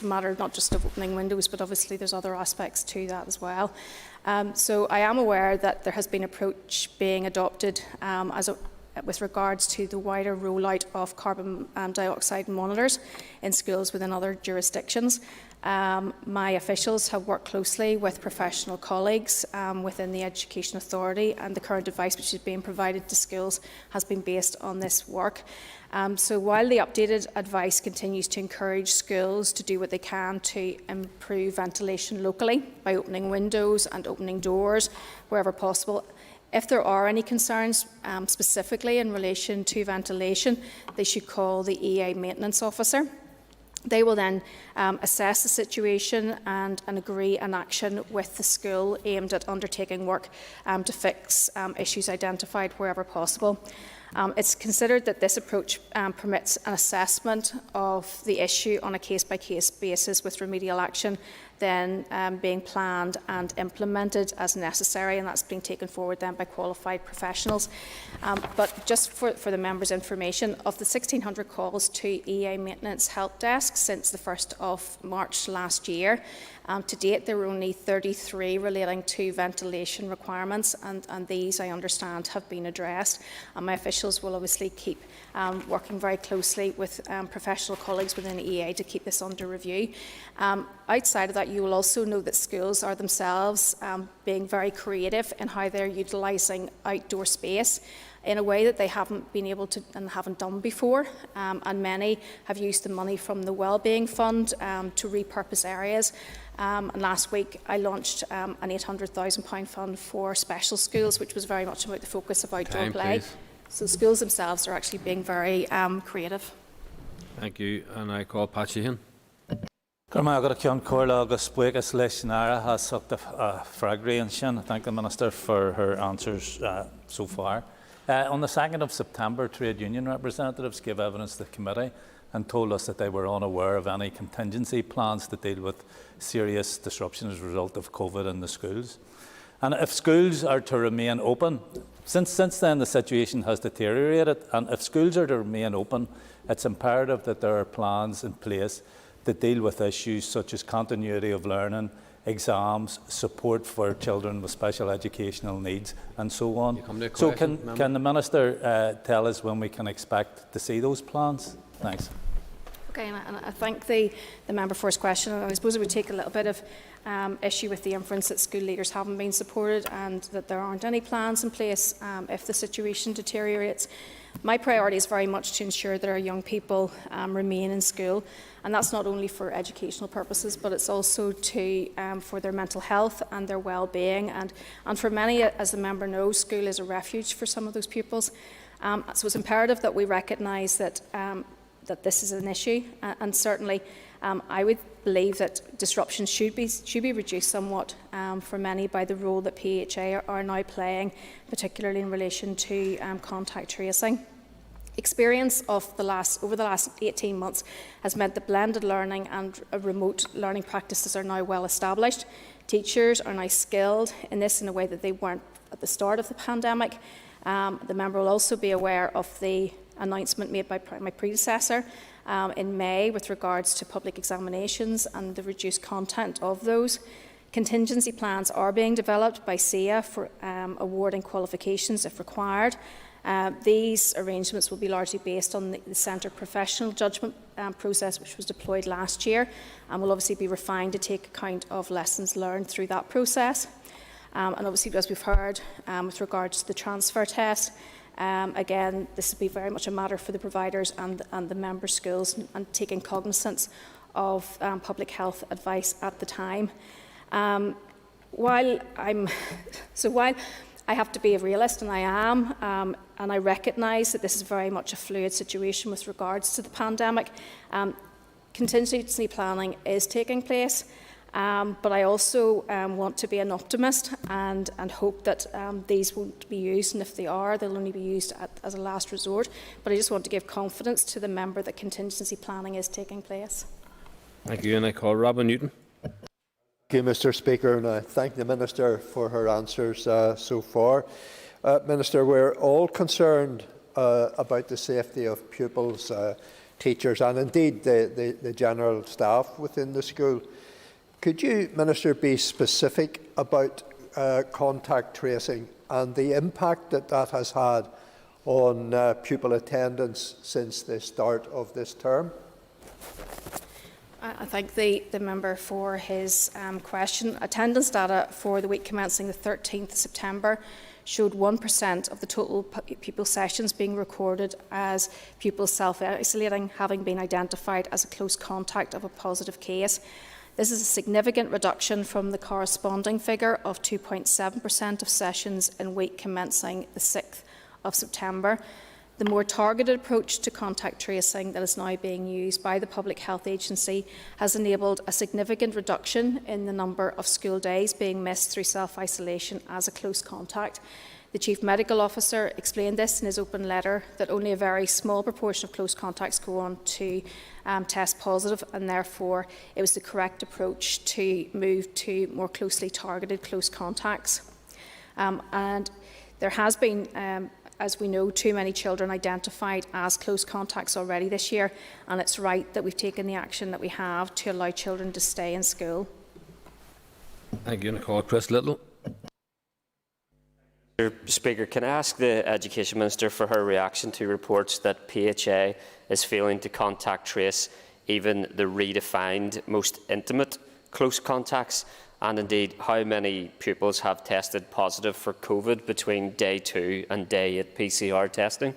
a matter not just of opening windows, but obviously there's other aspects to that as well. So I am aware that there has been an approach being adopted with regards to the wider rollout of carbon dioxide monitors in schools within other jurisdictions. My officials have worked closely with professional colleagues within the Education Authority, and the current advice which is being provided to schools has been based on this work. So while the updated advice continues to encourage schools to do what they can to improve ventilation locally by opening windows and opening doors wherever possible, if there are any concerns specifically in relation to ventilation, they should call the EA maintenance officer. They will then assess the situation and agree an action with the school aimed at undertaking work to fix issues identified wherever possible. It's considered that this approach permits an assessment of the issue on a case-by-case basis, with remedial action then being planned and implemented as necessary, and that's being taken forward then by qualified professionals. But just for the members' information, of the 1,600 calls to EA Maintenance Help Desk since the 1st of March last year, to date there were only 33 relating to ventilation requirements, and these, I understand, have been addressed. And my officials will obviously keep working very closely with professional colleagues within the EA to keep this under review. Outside of that, you will also know that schools are themselves being very creative in how they're utilising outdoor space in a way that they haven't been able to and haven't done before, and many have used the money from the Wellbeing Fund to repurpose areas. And last week I launched an £800,000 fund for special schools, which was very much about the focus of outdoor play. Please. So schools themselves are actually being very creative. Thank you, and I call Pat Sheehan. I thank the Minister for her answers so far. On the 2nd of September, trade union representatives gave evidence to the committee and told us that they were unaware of any contingency plans to deal with serious disruption as a result of COVID in the schools. And if schools are to remain open, since then the situation has deteriorated, and if schools are to remain open, it's imperative that there are plans in place to deal with issues such as continuity of learning, exams, support for children with special educational needs, and so on. So can the Minister tell us when we can expect to see those plans? Thanks. Okay, and I thank the member for his question. I suppose it would take a little bit of issue with the inference that school leaders haven't been supported and that there aren't any plans in place if the situation deteriorates. My priority is very much to ensure that our young people remain in school, and that's not only for educational purposes, but it's also for their mental health and their well-being. And for many, as the member knows, school is a refuge for some of those pupils. So it's imperative that we recognise that this is an issue, and certainly I would believe that disruption should be reduced somewhat for many by the role that PHA are now playing, particularly in relation to contact tracing. Experience of over the last 18 months has meant that blended learning and remote learning practices are now well established. Teachers are now skilled in this in a way that they weren't at the start of the pandemic. The member will also be aware of the announcement made by my predecessor in May with regards to public examinations and the reduced content of those. Contingency plans are being developed by SEA for awarding qualifications if required. These arrangements will be largely based on the Centre Professional Judgment process, which was deployed last year, and will obviously be refined to take account of lessons learned through that process. And obviously, as we've heard, with regards to the transfer test, again, this will be very much a matter for the providers and the member schools, and taking cognizance of public health advice at the time. While I have to be a realist, and I am, and I recognise that this is very much a fluid situation with regards to the pandemic. Contingency planning is taking place, but I also want to be an optimist and hope that these won't be used, and if they are, they'll only be used as a last resort. But I just want to give confidence to the member that contingency planning is taking place. Thank you, and I call Robin Newton. Thank you, Mr. Speaker, and I thank the Minister for her answers so far. Minister, we're all concerned about the safety of pupils, teachers and indeed the general staff within the school. Could you, Minister, be specific about contact tracing and the impact that that has had on pupil attendance since the start of this term? I thank the member for his question. Attendance data for the week commencing the 13th of September showed 1% of the total pupil sessions being recorded as pupils self-isolating, having been identified as a close contact of a positive case. This is a significant reduction from the corresponding figure of 2.7% of sessions in week commencing the 6th of September. The more targeted approach to contact tracing that is now being used by the Public Health Agency has enabled a significant reduction in the number of school days being missed through self-isolation as a close contact. The Chief Medical Officer explained this in his open letter, that only a very small proportion of close contacts go on to test positive, and therefore it was the correct approach to move to more closely targeted close contacts. And there has been as we know, too many children identified as close contacts already this year, and it's right that we've taken the action that we have to allow children to stay in school. Thank you, and I call Chris Little. Mr. Speaker, can I ask the Education Minister for her reaction to reports that PHA is failing to contact trace even the redefined most intimate close contacts, and indeed how many pupils have tested positive for COVID between day 2 and day 8 PCR testing?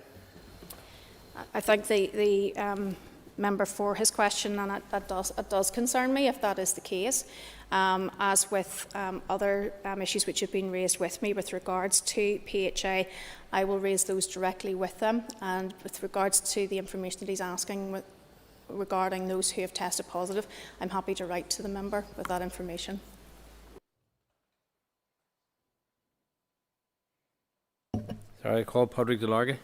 I thank the member for his question, and it does concern me if that is the case. As with other issues which have been raised with me with regards to PHA, I will raise those directly with them. And with regards to the information that he's asking regarding those who have tested positive, I'm happy to write to the member with that information. Sorry, I call Padraig Delargy.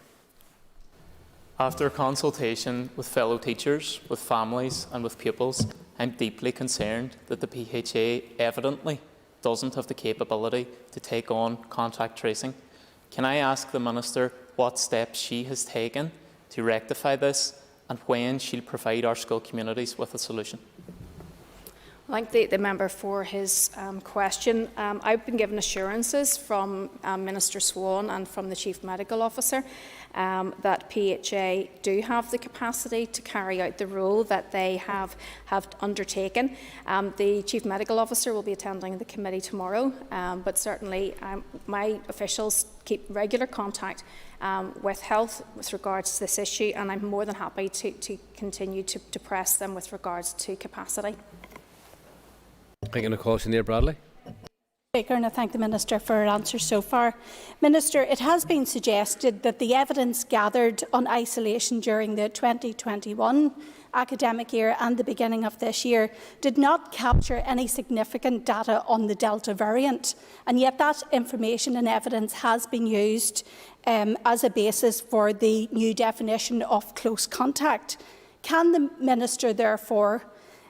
After consultation with fellow teachers, with families and with pupils, I'm deeply concerned that the PHA evidently doesn't have the capability to take on contact tracing. Can I ask the Minister what steps she has taken to rectify this and when she'll provide our school communities with a solution? I thank the member for his question. I've been given assurances from Minister Swan and from the Chief Medical Officer that PHA do have the capacity to carry out the role that they have undertaken. The Chief Medical Officer will be attending the committee tomorrow, but certainly my officials keep regular contact with health with regards to this issue, and I'm more than happy to continue to press them with regards to capacity. Thank you, Nicole. Sinead Bradley. Speaker, and I thank the Minister for her answers so far. Minister, it has been suggested that the evidence gathered on isolation during the 2021 academic year and the beginning of this year did not capture any significant data on the Delta variant, and yet that information and evidence has been used as a basis for the new definition of close contact. Can the Minister therefore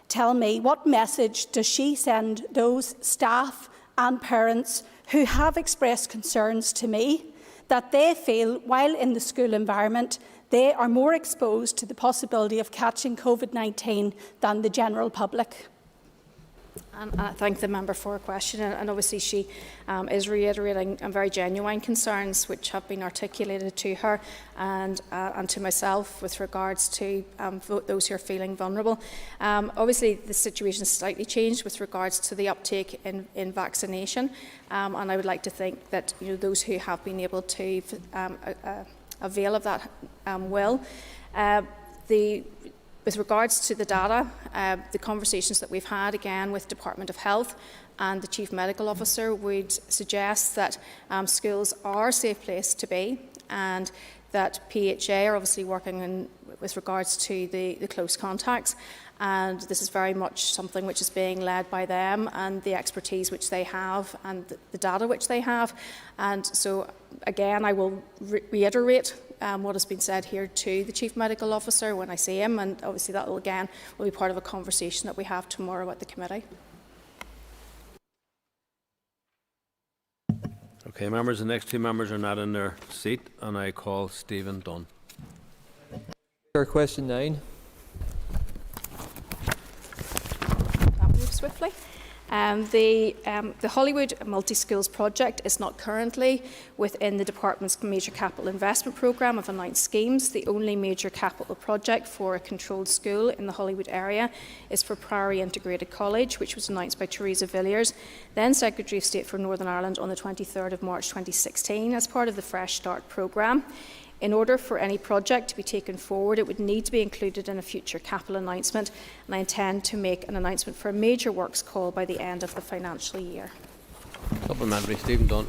tell me what message does she send those staff and parents who have expressed concerns to me that they feel, while in the school environment, They are more exposed to the possibility of catching COVID-19 than the general public. And I thank the member for her question, and obviously she is reiterating very genuine concerns which have been articulated to her and to myself with regards to those who are feeling vulnerable. Obviously the situation has slightly changed with regards to the uptake in vaccination, and I would like to think that those who have been able to avail of that will. With regards to the data, the conversations that we've had again with Department of Health and the Chief Medical Officer would suggest that schools are a safe place to be, and that PHA are obviously working with regards to the close contacts, and this is very much something which is being led by them and the expertise which they have and the data which they have. And so again, I will reiterate what has been said here to the Chief Medical Officer when I see him, and obviously that will again be part of a conversation that we have tomorrow at the committee. Okay, members, the next two members are not in their seat, and I call Stephen Dunn. Question 9. That will move swiftly. The Hollywood Multi-Schools project is not currently within the Department's major capital investment programme of announced schemes. The only major capital project for a controlled school in the Hollywood area is for Priory Integrated College, which was announced by Theresa Villiers, then Secretary of State for Northern Ireland, on the 23rd of March 2016 as part of the Fresh Start programme. In order for any project to be taken forward, it would need to be included in a future capital announcement, and I intend to make an announcement for a major works call by the end of the financial year. Supplementary, Stephen Dunn.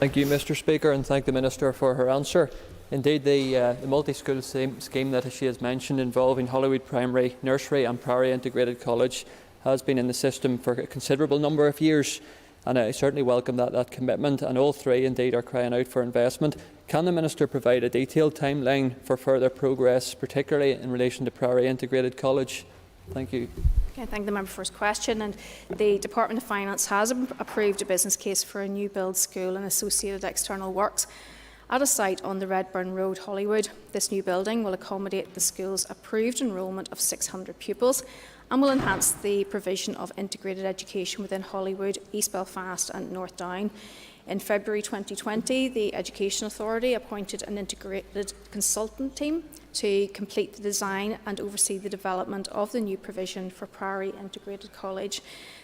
Thank you, Mr. Speaker, and thank the Minister for her answer. Indeed, the multi-school scheme that she has mentioned, involving Hollywood Primary, Nursery and Priory Integrated College, has been in the system for a considerable number of years, and I certainly welcome that commitment, and all three indeed are crying out for investment. Can the Minister provide a detailed timeline for further progress, particularly in relation to Priory Integrated College? Thank you. Okay, thank the member for his question. And the Department of Finance has approved a business case for a new build school and associated external works at a site on the Redburn Road, Hollywood. This new building will accommodate the school's approved enrolment of 600 pupils and will enhance the provision of integrated education within Hollywood, East Belfast and North Down. In February 2020, the Education Authority appointed an integrated consultant team to complete the design and oversee the development of the new provision for Priory Integrated College.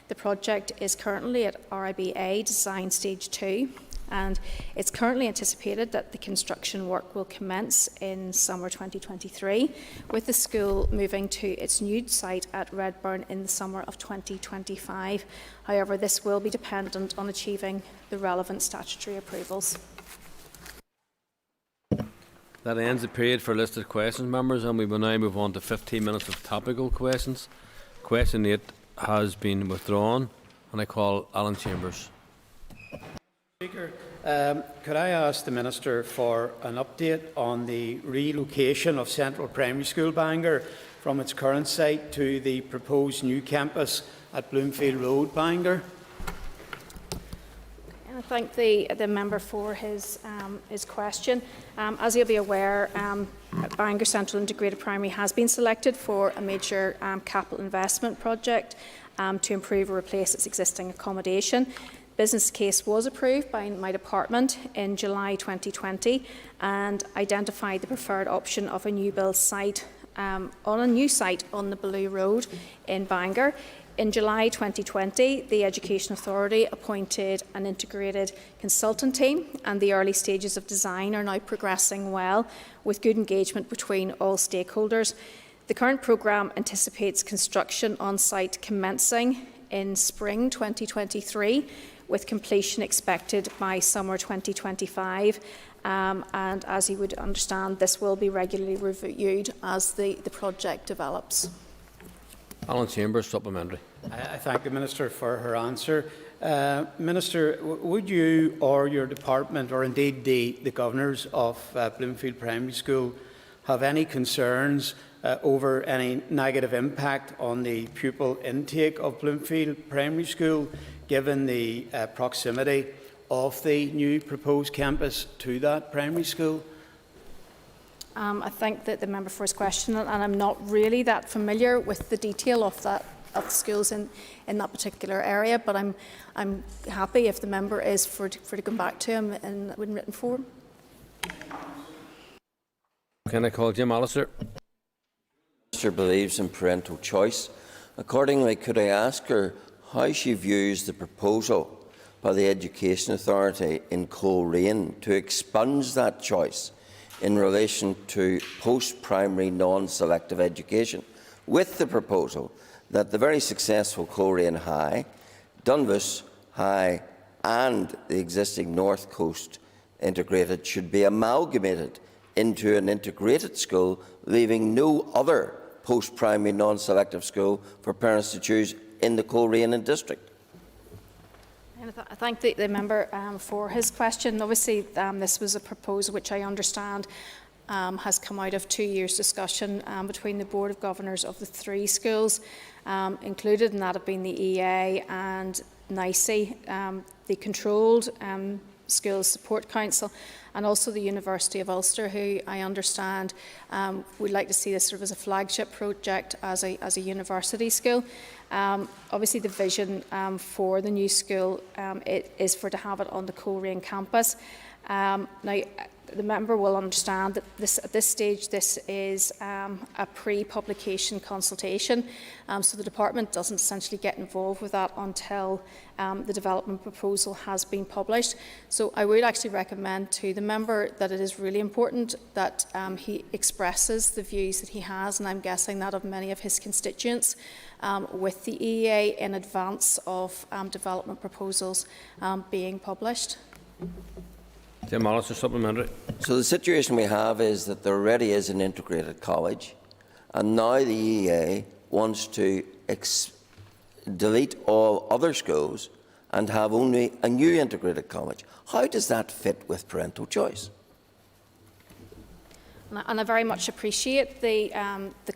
The project is currently at RIBA Design Stage 2, and it's currently anticipated that the construction work will commence in summer 2023, with the school moving to its new site at Redburn in the summer of 2025. However, this will be dependent on achieving the relevant statutory approvals. That ends the period for listed questions, members, and we will now move on to 15 minutes of topical questions. Question 8 has been withdrawn, and I call Alan Chambers. Speaker, could I ask the Minister for an update on the relocation of Central Primary School Bangor from its current site to the proposed new campus at Bloomfield Road, Bangor? I thank the member for his question. As you'll be aware, Bangor Central Integrated Primary has been selected for a major capital investment project to improve or replace its existing accommodation. Business case was approved by my department in July 2020 and identified the preferred option of a new build site on a new site on the Blue Road in Bangor. In July 2020, the Education Authority appointed an integrated consultant team, and the early stages of design are now progressing well, with good engagement between all stakeholders. The current programme anticipates construction on site commencing in spring 2023, with completion expected by summer 2025. And as you would understand, this will be regularly reviewed as the project develops. Alan Chambers, supplementary. I thank the Minister for her answer. Minister, would you or your department, or indeed the governors of Bloomfield Primary School, have any concerns over any negative impact on the pupil intake of Bloomfield Primary School, given the proximity of the new proposed campus to that primary school? I thank the member for his question, and I'm not really that familiar with the detail of the schools in that particular area, but I'm happy if the member is for to come back to him in written form. Can I call Jim Allister? The Minister believes in parental choice. Accordingly, could I ask her how she views the proposal by the Education Authority in Coleraine to expunge that choice in relation to post-primary non-selective education, with the proposal that the very successful Coleraine High, Dunvus High and the existing North Coast integrated should be amalgamated into an integrated school, leaving no other post-primary non-selective school for parents to choose in the Coleraine district? I thank the member for his question. Obviously, this was a proposal which I understand has come out of 2 years' discussion between the Board of Governors of the 3 schools. Included in that have been the EA and NICE, the Controlled Schools Support Council, and also the University of Ulster, who I understand would like to see this sort of as a flagship project as a university school. Obviously, the vision for the new school is to have it on the Coleraine campus. Now, the member will understand that at this stage this is a pre-publication consultation, so the department doesn't essentially get involved with that until the development proposal has been published. So I would actually recommend to the member that it is really important that he expresses the views that he has, and I'm guessing that of many of his constituents, with the EEA in advance of development proposals being published. Jim Allister, supplementary. So the situation we have is that there already is an integrated college, and now the EEA wants to delete all other schools and have only a new integrated college. How does that fit with parental choice? And I very much appreciate the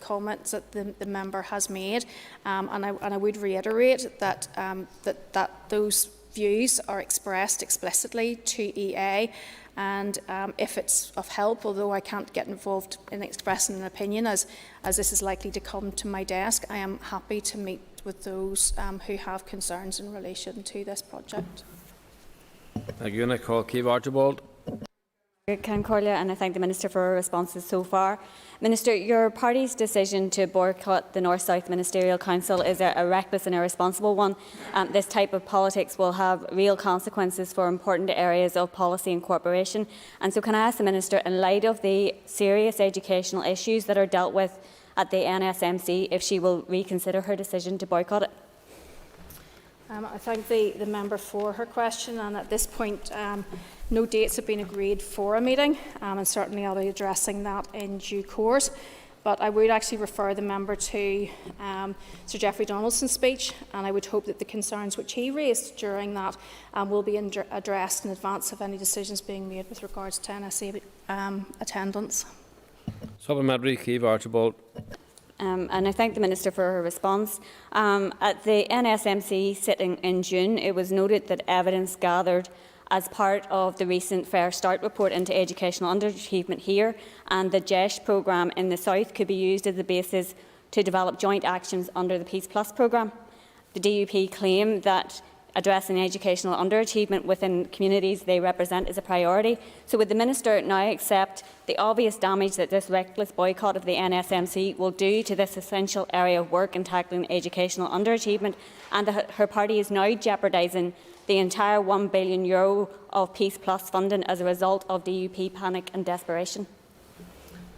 comments that the member has made, and I would reiterate that those views are expressed explicitly to EA, and if it's of help, although I can't get involved in expressing an opinion as this is likely to come to my desk, I am happy to meet with those who have concerns in relation to this project. Thank you. And I call Keith Archibald. And I thank the Minister for her responses so far. Minister, your party's decision to boycott the North-South Ministerial Council is a reckless and irresponsible one. This type of politics will have real consequences for important areas of policy and cooperation. And so can I ask the Minister, in light of the serious educational issues that are dealt with at the NSMC, if she will reconsider her decision to boycott it? I thank the member for her question, and at this point no dates have been agreed for a meeting, and certainly I'll be addressing that in due course. But I would actually refer the member to Sir Geoffrey Donaldson's speech, and I would hope that the concerns which he raised during that will be addressed in advance of any decisions being made with regards to NSA attendance. Supplementary, Keith Archibald. And I thank the Minister for her response. At the NSMC sitting in June, it was noted that evidence gathered as part of the recent Fair Start report into educational underachievement here and the JESH programme in the South could be used as the basis to develop joint actions under the Peace Plus programme. The DUP claim that addressing educational underachievement within communities they represent is a priority. So would the Minister now accept the obvious damage that this reckless boycott of the NSMC will do to this essential area of work in tackling educational underachievement, and that her party is now jeopardising the entire €1 billion of Peace Plus funding as a result of DUP panic and desperation?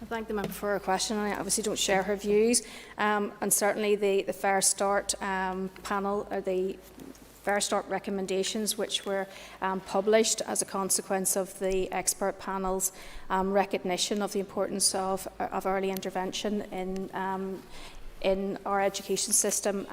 I thank the member for her question. I obviously don't share her views, and certainly the Fair Start panel, or the Fair Start recommendations, which were published as a consequence of the expert panel's recognition of the importance of early intervention in our education system,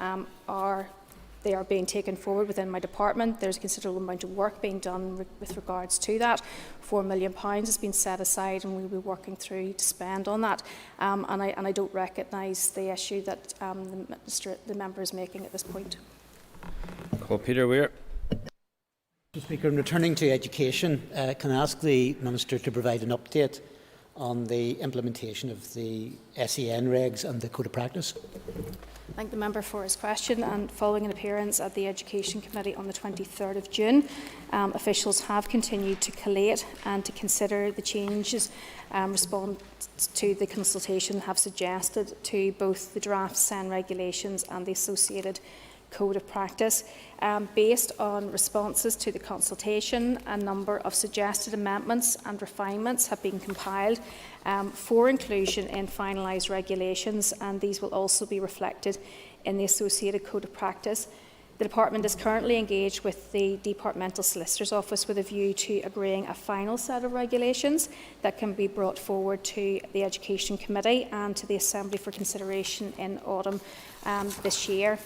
they are being taken forward within my department. There's a considerable amount of work being done with regards to that. £4 million has been set aside, and we'll be working through to spend on that. And I don't recognise the issue that the member is making at this point. Call Peter Weir. Mr. Speaker, in returning to education, can I ask the Minister to provide an update on the implementation of the SEN regs and the Code of Practice? I thank the member for his question. And following an appearance at the Education Committee on the 23rd of June, officials have continued to collate and to consider the changes respond to the consultation have suggested to both the draft SEN regulations and the associated Code of Practice. Based on responses to the consultation, a number of suggested amendments and refinements have been compiled for inclusion in finalised regulations, and these will also be reflected in the associated Code of Practice. The Department is currently engaged with the Departmental Solicitor's Office with a view to agreeing a final set of regulations that can be brought forward to the Education Committee and to the Assembly for consideration in autumn this year.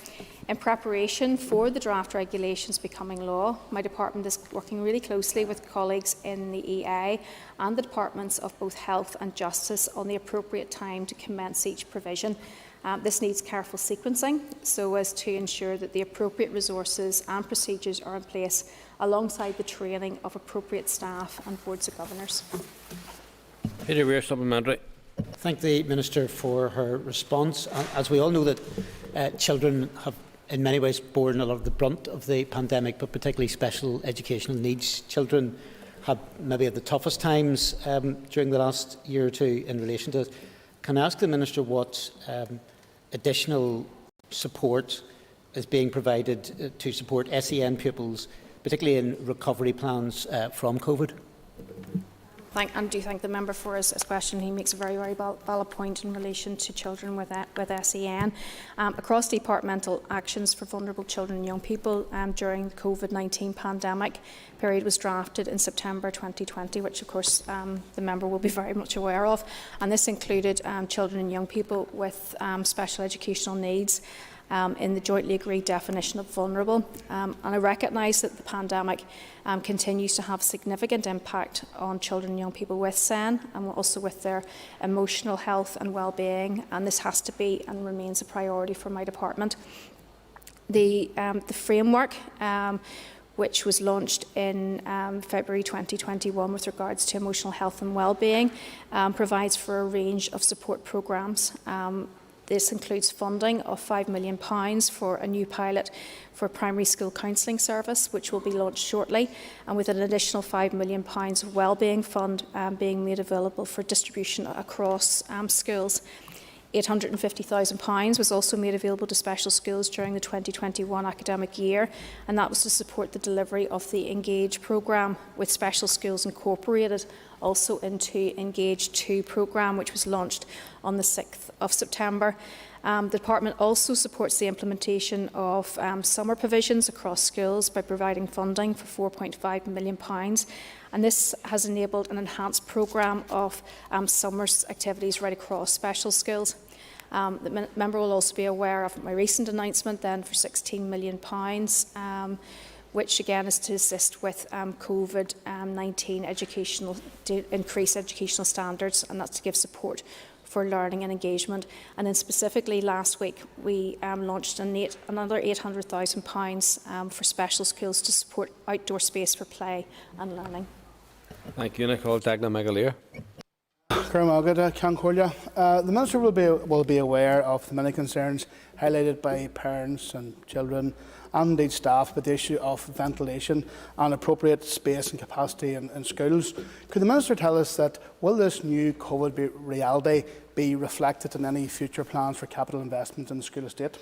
In preparation for the draft regulations becoming law, my department is working really closely with colleagues in the EA and the departments of both Health and Justice on the appropriate time to commence each provision. This needs careful sequencing so as to ensure that the appropriate resources and procedures are in place alongside the training of appropriate staff and boards of governors. Peter Weir, supplementary. Thank the Minister for her response. As we all know that children have in many ways borne a lot of the brunt of the pandemic, but particularly special educational needs children have maybe had the toughest times during the last year or two in relation to it. Can I ask the Minister what additional support is being provided to support SEN pupils, particularly in recovery plans from COVID? I do thank the member for his question. He makes a very, very valid point in relation to children with SEN. Across departmental actions for vulnerable children and young people during the COVID-19 pandemic period was drafted in September 2020, which of course the member will be very much aware of. And this included children and young people with special educational needs in the jointly agreed definition of vulnerable. And I recognise that the pandemic continues to have significant impact on children and young people with SEN and also with their emotional health and well-being, and this has to be and remains a priority for my department. The framework which was launched in February 2021 with regards to emotional health and well-being provides for a range of support programmes. This includes funding of £5 million for a new pilot for primary school counselling service, which will be launched shortly, and with an additional £5 million of wellbeing fund being made available for distribution across schools. £850,000 was also made available to special schools during the 2021 academic year, and that was to support the delivery of the Engage programme, with special schools incorporated also into Engage 2 programme, which was launched on the 6th of September. The Department also supports the implementation of summer provisions across schools by providing funding for £4.5 million. And this has enabled an enhanced programme of summer activities right across special schools. The member will also be aware of my recent announcement then for £16 million, which again is to assist with COVID-19 increased educational standards, and that's to give support for learning and engagement. And then specifically last week we launched another £800,000 for special schools to support outdoor space for play and learning. Thank you. And I call Declan McAleer. The Minister will be aware of the many concerns highlighted by parents and children and indeed staff about the issue of ventilation and appropriate space and capacity in schools. Could the Minister tell us that will this new COVID reality be reflected in any future plans for capital investment in the school estate?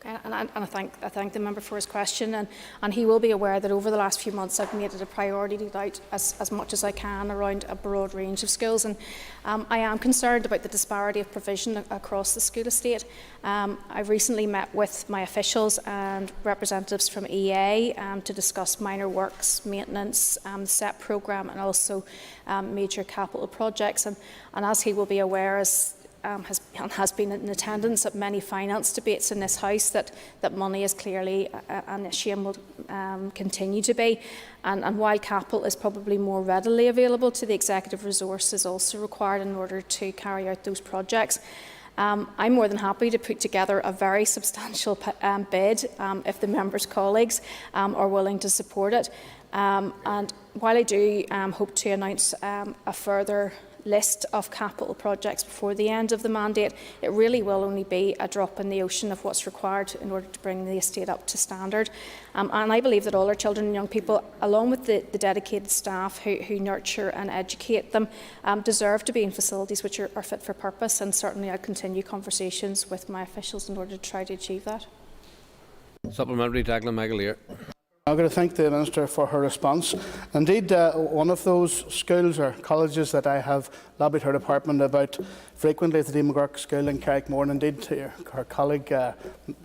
And I thank the member for his question, and he will be aware that over the last few months I've made it a priority to get out as much as I can around a broad range of schools, and I am concerned about the disparity of provision across the school estate. I've recently met with my officials and representatives from EA to discuss minor works, maintenance, the SET programme, and also major capital projects, and as he will be aware, has been in attendance at many finance debates in this House, that money is clearly an issue and will continue to be. And while capital is probably more readily available to the executive, resource is also required in order to carry out those projects. I'm more than happy to put together a very substantial bid if the members' colleagues are willing to support it. And while I do hope to announce a further list of capital projects before the end of the mandate, it really will only be a drop in the ocean of what's required in order to bring the estate up to standard. And I believe that all our children and young people, along with the dedicated staff who nurture and educate them, deserve to be in facilities which are fit for purpose, and certainly I'll continue conversations with my officials in order to try to achieve that. Supplementary, Declan McAleer. I'm going to thank the Minister for her response. Indeed, one of those schools or colleges that I have lobbied her department about frequently is the Dean McGurk School in Carrickmore. And indeed, her colleague,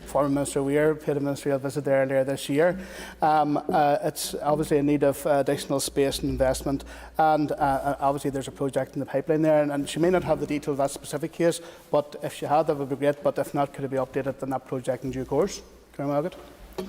former Minister Weir, paid a ministerial visit there earlier this year. It's obviously in need of additional space and investment, and obviously there's a project in the pipeline there. And she may not have the detail of that specific case, but if she had, that would be great. But if not, could it be updated on that project in due course?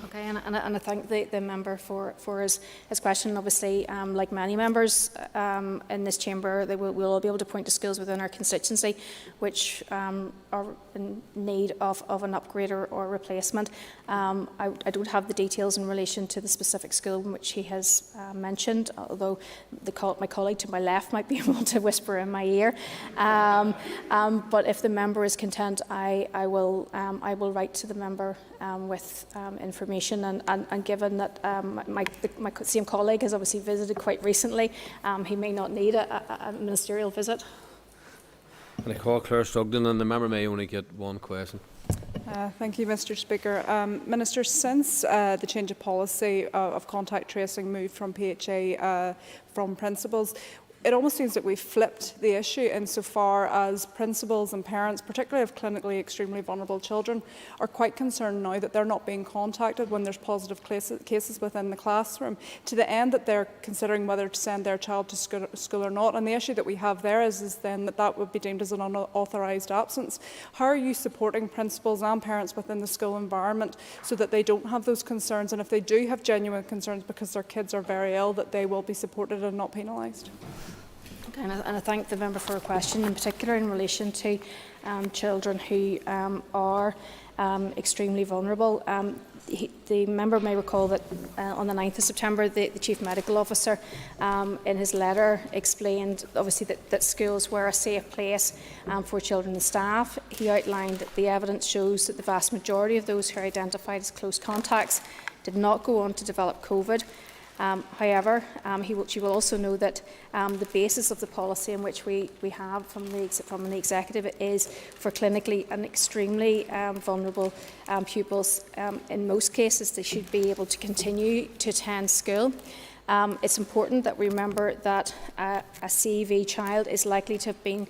Okay, and I thank the member for his question. Obviously, like many members in this chamber, we'll all be able to point to schools within our constituency which are in need of an upgrade or replacement. I don't have the details in relation to the specific school which he has mentioned, although my colleague to my left might be able to whisper in my ear. But if the member is content, I will write to the member with information, and given that my same colleague has obviously visited quite recently, he may not need a ministerial visit. And I call Claire Stogden, and the member may only get one question. Thank you, Mr. Speaker. Minister, since the change of policy of contact tracing moved from PHA from principals, it almost seems that we've flipped the issue insofar as principals and parents, particularly of clinically extremely vulnerable children, are quite concerned now that they're not being contacted when there's positive cases within the classroom, to the end that they're considering whether to send their child to school or not. And the issue that we have there is then that would be deemed as an unauthorised absence. How are you supporting principals and parents within the school environment so that they don't have those concerns, and if they do have genuine concerns because their kids are very ill, that they will be supported and not penalised? Okay, and I thank the member for a question, in particular in relation to children who are extremely vulnerable. The member may recall that on the 9th of September, the Chief Medical Officer in his letter explained obviously that schools were a safe place for children and staff. He outlined that the evidence shows that the vast majority of those who are identified as close contacts did not go on to develop COVID. However, she will also know that the basis of the policy in which we have from the executive is for clinically and extremely vulnerable pupils. In most cases, they should be able to continue to attend school. It's important that we remember that a CEV child is likely to have been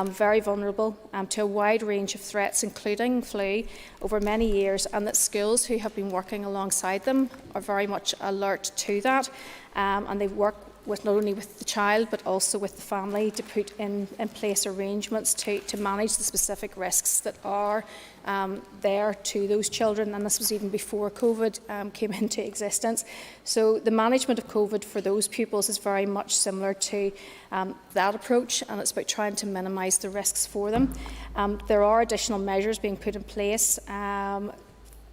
very vulnerable to a wide range of threats, including flu, over many years, and that schools who have been working alongside them are very much alert to that, and they work not only with the child but also with the family to put in place arrangements to manage the specific risks that are there to those children, and this was even before COVID came into existence. So the management of COVID for those pupils is very much similar to that approach, and it's about trying to minimise the risks for them. There are additional measures being put in place,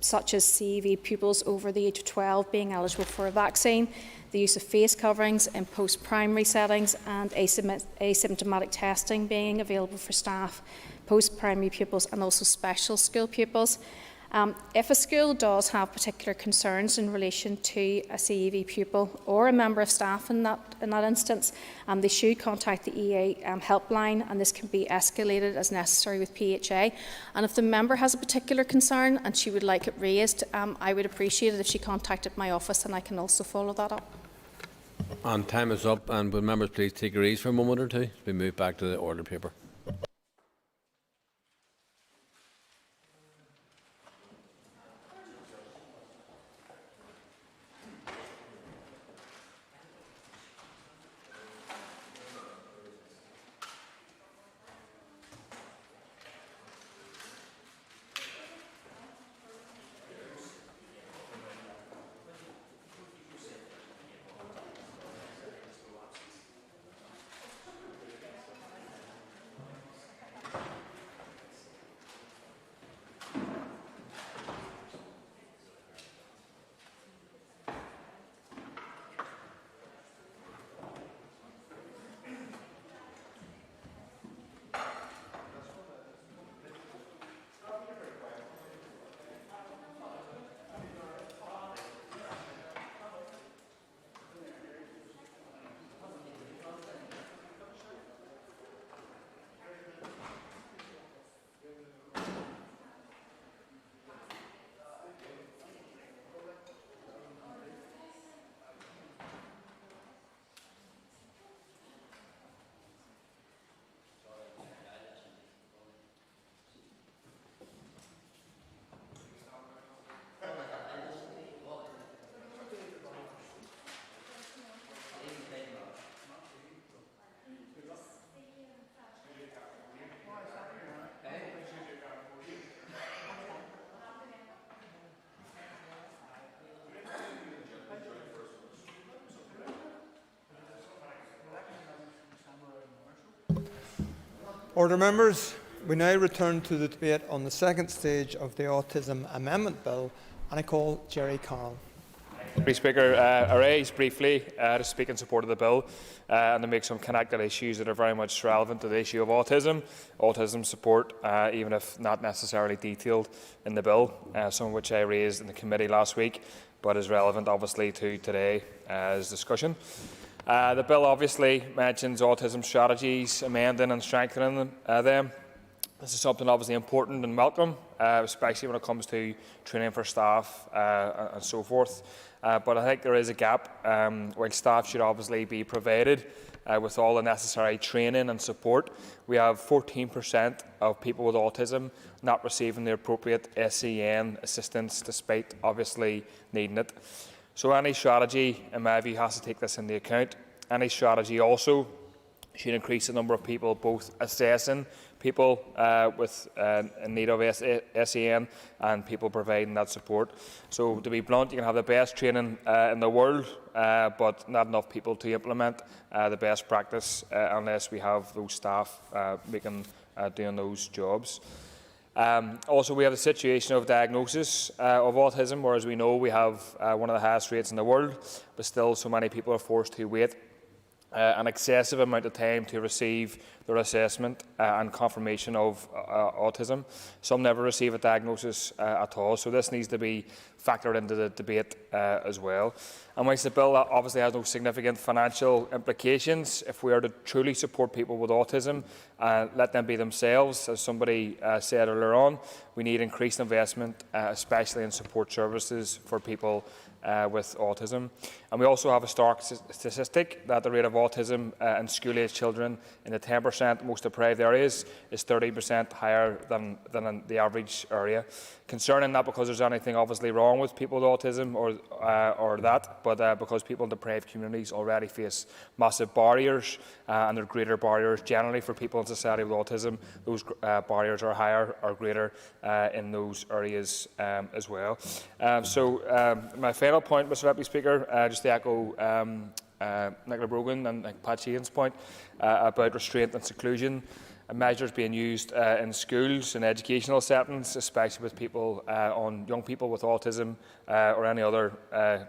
such as CEV pupils over the age of 12 being eligible for a vaccine, the use of face coverings in post-primary settings, and asymptomatic testing being available for staff, post-primary pupils and also special school pupils. If a school does have particular concerns in relation to a CEV pupil or a member of staff in that instance, they should contact the EA helpline, and this can be escalated as necessary with PHA. And if the member has a particular concern and she would like it raised, I would appreciate it if she contacted my office, and I can also follow that up. And time is up, and would members please take your ease for a moment or two as we move back to the order paper. Order members, we now return to the debate on the second stage of the Autism Amendment Bill, and I call Gerry Carroll. Mr. Speaker, I rise briefly to speak in support of the bill and to make some connected issues that are very much relevant to the issue of autism support, even if not necessarily detailed in the bill, some of which I raised in the committee last week, but is relevant obviously to today's discussion. The bill obviously mentions autism strategies, amending and strengthening them. This is something obviously important and welcome, especially when it comes to training for staff and so forth. But I think there is a gap. While staff should obviously be provided with all the necessary training and support, we have 14% of people with autism not receiving the appropriate SEN assistance despite obviously needing it. So any strategy, in my view, has to take this into account. Any strategy also should increase the number of people both assessing people in need of SEN and people providing that support. So to be blunt, you can have the best training in the world, but not enough people to implement the best practice unless we have those staff doing those jobs. Also, we have the situation of diagnosis of autism, where, as we know, we have one of the highest rates in the world, but still so many people are forced to wait an excessive amount of time to receive their assessment and confirmation of autism. Some never receive a diagnosis at all, so this needs to be factored into the debate as well. And whilst the bill obviously has no significant financial implications, if we are to truly support people with autism, let them be themselves, as somebody said earlier on, we need increased investment, especially in support services for people with autism. And we also have a stark statistic that the rate of autism in school-aged children in the 10% most deprived areas is 30% higher than in the average area. Concerning not because there's anything obviously wrong with people with autism or that, but because people in deprived communities already face massive barriers, and there are greater barriers generally for people in society with autism. Those barriers are higher or greater in those areas as well. My final point, Mr. Deputy Speaker, just to echo Nicola Brogan and Pat Sheehan's point about restraint and seclusion. Measures being used in schools and educational settings, especially with young people with autism or any other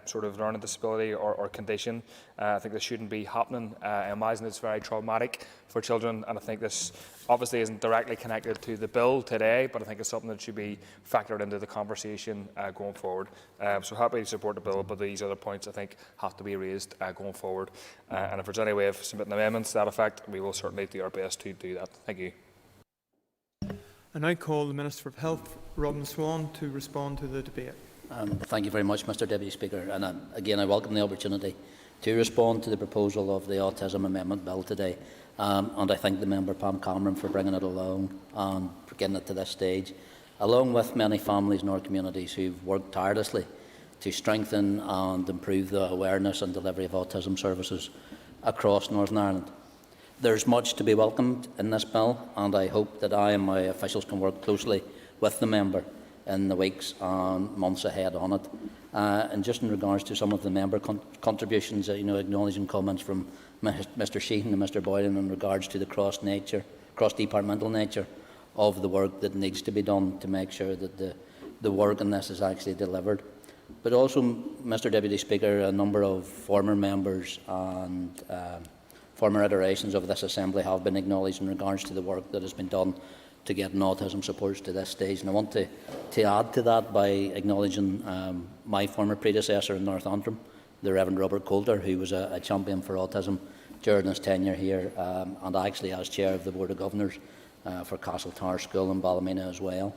sort of learning disability or condition. I think this shouldn't be happening. I imagine it's very traumatic for children, and I think this obviously isn't directly connected to the bill today, but I think it's something that should be factored into the conversation going forward. So happy to support the bill, but these other points I think have to be raised going forward. And if there's any way of submitting amendments to that effect, we will certainly do our best to do that. Thank you. I now call the Minister of Health, Robin Swan, to respond to the debate. Thank you very much, Mr. Deputy Speaker. And again, I welcome the opportunity to respond to the proposal of the Autism Amendment Bill today. And I thank the member Pam Cameron for bringing it along and for getting it to this stage, along with many families in our communities who've worked tirelessly to strengthen and improve the awareness and delivery of autism services across Northern Ireland. There's much to be welcomed in this bill, and I hope that I and my officials can work closely with the member in the weeks and months ahead on it. And just in regards to some of the member contributions, acknowledging comments from Mr. Sheehan and Mr. Boylan in regards to the cross-departmental nature of the work that needs to be done to make sure that the work on this is actually delivered. But also, Mr. Deputy Speaker, a number of former members and former iterations of this Assembly have been acknowledged in regards to the work that has been done to get autism supports to this stage. And I want to add to that by acknowledging my former predecessor in North Antrim, the Reverend Robert Coulter, who was a champion for autism during his tenure here, and actually as Chair of the Board of Governors for Castletower School in Ballymena as well.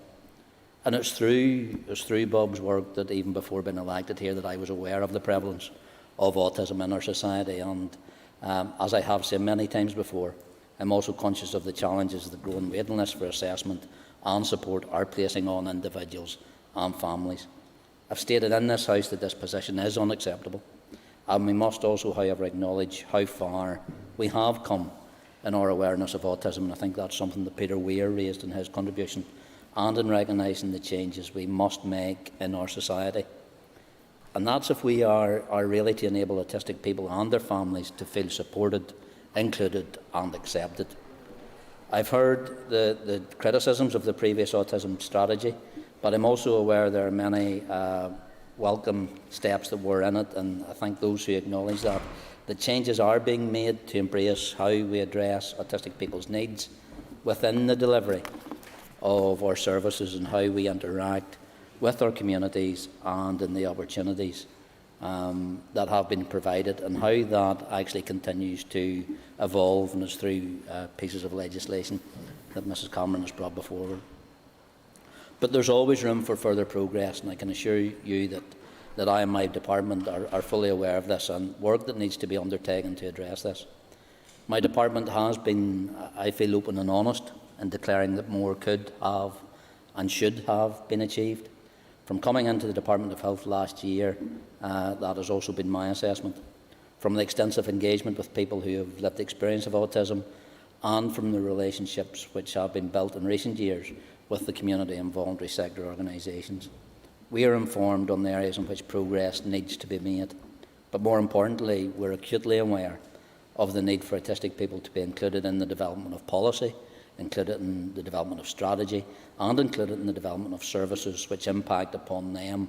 And it's through Bob's work that even before being elected here that I was aware of the prevalence of autism in our society. And as I have said many times before, I'm also conscious of the challenges the growing waiting lists for assessment and support are placing on individuals and families. I've stated in this House that this position is unacceptable, and we must also, however, acknowledge how far we have come in our awareness of autism, and I think that's something that Peter Weir raised in his contribution, and in recognising the changes we must make in our society. And that's if we are really to enable autistic people and their families to feel supported, included and accepted. I've heard the criticisms of the previous autism strategy, but I'm also aware there are many welcome steps that were in it, and I thank those who acknowledge that. The changes are being made to embrace how we address autistic people's needs within the delivery of our services and how we interact with our communities and in the opportunities that have been provided, and how that actually continues to evolve and is through pieces of legislation that Mrs Cameron has brought before her. But there's always room for further progress, and I can assure you that I and my department are fully aware of this and work that needs to be undertaken to address this. My department has been, I feel, open and honest in declaring that more could have and should have been achieved. From coming into the Department of Health last year, that has also been my assessment. From the extensive engagement with people who have lived the experience of autism, and from the relationships which have been built in recent years with the community and voluntary sector organisations, we are informed on the areas in which progress needs to be made. But more importantly, we're acutely aware of the need for autistic people to be included in the development of policy, included in the development of strategy, and included in the development of services which impact upon them,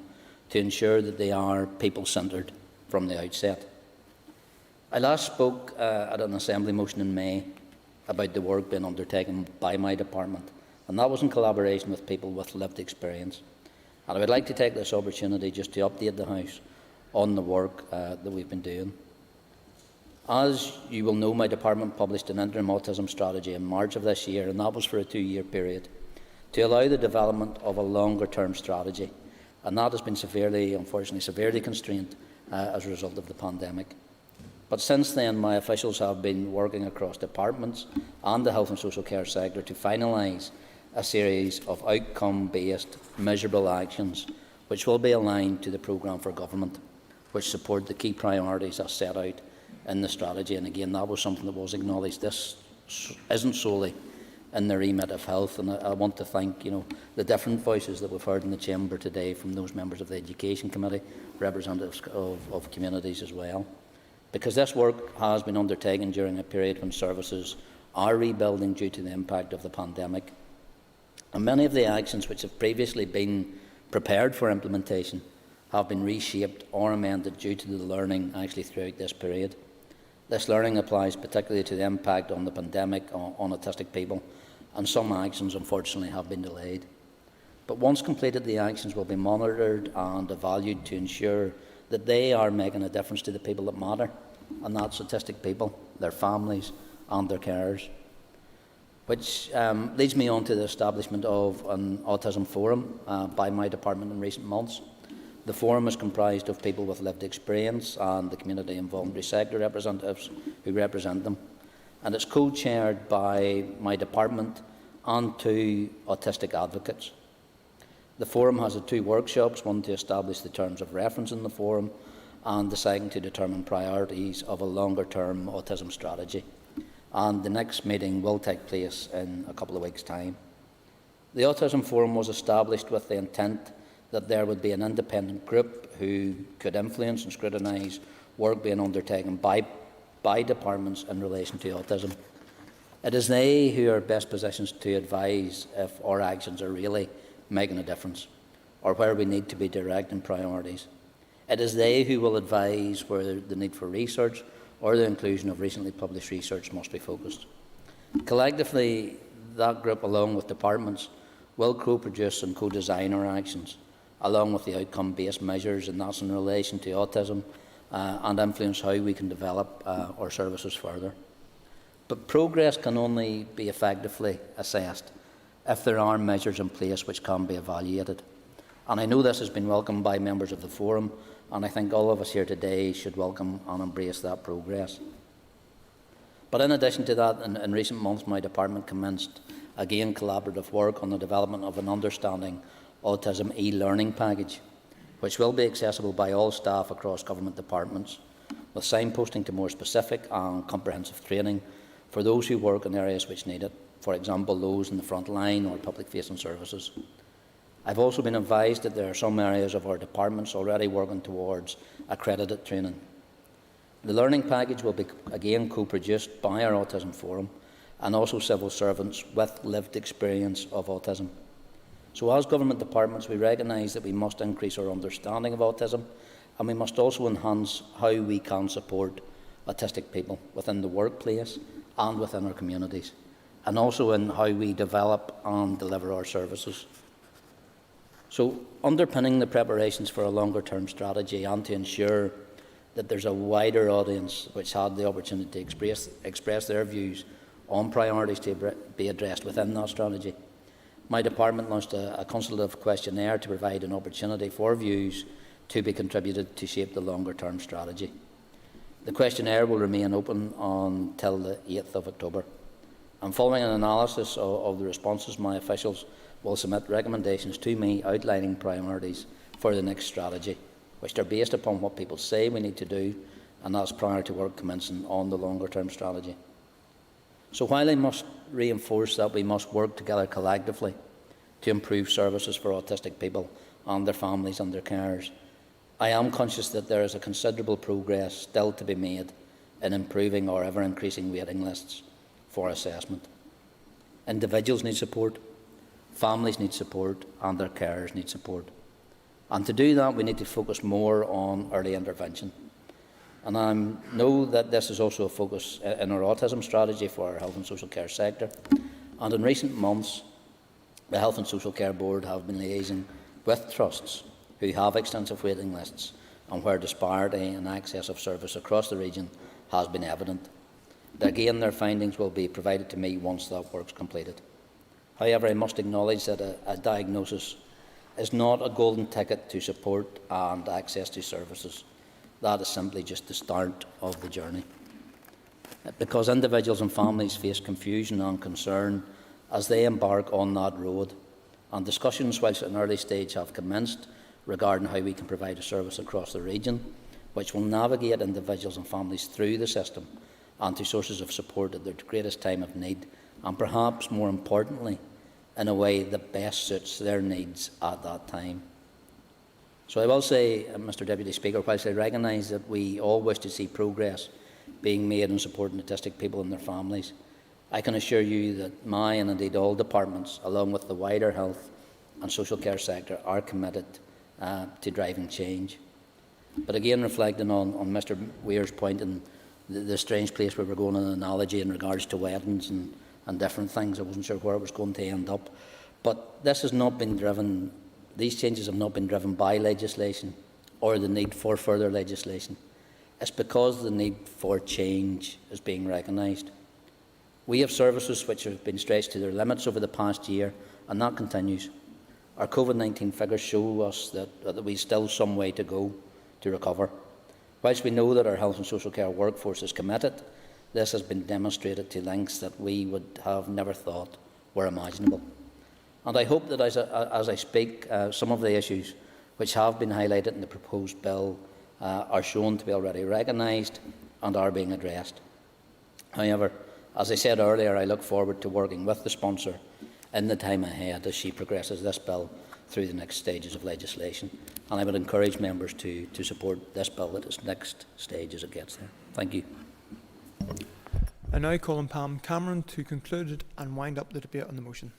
to ensure that they are people-centred from the outset. I last spoke at an Assembly motion in May about the work being undertaken by my department, and that was in collaboration with people with lived experience. And I would like to take this opportunity just to update the House on the work that we've been doing. As you will know, my department published an interim autism strategy in March of this year, and that was for a 2-year period, to allow the development of a longer-term strategy. And that has been unfortunately severely constrained as a result of the pandemic. But since then, my officials have been working across departments and the health and social care sector to finalise a series of outcome-based, measurable actions which will be aligned to the programme for government, which support the key priorities as set out in the strategy. And again, that was something that was acknowledged. This isn't solely in the remit of health, and I want to thank the different voices that we've heard in the chamber today, from those members of the Education Committee, representatives of communities as well, because this work has been undertaken during a period when services are rebuilding due to the impact of the pandemic. And many of the actions which have previously been prepared for implementation have been reshaped or amended due to the learning actually throughout this period. This learning applies particularly to the impact on the pandemic on autistic people, and some actions unfortunately have been delayed. But once completed, the actions will be monitored and evaluated to ensure that they are making a difference to the people that matter, and that's autistic people, their families and their carers. Which leads me on to the establishment of an autism forum by my department in recent months. The forum is comprised of people with lived experience and the community and voluntary sector representatives who represent them. And it's co-chaired by my department and 2 autistic advocates. The forum has 2 workshops, one to establish the terms of reference in the forum, and the second to determine priorities of a longer-term autism strategy. And the next meeting will take place in a couple of weeks' time. The Autism Forum was established with the intent that there would be an independent group who could influence and scrutinise work being undertaken by departments in relation to autism. It is they who are best positioned to advise if our actions are really making a difference, or where we need to be directing priorities. It is they who will advise where the need for research or the inclusion of recently published research must be focused. Collectively, that group, along with departments, will co-produce and co-design our actions, along with the outcome-based measures, and that's in relation to autism, and influence how we can develop our services further. But progress can only be effectively assessed if there are measures in place which can be evaluated. And I know this has been welcomed by members of the forum, and I think all of us here today should welcome and embrace that progress. But in addition to that, in recent months, my department commenced again collaborative work on the development of an Understanding Autism e-learning package, which will be accessible by all staff across government departments, with signposting to more specific and comprehensive training for those who work in areas which need it, for example, those in the front line or public-facing services. I've also been advised that there are some areas of our departments already working towards accredited training. The learning package will be again co-produced by our Autism Forum, and also civil servants with lived experience of autism. So as government departments, we recognise that we must increase our understanding of autism, and we must also enhance how we can support autistic people within the workplace and within our communities, and also in how we develop and deliver our services. So, underpinning the preparations for a longer-term strategy and to ensure that there's a wider audience which had the opportunity to express their views on priorities to be addressed within that strategy, my department launched a consultative questionnaire to provide an opportunity for views to be contributed to shape the longer-term strategy. The questionnaire will remain open until the 8th of October. And following an analysis of the responses, my officials will submit recommendations to me outlining priorities for the next strategy, which are based upon what people say we need to do, and that's prior to work commencing on the longer-term strategy. So while I must reinforce that we must work together collectively to improve services for autistic people and their families and their carers, I am conscious that there is a considerable progress still to be made in improving our ever-increasing waiting lists for assessment. Individuals need support, families need support, and their carers need support. And to do that, we need to focus more on early intervention. And I know that this is also a focus in our autism strategy for our health and social care sector. And in recent months, the Health and Social Care Board have been liaising with trusts who have extensive waiting lists and where disparity in access of service across the region has been evident. Again, their findings will be provided to me once that work is completed. However, I must acknowledge that a diagnosis is not a golden ticket to support and access to services. That is simply just the start of the journey. Because individuals and families face confusion and concern as they embark on that road, and discussions whilst at an early stage have commenced regarding how we can provide a service across the region which will navigate individuals and families through the system and to sources of support at their greatest time of need, and perhaps more importantly, in a way that best suits their needs at that time. So I will say, Mr Deputy Speaker, whilst I recognise that we all wish to see progress being made in supporting autistic people and their families, I can assure you that my and indeed all departments, along with the wider health and social care sector, are committed to driving change. But again, reflecting on Mr Weir's point and the strange place where we're going in an analogy in regards to weddings and different things, I wasn't sure where it was going to end up. But this has not been driven, these changes have not been driven by legislation or the need for further legislation. It's because the need for change is being recognised. We have services which have been stretched to their limits over the past year, and that continues. Our COVID-19 figures show us that we still some way to go to recover. Whilst we know that our health and social care workforce is committed, this has been demonstrated to lengths that we would have never thought were imaginable. And I hope that as I speak, some of the issues which have been highlighted in the proposed bill are shown to be already recognised and are being addressed. However, as I said earlier, I look forward to working with the sponsor in the time ahead as she progresses this bill through the next stages of legislation. And I would encourage members to support this bill at its next stage as it gets there. Thank you. I now call on Pam Cameron to conclude it and wind up the debate on the motion.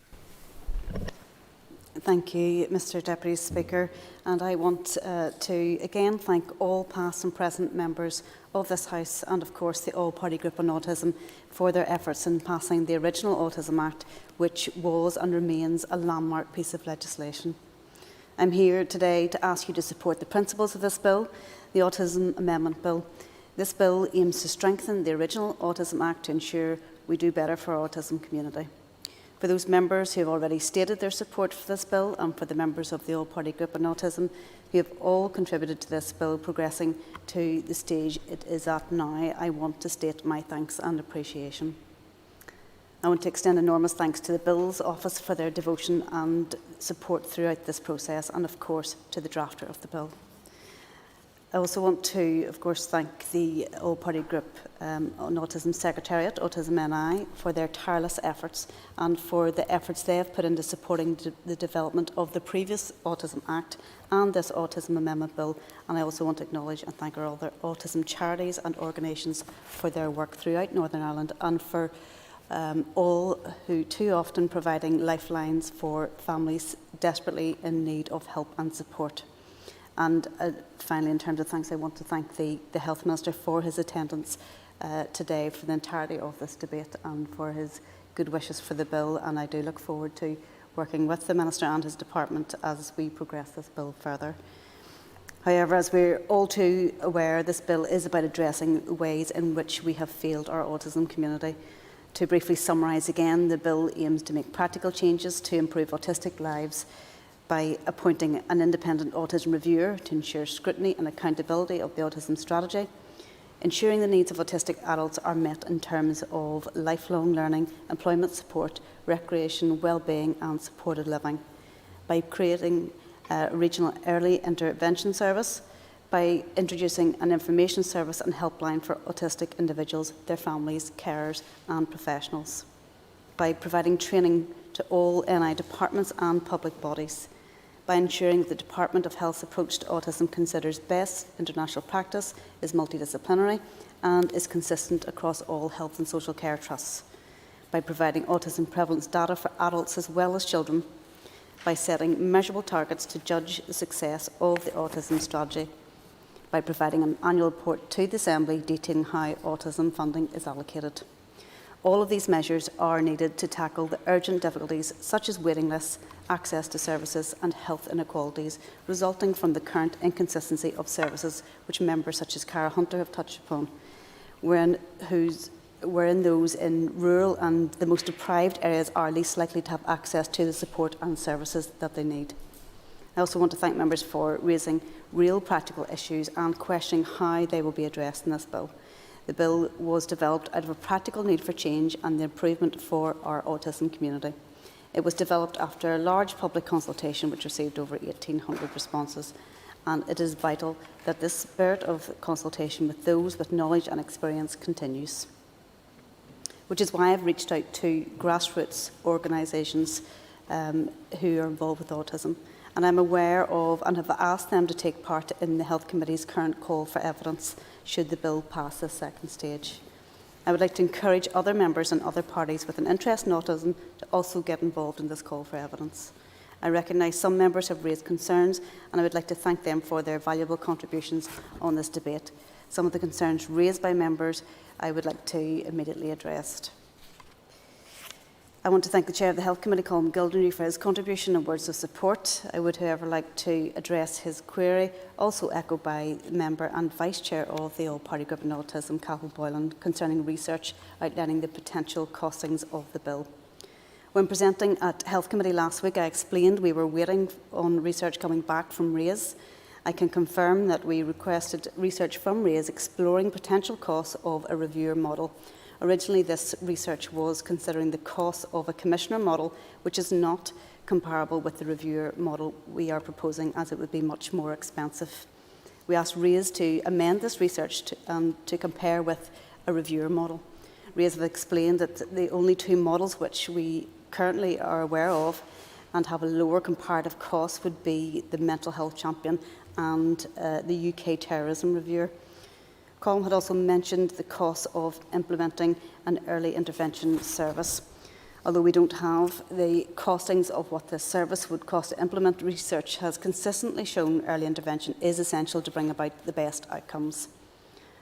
Thank you, Mr Deputy Speaker, and I want to again thank all past and present members of this House and of course the All-Party Group on Autism for their efforts in passing the original Autism Act, which was and remains a landmark piece of legislation. I'm here today to ask you to support the principles of this bill, the Autism Amendment Bill. This bill aims to strengthen the original Autism Act to ensure we do better for our autism community. For those members who have already stated their support for this bill, and for the members of the All-Party Group on Autism who have all contributed to this bill progressing to the stage it is at now, I want to state my thanks and appreciation. I want to extend enormous thanks to the Bill's Office for their devotion and support throughout this process, and of course to the drafter of the bill. I also want to, of course, thank the All-Party Group on Autism Secretariat, Autism NI, for their tireless efforts and for the efforts they have put into supporting the development of the previous Autism Act and this Autism Amendment Bill. And I also want to acknowledge and thank our other autism charities and organisations for their work throughout Northern Ireland and for all who too often providing lifelines for families desperately in need of help and support. And finally, in terms of thanks, I want to thank the Health Minister for his attendance today for the entirety of this debate and for his good wishes for the bill, and I do look forward to working with the Minister and his department as we progress this bill further. However, as we're all too aware, this bill is about addressing ways in which we have failed our autism community. To briefly summarise again, the bill aims to make practical changes to improve autistic lives by appointing an independent autism reviewer to ensure scrutiny and accountability of the autism strategy, ensuring the needs of autistic adults are met in terms of lifelong learning, employment support, recreation, well-being and supported living, by creating a regional early intervention service, by introducing an information service and helpline for autistic individuals, their families, carers and professionals, by providing training to all NI departments and public bodies, by ensuring that the Department of Health's approach to autism considers best international practice, is multidisciplinary and is consistent across all health and social care trusts, by providing autism prevalence data for adults as well as children, by setting measurable targets to judge the success of the autism strategy, by providing an annual report to the Assembly detailing how autism funding is allocated. All of these measures are needed to tackle the urgent difficulties such as waiting lists, access to services and health inequalities resulting from the current inconsistency of services which members such as Cara Hunter have touched upon, wherein those in rural and the most deprived areas are least likely to have access to the support and services that they need. I also want to thank members for raising real practical issues and questioning how they will be addressed in this bill. The bill was developed out of a practical need for change and the improvement for our autism community. It was developed after a large public consultation which received over 1,800 responses, and it is vital that this spirit of consultation with those with knowledge and experience continues. Which is why I've reached out to grassroots organisations who are involved with autism, and I'm aware of and have asked them to take part in the Health Committee's current call for evidence should the bill pass this second stage. I would like to encourage other members and other parties with an interest in autism to also get involved in this call for evidence. I recognise some members have raised concerns, and I would like to thank them for their valuable contributions on this debate. Some of the concerns raised by members I would like to immediately address. I want to thank the Chair of the Health Committee, Colm Gildenry, for his contribution and words of support. I would, however, like to address his query, also echoed by the Member and Vice Chair of the All-Party Group on Autism, Cathal Boylan, concerning research outlining the potential costings of the bill. When presenting at Health Committee last week, I explained we were waiting on research coming back from RAISE. I can confirm that we requested research from RAISE exploring potential costs of a reviewer model. Originally, this research was considering the cost of a commissioner model, which is not comparable with the reviewer model we are proposing, as it would be much more expensive. We asked RAISE to amend this research to compare with a reviewer model. RAISE have explained that the only two models which we currently are aware of and have a lower comparative cost would be the Mental Health Champion and the UK Terrorism Reviewer. Colm had also mentioned the cost of implementing an early intervention service. Although we don't have the costings of what this service would cost to implement, research has consistently shown early intervention is essential to bring about the best outcomes.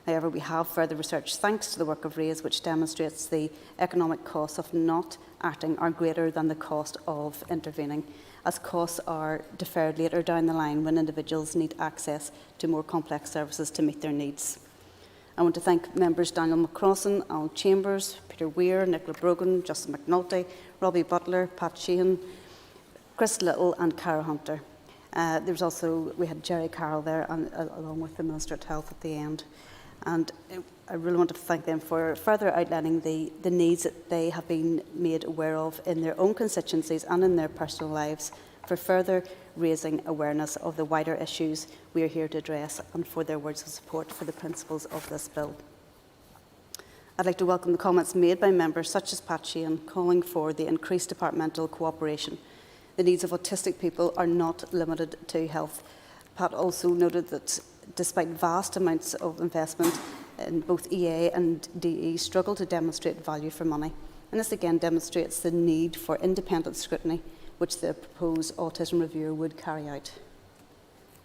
However, we have further research, thanks to the work of RAISE, which demonstrates the economic costs of not acting are greater than the cost of intervening, as costs are deferred later down the line when individuals need access to more complex services to meet their needs. I want to thank members Daniel McCrossan, Alan Chambers, Peter Weir, Nicola Brogan, Justin McNulty, Robbie Butler, Pat Sheehan, Chris Little and Cara Hunter. We had Gerry Carroll there, along with the Minister of Health at the end. And I really want to thank them for further outlining the needs that they have been made aware of in their own constituencies and in their personal lives, for further raising awareness of the wider issues we are here to address, and for their words of support for the principles of this bill. I'd like to welcome the comments made by members such as Pat Sheehan, calling for the increased departmental cooperation. The needs of autistic people are not limited to health. Pat also noted that despite vast amounts of investment in both EA and DE struggle to demonstrate value for money. And this again demonstrates the need for independent scrutiny, which the proposed autism review would carry out.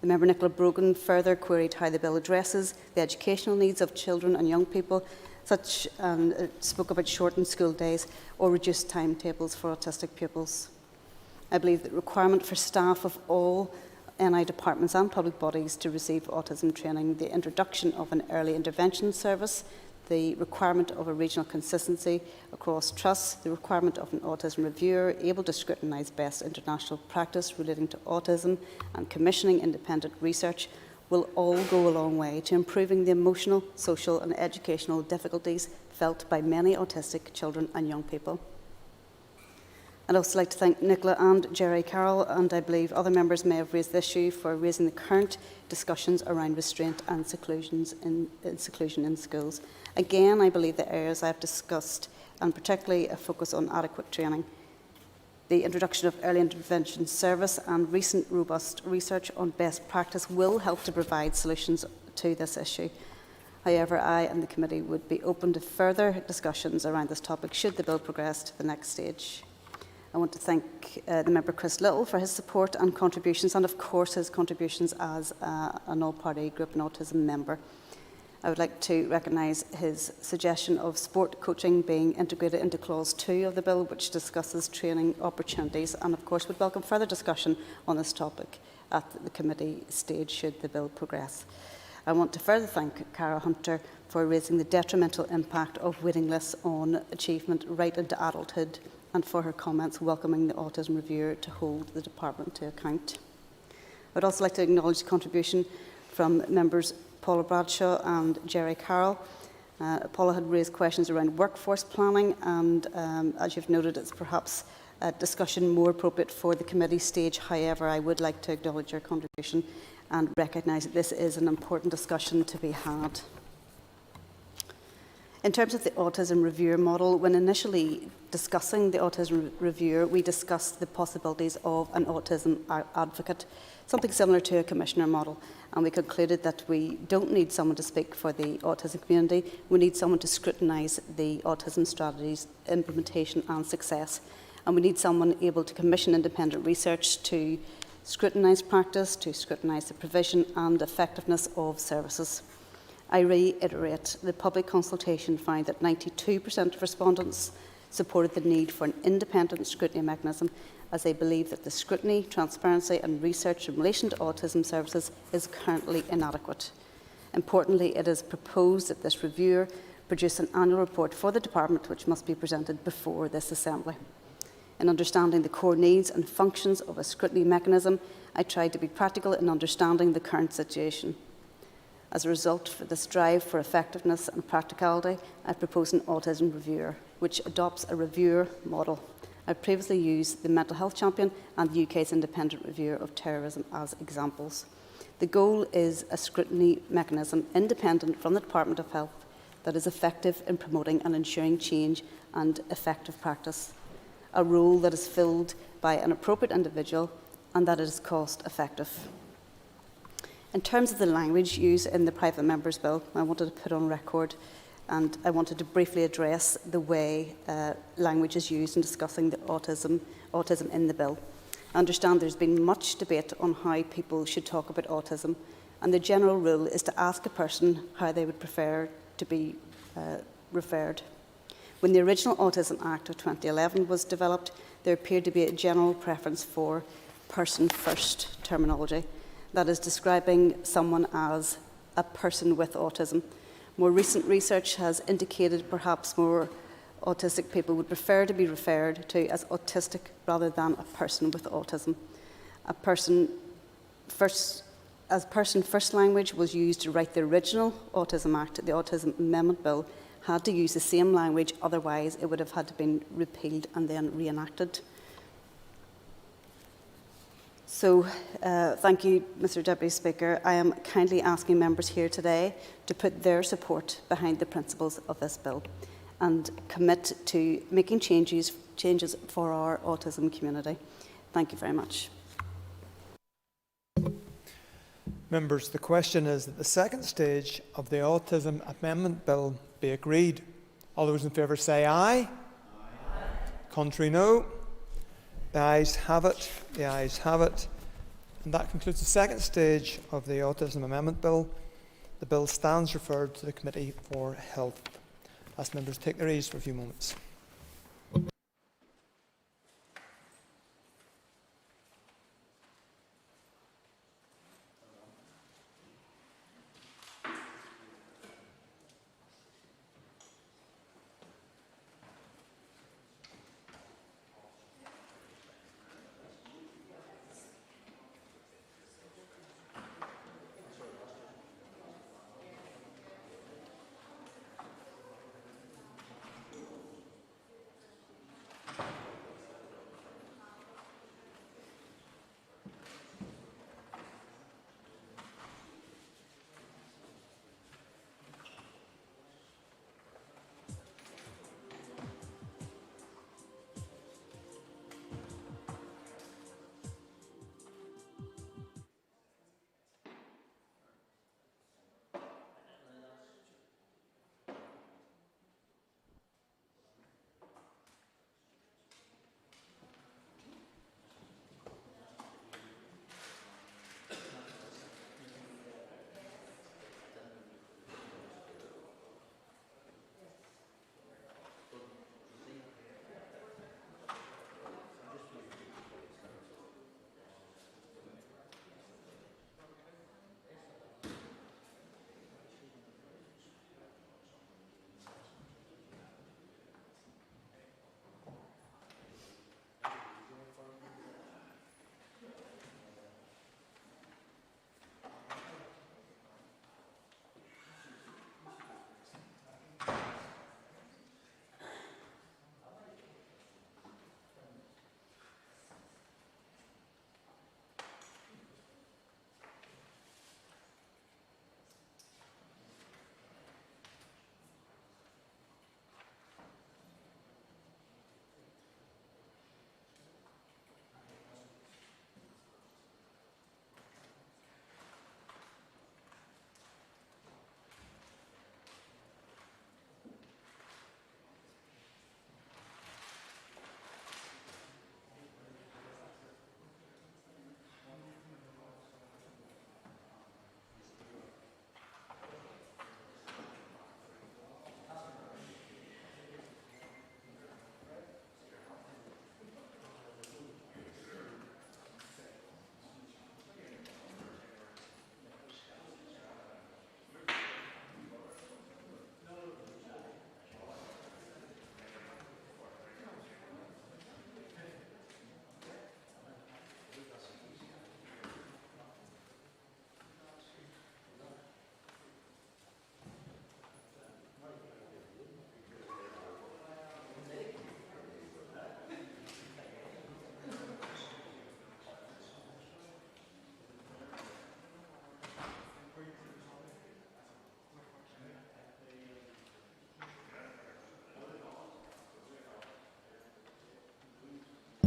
The member Nicola Brogan further queried how the bill addresses the educational needs of children and young people, spoke about shortened school days or reduced timetables for autistic pupils. I believe the requirement for staff of all NI departments and public bodies to receive autism training, the introduction of an early intervention service, the requirement of a regional consistency across trusts, the requirement of an autism reviewer able to scrutinise best international practice relating to autism, and commissioning independent research will all go a long way to improving the emotional, social and educational difficulties felt by many autistic children and young people. I'd also like to thank Nicola and Gerry Carroll, and I believe other members may have raised the issue, for raising the current discussions around restraint and seclusion in schools. Again, I believe the areas I have discussed, and particularly a focus on adequate training, the introduction of early intervention service and recent robust research on best practice will help to provide solutions to this issue. However, I and the committee would be open to further discussions around this topic should the bill progress to the next stage. I want to thank the member Chris Little for his support and contributions, and of course his contributions as an all-party group and autism member. I would like to recognise his suggestion of sport coaching being integrated into Clause 2 of the bill, which discusses training opportunities, and of course would welcome further discussion on this topic at the committee stage should the bill progress. I want to further thank Cara Hunter for raising the detrimental impact of waiting lists on achievement right into adulthood, and for her comments welcoming the autism reviewer to hold the department to account. I would also like to acknowledge the contribution from members Paula Bradshaw and Gerry Carroll. Paula had raised questions around workforce planning, and as you've noted, it's perhaps a discussion more appropriate for the committee stage. However, I would like to acknowledge your contribution and recognise that this is an important discussion to be had. In terms of the autism reviewer model, when initially discussing the autism reviewer, we discussed the possibilities of an autism advocate, something similar to a commissioner model, and we concluded that we don't need someone to speak for the autism community. We need someone to scrutinise the autism strategies, implementation and success, and we need someone able to commission independent research to scrutinise practice, to scrutinise the provision and effectiveness of services. I reiterate, the public consultation found that 92% of respondents supported the need for an independent scrutiny mechanism, as they believe that the scrutiny, transparency and research in relation to autism services is currently inadequate. Importantly, it is proposed that this reviewer produce an annual report for the department, which must be presented before this assembly. In understanding the core needs and functions of a scrutiny mechanism, I tried to be practical in understanding the current situation. As a result, for this drive for effectiveness and practicality, I propose an autism reviewer, which adopts a reviewer model. I've previously used the Mental Health Champion and the UK's Independent Reviewer of Terrorism as examples. The goal is a scrutiny mechanism independent from the Department of Health that is effective in promoting and ensuring change and effective practice, a role that is filled by an appropriate individual and that is cost effective. In terms of the language used in the private members' bill, I wanted to put on record and I wanted to briefly address the way language is used in discussing the autism in the bill. I understand there's been much debate on how people should talk about autism, and the general rule is to ask a person how they would prefer to be referred. When the original Autism Act of 2011 was developed, there appeared to be a general preference for person-first terminology, that is, describing someone as a person with autism. More recent research has indicated perhaps more autistic people would prefer to be referred to as autistic rather than a person with autism. As person-first language was used to write the original Autism Act, the Autism Amendment Bill had to use the same language, otherwise it would have had to been repealed and then reenacted. So, thank you, Mr. Deputy Speaker. I am kindly asking members here today to put their support behind the principles of this bill and commit to making changes for our autism community. Thank you very much. Members, the question is that the second stage of the Autism Amendment Bill be agreed. All those in favour say aye. Aye. Contrary, no. The ayes have it. The ayes have it. And that concludes the second stage of the Autism Amendment Bill. The bill stands referred to the Committee for Health. As members take their ease for a few moments.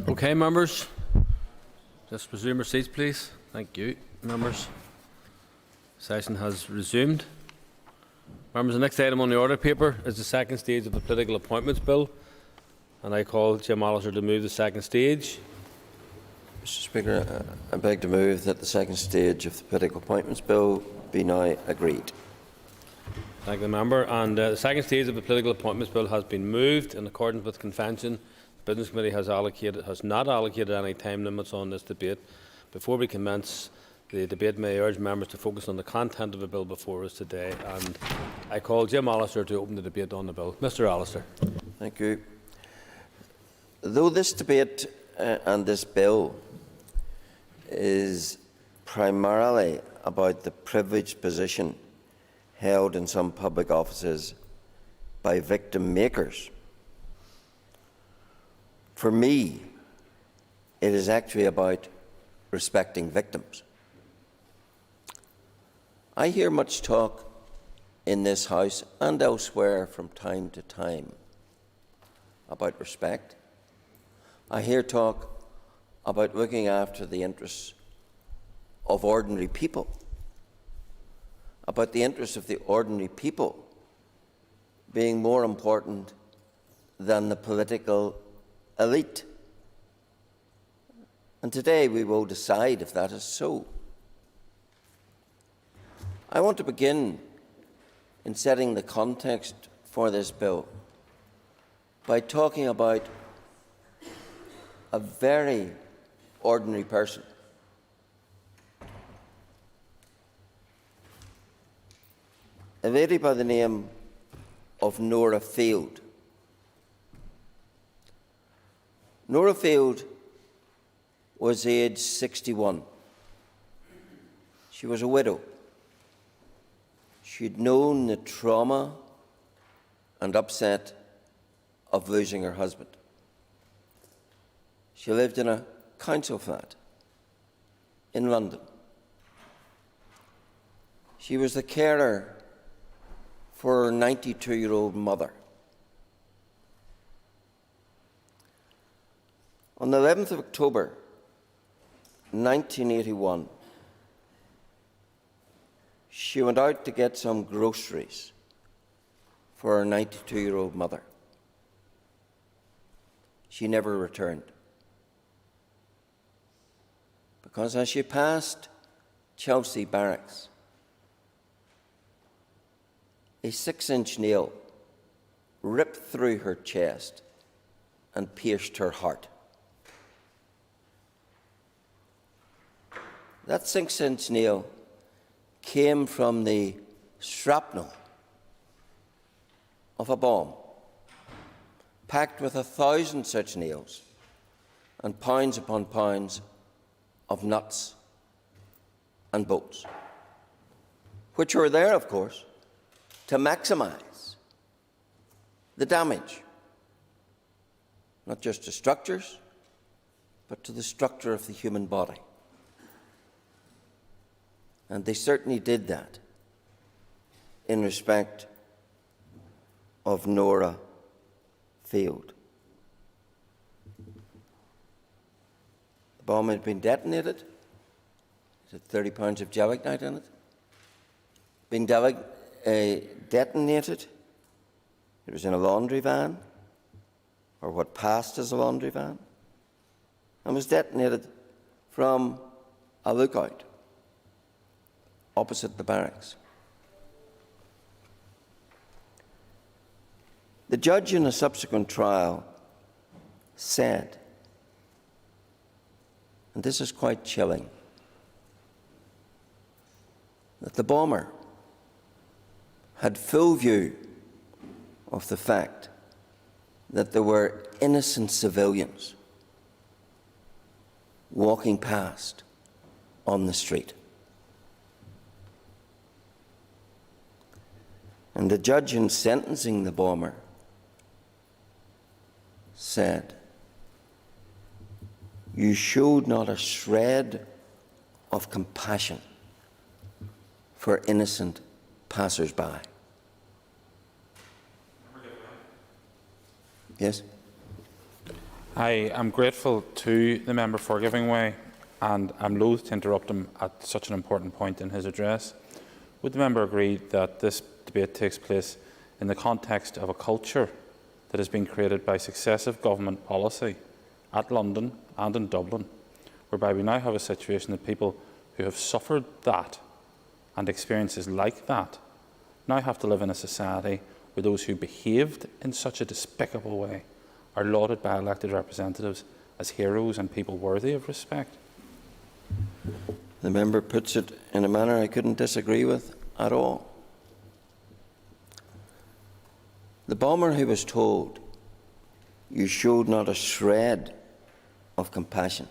Okay, members. Just resume your seats, please. Thank you, members. Session has resumed. Members, the next item on the order paper is the second stage of the Political Appointments Bill, and I call Jim Allister to move the second stage. Mr. Speaker, I beg to move that the second stage of the Political Appointments Bill be now agreed. Thank the member. And the second stage of the Political Appointments Bill has been moved in accordance with convention. The Business Committee has not allocated any time limits on this debate. Before we commence the debate, may I urge members to focus on the content of the bill before us today. And I call Jim Allister to open the debate on the bill. Mr. Allister. Thank you. Though this debate and this bill is primarily about the privileged position held in some public offices by victim makers, for me, it is actually about respecting victims. I hear much talk in this House and elsewhere from time to time about respect. I hear talk about looking after the interests of ordinary people, about the interests of the ordinary people being more important than the political elite. And today we will decide if that is so. I want to begin in setting the context for this bill by talking about a very ordinary person. A lady by the name of Nora Field. Nora Field was aged 61. She was a widow. She'd known the trauma and upset of losing her husband. She lived in a council flat in London. She was the carer for her 92-year-old mother. On the 11th of October, 1981, she went out to get some groceries for her 92-year-old mother. She never returned. Because as she passed Chelsea Barracks, a 6-inch nail ripped through her chest and pierced her heart. That 6-inch nail came from the shrapnel of a bomb, packed with 1,000 such nails and pounds upon pounds of nuts and bolts, which were there, of course, to maximise the damage, not just to structures, but to the structure of the human body. And they certainly did that in respect of Nora Field. The bomb had been detonated. It had 30 pounds of gelignite in it. Being detonated, it was in a laundry van, or what passed as a laundry van, and was detonated from a lookout opposite the barracks. The judge in a subsequent trial said, and this is quite chilling, that the bomber had full view of the fact that there were innocent civilians walking past on the street. And the judge in sentencing the bomber said, "You showed not a shred of compassion for innocent passers-by." Yes? I am grateful to the member for giving way, and I'm loath to interrupt him at such an important point in his address. Would the member agree that this debate takes place in the context of a culture that has been created by successive government policy at London and in Dublin, whereby we now have a situation that people who have suffered that and experiences like that now have to live in a society where those who behaved in such a despicable way are lauded by elected representatives as heroes and people worthy of respect? The member puts it in a manner I couldn't disagree with at all. The bomber who was told, "You showed not a shred of compassion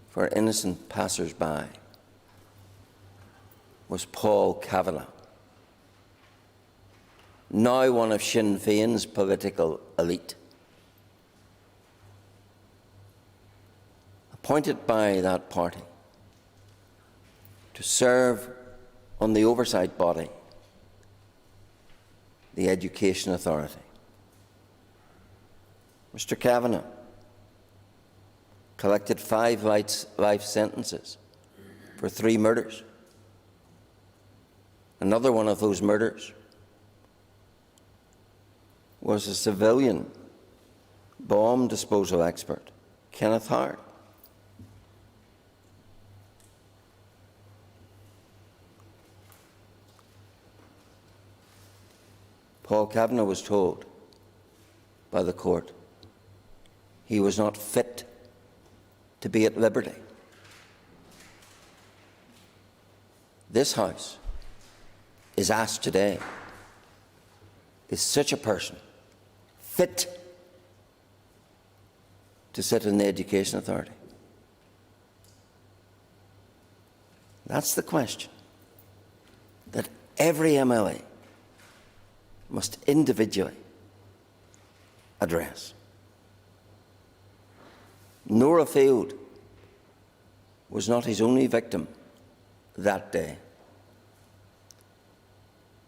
for innocent passers-by," was Paul Kavanagh, now one of Sinn Féin's political elite, appointed by that party to serve on the oversight body, the Education Authority. Mr. Kavanagh collected 5 life sentences for 3 murders. Another one of those murders was a civilian bomb disposal expert, Kenneth Howard. Paul Kavanagh was told by the court he was not fit to be at liberty. This House is asked today, is such a person fit to sit in the Education Authority? That's the question that every MLA must individually address. Nora Field was not his only victim that day.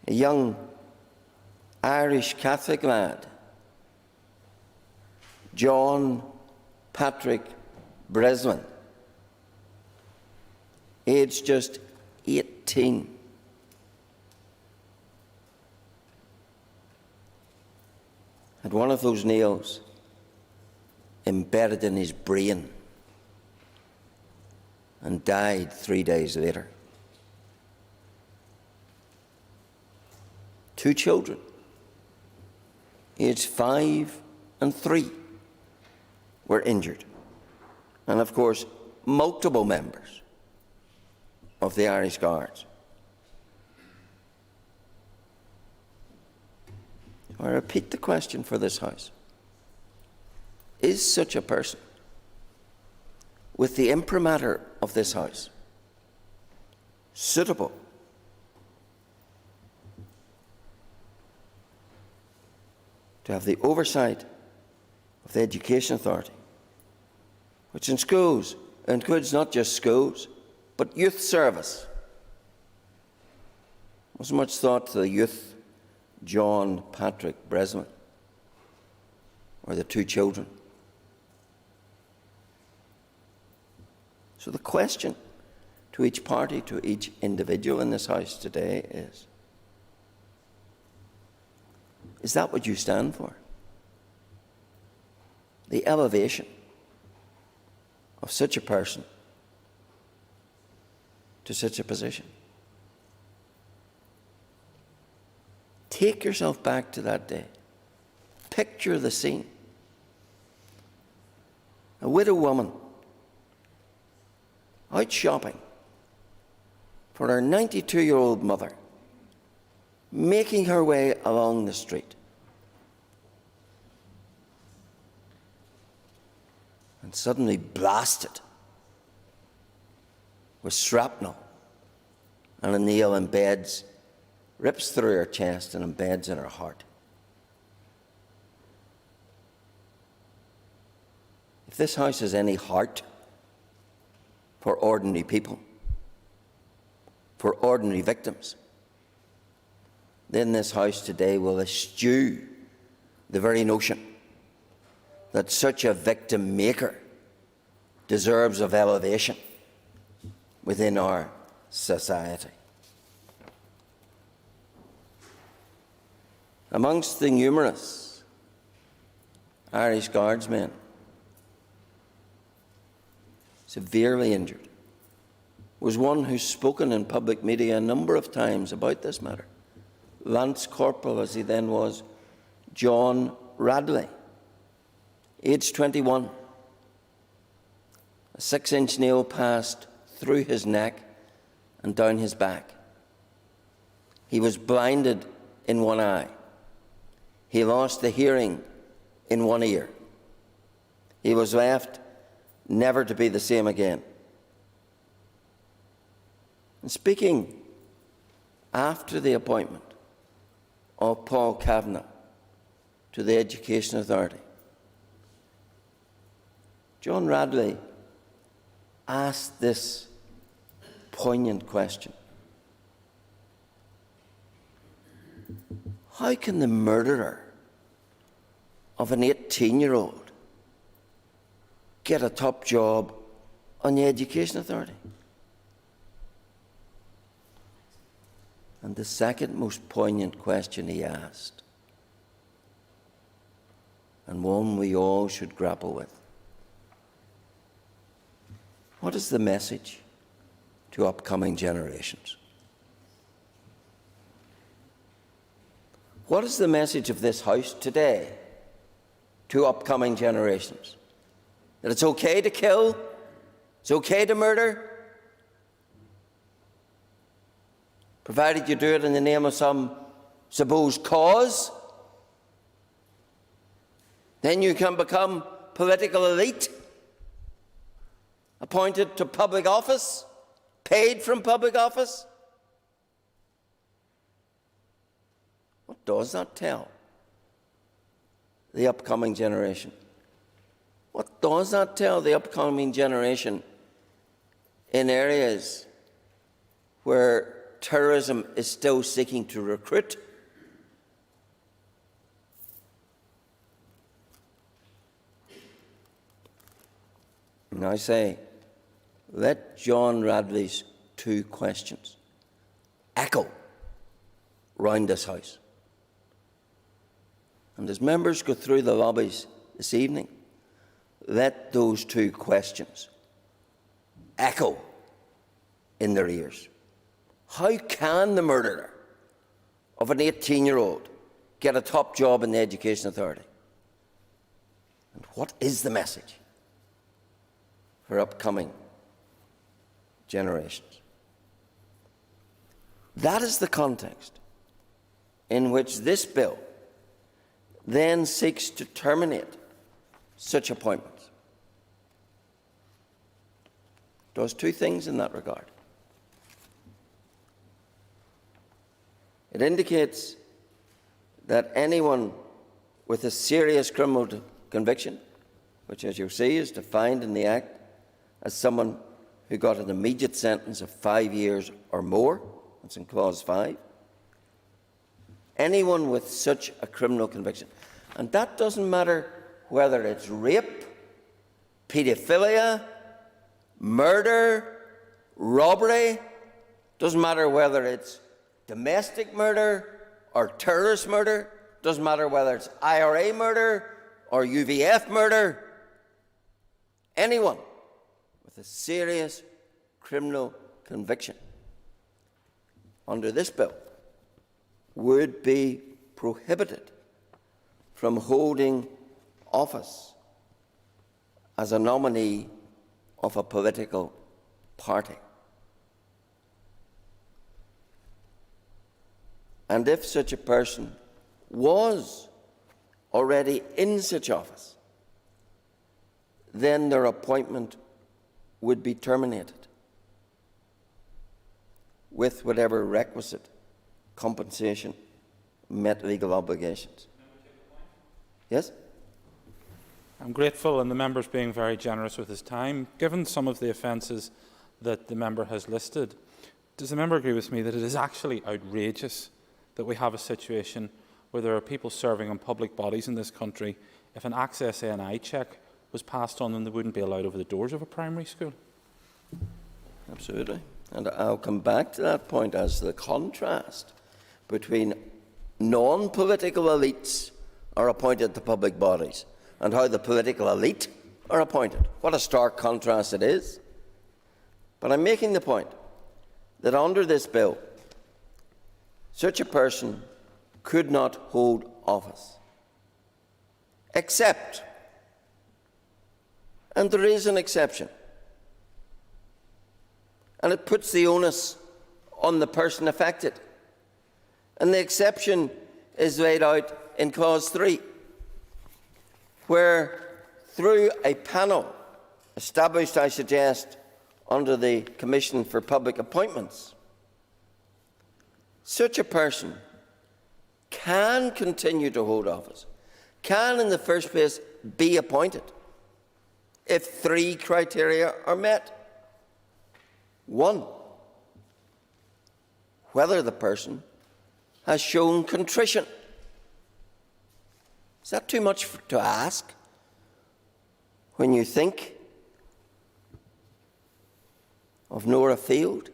A young Irish Catholic lad, John Patrick Breslin, aged just 18, had one of those nails embedded in his brain and died 3 days later. 2 children, aged 5 and 3, were injured. And of course, multiple members of the Irish Guards. I repeat the question for this House. Is such a person, with the imprimatur of this House, suitable to have the oversight of the Education Authority, which in schools includes not just schools, but youth service? Wasn't much thought to the youth John Patrick Breslin or the 2 children. So the question to each party, to each individual in this House today is that what you stand for? The elevation of such a person to such a position? Take yourself back to that day. Picture the scene. A widow woman out shopping for her 92-year-old mother, making her way along the street. And suddenly blasted with shrapnel, and a nail embeds, rips through her chest and embeds in her heart. If this House has any heart for ordinary people, for ordinary victims, then this House today will eschew the very notion that such a victim maker deserves of elevation within our society. Amongst the numerous Irish Guardsmen severely injured was one who's spoken in public media a number of times about this matter. Lance Corporal, as he then was, John Radley, aged 21. A 6-inch nail passed through his neck and down his back. He was blinded in one eye. He lost the hearing in one ear. He was left never to be the same again. And speaking after the appointment of Paul Kavanagh to the Education Authority, John Radley asked this poignant question: how can the murderer of an 18-year-old get a top job on the Education Authority? And the second most poignant question he asked, and one we all should grapple with. What is the message to upcoming generations? What is the message of this House today to upcoming generations? That it's okay to kill, it's okay to murder, provided you do it in the name of some supposed cause. Then you can become political elite, appointed to public office, paid from public office. What does that tell the upcoming generation? What does that tell the upcoming generation in areas where terrorism is still seeking to recruit? And I say, let John Radley's two questions echo round this House. And as members go through the lobbies this evening, let those two questions echo in their ears. How can the murderer of an 18-year-old get a top job in the Education Authority? And what is the message for upcoming generations? That is the context in which this bill then seeks to terminate such appointments. It does two things in that regard. It indicates that anyone with a serious criminal conviction, which, as you'll see, is defined in the Act as someone who got an immediate sentence of 5 years or more, that's in Clause 5, anyone with such a criminal conviction, and that doesn't matter whether it's rape, paedophilia, murder, robbery, doesn't matter whether it's domestic murder or terrorist murder, doesn't matter whether it's IRA murder or UVF murder, anyone with a serious criminal conviction under this bill would be prohibited from holding office as a nominee of a political party. And if such a person was already in such office, then their appointment would be terminated with whatever requisite compensation met legal obligations. Yes? I'm grateful, and the member's being very generous with his time. Given some of the offences that the member has listed, does the member agree with me that it is actually outrageous that we have a situation where there are people serving in public bodies in this country, if an Access ANI check was passed on them, they wouldn't be allowed over the doors of a primary school? Absolutely. And I'll come back to that point as the contrast between non-political elites are appointed to public bodies and how the political elite are appointed. What a stark contrast it is. But I'm making the point that under this bill, such a person could not hold office, except, and there is an exception, and it puts the onus on the person affected. And the exception is laid out in Clause 3, where through a panel established, I suggest, under the Commission for Public Appointments, such a person can continue to hold office, can in the first place be appointed if three criteria are met. One, whether the person has shown contrition. Is that too much to ask when you think of Nora Field?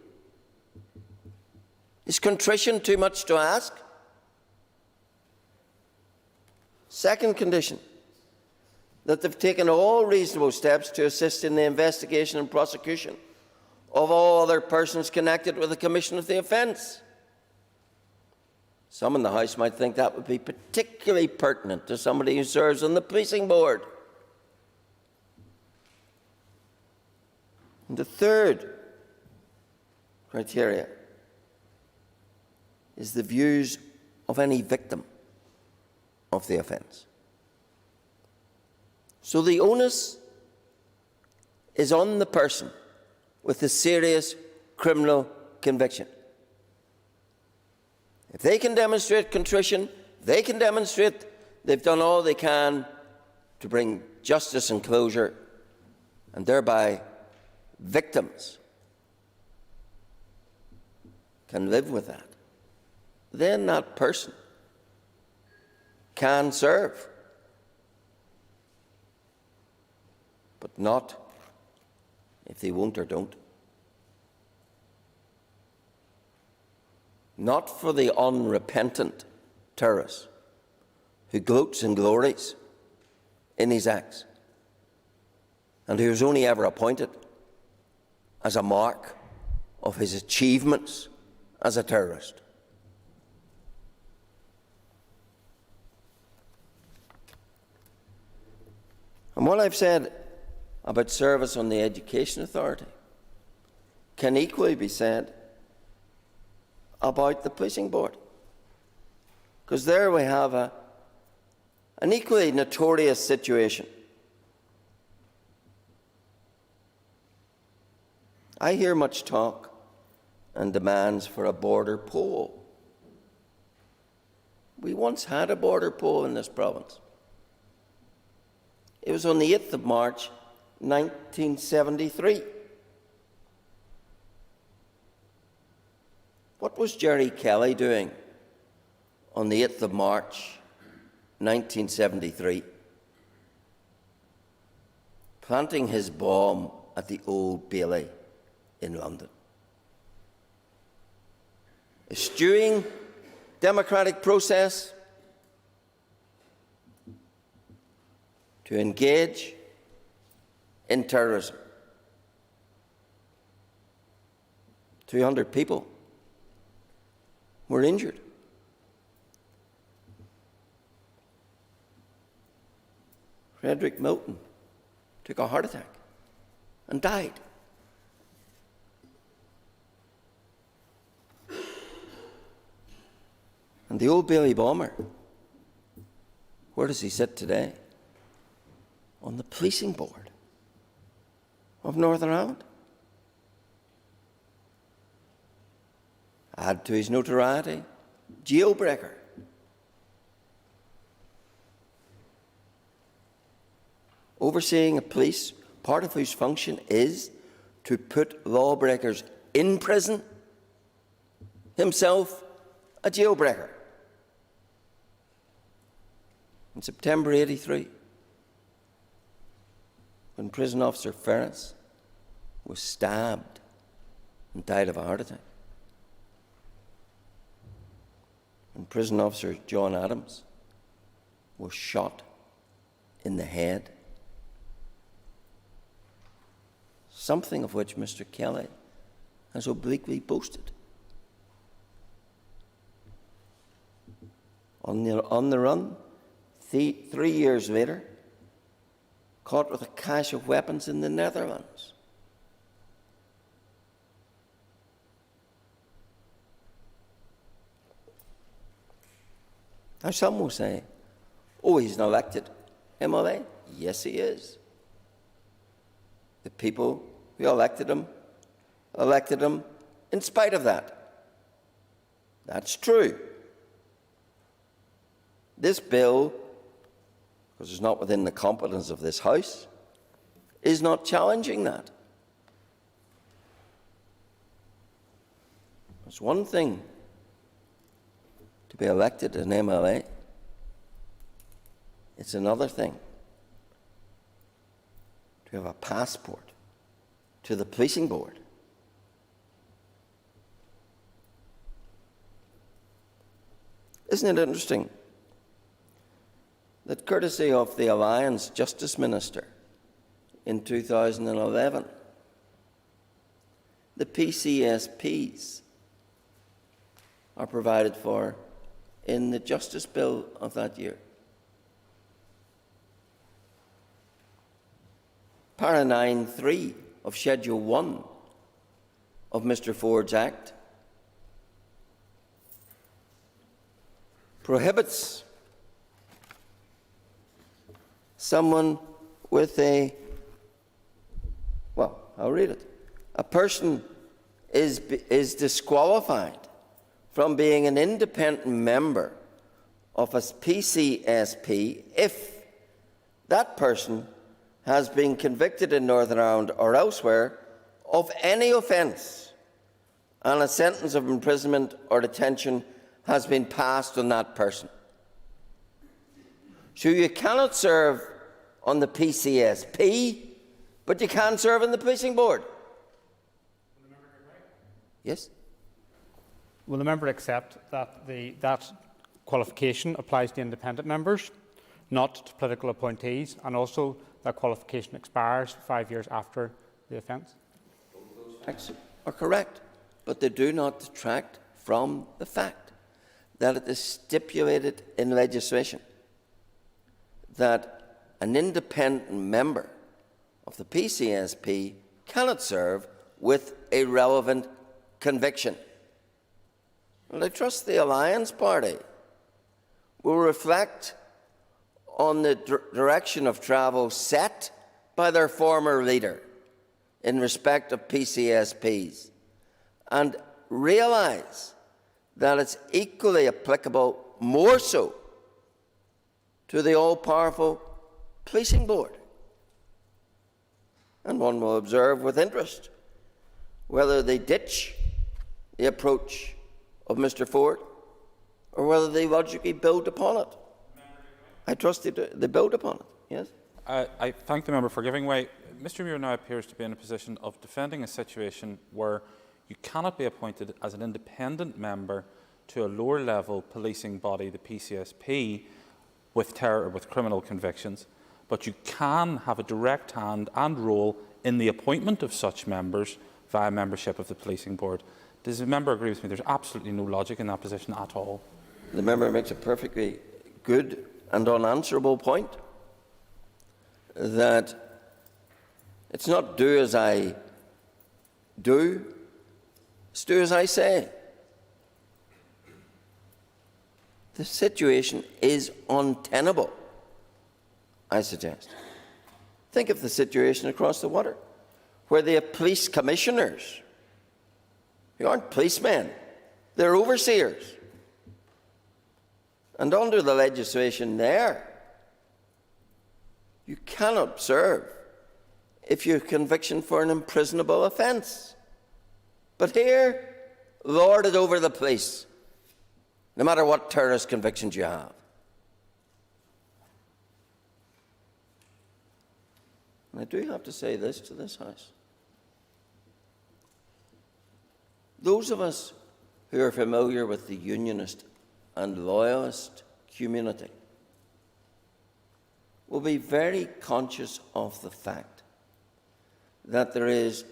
Is contrition too much to ask? Second condition, that they've taken all reasonable steps to assist in the investigation and prosecution of all other persons connected with the commission of the offence. Some in the House might think that would be particularly pertinent to somebody who serves on the policing board. And the third criteria is the views of any victim of the offence. So the onus is on the person with a serious criminal conviction. If they can demonstrate contrition, they can demonstrate they've done all they can to bring justice and closure, and thereby victims can live with that, then that person can serve, but not if they won't or don't. Not for the unrepentant terrorist who gloats and glories in his acts and who was only ever appointed as a mark of his achievements as a terrorist. And what I've said about service on the Education Authority can equally be said about the Policing Board. Because there we have an equally notorious situation. I hear much talk and demands for a border poll. We once had a border poll in this province. It was on the 8th of March, 1973. What was Gerry Kelly doing on the 8th of March, 1973? Planting his bomb at the Old Bailey in London. Eschewing democratic process to engage in terrorism. 200 people were injured. Frederick Milton took a heart attack and died. And the Old Bailey bomber, where does he sit today? On the Policing Board of Northern Ireland. Add to his notoriety, jailbreaker. Overseeing a police, part of whose function is to put lawbreakers in prison, himself a jailbreaker. In September '83, when prison officer Ferris was stabbed and died of a heart attack, and prison officer John Adams was shot in the head, something of which Mr. Kelly has obliquely boasted. On the run, 3 years later, caught with a cache of weapons in the Netherlands. Now some will say, oh, he's an elected MLA. Yes, he is. The people who elected him in spite of that. That's true. This bill, because it's not within the competence of this House, is not challenging that. It's one thing to be elected as an MLA. It's another thing to have a passport to the Policing Board. Isn't it interesting that courtesy of the Alliance Justice Minister in 2011. The PCSPs are provided for in the Justice Bill of that year. Para 9.3 of Schedule 1 of Mr. Ford's Act prohibits someone with a, well, I'll read it. A person is disqualified from being an independent member of a PCSP if that person has been convicted in Northern Ireland or elsewhere of any offence and a sentence of imprisonment or detention has been passed on that person. So you cannot serve on the PCSP, but you can serve on the policing board. Yes? Will the member accept that that qualification applies to independent members, not to political appointees, and also that qualification expires 5 years after the offence? Those facts are correct, but they do not detract from the fact that it is stipulated in legislation that an independent member of the PCSP cannot serve with a relevant conviction. And I trust the Alliance Party will reflect on the direction of travel set by their former leader in respect of PCSPs and realise that it's equally applicable, more so, to the all-powerful policing board. And one will observe with interest whether they ditch the approach of Mr. Ford or whether they logically build upon it. I trust they build upon it, yes? I thank the member for giving way. Mr. Muir now appears to be in a position of defending a situation where you cannot be appointed as an independent member to a lower-level policing body, the PCSP, with criminal convictions, but you can have a direct hand and role in the appointment of such members via membership of the policing board. Does the member agree with me? There's absolutely no logic in that position at all. The member makes a perfectly good and unanswerable point that it's not do as I do, it's do as I say. The situation is untenable, I suggest. Think of the situation across the water, where they have police commissioners who aren't policemen, they're overseers. And under the legislation there, you cannot serve if you have conviction for an imprisonable offence. But here, lord it over the police, no matter what terrorist convictions you have. And I do have to say this to this House. Those of us who are familiar with the unionist and loyalist community will be very conscious of the fact that there is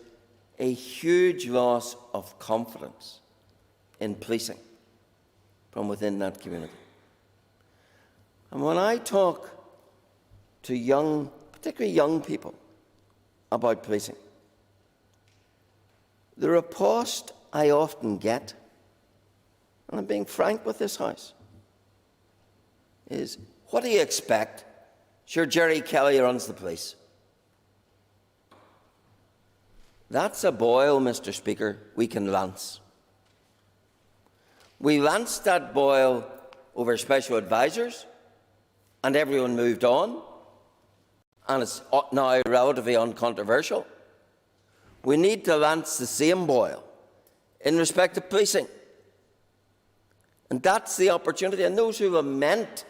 a huge loss of confidence in policing from within that community. And when I talk to particularly young people about policing, the riposte I often get, and I'm being frank with this House, is, what do you expect? Sure, Gerry Kelly runs the police. That's a boil, Mr. Speaker, we can lance. We lanced that boil over special advisors, and everyone moved on, and it's now relatively uncontroversial. We need to lance the same boil in respect of policing. And that's the opportunity. And those who lament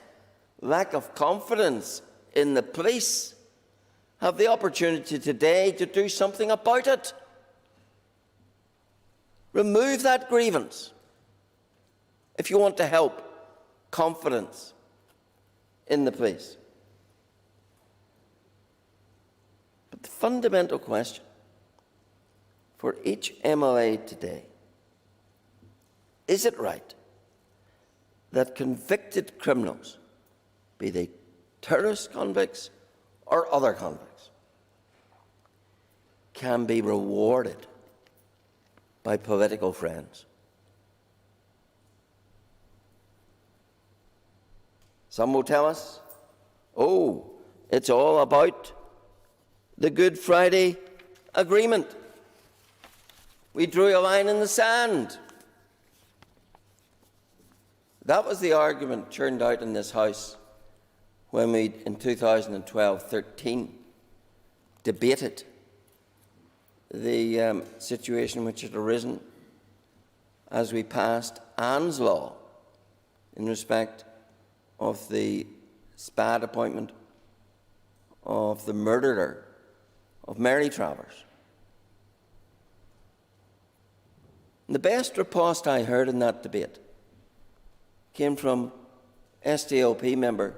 lack of confidence in the police have the opportunity today to do something about it. Remove that grievance if you want to help confidence in the police. the fundamental question for each MLA today: is it right that convicted criminals, be they terrorist convicts or other convicts, can be rewarded by political friends? Some will tell us, oh, it's all about the Good Friday Agreement. We drew a line in the sand. That was the argument churned out in this House when we, in 2012-13, debated the situation which had arisen as we passed Anne's Law in respect of the SPAD appointment of the murderer of Mary Travers. And the best riposte I heard in that debate came from SDLP member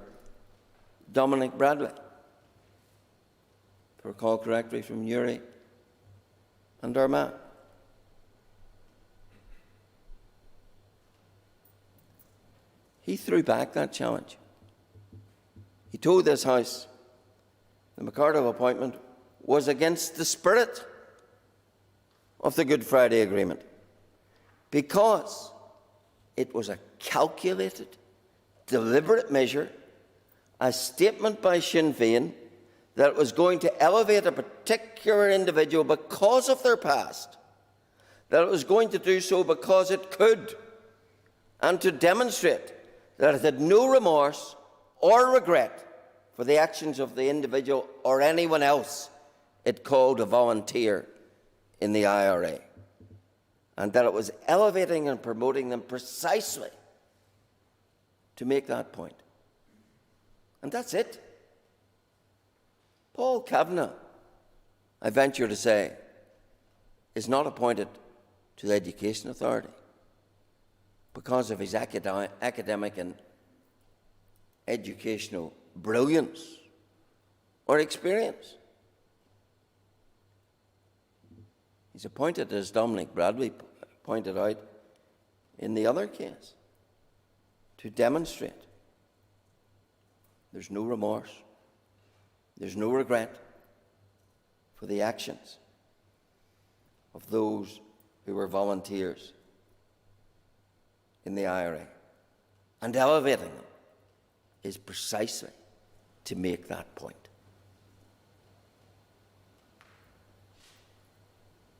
Dominic Bradley, if I recall correctly, from Uri and Armagh. He threw back that challenge. He told this House the McArdle appointment was against the spirit of the Good Friday Agreement because it was a calculated, deliberate measure, a statement by Sinn Féin that it was going to elevate a particular individual because of their past, that it was going to do so because it could, and to demonstrate that it had no remorse or regret for the actions of the individual or anyone else it called a volunteer in the IRA, and that it was elevating and promoting them precisely to make that point. And that's it. Paul Kavanagh, I venture to say, is not appointed to the Education Authority because of his academic and educational brilliance or experience. He's appointed, as Dominic Bradley pointed out in the other case, to demonstrate there's no remorse, there's no regret for the actions of those who were volunteers in the IRA. And elevating them is precisely to make that point.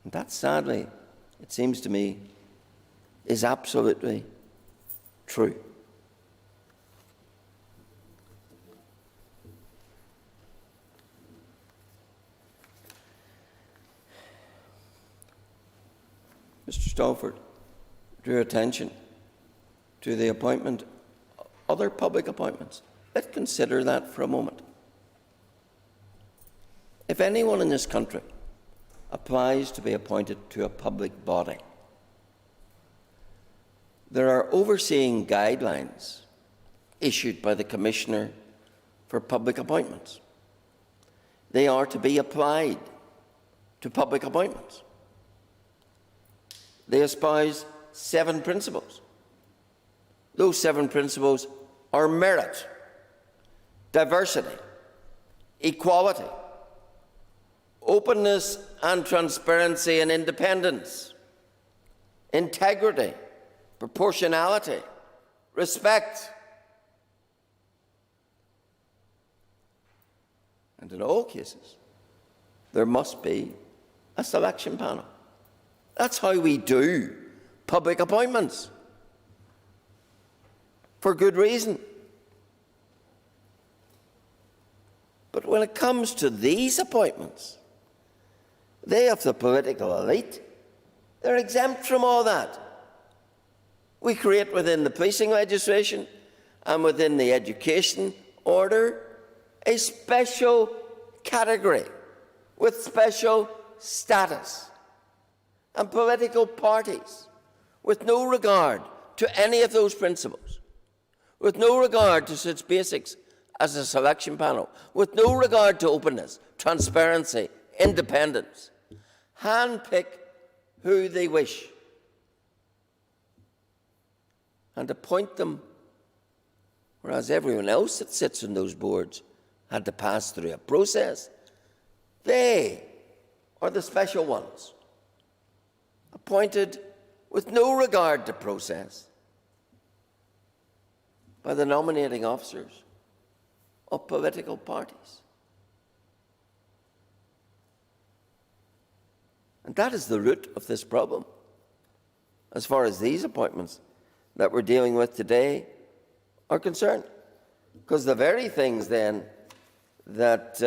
And that, sadly, it seems to me, is absolutely true. Mr. Stalford drew attention to the appointment, other public appointments. Let's consider that for a moment. If anyone in this country applies to be appointed to a public body, there are overseeing guidelines issued by the Commissioner for Public Appointments. They are to be applied to public appointments. They espouse 7 principles. Those 7 principles are merit, diversity, equality, openness and transparency and independence, integrity, proportionality, respect. And in all cases, there must be a selection panel. That's how we do public appointments, for good reason. But when it comes to these appointments, they of the political elite, they're exempt from all that. We create within the policing legislation and within the education order a special category with special status, and political parties, with no regard to any of those principles, with no regard to such basics as a selection panel, with no regard to openness, transparency independence, handpick who they wish, and appoint them, whereas everyone else that sits on those boards had to pass through a process. They are the special ones, appointed with no regard to process by the nominating officers of political parties. And that is the root of this problem, as far as these appointments that we're dealing with today are concerned. Because the very things then that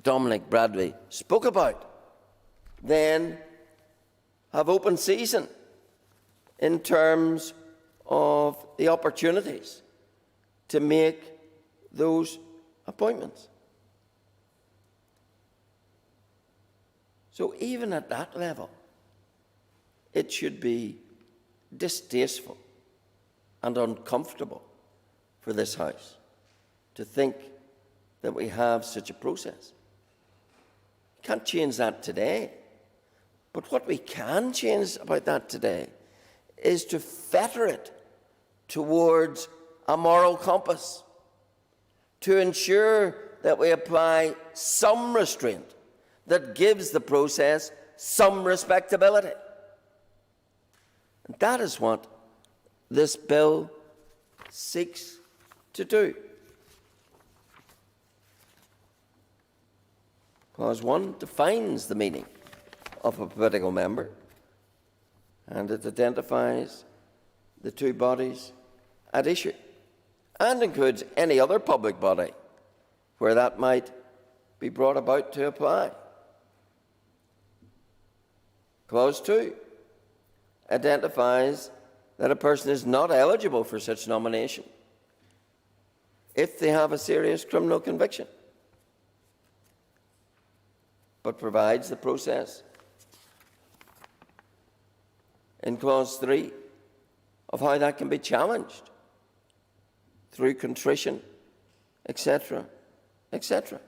Dominic Bradley spoke about then have open season in terms of the opportunities to make those appointments. So even at that level, it should be distasteful and uncomfortable for this House to think that we have such a process. You can't change that today. But what we can change about that today is to fetter it towards a moral compass, to ensure that we apply some restraint that gives the process some respectability. And that is what this bill seeks to do. Clause 1 defines the meaning of a political member, and it identifies the two bodies at issue, and includes any other public body where that might be brought about to apply. Clause 2 identifies that a person is not eligible for such nomination if they have a serious criminal conviction, but provides the process in Clause 3 of how that can be challenged through contrition, etc., etc.,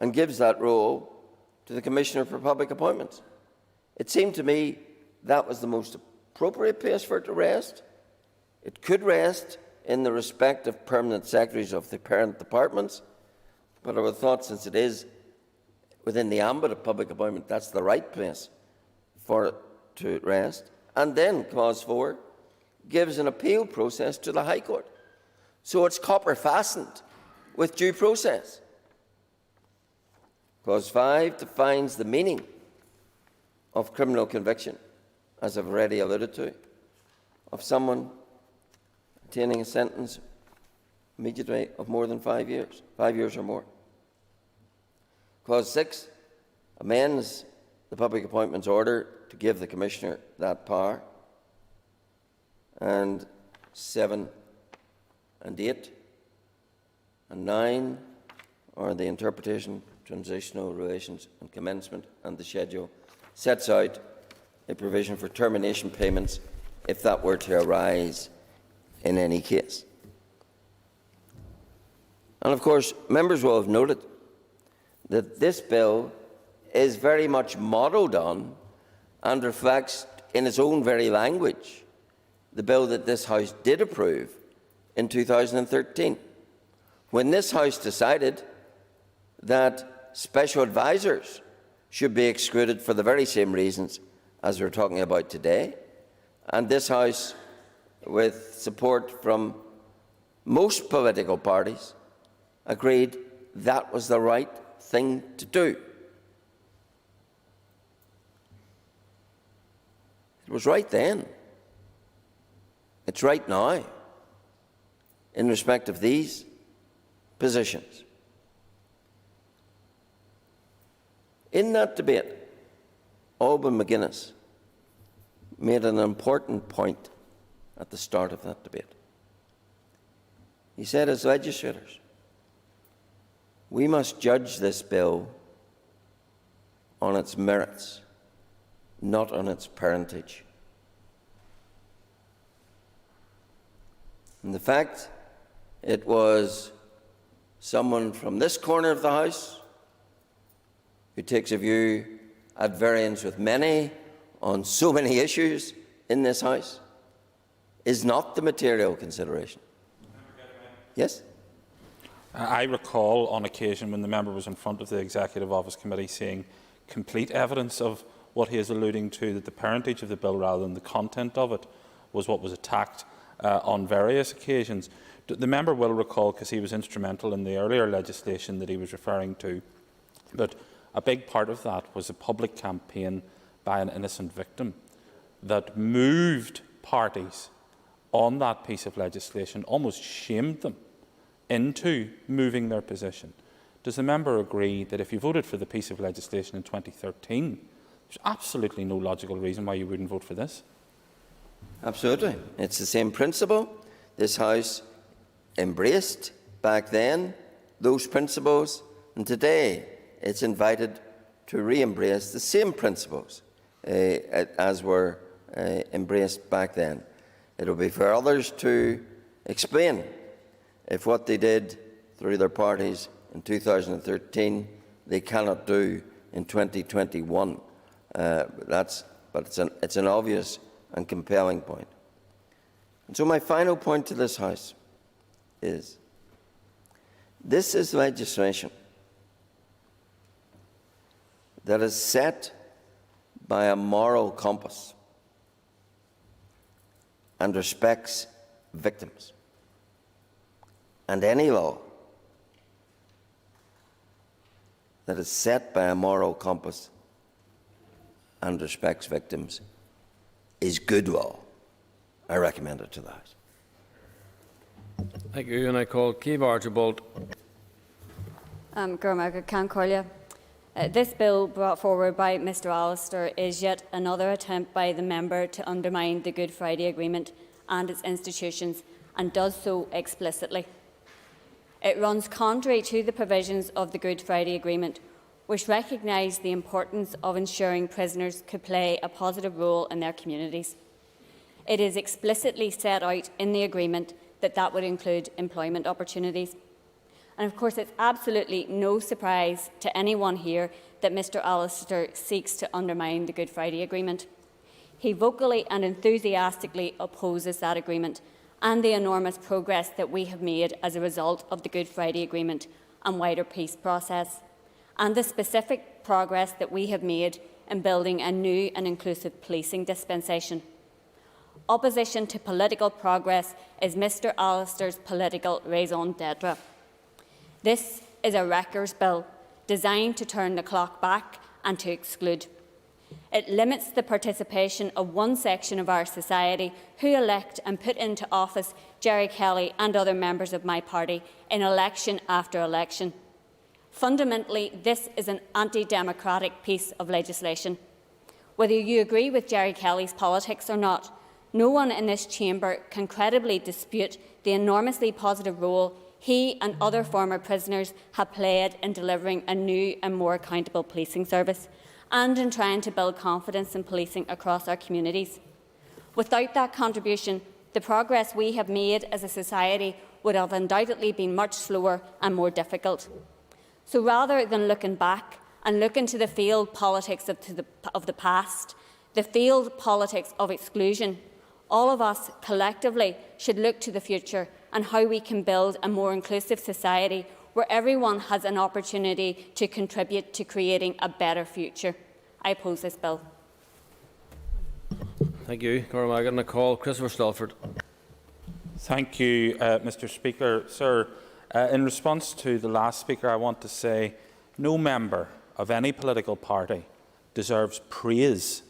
and gives that role to the Commissioner for Public Appointments. It seemed to me that was the most appropriate place for it to rest. It could rest in the respective permanent secretaries of the parent departments, but I would have thought, since it is within the ambit of public appointment, that's the right place for it to rest. And then Clause 4 gives an appeal process to the High Court. So it's copper-fastened with due process. Clause 5 defines the meaning of criminal conviction, as I've already alluded to, of someone obtaining a sentence immediately of more than 5 years or more. Clause 6 amends the Public Appointments Order to give the Commissioner that power. And 7 and 8 and 9 are the interpretation, transitional relations and commencement, and the schedule sets out a provision for termination payments if that were to arise in any case. And of course, members will have noted that this bill is very much modelled on and reflects in its own very language the bill that this House did approve in 2013, when this House decided that special advisers should be excluded for the very same reasons as we're talking about today. And this House, with support from most political parties, agreed that was the right thing to do. It was right then. It's right now in respect of these positions. In that debate, Alban McGuinness made an important point at the start of that debate. He said, as legislators, we must judge this bill on its merits, not on its parentage. And the fact it was someone from this corner of the House who takes a view at variance with many on so many issues in this House, is not the material consideration. Yes? I recall on occasion when the member was in front of the Executive Office Committee seeing complete evidence of what he is alluding to, that the parentage of the bill rather than the content of it was what was attacked on various occasions. The member will recall, because he was instrumental in the earlier legislation that he was referring to, that a big part of that was a public campaign by an innocent victim that moved parties on that piece of legislation, almost shamed them into moving their position. Does the member agree that if you voted for the piece of legislation in 2013, there's absolutely no logical reason why you wouldn't vote for this? Absolutely. It's the same principle. This House embraced back then those principles, and today it's invited to re-embrace the same principles as were embraced back then. It will be for others to explain if what they did through their parties in 2013 they cannot do in 2021. But it's an obvious and compelling point. And so my final point to this House is, this is legislation that is set by a moral compass and respects victims. And any law that is set by a moral compass and respects victims is good law. I recommend it to the House. Thank you. And I call Keith Archibald. This bill brought forward by Mr Allister is yet another attempt by the member to undermine the Good Friday Agreement and its institutions, and does so explicitly. It runs contrary to the provisions of the Good Friday Agreement, which recognise the importance of ensuring prisoners could play a positive role in their communities. It is explicitly set out in the agreement that that would include employment opportunities. And of course, it's absolutely no surprise to anyone here that Mr Allister seeks to undermine the Good Friday Agreement. He vocally and enthusiastically opposes that agreement and the enormous progress that we have made as a result of the Good Friday Agreement and wider peace process, and the specific progress that we have made in building a new and inclusive policing dispensation. Opposition to political progress is Mr Allister's political raison d'etre. This is a wrecker's bill designed to turn the clock back and to exclude. It limits the participation of one section of our society who elect and put into office Gerry Kelly and other members of my party in election after election. Fundamentally, this is an anti-democratic piece of legislation. Whether you agree with Gerry Kelly's politics or not, no one in this chamber can credibly dispute the enormously positive role he and other former prisoners have played in delivering a new and more accountable policing service and in trying to build confidence in policing across our communities. Without that contribution, the progress we have made as a society would have undoubtedly been much slower and more difficult. So rather than looking back and looking to the failed politics of the past, the failed politics of exclusion, all of us collectively should look to the future and how we can build a more inclusive society where everyone has an opportunity to contribute to creating a better future. I oppose this bill. Thank you. Cormac, I call Christopher Stalford. Thank you, Mr Speaker. Sir, in response to the last speaker, I want to say no member of any political party deserves praise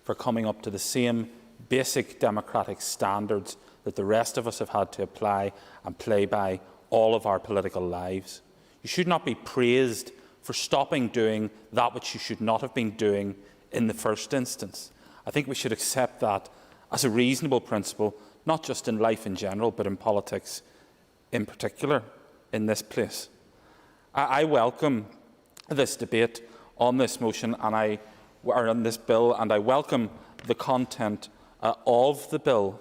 for coming up to the same basic democratic standards that the rest of us have had to apply and play by all of our political lives. You should not be praised for stopping doing that which you should not have been doing in the first instance. I think we should accept that as a reasonable principle, not just in life in general, but in politics in particular in this place. I welcome this debate on this motion or on this bill, and I welcome the content of the bill.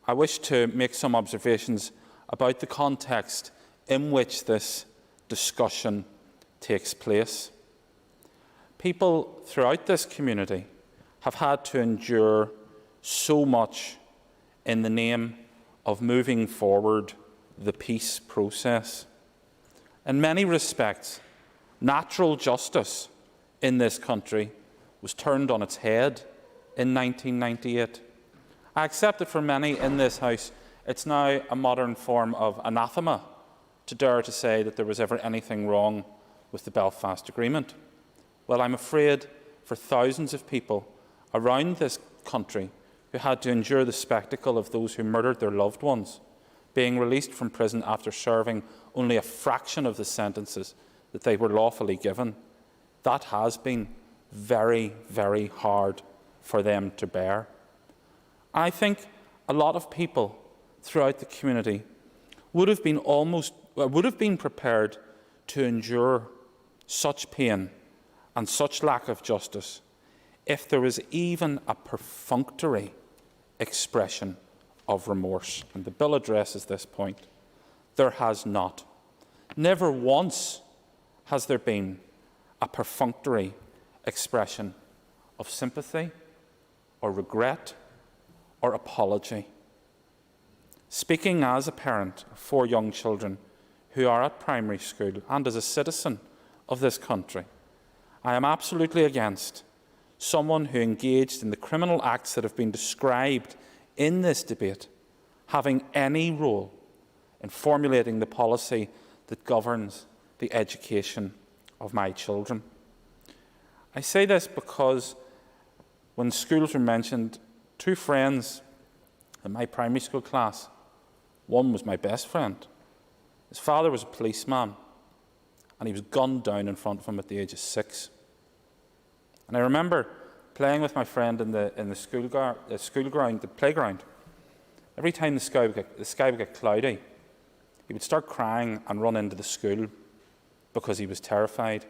I wish to make some observations about the context in which this discussion takes place. People throughout this community have had to endure so much in the name of moving forward the peace process. In many respects, natural justice in this country was turned on its head in 1998. I accept that for many in this House, it's now a modern form of anathema to dare to say that there was ever anything wrong with the Belfast Agreement. Well, I'm afraid for thousands of people around this country who had to endure the spectacle of those who murdered their loved ones being released from prison after serving only a fraction of the sentences that they were lawfully given, that has been very, very hard for them to bear. I think a lot of people throughout the community would have been prepared to endure such pain and such lack of justice if there was even a perfunctory expression of remorse. And the bill addresses this point. There has not. Never once has there been a perfunctory expression of sympathy or regret or apology. Speaking as a parent of 4 young children who are at primary school and as a citizen of this country, I am absolutely against someone who engaged in the criminal acts that have been described in this debate having any role in formulating the policy that governs the education of my children. I say this because when schools were mentioned, 2 friends in my primary school class, one was my best friend. His father was a policeman, and he was gunned down in front of him at the age of 6. And I remember playing with my friend in the school ground, the playground. Every time the sky would get cloudy, he would start crying and run into the school because he was terrified,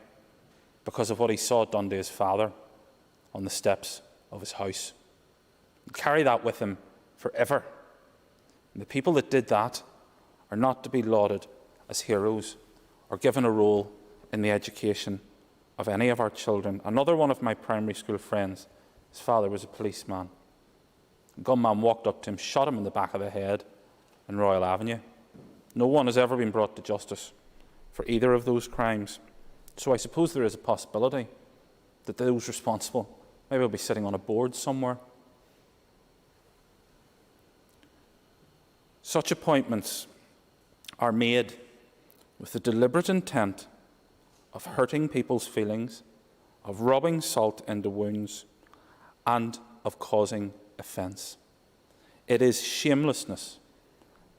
because of what he saw done to his father on the steps of his house. He'd carry that with him forever. And the people that did that are not to be lauded as heroes or given a role in the education of any of our children. Another one of my primary school friends, his father was a policeman. A gunman walked up to him, shot him in the back of the head in Royal Avenue. No one has ever been brought to justice for either of those crimes. So I suppose there is a possibility that those responsible maybe will be sitting on a board somewhere. Such appointments are made with the deliberate intent of hurting people's feelings, of rubbing salt into wounds, and of causing offence. It is shamelessness,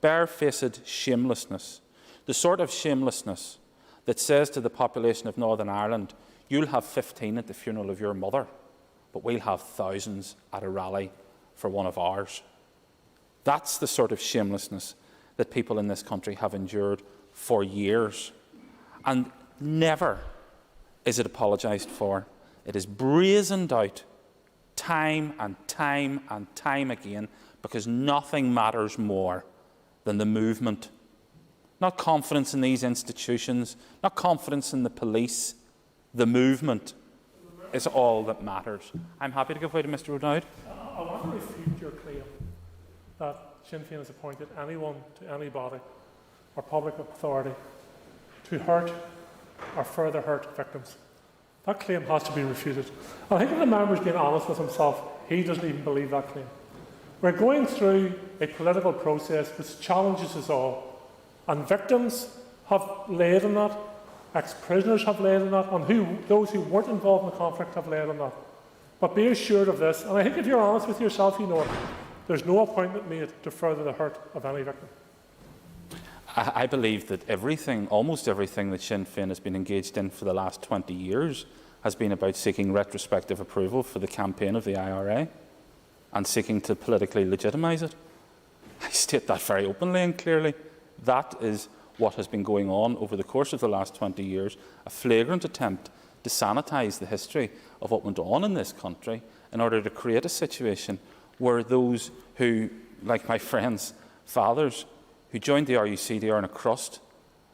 barefaced shamelessness, the sort of shamelessness that says to the population of Northern Ireland, you'll have 15 at the funeral of your mother, but we'll have thousands at a rally for one of ours. That's the sort of shamelessness that people in this country have endured for years. And never is it apologised for. It is brazened out time and time and time again because nothing matters more than the movement. Not confidence in these institutions, not confidence in the police. The movement is all that matters. I'm happy to give way to Mr O'Dowd. I want to refute your claim that Sinn Féin has appointed anyone to any body or public authority to hurt or further hurt victims. That claim has to be refuted. And I think if the member is being honest with himself, he doesn't even believe that claim. We're going through a political process which challenges us all, and victims have laid on that, ex-prisoners have laid on that, and those who weren't involved in the conflict have laid on that. But be assured of this, and I think if you're honest with yourself, you know it. There's no appointment made to further the hurt of any victim. I believe that almost everything that Sinn Féin has been engaged in for the last 20 years has been about seeking retrospective approval for the campaign of the IRA and seeking to politically legitimise it. I state that very openly and clearly. That is what has been going on over the course of the last 20 years, a flagrant attempt to sanitise the history of what went on in this country in order to create a situation where those who, like my friends' fathers, who joined the RUC to earn a crust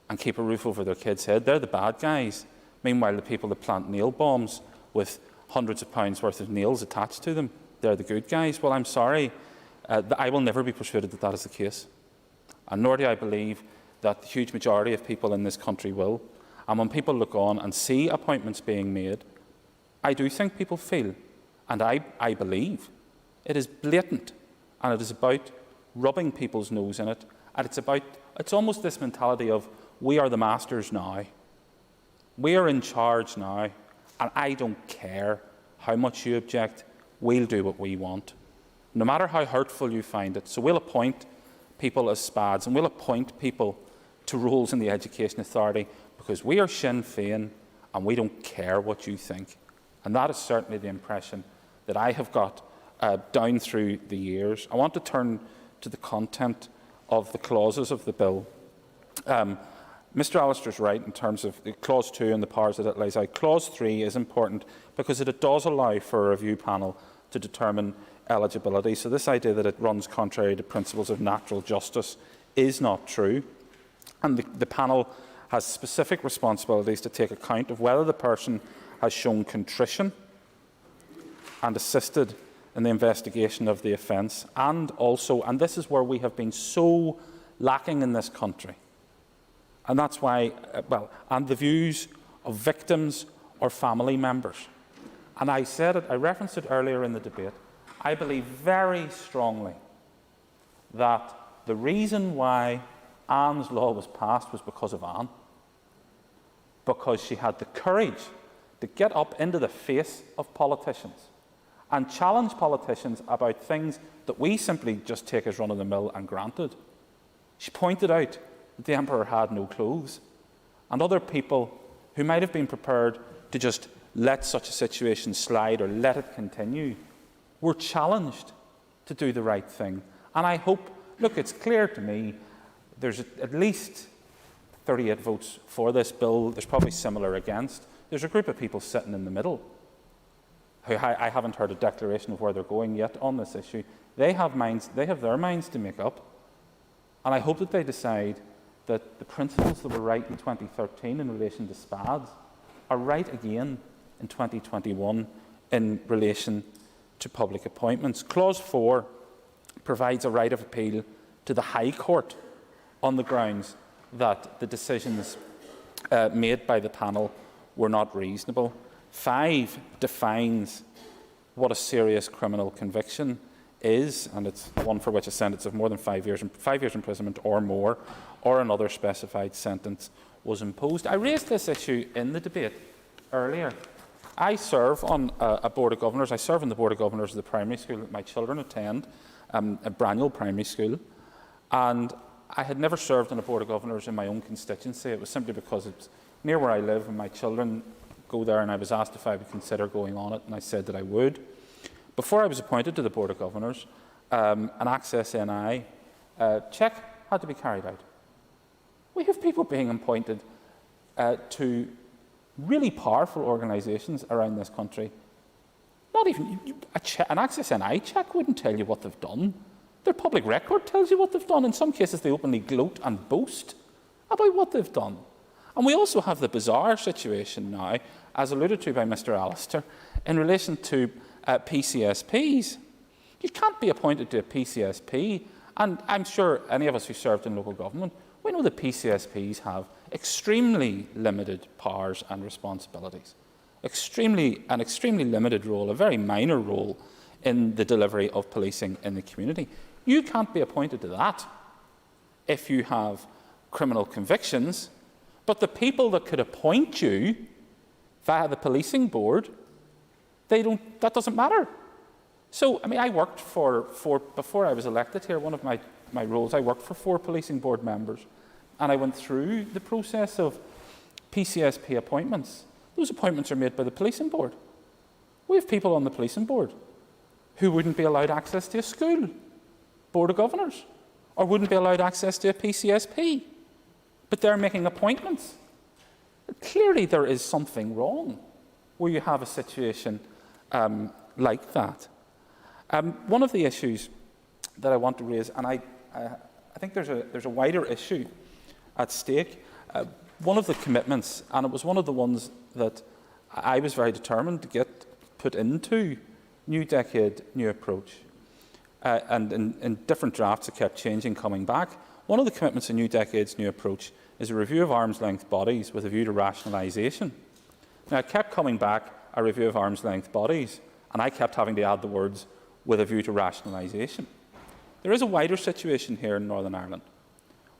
and keep a roof over their kids' head, they're the bad guys. Meanwhile, the people that plant nail bombs with hundreds of pounds worth of nails attached to them. They're the good guys. Well, I'm sorry. I will never be persuaded that that is the case. And nor do I believe that the huge majority of people in this country will. And when people look on and see appointments being made, I do think people feel, and I believe, it is blatant, and it is about rubbing people's nose in it, and it's almost this mentality of, we are the masters now. We are in charge now, and I don't care how much you object, we'll do what we want, no matter how hurtful you find it. So we'll appoint people as SPADs, and we'll appoint people to roles in the Education Authority because we are Sinn Féin and we don't care what you think. And that is certainly the impression that I have got down through the years. I want to turn to the content of the clauses of the bill. Mr Allister's right in terms of Clause 2 and the powers that it lays out. Clause 3 is important because it does allow for a review panel to determine eligibility. So this idea that it runs contrary to principles of natural justice is not true. And the panel has specific responsibilities to take account of whether the person has shown contrition and assisted in the investigation of the offence, and also, and this is where we have been so lacking in this country, and that's why, and the views of victims or family members. And I said it, I referenced it earlier in the debate, I believe very strongly that the reason why Anne's law was passed was because of Anne. Because she had the courage to get up into the face of politicians and challenge politicians about things that we simply just take as run-of-the-mill and granted. She pointed out that the Emperor had no clothes, and other people who might have been prepared to just let such a situation slide or let it continue were challenged to do the right thing. And I hope, look, it's clear to me there's at least 38 votes for this bill. There's probably similar against. There's a group of people sitting in the middle who I haven't heard a declaration of where they're going yet on this issue. They have their minds to make up. And I hope that they decide that the principles that were right in 2013 in relation to SPADs are right again in 2021 in relation to public appointments. Clause 4 provides a right of appeal to the High Court on the grounds that the decisions made by the panel were not reasonable. 5 defines what a serious criminal conviction is, and it's one for which a sentence of more than 5 years imprisonment or more, or another specified sentence was imposed. I raised this issue in the debate earlier. I serve on a Board of Governors. I serve on the Board of Governors of the primary school that my children attend, at Braniel Primary School, and I had never served on a Board of Governors in my own constituency. It was simply because it's near where I live and my children go there, and I was asked if I would consider going on it, and I said that I would. Before I was appointed to the Board of Governors, an Access NI check had to be carried out. We have people being appointed to really powerful organisations around this country. Not even an Access NI check wouldn't tell you what they've done. Their public record tells you what they've done. In some cases, they openly gloat and boast about what they've done. And we also have the bizarre situation now, as alluded to by Mr Allister, in relation to PCSPs. You can't be appointed to a PCSP, and I'm sure any of us who served in local government, we know that PCSPs have extremely limited powers and responsibilities, an extremely limited role, a very minor role in the delivery of policing in the community. You can't be appointed to that if you have criminal convictions, but the people that could appoint you via the policing board, that doesn't matter. So, I mean, I worked for before I was elected here, one of my roles, I worked for 4 policing board members, and I went through the process of PCSP appointments. Those appointments are made by the policing board. We have people on the policing board who wouldn't be allowed access to a school Board of Governors, or wouldn't be allowed access to a PCSP, but they're making appointments. Clearly there is something wrong where you have a situation like that. One of the issues that I want to raise, and I think there's a wider issue at stake. One of the commitments, and it was one of the ones that I was very determined to get put into New Decade, New Approach. And in different drafts, it kept changing, coming back. One of the commitments in New Decade's New Approach is a review of arm's-length bodies with a view to rationalisation. Now, it kept coming back, a review of arm's-length bodies, and I kept having to add the words, with a view to rationalisation. There is a wider situation here in Northern Ireland,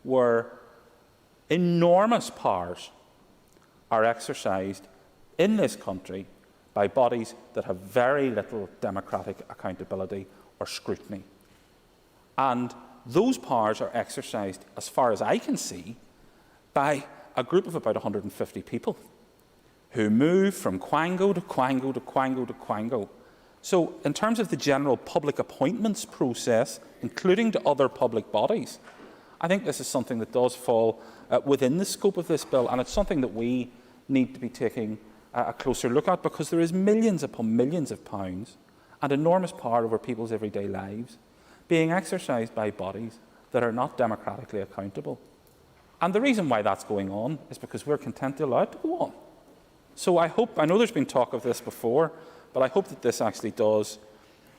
where enormous powers are exercised in this country by bodies that have very little democratic accountability or scrutiny. And those powers are exercised, as far as I can see, by a group of about 150 people who move from Quango to Quango to Quango to Quango. So in terms of the general public appointments process, including to other public bodies, I think this is something that does fall within the scope of this bill, and it's something that we need to be taking a closer look at, because there is millions upon millions of pounds and enormous power over people's everyday lives being exercised by bodies that are not democratically accountable. And the reason why that's going on is because we're content to allow it to go on. So I know there's been talk of this before, but I hope that this actually does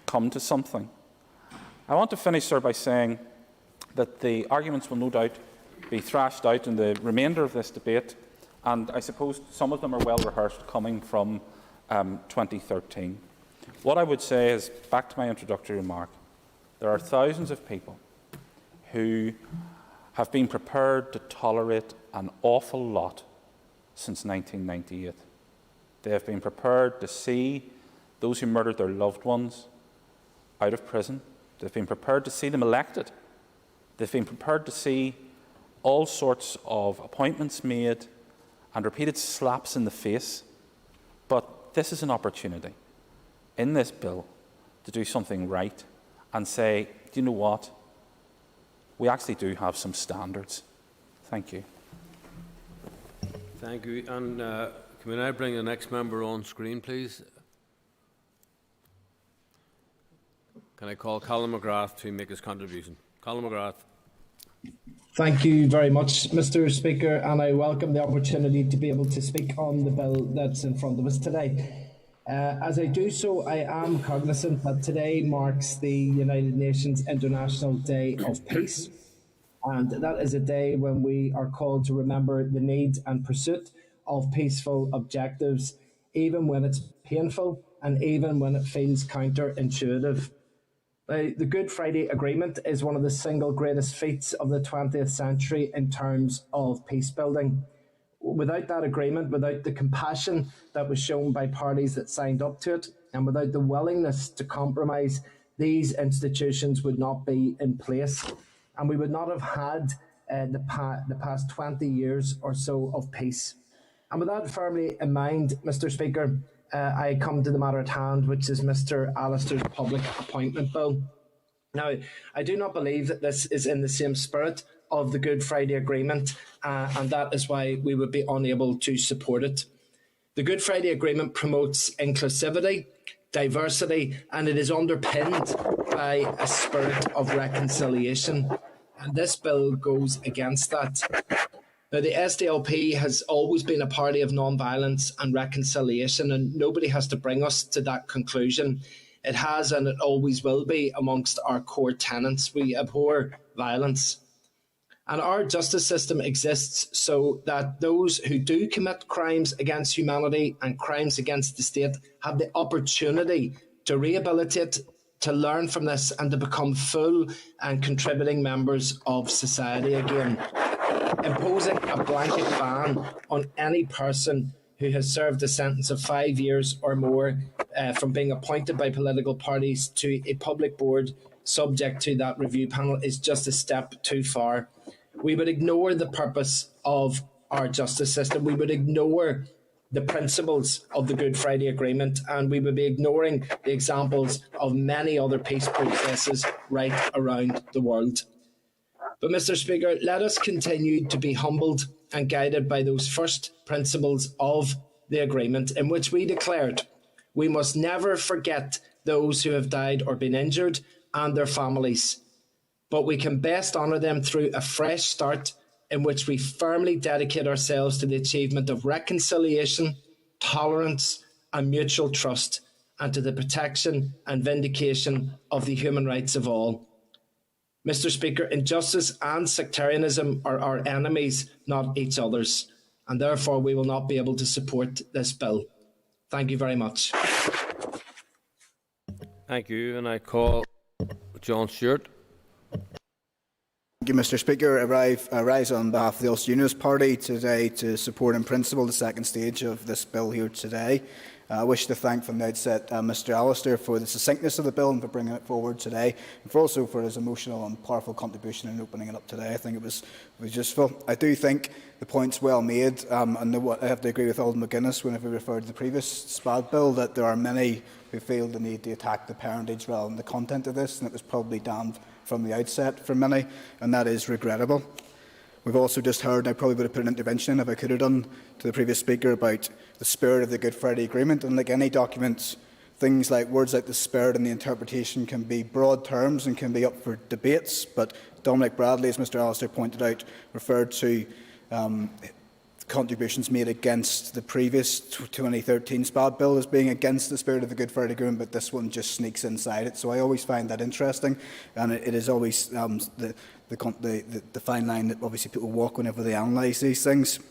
come to something. I want to finish, sir, by saying that the arguments will no doubt be thrashed out in the remainder of this debate, and I suppose some of them are well rehearsed coming from 2013. What I would say is, back to my introductory remark, there are thousands of people who have been prepared to tolerate an awful lot since 1998. They have been prepared to see those who murdered their loved ones out of prison. They've been prepared to see them elected. They've been prepared to see all sorts of appointments made and repeated slaps in the face. But this is an opportunity in this bill to do something right and say, do you know what? We actually do have some standards. Thank you. Thank you. And can we now bring the next member on screen, please? Can I call Colin McGrath to make his contribution? Colin McGrath. Thank you very much, Mr. Speaker, and I welcome the opportunity to be able to speak on the bill that's in front of us today. As I do so, I am cognizant that today marks the United Nations International Day of Peace, and that is a day when we are called to remember the need and pursuit of peaceful objectives, even when it's painful and even when it feels counterintuitive. The Good Friday Agreement is one of the single greatest feats of the 20th century in terms of peace building. Without that agreement, without the compassion that was shown by parties that signed up to it, and without the willingness to compromise, these institutions would not be in place, and we would not have had the past 20 years or so of peace. And with that firmly in mind, Mr. Speaker, I come to the matter at hand, which is Mr. Allister's Public Appointment Bill. Now, I do not believe that this is in the same spirit of the Good Friday Agreement, and that is why we would be unable to support it. The Good Friday Agreement promotes inclusivity, diversity, and it is underpinned by a spirit of reconciliation. And this bill goes against that. Now, the SDLP has always been a party of non-violence and reconciliation, and nobody has to bring us to that conclusion. It has and it always will be amongst our core tenets. We abhor violence. And our justice system exists so that those who do commit crimes against humanity and crimes against the state have the opportunity to rehabilitate, to learn from this, and to become full and contributing members of society again. Imposing a blanket ban on any person who has served a sentence of 5 years or more from being appointed by political parties to a public board subject to that review panel is just a step too far. We would ignore the purpose of our justice system. We would ignore the principles of the Good Friday Agreement, and we would be ignoring the examples of many other peace processes right around the world. But, Mr. Speaker, let us continue to be humbled and guided by those first principles of the agreement, in which we declared we must never forget those who have died or been injured and their families, but we can best honour them through a fresh start in which we firmly dedicate ourselves to the achievement of reconciliation, tolerance and mutual trust, and to the protection and vindication of the human rights of all. Mr. Speaker, injustice and sectarianism are our enemies, not each other's, and therefore we will not be able to support this bill. Thank you very much. Thank you, and I call John Stewart. Thank you, Mr. Speaker. I rise on behalf of the Ulster Unionist Party today to support in principle the second stage of this bill here today. I wish to thank from the outset Mr Alistair for the succinctness of the bill and for bringing it forward today, and also for his emotional and powerful contribution in opening it up today. I think it was useful. I do think the point's well made, and I have to agree with Alderman McGuinness whenever he referred to the previous SPAD bill that there are many who feel the need to attack the parentage rather than the content of this, and it was probably damned from the outset for many, and that is regrettable. We've also just heard, and I probably would have put an intervention in if I could have done, to the previous speaker about the spirit of the Good Friday Agreement. And like any documents, things like words like the spirit and the interpretation can be broad terms and can be up for debates. But Dominic Bradley, as Mr Alistair pointed out, referred to contributions made against the previous 2013 SPAD bill as being against the spirit of the Good Friday Agreement, but this one just sneaks inside it. So I always find that interesting, and it is always the fine line that obviously people walk whenever they analyse these things.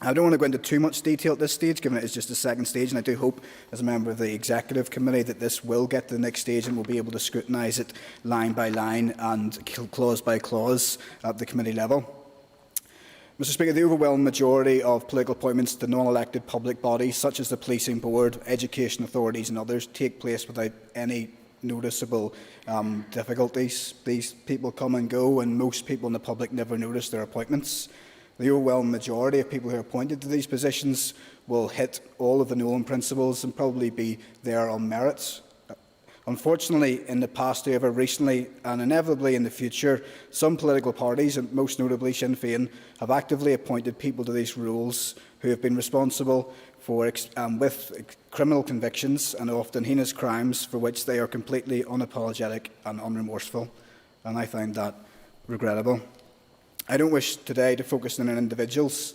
I don't want to go into too much detail at this stage, given it is just the second stage, and I do hope, as a member of the Executive Committee, that this will get to the next stage and we'll be able to scrutinise it line by line and clause by clause at the committee level. Mr Speaker, the overwhelming majority of political appointments to non-elected public bodies, such as the Policing Board, education authorities and others, take place without any noticeable difficulties. These people come and go, and most people in the public never notice their appointments. The overwhelming majority of people who are appointed to these positions will hit all of the Nolan principles and probably be there on merit. Unfortunately, in the past, however, recently and inevitably in the future, some political parties, and most notably Sinn Féin, have actively appointed people to these roles who have been responsible for with criminal convictions and often heinous crimes for which they are completely unapologetic and unremorseful. And I find that regrettable. I don't wish today to focus on individuals.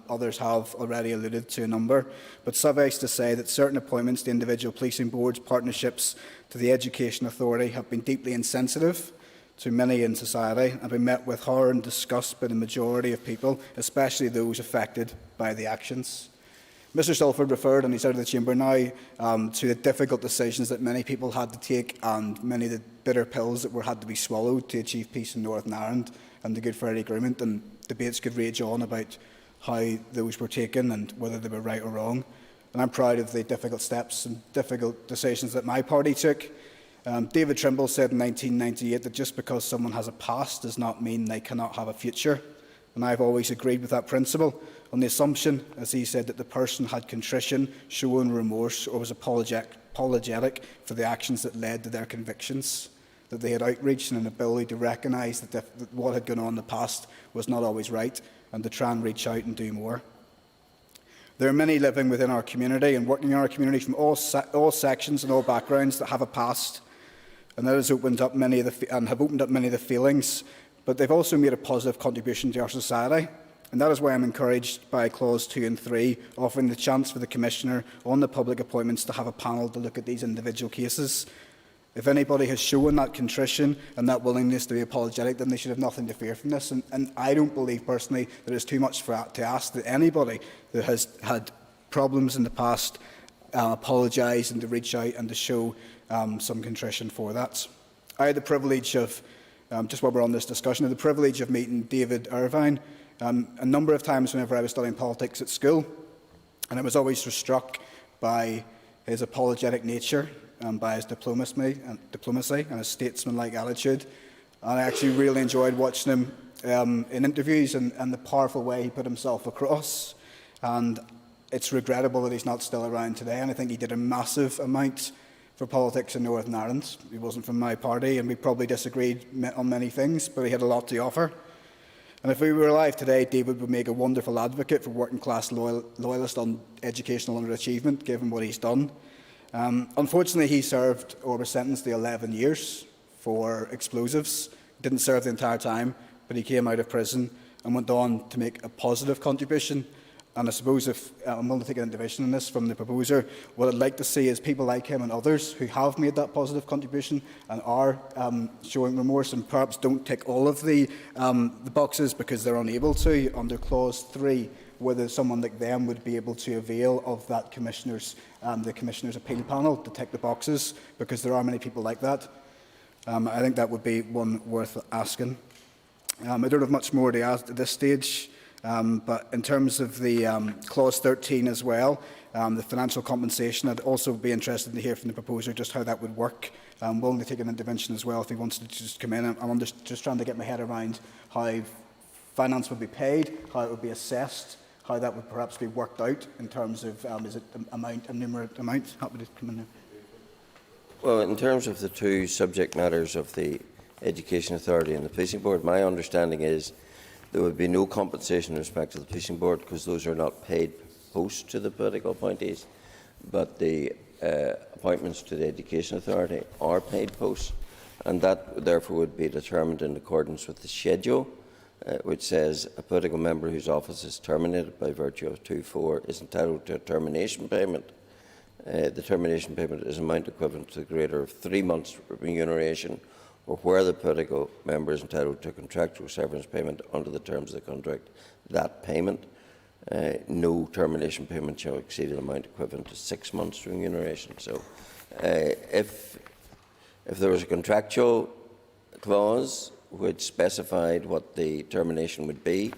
Others have already alluded to a number, but suffice to say that certain appointments to individual policing boards, partnerships to the Education Authority have been deeply insensitive to many in society and been met with horror and disgust by the majority of people, especially those affected by the actions. Mr Stalford referred, and he's out of the chamber now, to the difficult decisions that many people had to take and many of the bitter pills that had to be swallowed to achieve peace in Northern Ireland and the Good Friday Agreement, and debates could rage on about how those were taken and whether they were right or wrong. And I'm proud of the difficult steps and difficult decisions that my party took. David Trimble said in 1998 that just because someone has a past does not mean they cannot have a future. And I've always agreed with that principle, on the assumption, as he said, that the person had contrition, shown remorse, or was apologetic for the actions that led to their convictions, that they had outreach and an ability to recognise that what had gone on in the past was not always right, and to try and reach out and do more. There are many living within our community and working in our community from all sections and all backgrounds that have a past, and that has opened up many of the feelings, but they've also made a positive contribution to our society. And that is why I'm encouraged by Clause 2 and 3, offering the chance for the Commissioner on the public appointments to have a panel to look at these individual cases. If anybody has shown that contrition and that willingness to be apologetic, then they should have nothing to fear from this. And I don't believe personally that it's too much to ask that anybody that has had problems in the past apologise and to reach out and to show some contrition for that. I had the privilege of, just while we're on this discussion, I had the privilege of meeting David Irvine a number of times whenever I was studying politics at school, and I was always struck by his apologetic nature and by his diplomacy and his statesmanlike attitude. And I actually really enjoyed watching him in interviews and the powerful way he put himself across. And it's regrettable that he's not still around today, and I think he did a massive amount for politics in Northern Ireland. He wasn't from my party, and we probably disagreed on many things, but he had a lot to offer. And if he were alive today, David would make a wonderful advocate for working-class loyalists on educational underachievement, given what he's done. Unfortunately, he served or was sentenced to 11 years for explosives. He didn't serve the entire time, but he came out of prison and went on to make a positive contribution. And I suppose if I'm willing to take an intervention in this from the proposer, what I'd like to see is people like him and others who have made that positive contribution and are showing remorse and perhaps don't tick all of the boxes because they're unable to under Clause 3, whether someone like them would be able to avail of that the Commissioner's appeal panel to tick the boxes, because there are many people like that. I think that would be one worth asking. I don't have much more to add at this stage. But in terms of the Clause 13 as well, the financial compensation, I'd also be interested to hear from the proposer just how that would work. I'm willing to take an intervention as well if he wants to just come in. I'm just trying to get my head around how finance would be paid, how it would be assessed, how that would perhaps be worked out in terms of, is it a numerate amount? Happy to come in there. Well, in terms of the two subject matters of the Education Authority and the Policing Board, my understanding is there would be no compensation in respect to the Policing Board because those are not paid posts to the political appointees, but the appointments to the Education Authority are paid posts, and that therefore would be determined in accordance with the schedule, which says a political member whose office is terminated by virtue of 2.4 is entitled to a termination payment. The termination payment is an amount equivalent to the greater of 3 months' remuneration, or where the political member is entitled to contractual severance payment under the terms of the contract, that payment. No termination payment shall exceed an amount equivalent to 6 months' remuneration. So, if there was a contractual clause which specified what the termination would be,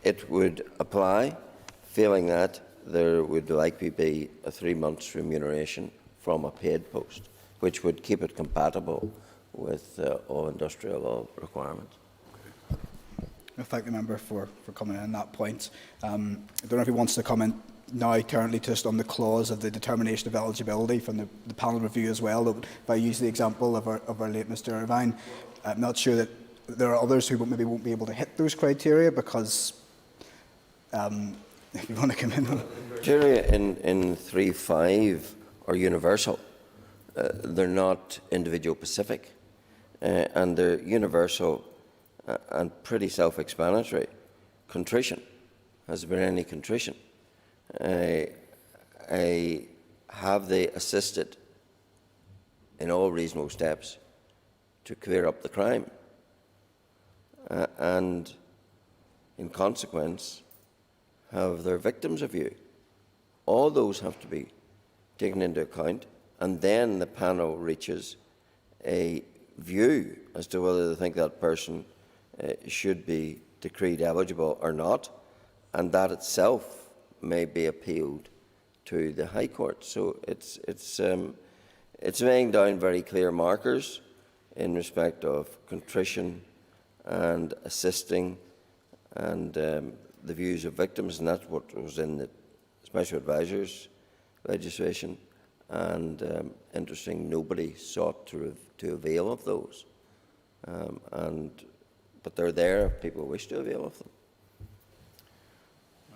it would apply. Failing that, there would likely be a 3 months' remuneration from a paid post, which would keep it compatible with all industrial law requirements. I thank the member for coming in on that point. I don't know if he wants to comment now currently just on the clause of the determination of eligibility from the panel review as well. If I use the example of our late Mr Irvine, I'm not sure that there are others who maybe won't be able to hit those criteria because if you want to come in on criteria in 3.5 are universal. They're not individual specific. And they're universal and pretty self-explanatory. Contrition. Has there been any contrition? Have they assisted in all reasonable steps to clear up the crime? And in consequence, have their victims a view? All those have to be taken into account, and then the panel reaches a view as to whether they think that person should be decreed eligible or not, and that itself may be appealed to the High Court. So it's laying down very clear markers in respect of contrition and assisting and the views of victims, and that's what was in the Special Advisors legislation. And interesting, nobody sought to avail of those. But they're there if people wish to avail of them.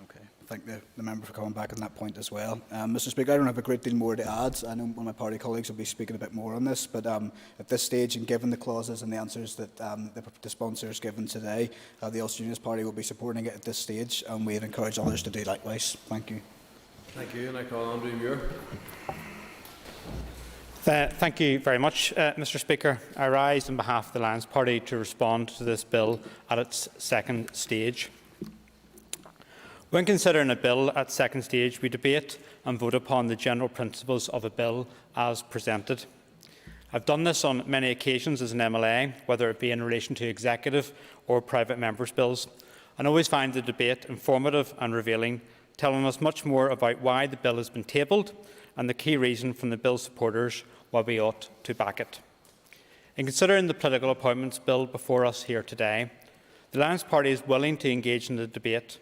Okay, I thank the member for coming back on that point as well. Mr Speaker, I don't have a great deal more to add. I know one of my party colleagues will be speaking a bit more on this, but at this stage, and given the clauses and the answers that the sponsor has given today, the Ulster Unionist Party will be supporting it at this stage, and we'd encourage others to do likewise. Thank you. Thank you, and I call Andrew Muir. Thank you very much, Mr Speaker. I rise on behalf of the Alliance Party to respond to this bill at its second stage. When considering a bill at second stage, we debate and vote upon the general principles of a bill as presented. I've done this on many occasions as an MLA, whether it be in relation to executive or private members' bills, and always find the debate informative and revealing, telling us much more about why the bill has been tabled and the key reason from the bill supporters why we ought to back it. In considering the political appointments bill before us here today, the Alliance Party is willing to engage in the debate,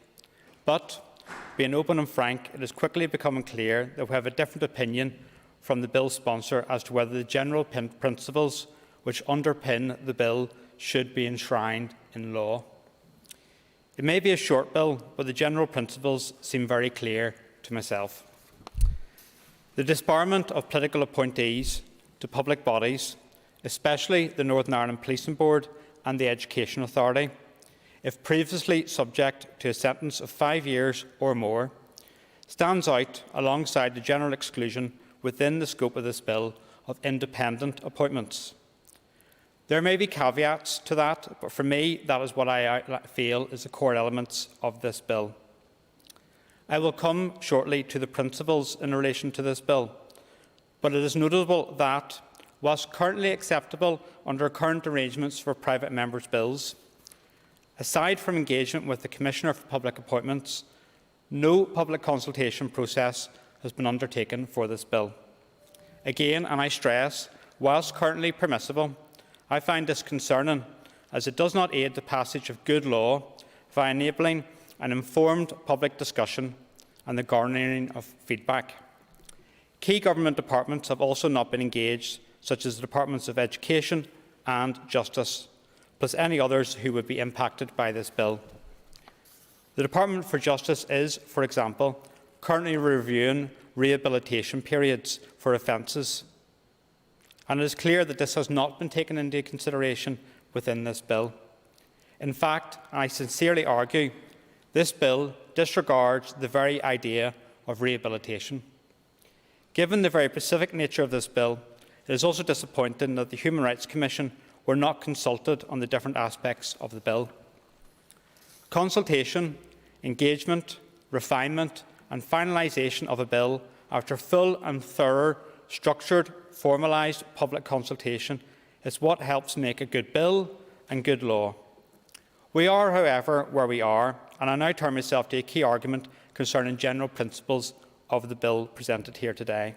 but, being open and frank, it is quickly becoming clear that we have a different opinion from the bill sponsor as to whether the general principles which underpin the bill should be enshrined in law. It may be a short bill, but the general principles seem very clear to myself. The disbarment of political appointees to public bodies, especially the Northern Ireland Policing Board and the Education Authority, if previously subject to a sentence of 5 years or more, stands out alongside the general exclusion within the scope of this bill of independent appointments. There may be caveats to that, but for me, that is what I feel is the core elements of this bill. I will come shortly to the principles in relation to this bill, but it is notable that, whilst currently acceptable under current arrangements for private members' bills, aside from engagement with the Commissioner for Public Appointments, no public consultation process has been undertaken for this bill. Again, and I stress, whilst currently permissible, I find this concerning, as it does not aid the passage of good law by enabling an informed public discussion and the garnering of feedback. Key government departments have also not been engaged, such as the Departments of Education and Justice, plus any others who would be impacted by this bill. The Department for Justice is, for example, currently reviewing rehabilitation periods for offences, and it is clear that this has not been taken into consideration within this bill. In fact, I sincerely argue, this bill disregards the very idea of rehabilitation. Given the very specific nature of this bill, it is also disappointing that the Human Rights Commission were not consulted on the different aspects of the bill. Consultation, engagement, refinement and finalisation of a bill after full and thorough, structured, formalised public consultation is what helps make a good bill and good law. We are, however, where we are, and I now turn myself to a key argument concerning general principles of the bill presented here today.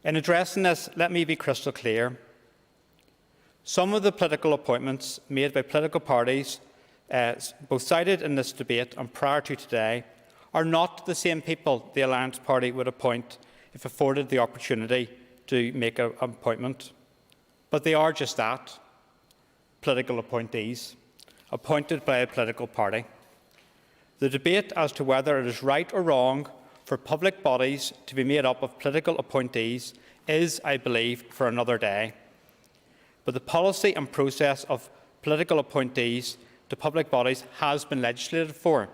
In addressing this, let me be crystal clear. Some of the political appointments made by political parties, both cited in this debate and prior to today, are not the same people the Alliance Party would appoint if afforded the opportunity to make an appointment. But they are just that, political appointees, appointed by a political party. The debate as to whether it is right or wrong for public bodies to be made up of political appointees is, I believe, for another day. But the policy and process of political appointees to public bodies has been legislated for,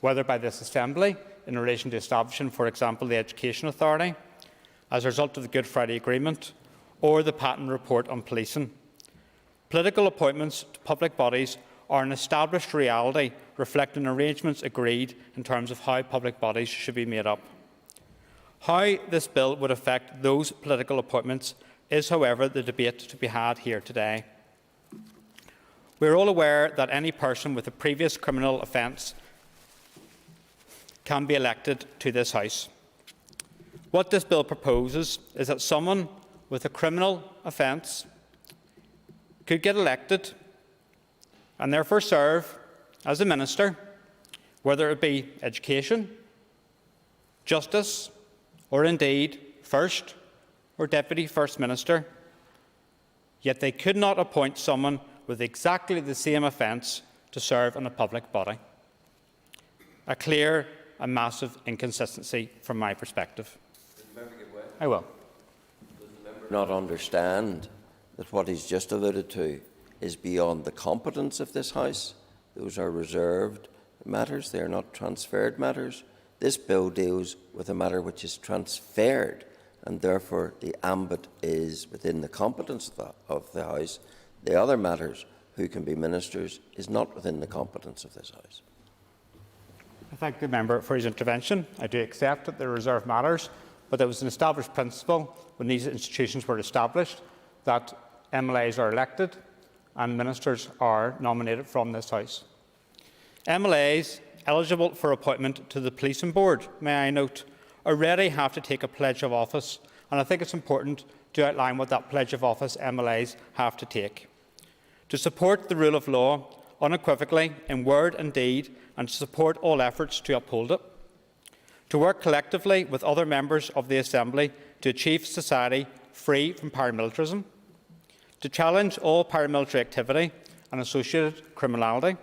whether by this Assembly in relation to establishing, for example, the Education Authority, as a result of the Good Friday Agreement, or the Patten Report on policing. Political appointments to public bodies are an established reality reflecting arrangements agreed in terms of how public bodies should be made up. How this bill would affect those political appointments is, however, the debate to be had here today. We are all aware that any person with a previous criminal offence can be elected to this House. What this bill proposes is that someone with a criminal offence could get elected and therefore serve as a minister, whether it be education, justice, or indeed First or Deputy First Minister, yet they could not appoint someone with exactly the same offence to serve in a public body. A clear and massive inconsistency from my perspective. I will. Does the member not understand that what he's just alluded to is beyond the competence of this House? Those are reserved matters, they are not transferred matters. This bill deals with a matter which is transferred, and therefore the ambit is within the competence of the House. The other matters, who can be ministers, is not within the competence of this House. I thank the member for his intervention. I do accept that there are reserved matters, but there was an established principle when these institutions were established that MLAs are elected and ministers are nominated from this House. MLAs eligible for appointment to the Policing Board, may I note, already have to take a pledge of office, and I think it's important to outline what that pledge of office MLAs have to take. To support the rule of law unequivocally in word and deed, and to support all efforts to uphold it. To work collectively with other members of the Assembly to achieve a society free from paramilitarism. To challenge all paramilitary activity and associated criminality.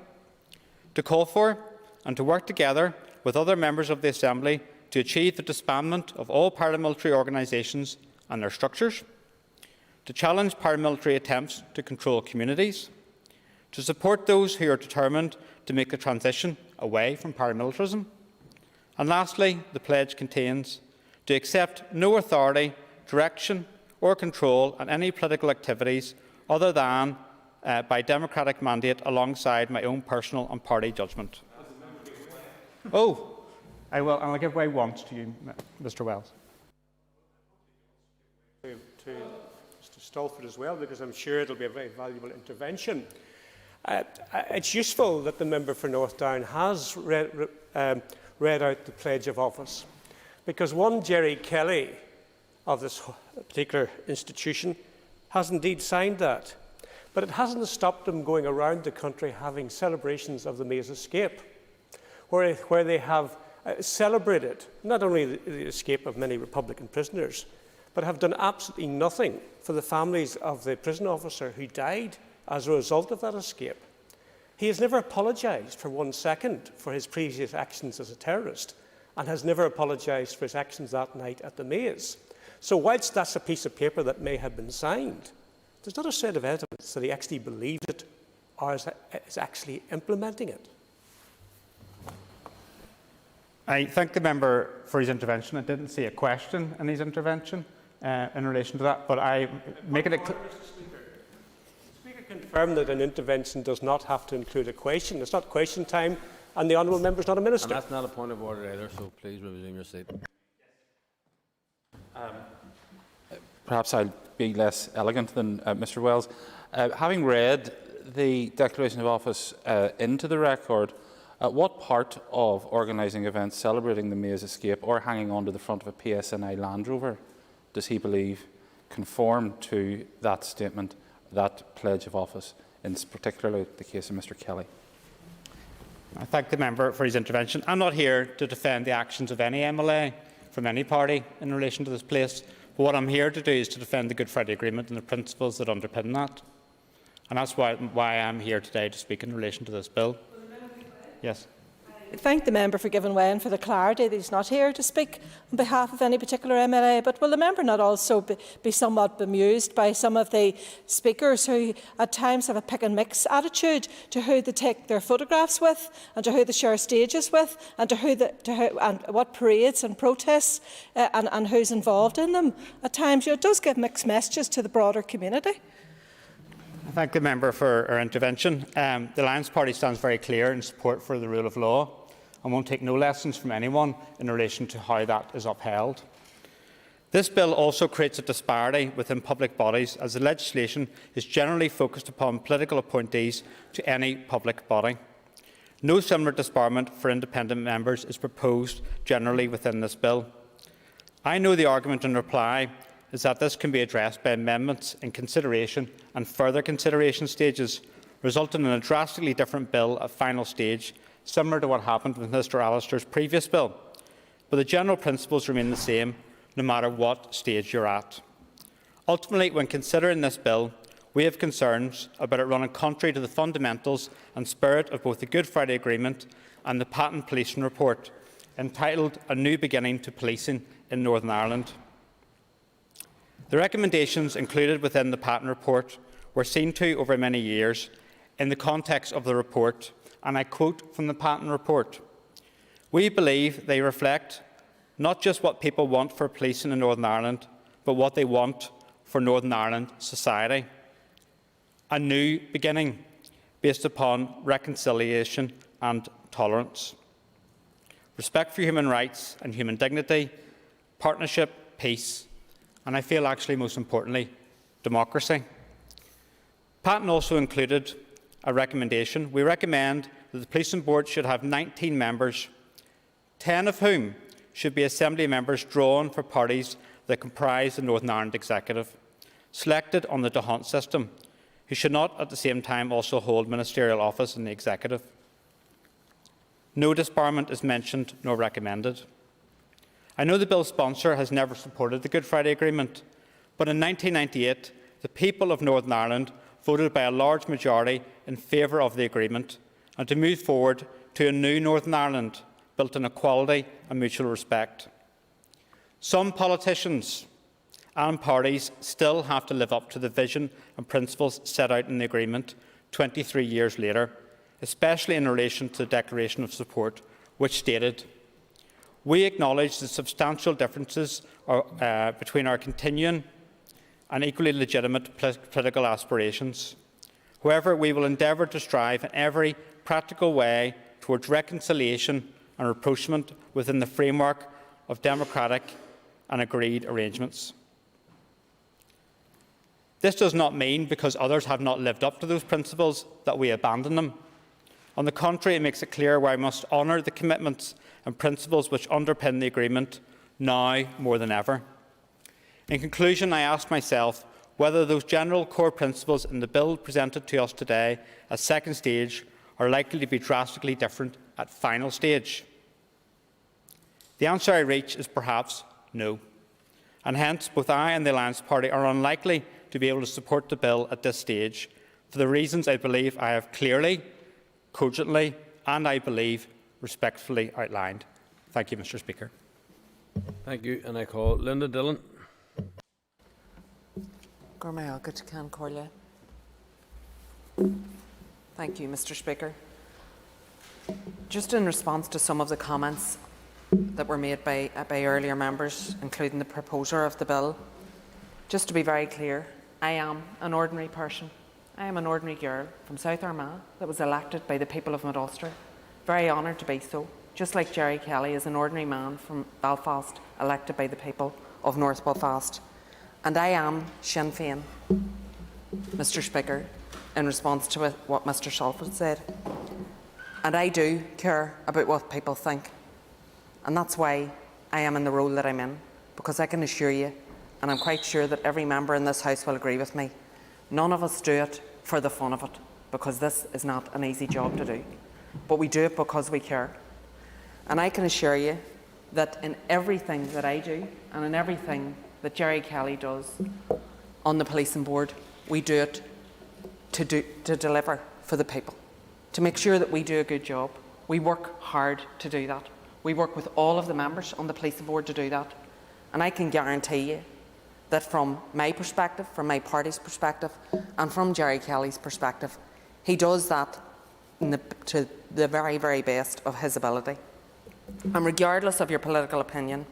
To call for and to work together with other members of the Assembly to achieve the disbandment of all paramilitary organisations and their structures. To challenge paramilitary attempts to control communities. to support those who are determined to make the transition away from paramilitarism. And lastly, the pledge contains to accept no authority, direction or control on any political activities other than by democratic mandate alongside my own personal and party judgment. Oh, I'll give way once to you, Mr Wells. To Mr Stalford as well, because I'm sure it'll be a very valuable intervention. It's useful that the member for North Down has read out the pledge of office, because one Gerry Kelly of this particular institution has indeed signed that, but it hasn't stopped him going around the country having celebrations of the May's escape, where they have celebrated not only the escape of many Republican prisoners, but have done absolutely nothing for the families of the prison officer who died as a result of that escape. He has never apologised for 1 second for his previous actions as a terrorist, and has never apologised for his actions that night at the Maze. So whilst that's a piece of paper that may have been signed, there's not a set of evidence that he actually believes it or is actually implementing it. I thank the member for his intervention. I didn't see a question in his intervention in relation to that, but I make it clear. Speaker confirmed that an intervention does not have to include a question. It's not question time, and the honourable member is not a minister. And that's not a point of order either, so please resume your seat. Perhaps I'll be less elegant than Mr Wells. Having read the declaration of office into the record, what part of organising events celebrating the May's escape or hanging on to the front of a PSNI Land Rover does he believe conform to that statement, that pledge of office, in particularly the case of Mr Kelly? I thank the member for his intervention. I'm not here to defend the actions of any MLA from any party in relation to this place. But what I'm here to do is to defend the Good Friday Agreement and the principles that underpin that. And that's why I'm here today to speak in relation to this bill. Yes. I thank the member for giving way and for the clarity that he's not here to speak on behalf of any particular MLA. But will the member not also be somewhat bemused by some of the speakers who at times have a pick and mix attitude to who they take their photographs with, and to who they share stages with, and and what parades and protests and who's involved in them? At times, it does give mixed messages to the broader community. I thank the member for her intervention. The Alliance Party stands very clear in support for the rule of law and won't take no lessons from anyone in relation to how that is upheld. This bill also creates a disparity within public bodies, as the legislation is generally focused upon political appointees to any public body. No similar disbarment for independent members is proposed generally within this bill. I know the argument in reply is that this can be addressed by amendments in consideration and further consideration stages, resulting in a drastically different bill at final stage, similar to what happened with Mr Allister's previous bill. But the general principles remain the same, no matter what stage you're at. Ultimately, when considering this bill, we have concerns about it running contrary to the fundamentals and spirit of both the Good Friday Agreement and the Patent Policing Report, entitled A New Beginning to Policing in Northern Ireland. The recommendations included within the Patent Report were seen to over many years in the context of the report, and I quote from the Patent Report: "We believe they reflect not just what people want for policing in Northern Ireland, but what they want for Northern Ireland society. A new beginning based upon reconciliation and tolerance, respect for human rights and human dignity, partnership, peace, and I feel actually most importantly, democracy." Patent also included a recommendation. We recommend that the Policing Board should have 19 members, 10 of whom should be Assembly members drawn for parties that comprise the Northern Ireland Executive, selected on the D'Hunt system, who should not at the same time also hold ministerial office in the Executive. No disbarment is mentioned nor recommended. I know the bill's sponsor has never supported the Good Friday Agreement, but in 1998, the people of Northern Ireland voted by a large majority in favour of the agreement and to move forward to a new Northern Ireland built on equality and mutual respect. Some politicians and parties still have to live up to the vision and principles set out in the agreement 23 years later, especially in relation to the Declaration of Support, which stated, "We acknowledge the substantial differences between our continuing and equally legitimate political aspirations. However, we will endeavour to strive in every practical way towards reconciliation and rapprochement within the framework of democratic and agreed arrangements." This does not mean, because others have not lived up to those principles, that we abandon them. On the contrary, it makes it clear why we must honour the commitments and principles which underpin the agreement now more than ever. In conclusion, I ask myself whether those general core principles in the bill presented to us today at second stage are likely to be drastically different at final stage. The answer I reach is perhaps no, and hence both I and the Alliance Party are unlikely to be able to support the bill at this stage for the reasons I believe I have clearly, cogently and, I believe, respectfully outlined. Thank you, Mr. Speaker. Thank you, and I call Linda Dillon. Thank you, Mr. Speaker. Just in response to some of the comments that were made by earlier members, including the proposer of the bill, just to be very clear, I am an ordinary person. I am an ordinary girl from South Armagh that was elected by the people of Mid Ulster. Very honoured to be so, just like Gerry Kelly is an ordinary man from Belfast elected by the people of North Belfast. And I am Sinn Féin, Mr. Speaker, in response to what Mr. Shalford said. And I do care about what people think. And that's why I am in the role that I'm in, because I can assure you, and I'm quite sure that every member in this House will agree with me, none of us do it for the fun of it, because this is not an easy job to do. But we do it because we care. And I can assure you that in everything that I do, and in everything that Gerry Kelly does on the policing board, we do it to deliver for the people, to make sure that we do a good job. We work hard to do that. We work with all of the members on the policing board to do that. And I can guarantee you that from my perspective, from my party's perspective, and from Gerry Kelly's perspective, he does that to the very, very best of his ability. And regardless of your political opinion,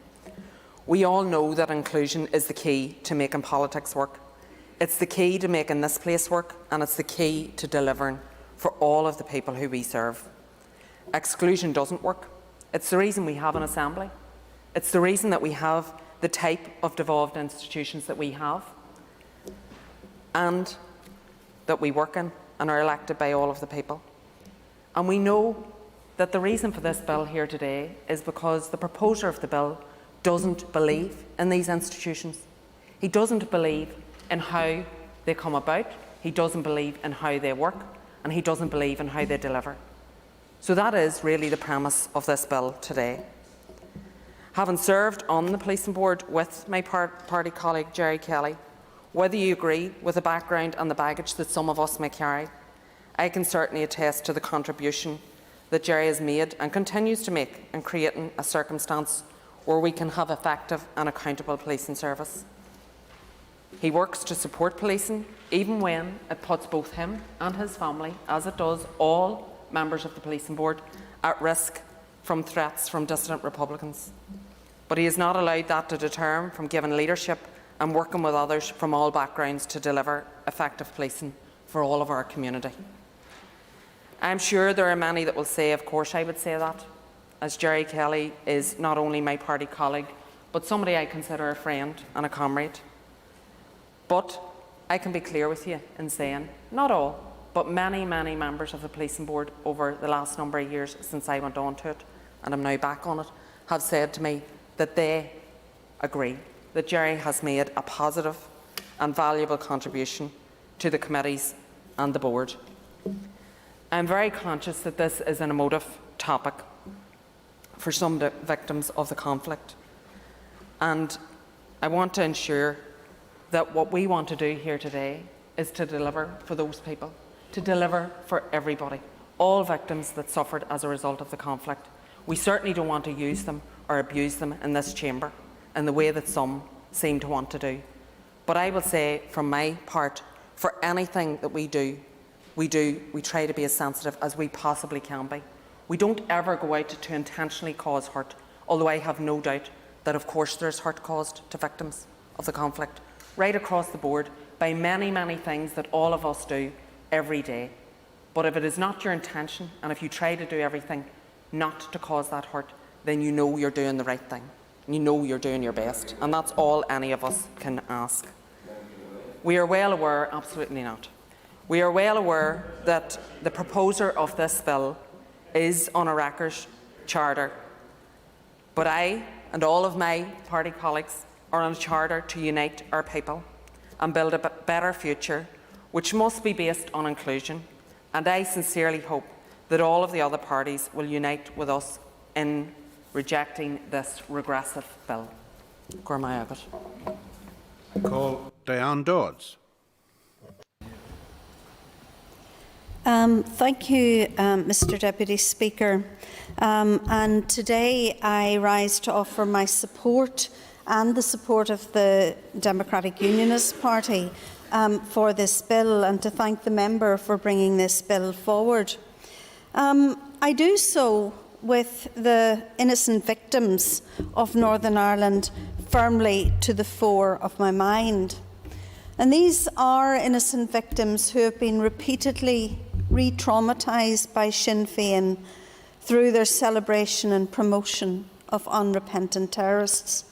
we all know that inclusion is the key to making politics work. It's the key to making this place work, and it's the key to delivering for all of the people who we serve. Exclusion doesn't work. It's the reason we have an assembly. It's the reason that we have the type of devolved institutions that we have, and that we work in and are elected by all of the people. And we know that the reason for this bill here today is because the proposer of the bill doesn't believe in these institutions. He doesn't believe in how they come about, he doesn't believe in how they work, and he doesn't believe in how they deliver. So that is really the premise of this bill today. Having served on the policing board with my party colleague Gerry Kelly, whether you agree with the background and the baggage that some of us may carry, I can certainly attest to the contribution that Gerry has made and continues to make in creating a circumstance where we can have effective and accountable policing service. He works to support policing even when it puts both him and his family, as it does all members of the policing board, at risk from threats from dissident Republicans. But he has not allowed that to deter him from giving leadership and working with others from all backgrounds to deliver effective policing for all of our community. I'm sure there are many that will say, of course I would say that, as Gerry Kelly is not only my party colleague, but somebody I consider a friend and a comrade. But I can be clear with you in saying, not all, but many, many members of the policing board over the last number of years since I went on to it, and I'm now back on it, have said to me that they agree that Gerry has made a positive and valuable contribution to the committees and the board. I'm very conscious that this is an emotive topic for some victims of the conflict, and I want to ensure that what we want to do here today is to deliver for those people, to deliver for everybody, all victims that suffered as a result of the conflict. We certainly don't want to use them or abuse them in this chamber in the way that some seem to want to do. But I will say, from my part, for anything that we do We do. We try to be as sensitive as we possibly can be. We don't ever go out to intentionally cause hurt, although I have no doubt that, of course, there's hurt caused to victims of the conflict, right across the board, by many, many things that all of us do every day. But if it is not your intention, and if you try to do everything not to cause that hurt, then you know you're doing the right thing. You know you're doing your best. And that's all any of us can ask. We are well aware, absolutely not. We are well aware that the proposer of this bill is on a record charter. But I and all of my party colleagues are on a charter to unite our people and build a better future, which must be based on inclusion. And I sincerely hope that all of the other parties will unite with us in rejecting this regressive bill. Gormai Call Diane Dodds. Thank you, Mr Deputy Speaker. And today I rise to offer my support and the support of the Democratic Unionist Party for this bill, and to thank the member for bringing this bill forward. I do so with the innocent victims of Northern Ireland firmly to the fore of my mind. And these are innocent victims who have been repeatedly re-traumatised by Sinn Féin through their celebration and promotion of unrepentant terrorists.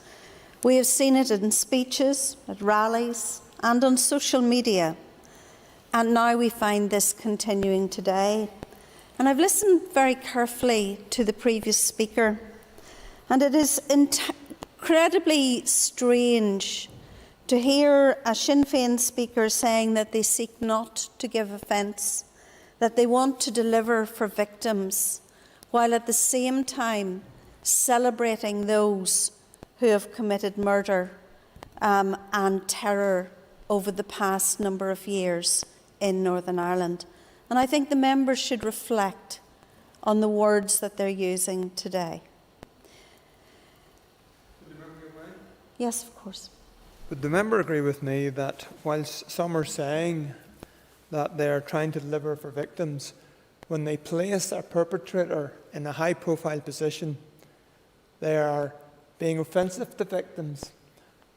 We have seen it in speeches, at rallies and on social media, and now we find this continuing today. And I've listened very carefully to the previous speaker, and it is incredibly strange to hear a Sinn Féin speaker saying that they seek not to give offence, that they want to deliver for victims, while at the same time celebrating those who have committed murder and terror over the past number of years in Northern Ireland. And I think the members should reflect on the words that they're using today. Yes, of course. Would the member agree with me that whilst some are saying that they are trying to deliver for victims, when they place a perpetrator in a high-profile position, they are being offensive to victims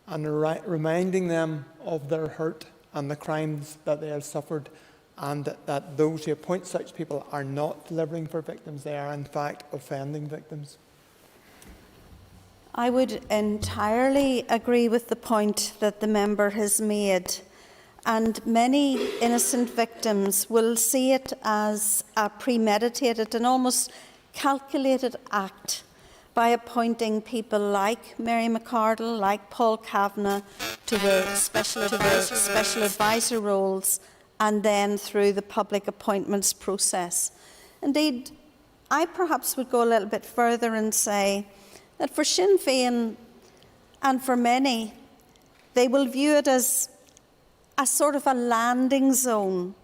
and reminding them of their hurt and the crimes that they have suffered, and that those who appoint such people are not delivering for victims, they are in fact offending victims? I would entirely agree with the point that the member has made, and many innocent victims will see it as a premeditated and almost calculated act by appointing people like Mary McArdle, like Paul Kavanagh to the special advisor roles, and then through the public appointments process. Indeed, I perhaps would go a little bit further and say that for Sinn Féin and for many, they will view it as a sort of a landing zone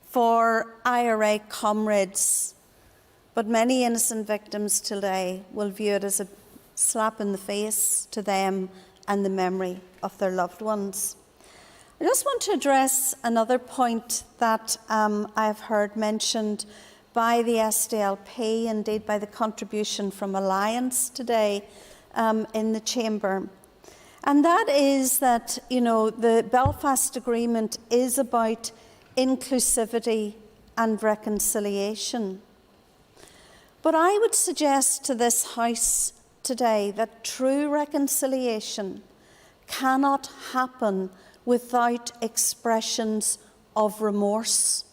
for IRA comrades. But many innocent victims today will view it as a slap in the face to them and the memory of their loved ones. I just want to address another point that I've heard mentioned by the SDLP, indeed by the contribution from Alliance today in the Chamber. And that is that, you know, the Belfast Agreement is about inclusivity and reconciliation. But I would suggest to this House today that true reconciliation cannot happen without expressions of remorse.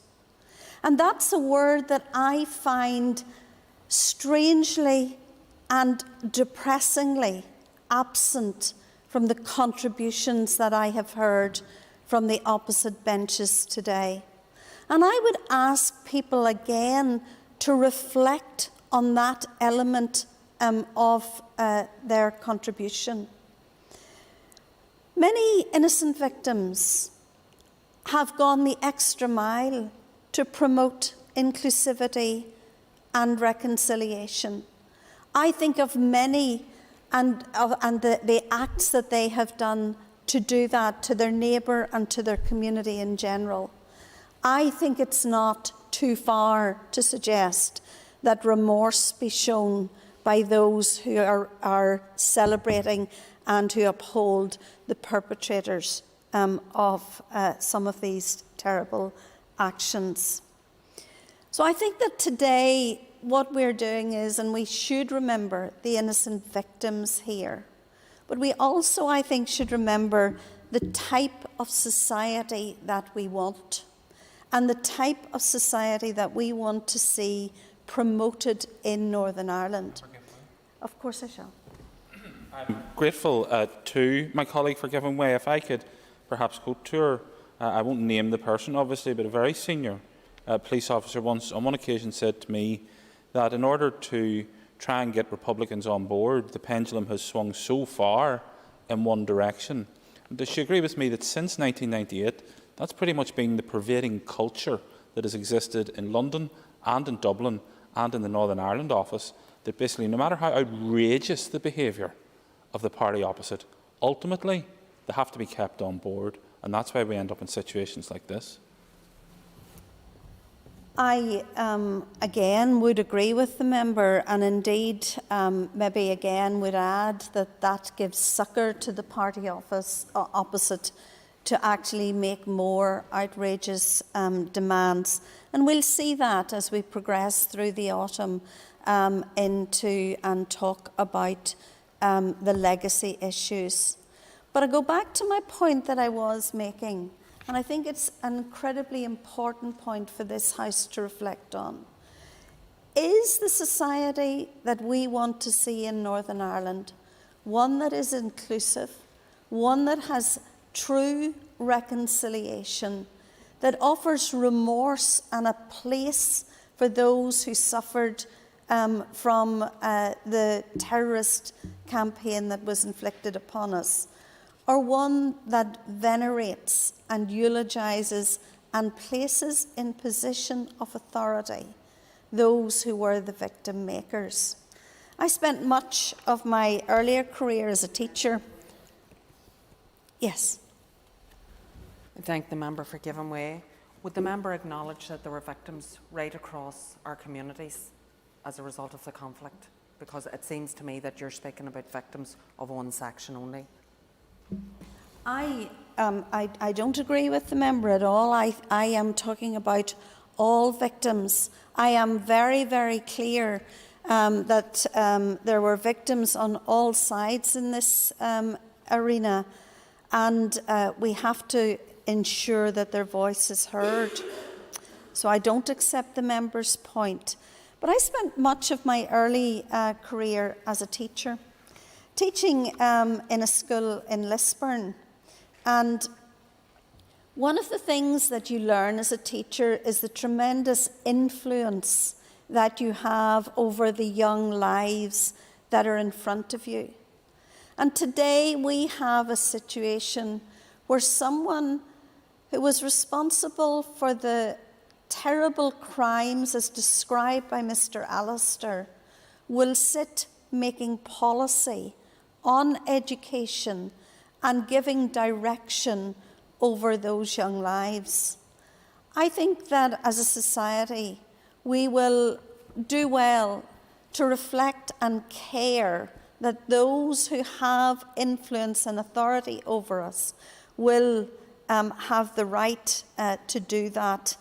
And that's a word that I find strangely and depressingly absent from the contributions that I have heard from the opposite benches today. And I would ask people again to reflect on that element of their contribution. Many innocent victims have gone the extra mile to promote inclusivity and reconciliation. I think of many and the acts that they have done to do that to their neighbour and to their community in general. I think it's not too far to suggest that remorse be shown by those who are celebrating and who uphold the perpetrators of some of these terrible actions. So I think that today what we're doing is, and we should remember the innocent victims here, but we also, I think, should remember the type of society that we want and the type of society that we want to see promoted in Northern Ireland. Of course I shall. I'm grateful to my colleague for giving way. If I could perhaps quote to her, I won't name the person obviously, but a very senior police officer once on one occasion said to me that in order to try and get Republicans on board, the pendulum has swung so far in one direction. Does she agree with me that since 1998, that's pretty much been the pervading culture that has existed in London and in Dublin and in the Northern Ireland office, that basically no matter how outrageous the behaviour of the party opposite, ultimately they have to be kept on board, and that's why we end up in situations like this? I, again, would agree with the member, and indeed maybe again would add that that gives succour to the party opposite to actually make more outrageous demands. And we'll see that as we progress through the autumn into and talk about the legacy issues. But I go back to my point that I was making, and I think it's an incredibly important point for this House to reflect on. Is the society that we want to see in Northern Ireland one that is inclusive, one that has true reconciliation, that offers remorse and a place for those who suffered from the terrorist campaign that was inflicted upon us, or one that venerates and eulogises and places in position of authority those who were the victim makers? I spent much of my earlier career as a teacher. Yes. I thank the member for giving way. Would the member acknowledge that there were victims right across our communities as a result of the conflict? Because it seems to me that you're speaking about victims of one section only. I don't agree with the member at all. I am talking about all victims. I am very, very clear that there were victims on all sides in this arena, and we have to ensure that their voice is heard. So I don't accept the member's point. But I spent much of my early career as a teacher, teaching in a school in Lisburn. And one of the things that you learn as a teacher is the tremendous influence that you have over the young lives that are in front of you. And today we have a situation where someone who was responsible for the terrible crimes as described by Mr. Allister will sit making policy on education and giving direction over those young lives. I think that as a society we will do well to reflect and care that those who have influence and authority over us will have the right to do that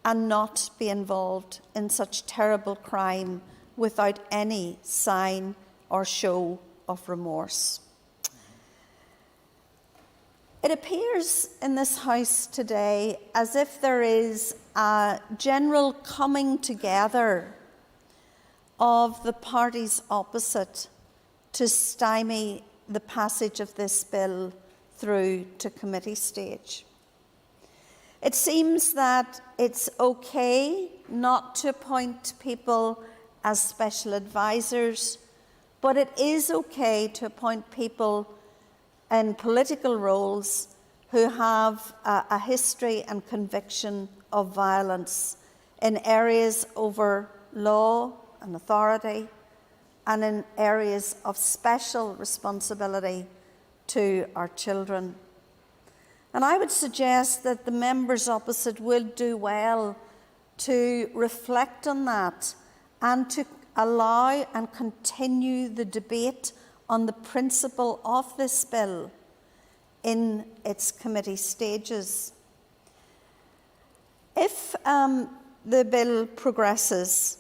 and not be involved in such terrible crime without any sign or show of remorse. It appears in this House today as if there is a general coming together of the parties opposite to stymie the passage of this bill through to committee stage. It seems that it's okay not to appoint people as special advisors, but it is okay to appoint people in political roles who have a history and conviction of violence in areas over law and authority and in areas of special responsibility to our children. And I would suggest that the members opposite would do well to reflect on that and to allow and continue the debate on the principle of this bill in its committee stages. If the bill progresses,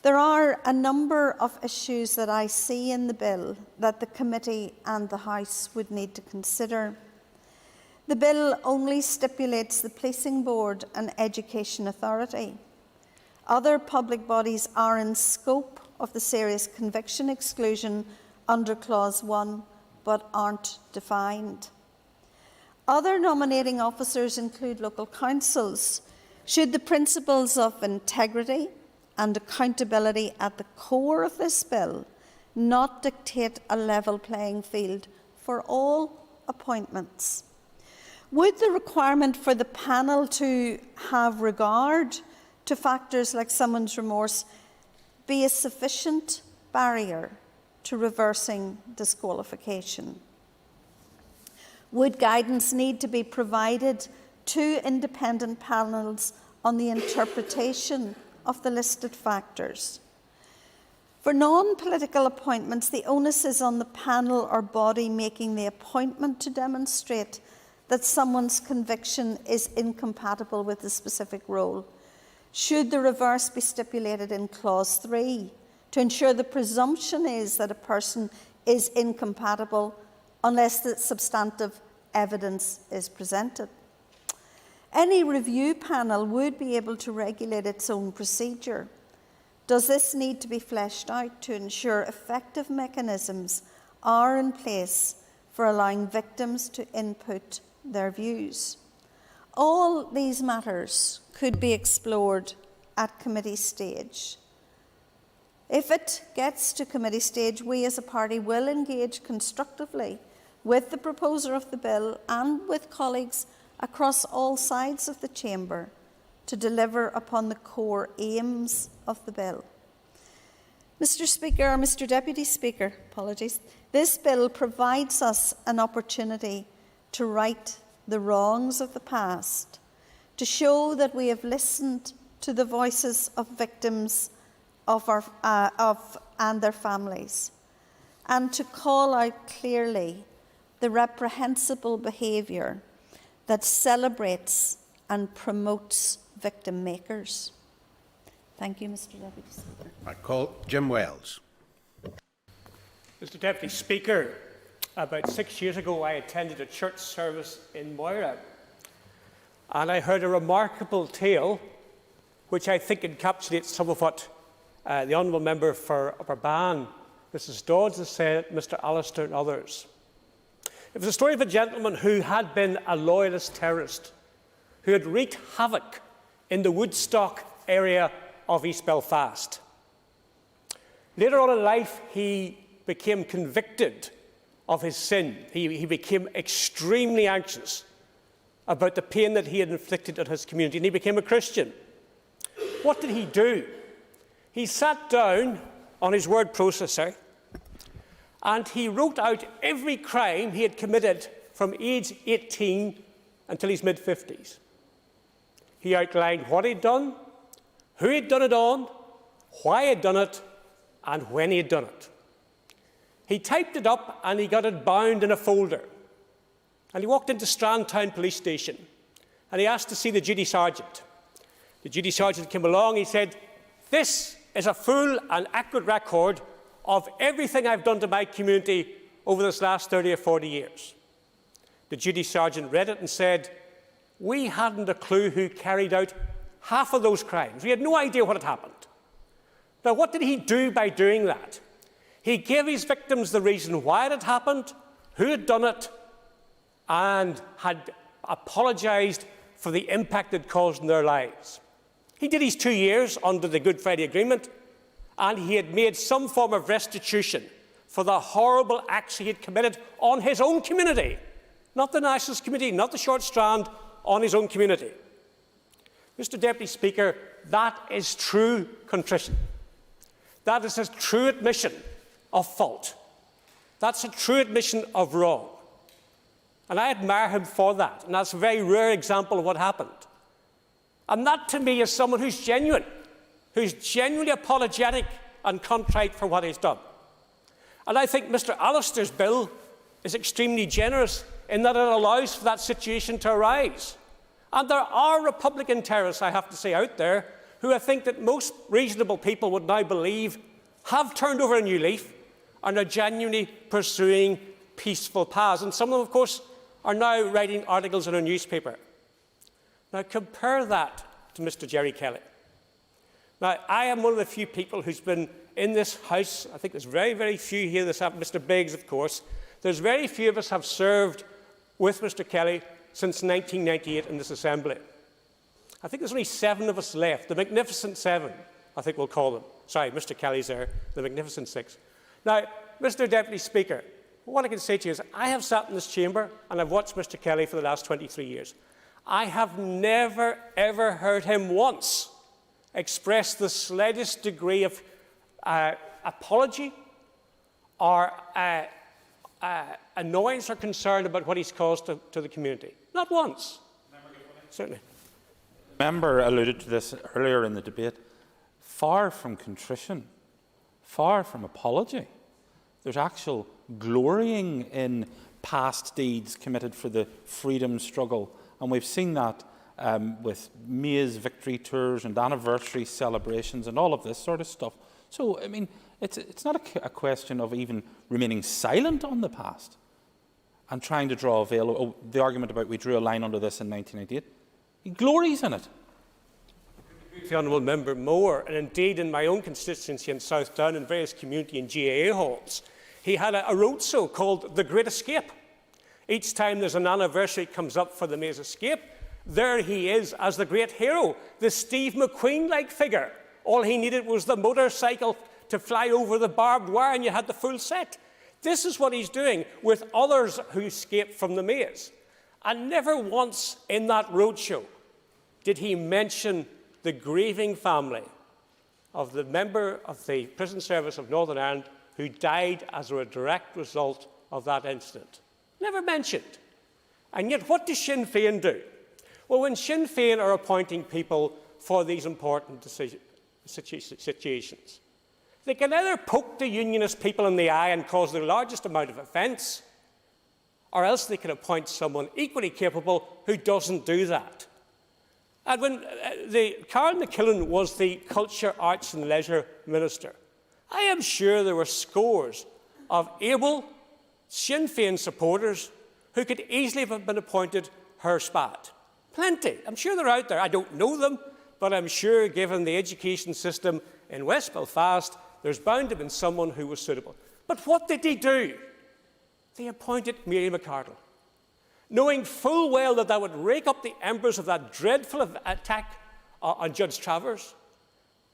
there are a number of issues that I see in the bill that the committee and the House would need to consider. The bill only stipulates the Policing Board and Education Authority. Other public bodies are in scope of the serious conviction exclusion under Clause 1, but aren't defined. Other nominating officers include local councils. Should the principles of integrity and accountability at the core of this bill not dictate a level playing field for all appointments? Would the requirement for the panel to have regard to factors like someone's remorse be a sufficient barrier to reversing disqualification? Would guidance need to be provided to independent panels on the interpretation of the listed factors? For non-political appointments, the onus is on the panel or body making the appointment to demonstrate that someone's conviction is incompatible with a specific role. Should the reverse be stipulated in Clause 3 to ensure the presumption is that a person is incompatible unless the substantive evidence is presented? Any review panel would be able to regulate its own procedure. Does this need to be fleshed out to ensure effective mechanisms are in place for allowing victims to input their views? All these matters could be explored at committee stage. If it gets to committee stage, we as a party will engage constructively with the proposer of the bill and with colleagues across all sides of the chamber to deliver upon the core aims of the bill. Mr. Speaker, or Mr. Deputy Speaker, apologies, this bill provides us an opportunity to right the wrongs of the past, to show that we have listened to the voices of victims and their families, and to call out clearly the reprehensible behaviour that celebrates and promotes victim makers. Thank you, Mr. Deputy Speaker. I call Jim Wells. Mr. Deputy Speaker, about 6 years ago I attended a church service in Moira, and I heard a remarkable tale which I think encapsulates some of what the Honourable Member for Upper Bann, Mrs Dodds, has said, Mr Allister and others. It was a story of a gentleman who had been a loyalist terrorist, who had wreaked havoc in the Woodstock area of East Belfast. Later on in life, he became convicted of his sin. He became extremely anxious about the pain that he had inflicted on his community, and he became a Christian. What did he do? He sat down on his word processor and he wrote out every crime he had committed from age 18 until his mid-50s. He outlined what he'd done, who he'd done it on, why he'd done it, and when he had done it. He typed it up and he got it bound in a folder. And he walked into Strand Town Police Station and he asked to see the duty sergeant. The duty sergeant came along. He said, "This is a full and accurate record of everything I've done to my community over this last 30 or 40 years. The duty sergeant read it and said, "We hadn't a clue who carried out half of those crimes. We had no idea what had happened." Now, what did he do by doing that? He gave his victims the reason why it had happened, who had done it, and had apologised for the impact it caused in their lives. He did his 2 years under the Good Friday Agreement, and he had made some form of restitution for the horrible acts he had committed on his own community, not the Nationalist community, not the Short Strand, on his own community. Mr. Deputy Speaker, that is true contrition. That is a true admission of fault. That's a true admission of wrong. And I admire him for that. And that's a very rare example of what happened. And that, to me, is someone who's genuine, who's genuinely apologetic and contrite for what he's done. And I think Mr Alister's bill is extremely generous in that it allows for that situation to arise. And there are Republican terrorists, I have to say, out there, who I think that most reasonable people would now believe have turned over a new leaf and are genuinely pursuing peaceful paths. And some of them, of course, are now writing articles in a newspaper. Now, compare that to Mr Gerry Kelly. Now, I am one of the few people who's been in this House. I think there's very, very few here this afternoon. Mr Biggs, of course. There's very few of us have served with Mr Kelly since 1998 in this Assembly. I think there's only 7 of us left, the Magnificent 7, I think we'll call them. Sorry, Mr Kelly's there, the Magnificent 6. Now, Mr Deputy Speaker, what I can say to you is I have sat in this chamber and I've watched Mr Kelly for the last 23 years. I have never, ever heard him once express the slightest degree of apology or annoyance or concern about what he's caused to the community. Not once. Certainly. The member alluded to this earlier in the debate. Far from contrition, far from apology, there's actual glorying in past deeds committed for the freedom struggle. And we've seen that with May's victory tours and anniversary celebrations and all of this sort of stuff. So, I mean, it's not a question of even remaining silent on the past and trying to draw a veil. Oh, the argument about we drew a line under this in 1998. He glories in it. The honourable member more, and indeed in my own constituency in South Down and various community and GAA halls, he had a roadshow called The Great Escape. Each time there's an anniversary comes up for the May's escape, there he is as the great hero, the Steve McQueen-like figure. All he needed was the motorcycle to fly over the barbed wire and you had the full set. This is what he's doing with others who escaped from the Mays. And never once in that roadshow did he mention the grieving family of the member of the prison service of Northern Ireland who died as a direct result of that incident. Never mentioned. And yet what does Sinn Féin do? Well, when Sinn Féin are appointing people for these important situations, they can either poke the unionist people in the eye and cause the largest amount of offence, or else they can appoint someone equally capable who doesn't do that. And when Carl McKillen was the Culture, Arts and Leisure Minister, I am sure there were scores of able Sinn Féin supporters who could easily have been appointed her spat. Plenty. I'm sure they're out there. I don't know them, but I'm sure, given the education system in West Belfast, there's bound to have been someone who was suitable. But what did they do? They appointed Mary McArdle, knowing full well that that would rake up the embers of that dreadful attack on Judge Travers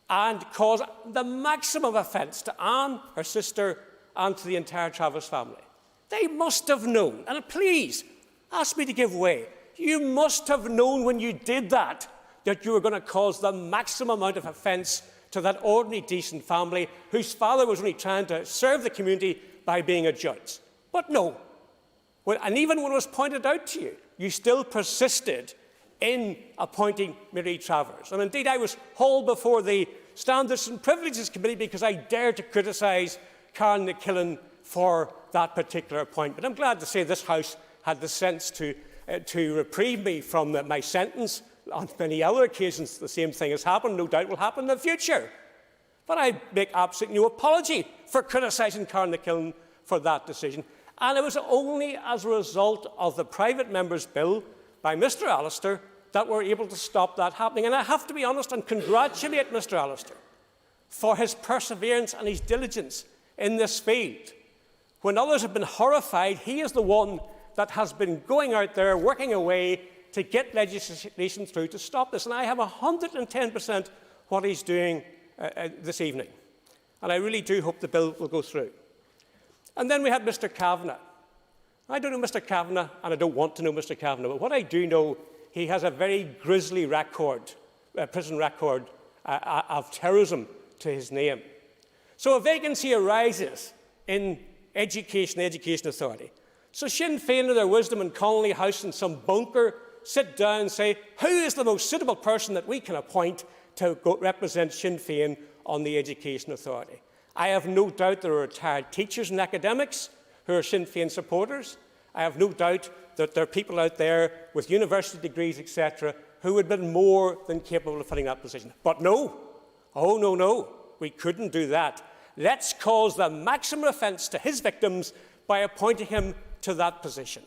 and cause the maximum offence to Anne, her sister, and to the entire Travers family. They must have known, and please, ask me to give way. You must have known when you did that you were going to cause the maximum amount of offence to that ordinary, decent family whose father was only trying to serve the community by being a judge. But no. And even when it was pointed out to you, you still persisted in appointing Mary Travers. And indeed, I was hauled before the Standards and Privileges Committee because I dared to criticise Carl McKillen for that particular appointment. I'm glad to say this House had the sense to reprieve me from my sentence. On many other occasions, the same thing has happened, no doubt will happen in the future. But I make absolutely no apology for criticising Carl McKillen for that decision. And it was only as a result of the private member's bill by Mr Alister that we're able to stop that happening. And I have to be honest and congratulate Mr Alister for his perseverance and his diligence in this field. When others have been horrified, he is the one that has been going out there, working away to get legislation through to stop this. And I have 110% what he's doing this evening. And I really do hope the bill will go through. And then we had Mr Kavanagh. I don't know Mr Kavanagh, and I don't want to know Mr Kavanagh, but what I do know, he has a very grisly record, prison record of terrorism to his name. So a vacancy arises in Education Authority. So Sinn Féin, in their wisdom in Connolly House in some bunker, sit down and say, who is the most suitable person that we can appoint to represent Sinn Féin on the Education Authority? I have no doubt there are retired teachers and academics who are Sinn Féin supporters. I have no doubt that there are people out there with university degrees, etc., who would have been more than capable of filling that position. But no, oh no, we couldn't do that. Let's cause the maximum offence to his victims by appointing him to that position.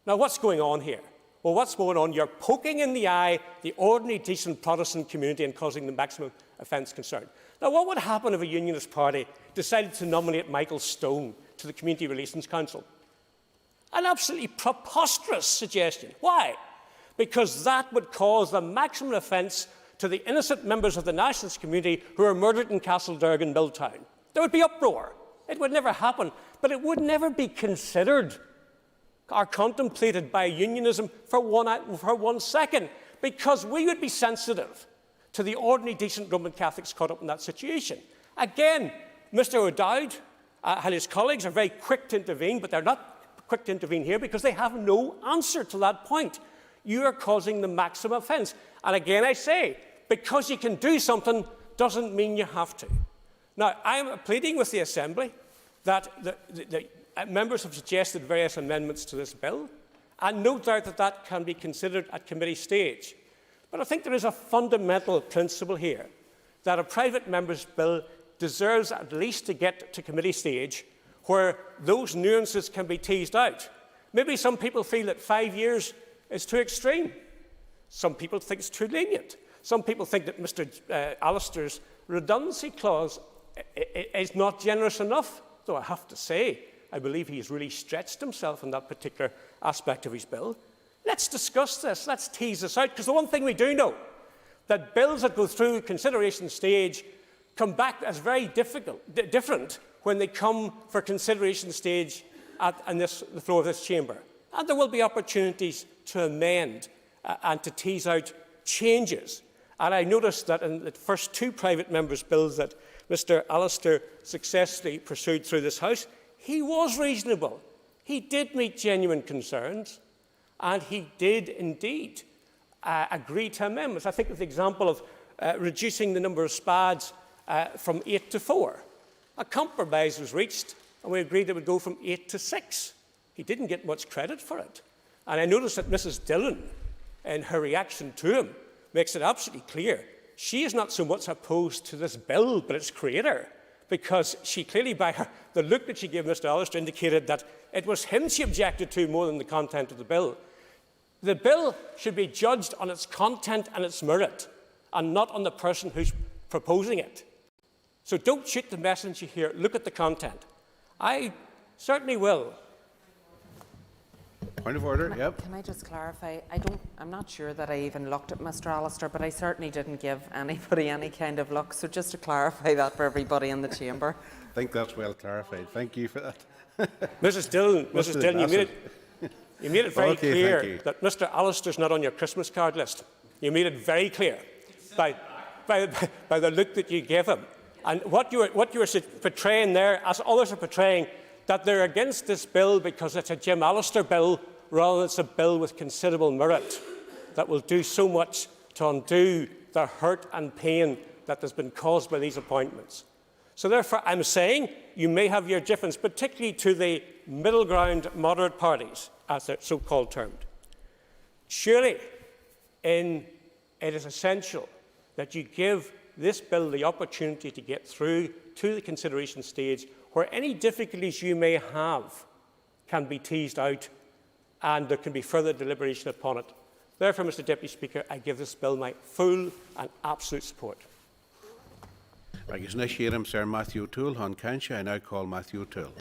Now, what's going on here? Well, what's going on? You're poking in the eye the ordinary, decent Protestant community and causing the maximum offence concern. Now, what would happen if a Unionist party decided to nominate Michael Stone to the Community Relations Council? An absolutely preposterous suggestion. Why? Because that would cause the maximum offence to the innocent members of the nationalist community who are murdered in Castledurg and Milltown. There would be uproar. It would never happen, but it would never be considered or contemplated by unionism for one second, because we would be sensitive to the ordinary, decent Roman Catholics caught up in that situation. Again, Mr O'Dowd and his colleagues are very quick to intervene, but they're not quick to intervene here because they have no answer to that point. You are causing the maximum offence. And again, I say, because you can do something doesn't mean you have to. Now, I am pleading with the Assembly that the members have suggested various amendments to this bill, and no doubt that that can be considered at committee stage. But I think there is a fundamental principle here that a private member's bill deserves at least to get to committee stage where those nuances can be teased out. Maybe some people feel that 5 years is too extreme. Some people think it's too lenient. Some people think that Mr Alistair's redundancy clause is not generous enough, though I have to say, I believe he's really stretched himself in that particular aspect of his bill. Let's discuss this. Let's tease this out, because the one thing we do know, that bills that go through consideration stage come back as very different when they come for consideration stage on the floor of this chamber. And there will be opportunities to amend and to tease out changes. And I noticed that in the first two private members' bills that Mr Alistair successfully pursued through this House, he was reasonable. He did meet genuine concerns, and he did indeed agree to amendments. I think of the example of reducing the number of SPADs from 8 to 4. A compromise was reached, and we agreed it would go from 8 to 6. He didn't get much credit for it. And I noticed that Mrs Dillon, in her reaction to him, makes it absolutely clear she is not so much opposed to this bill, but its creator, because she clearly, by the look that she gave Mr Alistair, indicated that it was him she objected to more than the content of the bill. The bill should be judged on its content and its merit, and not on the person who's proposing it. So don't shoot the messenger here. Look at the content. I certainly will. Point of order, yep. Can I just clarify? I'm not sure that I even looked at Mr Alistair, but I certainly didn't give anybody any kind of look. So just to clarify that for everybody in the chamber. I think that's well clarified. Thank you for that. Mrs Dillon, you made it very clear that Mr Alistair's not on your Christmas card list. You made it very clear by the look that you gave him. And what you were portraying there, as others are portraying, that they're against this bill because it's a Jim Alistair bill rather than it's a bill with considerable merit that will do so much to undo the hurt and pain that has been caused by these appointments. So therefore, I'm saying you may have your difference, particularly to the middle ground moderate parties, as they're so-called termed. Surely, it is essential that you give this bill the opportunity to get through to the consideration stage where any difficulties you may have can be teased out and there can be further deliberation upon it. Therefore, Mr Deputy Speaker, I give this bill my full and absolute support. Sir Matthew O'Toole on Council. I now call Matthew O'Toole.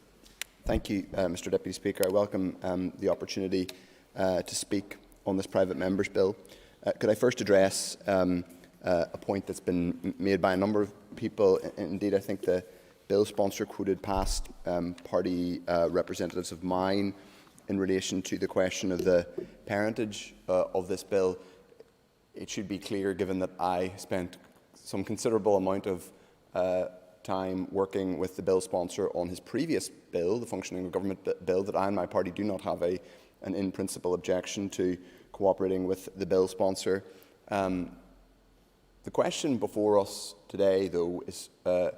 Thank you, Mr Deputy Speaker. I welcome the opportunity to speak on this private member's bill. Could I first address a point that's been made by a number of people? Indeed, I think the bill sponsor quoted past party representatives of mine in relation to the question of the parentage of this bill. It should be clear, given that I spent some considerable amount of time working with the bill sponsor on his previous bill, the Functioning of Government bill, that I and my party do not have an in-principle objection to cooperating with the bill sponsor. The question before us today, though, is a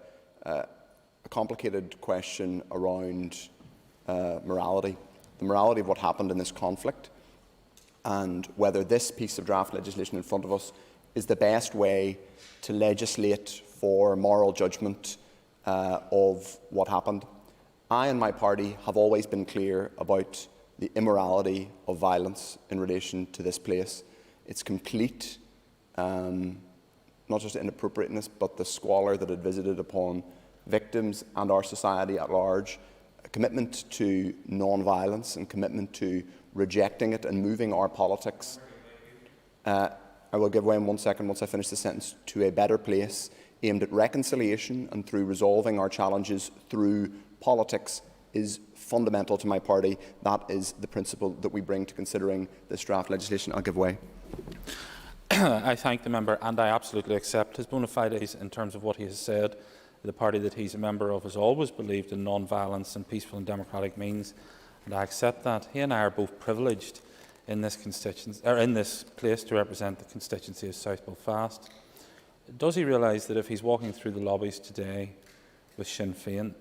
complicated question around morality, the morality of what happened in this conflict, and whether this piece of draft legislation in front of us is the best way to legislate for moral judgment of what happened. I and my party have always been clear about the immorality of violence in relation to this place. Its complete, not just inappropriateness, but the squalor that it visited upon victims and our society at large, a commitment to non-violence and commitment to rejecting it and moving our politics. I will give way in 1 second once I finish the sentence, to a better place aimed at reconciliation and through resolving our challenges through politics is fundamental to my party. That is the principle that we bring to considering this draft legislation. I'll give way. I thank the member, and I absolutely accept his bona fides in terms of what he has said. The party that he's a member of has always believed in non-violence and peaceful and democratic means, and I accept that. He and I are both privileged in this constituency, or in this place, to represent the constituency of South Belfast. Does he realise that if he's walking through the lobbies today with Sinn Féin,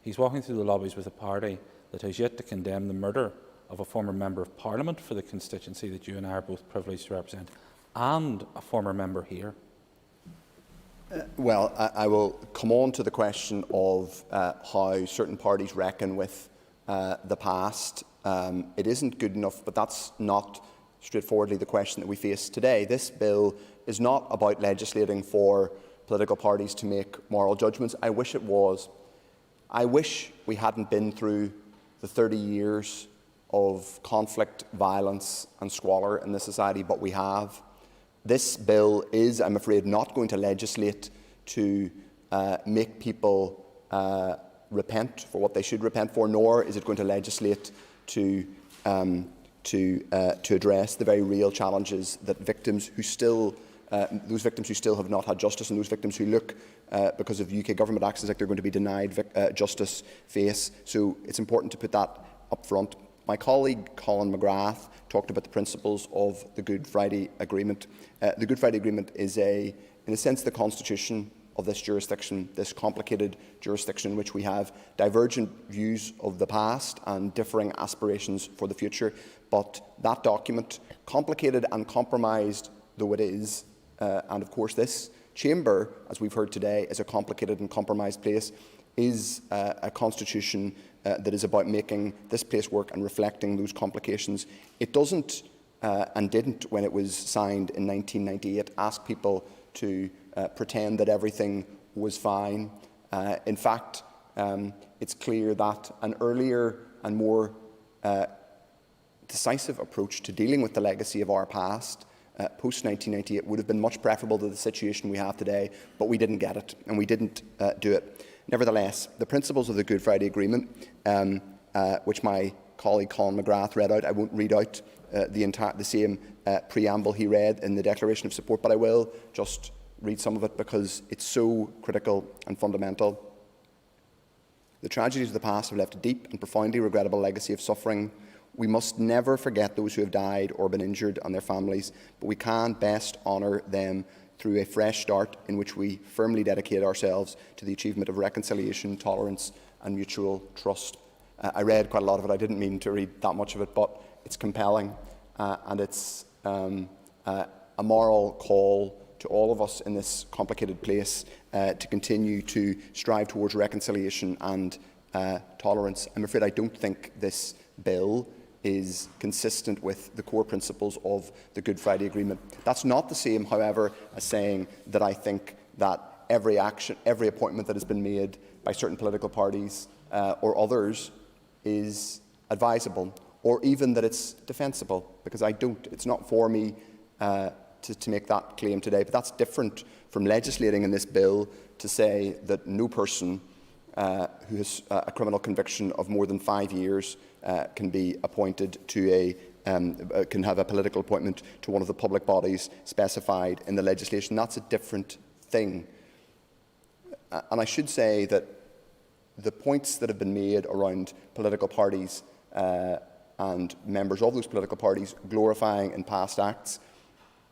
he's walking through the lobbies with a party that has yet to condemn the murder of a former Member of Parliament for the constituency that you and I are both privileged to represent, and a former member here? Well, I will come on to the question of how certain parties reckon with the past. It isn't good enough, but that's not straightforwardly the question that we face today. This bill is not about legislating for political parties to make moral judgments. I wish it was. I wish we hadn't been through the 30 years of conflict, violence and squalor in this society, but we have. This bill is, I'm afraid, not going to legislate to make people repent for what they should repent for, nor is it going to legislate to address the very real challenges that victims who still, those victims who still have not had justice, and those victims who look, because of UK government actions, like they're going to be denied justice face. So it's important to put that up front. My colleague Colin McGrath talked about the principles of the Good Friday Agreement. The Good Friday Agreement is, in a sense, the constitution of this jurisdiction, this complicated jurisdiction in which we have divergent views of the past and differing aspirations for the future. But that document, complicated and compromised though it is, and of course this chamber, as we've heard today, is a complicated and compromised place, is a constitution that is about making this place work and reflecting those complications. It doesn't, and didn't when it was signed in 1998, ask people to pretend that everything was fine. In fact, it's clear that an earlier and more decisive approach to dealing with the legacy of our past post-1998 would have been much preferable to the situation we have today, but we didn't get it, and we didn't do it. Nevertheless, the principles of the Good Friday Agreement, which my colleague Colin McGrath read out, I won't read out the same preamble he read in the Declaration of Support, but I will just read some of it because it's so critical and fundamental. The tragedies of the past have left a deep and profoundly regrettable legacy of suffering. We must never forget those who have died or been injured and their families, but we can best honour them through a fresh start in which we firmly dedicate ourselves to the achievement of reconciliation, tolerance and mutual trust. I read quite a lot of it. I didn't mean to read that much of it, but it's compelling and it's a moral call to all of us in this complicated place to continue to strive towards reconciliation and tolerance. I'm afraid I don't think this bill is consistent with the core principles of the Good Friday Agreement. That's not the same, however, as saying that I think that every action, every appointment that has been made by certain political parties or others is advisable, or even that it's defensible, because I don't. It's not for me to make that claim today, but that's different from legislating in this bill to say that no person who has a criminal conviction of more than 5 years can be appointed to can have a political appointment to one of the public bodies specified in the legislation. That's a different thing. And I should say that the points that have been made around political parties and members of those political parties glorifying in past acts,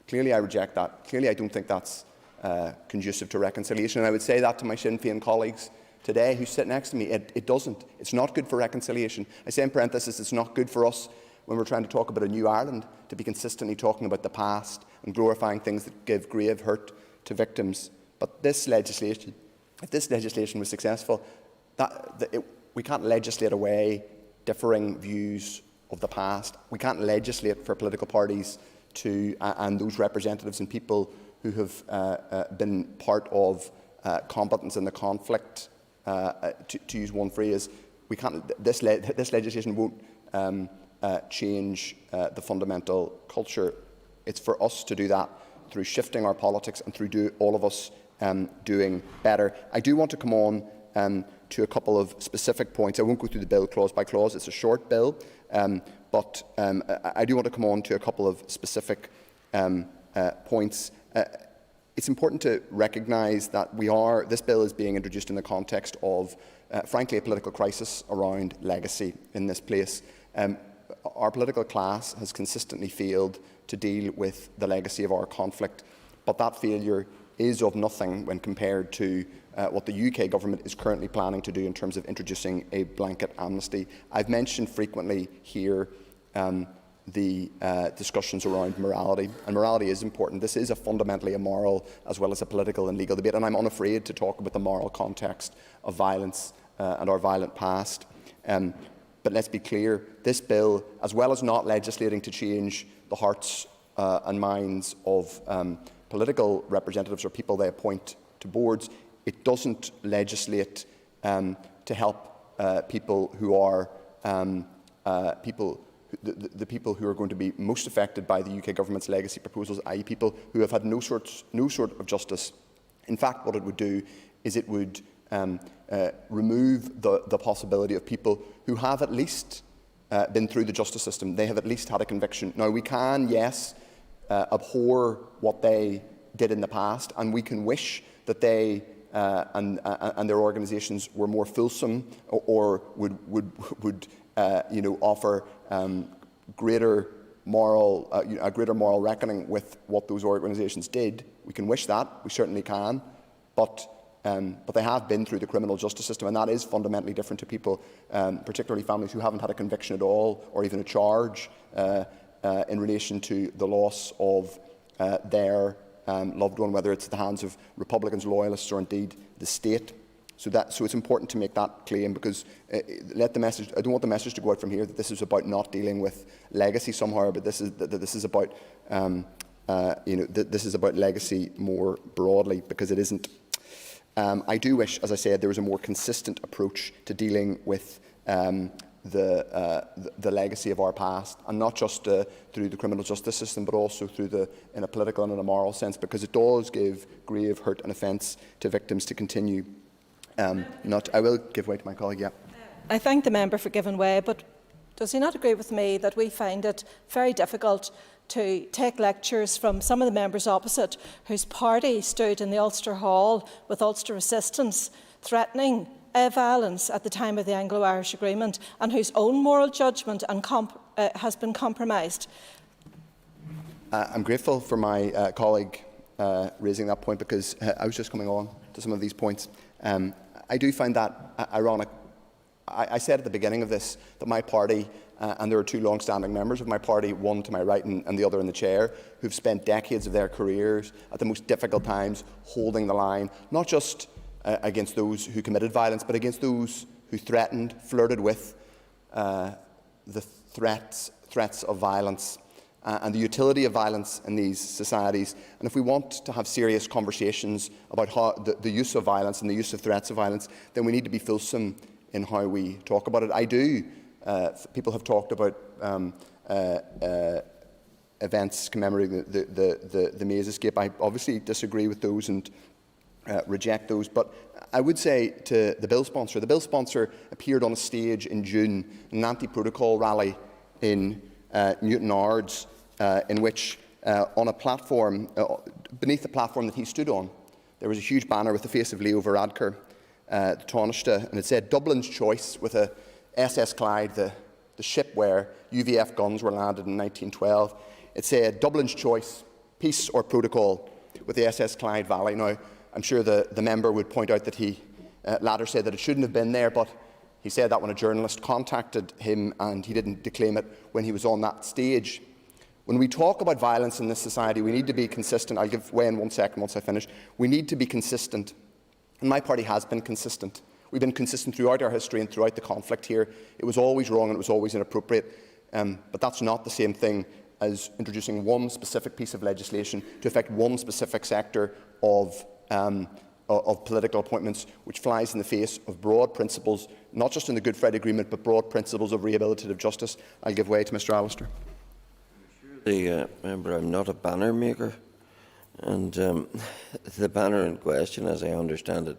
clearly I reject that. Clearly I don't think that's conducive to reconciliation. And I would say that to my Sinn Féin colleagues today who sit next to me. It doesn't. It's not good for reconciliation. I say in parenthesis, it's not good for us when we're trying to talk about a new Ireland to be consistently talking about the past and glorifying things that give grave hurt to victims. But this legislation, if this legislation was successful, we can't legislate away differing views of the past. We can't legislate for political parties and those representatives and people who have been part of combatants in the conflict. To use one phrase, we can't. This legislation won't change the fundamental culture. It's for us to do that through shifting our politics and through all of us doing better. I do want to come on to a couple of specific points. I won't go through the bill clause by clause. It's a short bill, but I do want to come on to a couple of specific points. It's important to recognise that this bill is being introduced in the context of, frankly, a political crisis around legacy in this place. Our political class has consistently failed to deal with the legacy of our conflict, but that failure is of nothing when compared to what the UK government is currently planning to do in terms of introducing a blanket amnesty. I've mentioned frequently here the discussions around morality, and morality is important. This is fundamentally a moral as well as a political and legal debate, and I'm unafraid to talk about the moral context of violence and our violent past. But let's be clear, this bill, as well as not legislating to change the hearts and minds of political representatives or people they appoint to boards, it doesn't legislate to help people who are the people who are going to be most affected by the UK government's legacy proposals, i.e. people who have had no sort of justice. In fact, what it would do is it would remove the possibility of people who have at least been through the justice system. They have at least had a conviction. Now, we can, yes, abhor what they did in the past, and we can wish that they and their organisations were more fulsome or would offer greater moral a greater moral reckoning with what those organisations did. We can wish that. We certainly can, but they have been through the criminal justice system, and that is fundamentally different to people, particularly families who haven't had a conviction at all or even a charge in relation to the loss of their loved one, whether it's at the hands of Republicans, loyalists, or indeed the state. So it's important to make that claim, because I don't want the message to go out from here that this is about not dealing with legacy somehow, but this is about this is about legacy more broadly, because it isn't. I do wish, as I said, there was a more consistent approach to dealing with the legacy of our past, and not just through the criminal justice system, but also in a political and in a moral sense, because it does give grave hurt and offence to victims to continue. I will give way to my colleague. Yeah. I thank the member for giving way, but does he not agree with me that we find it very difficult to take lectures from some of the members opposite whose party stood in the Ulster Hall with Ulster resistance threatening violence at the time of the Anglo-Irish Agreement, and whose own moral judgment has been compromised? I'm grateful for my colleague raising that point, because I was just coming on to some of these points. I do find that ironic. I said at the beginning of this that my party, and there are two long-standing members of my party, one to my right and the other in the chair, who've spent decades of their careers at the most difficult times holding the line, not just against those who committed violence, but against those who threatened, flirted with the threats of violence and the utility of violence in these societies. And if we want to have serious conversations about how the use of violence and the use of threats of violence, then we need to be fulsome in how we talk about it. I do. People have talked about events commemorating the Maze escape. I obviously disagree with those and reject those. But I would say to the bill sponsor appeared on a stage in June, an anti-protocol rally in Newton Ards, in which on a platform, beneath the platform that he stood on, there was a huge banner with the face of Leo Varadkar, the Taoiseach, and it said Dublin's choice with a SS Clyde, the ship where UVF guns were landed in 1912. It said Dublin's choice, peace or protocol, with the SS Clyde Valley. Now, I'm sure the member would point out that he later said that it shouldn't have been there, but he said that when a journalist contacted him and he didn't declaim it when he was on that stage. When we talk about violence in this society, we need to be consistent. I'll give way in 1 second once I finish. We need to be consistent. And my party has been consistent. We've been consistent throughout our history and throughout the conflict here. It was always wrong and it was always inappropriate. But that's not the same thing as introducing one specific piece of legislation to affect one specific sector of political appointments, which flies in the face of broad principles, not just in the Good Friday Agreement, but broad principles of rehabilitative justice. I'll give way to Mr Allister. The member, I'm not a banner maker, and the banner in question, as I understand it,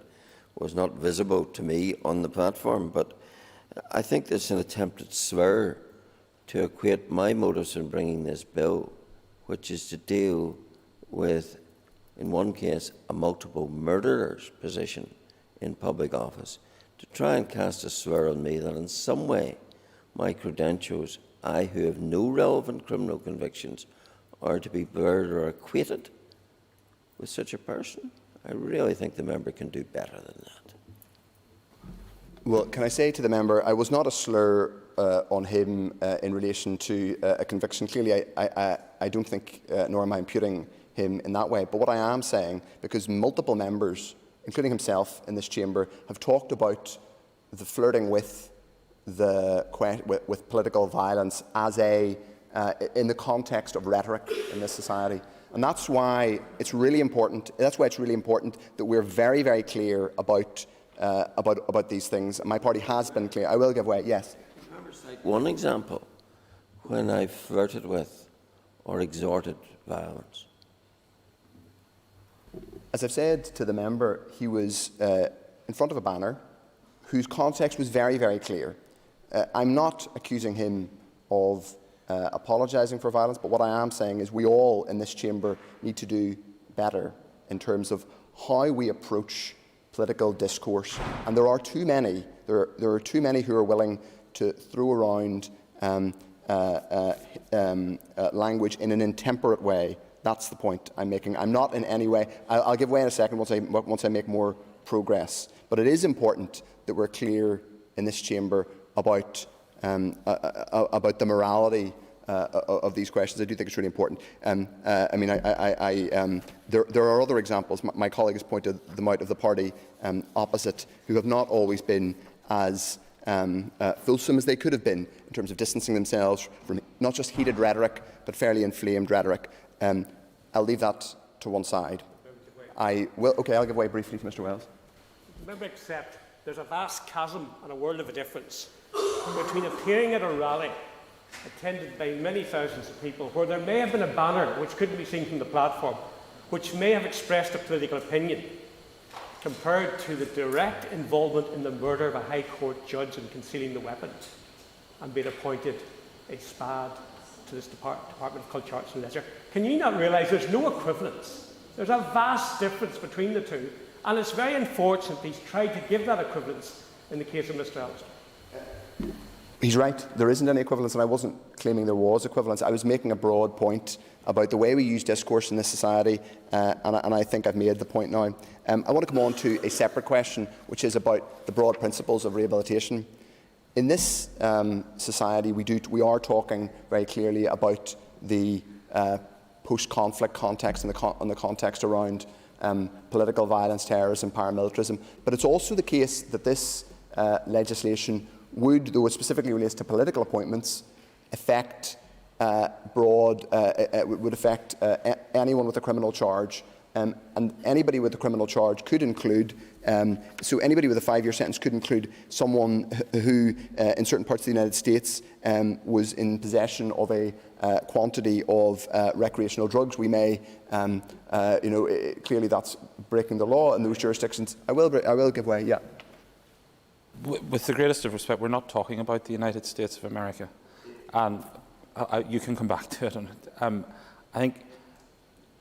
was not visible to me on the platform, but I think this is an attempted slur to equate my motives in bringing this bill, which is to deal with, in one case, a multiple murderer's position in public office, to try and cast a slur on me that in some way my credentials, I who have no relevant criminal convictions, are to be blurred or equated with such a person. I really think the member can do better than that. Well, can I say to the member, I was not a slur on him in relation to a conviction. Clearly, I don't think, nor am I imputing him in that way. But what I am saying, because multiple members, including himself in this chamber, have talked about the flirting with political violence as in the context of rhetoric in this society. And that's why it's really important. That's why it's really important that we're very, very clear about these things. And my party has been clear. I will give way. Yes. One example when I flirted with or exhorted violence. As I've said to the member, he was in front of a banner whose context was very, very clear. I'm not accusing him of apologising for violence, but what I am saying is we all in this chamber need to do better in terms of how we approach political discourse. And there are too many. There are too many who are willing to throw around language in an intemperate way. That's the point I'm making. I'm not in any way. I'll give way in a second once I make more progress. But it is important that we're clear in this chamber about the morality of these questions. I do think it's really important. I mean, there are other examples. My colleague has pointed them out of the party opposite, who have not always been as fulsome as they could have been in terms of distancing themselves from not just heated rhetoric, but fairly inflamed rhetoric. I'll leave that to one side. I'll give way briefly to Mr Wells. Remember, except there's a vast chasm and a world of a difference between appearing at a rally attended by many thousands of people, where there may have been a banner which couldn't be seen from the platform, which may have expressed a political opinion, compared to the direct involvement in the murder of a High Court judge and concealing the weapon, and being appointed a SPAD to this Department of Culture, Arts and Leisure. Can you not realise there's no equivalence? There's a vast difference between the two, and it's very unfortunate he's tried to give that equivalence in the case of Mr Allister. He's right. There isn't any equivalence, and I wasn't claiming there was equivalence. I was making a broad point about the way we use discourse in this society, and I think I've made the point now. I want to come on to a separate question, which is about the broad principles of rehabilitation. In this society, we are talking very clearly about the post-conflict context and the context around political violence, terrorism, paramilitarism. But it's also the case that this legislation would, though it specifically relates to political appointments, affect would affect anyone with a criminal charge. And anybody with a criminal charge could include, so anybody with a 5-year sentence could include someone who, in certain parts of the United States, was in possession of a quantity of recreational drugs. We may, clearly that's breaking the law in those jurisdictions. I will give way, yeah. With the greatest of respect, we're not talking about the United States of America. And you can come back to it. I think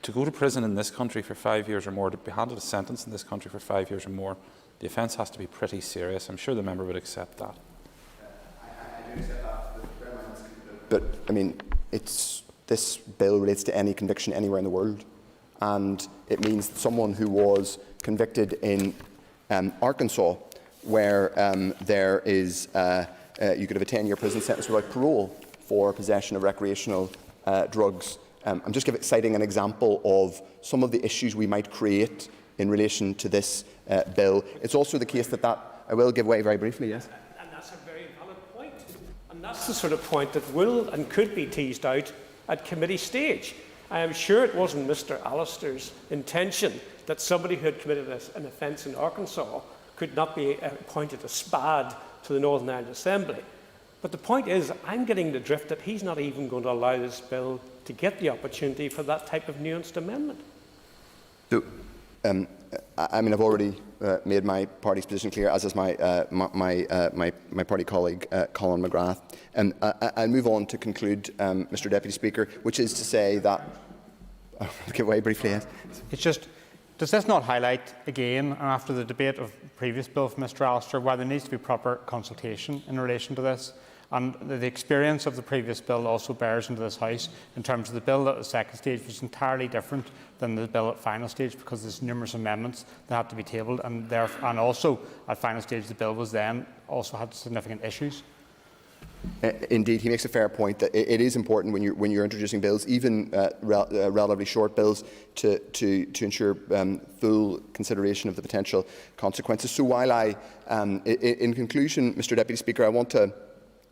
to go to prison in this country for 5 years or more, to be handed a sentence in this country for 5 years or more, the offence has to be pretty serious. I'm sure the member would accept that. I do accept that. But I mean, this bill relates to any conviction anywhere in the world, and it means that someone who was convicted in Arkansas, where there is you could have a 10-year prison sentence without parole for possession of recreational drugs. I'm just citing an example of some of the issues we might create in relation to this bill. It's also the case that I will give way very briefly, yes. And that's a very valid point. And that's the sort of point that will and could be teased out at committee stage. I am sure it wasn't Mr Allister's intention that somebody who had committed an offence in Arkansas could not be appointed a SPAD to the Northern Ireland Assembly. But the point is, I'm getting the drift that he's not even going to allow this bill to get the opportunity for that type of nuanced amendment. So, I mean, I've already made my party's position clear, as is my party colleague, Colin McGrath. And I'll move on to conclude, Mr Deputy Speaker, which is to say that... give way briefly, yes. It's just, does this not highlight, again, after the debate of the previous bill from Mr Allister, why there needs to be proper consultation in relation to this? And the experience of the previous bill also bears into this House in terms of the bill at the second stage was entirely different than the bill at final stage, because there's numerous amendments that had to be tabled, and also at final stage the bill was then also had significant issues. Indeed, he makes a fair point that it is important when you're introducing bills, even relatively short bills, to ensure full consideration of the potential consequences. So while in conclusion, Mr Deputy Speaker, I want to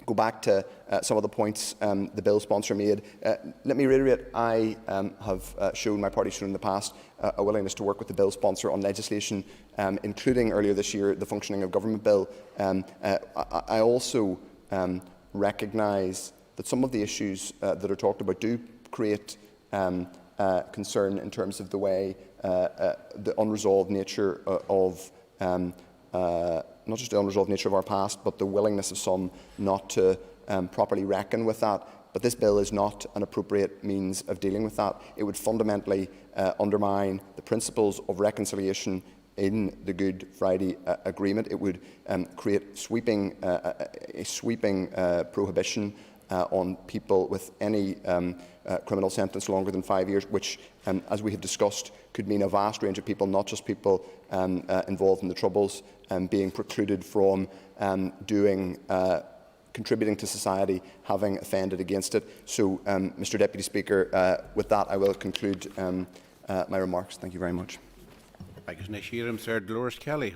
go back to some of the points the bill sponsor made. Let me reiterate, I have shown, my party shown in the past, a willingness to work with the bill sponsor on legislation, including earlier this year the Functioning of Government Bill. I also recognise that some of the issues that are talked about do create concern in terms of the way the unresolved nature of not just the unresolved nature of our past, but the willingness of some not to properly reckon with that. But this bill is not an appropriate means of dealing with that. It would fundamentally undermine the principles of reconciliation in the Good Friday Agreement. It would create a sweeping prohibition on people with any criminal sentence longer than 5 years, which, as we have discussed, could mean a vast range of people, not just people involved in the Troubles, being precluded from contributing to society, having offended against it. So, Mr Deputy Speaker, with that I will conclude my remarks. Thank you very much. Dolores Kelly,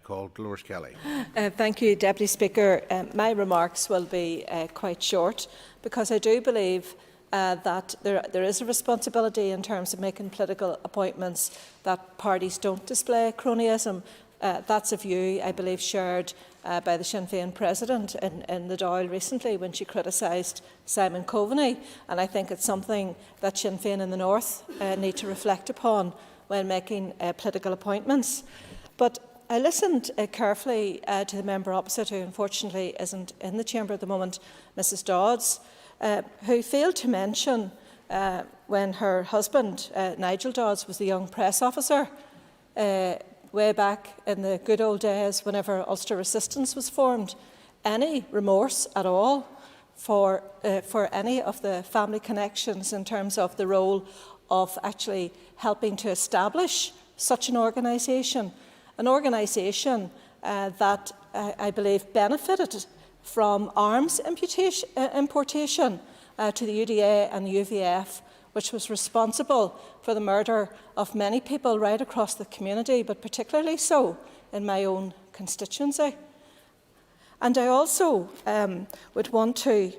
called Dolores Kelly. Thank you, Deputy Speaker. My remarks will be quite short, because I do believe that there is a responsibility in terms of making political appointments that parties don't display cronyism. That's a view, I believe, shared by the Sinn Féin President in the Dáil recently when she criticised Simon Coveney, and I think it's something that Sinn Féin in the North need to reflect upon when making political appointments. But I listened carefully to the member opposite, who unfortunately isn't in the chamber at the moment, Mrs Dodds, who failed to mention when her husband, Nigel Dodds, was the young press officer way back in the good old days whenever Ulster Resistance was formed, any remorse at all for any of the family connections in terms of the role of actually helping to establish such an organisation that I believe benefited from arms importation to the UDA and the UVF, which was responsible for the murder of many people right across the community, but particularly so in my own constituency. And I also would want to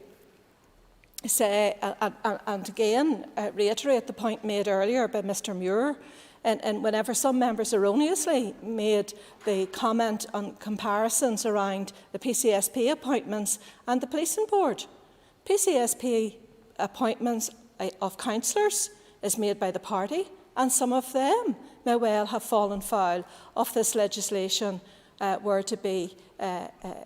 say, and again reiterate the point made earlier by Mr Muir, and whenever some members erroneously made the comment on comparisons around the PCSP appointments and the Policing Board. PCSP appointments of councillors is made by the party, and some of them may well have fallen foul of this legislation were to be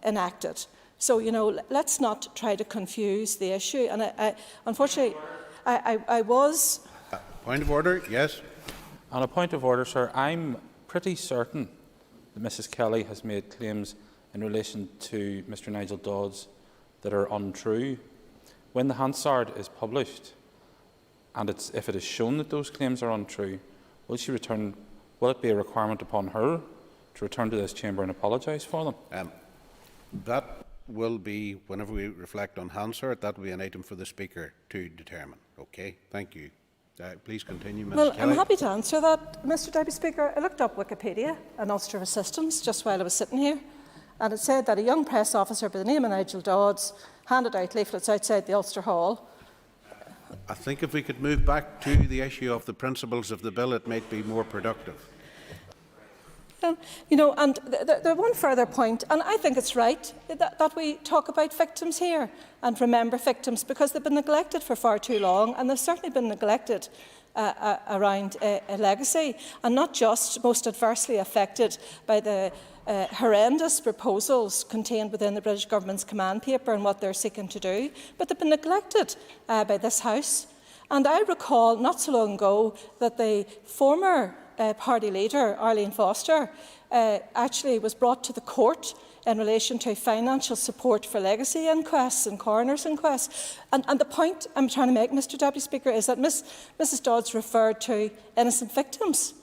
enacted. So, you know, let's not try to confuse the issue. And unfortunately, I was... Point of order, yes. On a point of order, sir, I'm pretty certain that Mrs Kelly has made claims in relation to Mr Nigel Dodds that are untrue. When the Hansard is published, and if it is shown that those claims are untrue, will it be a requirement upon her to return to this chamber and apologise for them? That will be, whenever we reflect on Hansard, that will be an item for the Speaker to determine. Okay, thank you. Please continue, Ms Well, Kelly. I'm happy to answer that, Mr Deputy Speaker. I looked up Wikipedia and Ulster Assistance just while I was sitting here, and it said that a young press officer by the name of Nigel Dodds handed out leaflets outside the Ulster Hall. I think if we could move back to the issue of the principles of the bill, it might be more productive. You know, and the one further point, and I think it's right that we talk about victims here and remember victims, because they've been neglected for far too long, and they've certainly been neglected around a legacy, and not just most adversely affected by the horrendous proposals contained within the British Government's command paper and what they're seeking to do, but they've been neglected by this House. And I recall not so long ago that the former party leader, Arlene Foster, actually was brought to the court in relation to financial support for legacy inquests and coroner's inquests. And the point I'm trying to make, Mr Deputy Speaker, is that Mrs Dodds referred to innocent victims.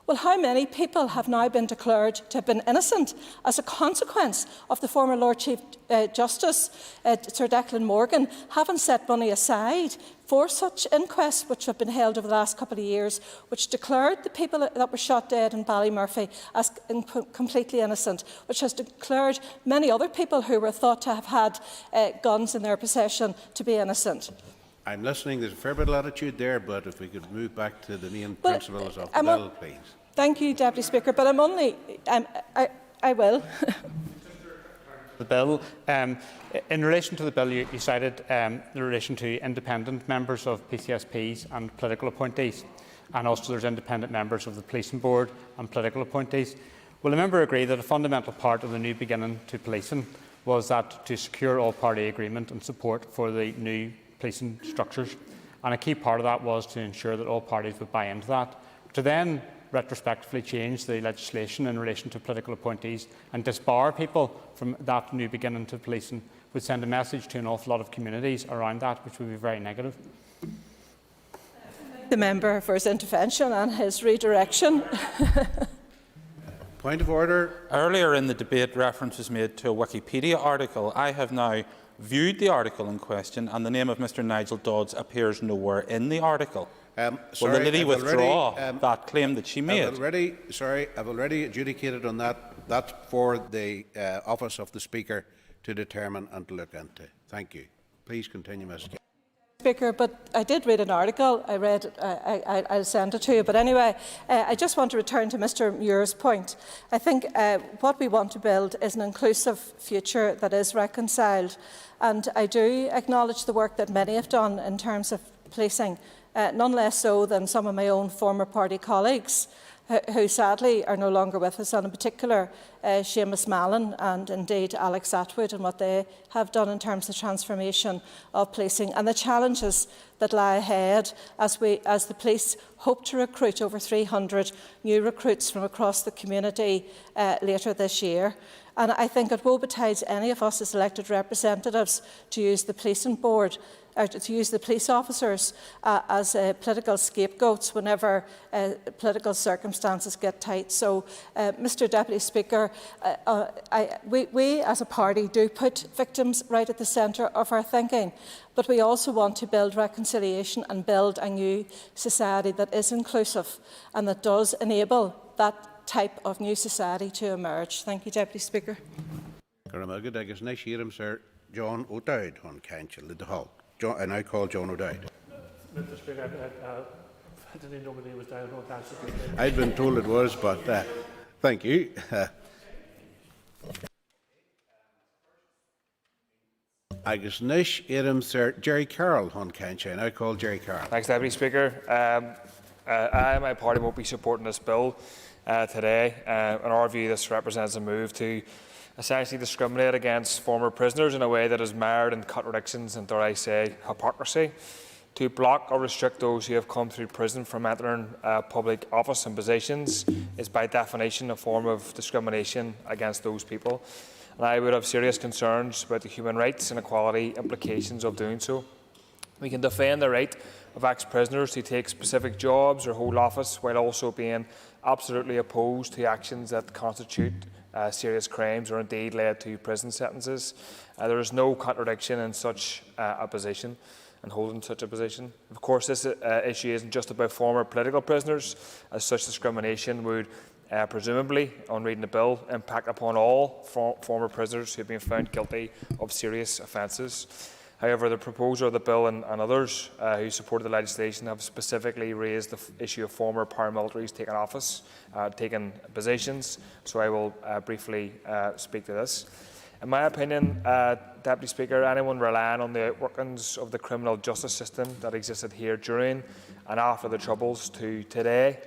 Well, how many people have now been declared to have been innocent as a consequence of the former Lord Chief Justice, Sir Declan Morgan, having set money aside for such inquests which have been held over the last couple of years, which declared the people that were shot dead in Ballymurphy as completely innocent, which has declared many other people who were thought to have had guns in their possession to be innocent? I'm listening. There's a fair bit of attitude there, but if we could move back to the main principles of the bill, please. Thank you, Deputy Speaker, but I'm only... I will. The bill. In relation to the bill, you cited in relation to independent members of PCSPs and political appointees, and also there's independent members of the Policing Board and political appointees. Will the member agree that a fundamental part of the new beginning to policing was that to secure all-party agreement and support for the new policing structures, and a key part of that was to ensure that all parties would buy into that, to then retrospectively change the legislation in relation to political appointees and disbar people from that new beginning to policing would send a message to an awful lot of communities around that, which would be very negative. The member for his intervention and his redirection. Point of order. Earlier in the debate, reference was made to a Wikipedia article. I have now viewed the article in question, and the name of Mr Nigel Dodds appears nowhere in the article. Will the lady withdraw that claim that she made? I've already adjudicated on that. That's for the office of the Speaker to determine and to look into. Thank you. Please continue, Ms. Kelly. Speaker, but I did read an article. I read it. I'll send it to you. But anyway, I just want to return to Mr Muir's point. I think what we want to build is an inclusive future that is reconciled. And I do acknowledge the work that many have done in terms of policing, none less so than some of my own former party colleagues, who sadly are no longer with us, and in particular Seamus Mallon and indeed Alex Atwood, and what they have done in terms of transformation of policing and the challenges that lie ahead as the police hope to recruit over 300 new recruits from across the community later this year. And I think it woe betides any of us as elected representatives to use the policing board, to use the police officers as political scapegoats whenever political circumstances get tight. So, Mr Deputy Speaker, we as a party do put victims right at the centre of our thinking, but we also want to build reconciliation and build a new society that is inclusive and that does enable that type of new society to emerge. Thank you, Deputy Speaker. John O'Dowd on Council the Hall. I now call John O'Dowd. Mr. Speaker, I didn't know my name was down on Council. I'd been told it was, but thank you. Agus Nish Adam Sir Gerry Carroll on Council. I now call Gerry Carroll. Thanks, Deputy Speaker. I and my party won't be supporting this bill today. In our view, this represents a move to essentially discriminate against former prisoners in a way that is mired in contradictions and, dare I say, hypocrisy. To block or restrict those who have come through prison from entering public office and positions is by definition a form of discrimination against those people. And I would have serious concerns about the human rights and equality implications of doing so. We can defend the right of ex-prisoners to take specific jobs or hold office while also being absolutely opposed to actions that constitute serious crimes or indeed led to prison sentences. There is no contradiction in such a position and holding such a position. Of course, this issue isn't just about former political prisoners, as such discrimination would presumably, on reading the bill, impact upon all former prisoners who have been found guilty of serious offences. However, the proposer of the bill and others who supported the legislation have specifically raised the issue of former paramilitaries taking office, taking positions, so I will briefly speak to this. In my opinion, Deputy Speaker, anyone relying on the outworkings of the criminal justice system that existed here during and after the Troubles to today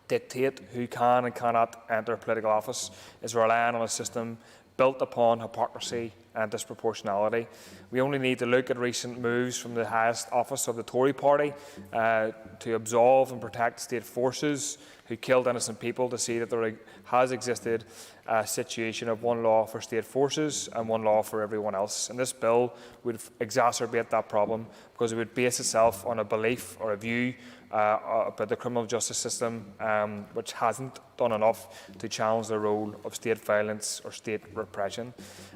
dictate who can and cannot enter political office is relying on a system built upon hypocrisy and disproportionality. We only need to look at recent moves from the highest office of the Tory party to absolve and protect state forces who killed innocent people to see that there has existed a situation of one law for state forces and one law for everyone else. And this bill would exacerbate that problem because it would base itself on a belief or a view about the criminal justice system which hasn't done enough to challenge the role of state violence or state repression.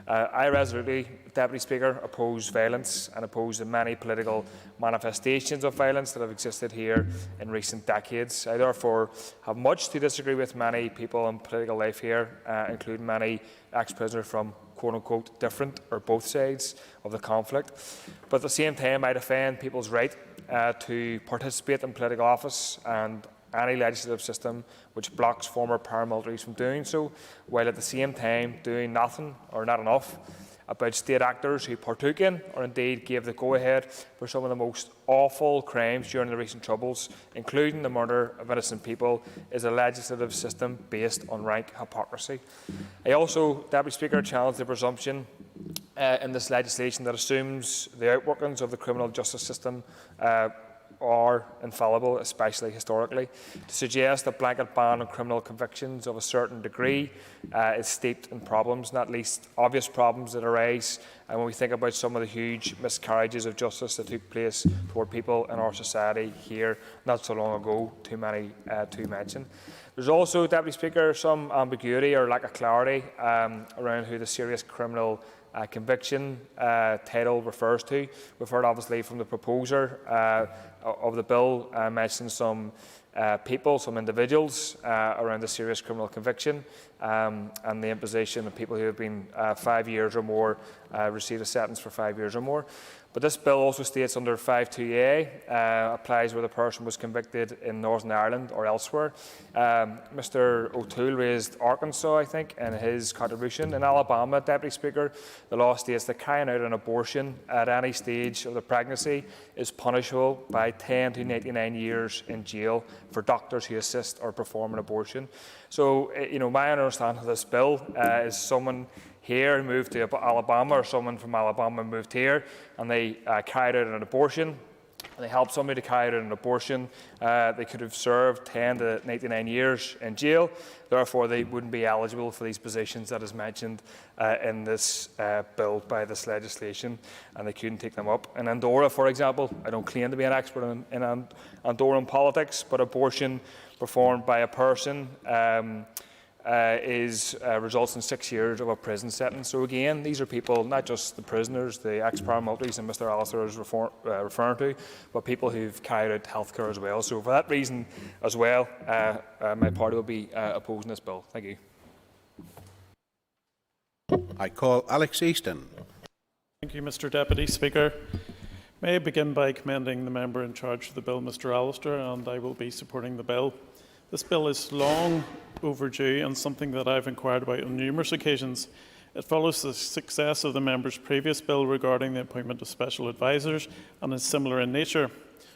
I resolutely, Deputy Speaker, oppose violence and oppose the many political manifestations of violence that have existed here in recent decades. I therefore have much to disagree with many people in political life here, including many ex-prisoners from quote-unquote different or both sides of the conflict. But at the same time, I defend people's right to participate in political office and any legislative system which blocks former paramilitaries from doing so, while at the same time doing nothing or not enough about state actors who partook in or indeed gave the go-ahead for some of the most awful crimes during the recent Troubles, including the murder of innocent people, is a legislative system based on rank hypocrisy. I also, Deputy Speaker, challenge the presumption in this legislation that assumes the outworkings of the criminal justice system are infallible, especially historically. To suggest a blanket ban on criminal convictions of a certain degree is steeped in problems, not least obvious problems that arise when we think about some of the huge miscarriages of justice that took place toward people in our society here not so long ago, too many to mention. There's also, Deputy Speaker, some ambiguity or lack of clarity around who the serious criminal conviction title refers to. We've heard obviously from the proposer of the bill mention some people, some individuals around the serious criminal conviction and the imposition of people who have been 5 years or more receive a sentence for 5 years or more. But this bill also states under 5.2a applies where the person was convicted in Northern Ireland or elsewhere. Mr O'Toole raised Arkansas, I think, in his contribution. In Alabama, Deputy Speaker, the law states that carrying out an abortion at any stage of the pregnancy is punishable by 10 to 99 years in jail for doctors who assist or perform an abortion. So, my understanding of this bill is someone here moved to Alabama, or someone from Alabama moved here, and they carried out an abortion. They helped somebody to carry out an abortion. They could have served 10 to 99 years in jail. Therefore, they wouldn't be eligible for these positions that is mentioned in this bill by this legislation, and they couldn't take them up. In Andorra, for example, I don't claim to be an expert in Andorran politics, but abortion performed by a person results in 6 years of a prison sentence. So again, these are people, not just the prisoners, the ex-paramilitaries and Mr Alistair is referring to, but people who've carried out healthcare as well. So for that reason as well, my party will be opposing this bill. Thank you. I call Alex Easton. Thank you, Mr Deputy Speaker. May I begin by commending the member in charge of the bill, Mr Alistair, and I will be supporting the bill. This bill is long overdue and something that I've inquired about on numerous occasions. It follows the success of the member's previous bill regarding the appointment of special advisers and is similar in nature.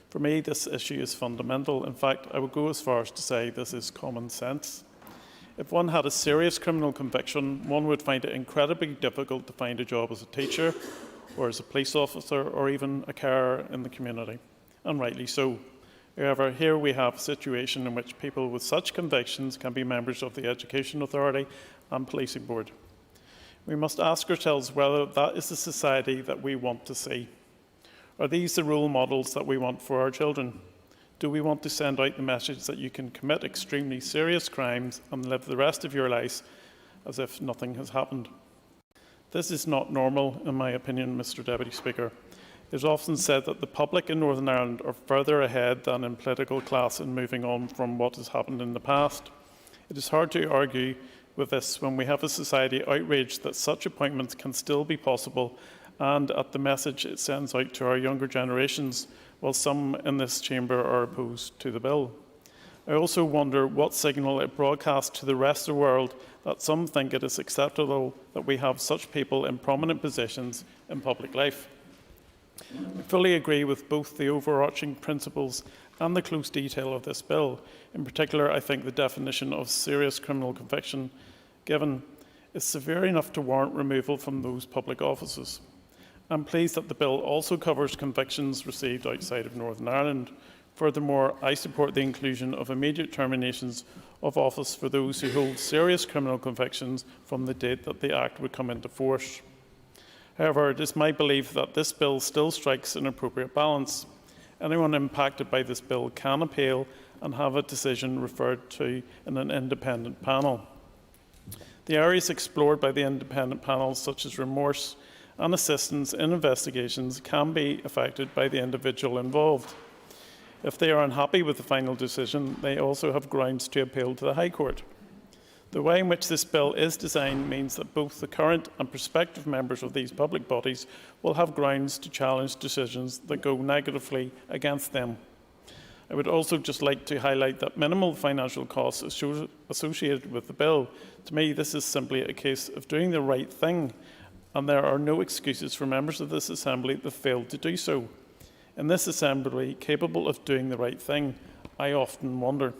For me, this issue is fundamental. In fact, I would go as far as to say this is common sense. If one had a serious criminal conviction, one would find it incredibly difficult to find a job as a teacher or as a police officer or even a carer in the community. and rightly so. However, here we have a situation in which people with such convictions can be members of the Education Authority and Policing Board. We must ask ourselves whether that is the society that we want to see. Are these the role models that we want for our children? Do we want to send out the message that you can commit extremely serious crimes and live the rest of your life as if nothing has happened? This is not normal, in my opinion, Mr. Deputy Speaker. It is often said that the public in Northern Ireland are further ahead than in political class in moving on from what has happened in the past. It is hard to argue with this when we have a society outraged that such appointments can still be possible and at the message it sends out to our younger generations, while some in this chamber are opposed to the bill. I also wonder what signal it broadcasts to the rest of the world that some think it is acceptable that we have such people in prominent positions in public life. I fully agree with both the overarching principles and the close detail of this bill. In particular, I think the definition of serious criminal conviction given is severe enough to warrant removal from those public offices. I'm pleased that the bill also covers convictions received outside of Northern Ireland. Furthermore, I support the inclusion of immediate terminations of office for those who hold serious criminal convictions from the date that the Act would come into force. However, it is my belief that this bill still strikes an appropriate balance. Anyone impacted by this bill can appeal and have a decision referred to in an independent panel. The areas explored by the independent panels, such as remorse and assistance in investigations, can be affected by the individual involved. If they are unhappy with the final decision, they also have grounds to appeal to the High Court. The way in which this bill is designed means that both the current and prospective members of these public bodies will have grounds to challenge decisions that go negatively against them. I would also just like to highlight that minimal financial costs associated with the bill. To me, this is simply a case of doing the right thing, and there are no excuses for members of this Assembly that failed to do so. In this Assembly, capable of doing the right thing, I often wonder.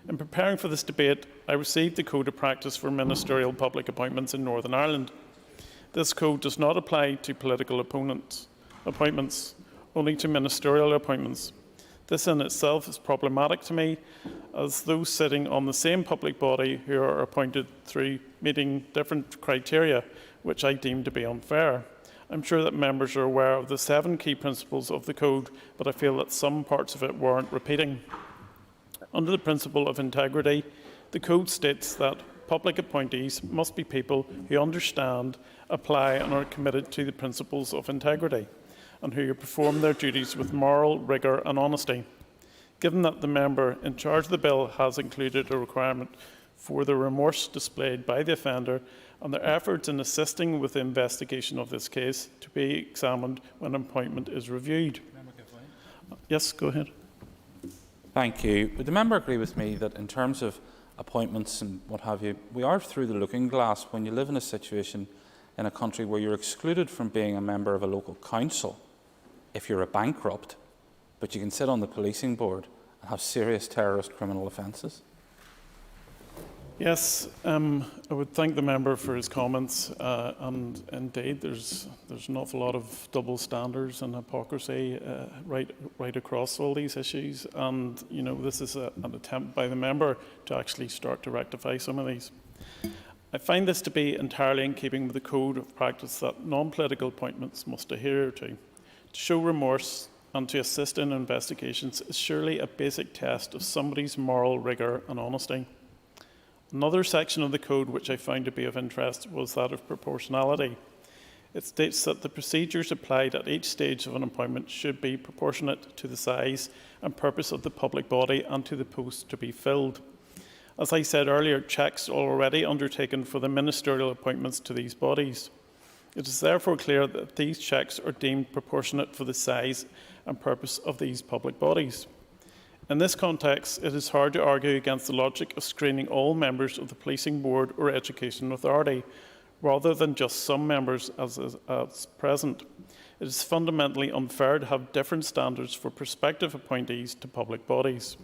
In preparing for this debate, I received the Code of Practice for Ministerial Public Appointments in Northern Ireland. This code does not apply to political appointments, only to ministerial appointments. This in itself is problematic to me, as those sitting on the same public body who are appointed through meeting different criteria, which I deem to be unfair. I'm sure that members are aware of the 7 key principles of the Code, but I feel that some parts of it warrant repeating. Under the principle of integrity, the Code states that public appointees must be people who understand, apply and are committed to the principles of integrity, and who perform their duties with moral rigour and honesty. Given that the member in charge of the bill has included a requirement for the remorse displayed by the offender and their efforts in assisting with the investigation of this case to be examined when an appointment is reviewed. Yes, go ahead. Thank you. Would the member agree with me that in terms of appointments and what have you, we are through the looking glass when you live in a situation in a country where you're excluded from being a member of a local council if you're a bankrupt, but you can sit on the policing board and have serious terrorist criminal offences? Yes, I would thank the member for his comments, and indeed there's an awful lot of double standards and hypocrisy right across all these issues, and this is an attempt by the member to actually start to rectify some of these. I find this to be entirely in keeping with the code of practice that non-political appointments must adhere to. To show remorse and to assist in investigations is surely a basic test of somebody's moral rigour and honesty. Another section of the code which I found to be of interest was that of proportionality. It states that the procedures applied at each stage of an appointment should be proportionate to the size and purpose of the public body and to the post to be filled. As I said earlier, checks are already undertaken for the ministerial appointments to these bodies. It is therefore clear that these checks are deemed proportionate for the size and purpose of these public bodies. In this context, it is hard to argue against the logic of screening all members of the Policing Board or Education Authority, rather than just some members as present. It is fundamentally unfair to have different standards for prospective appointees to public bodies.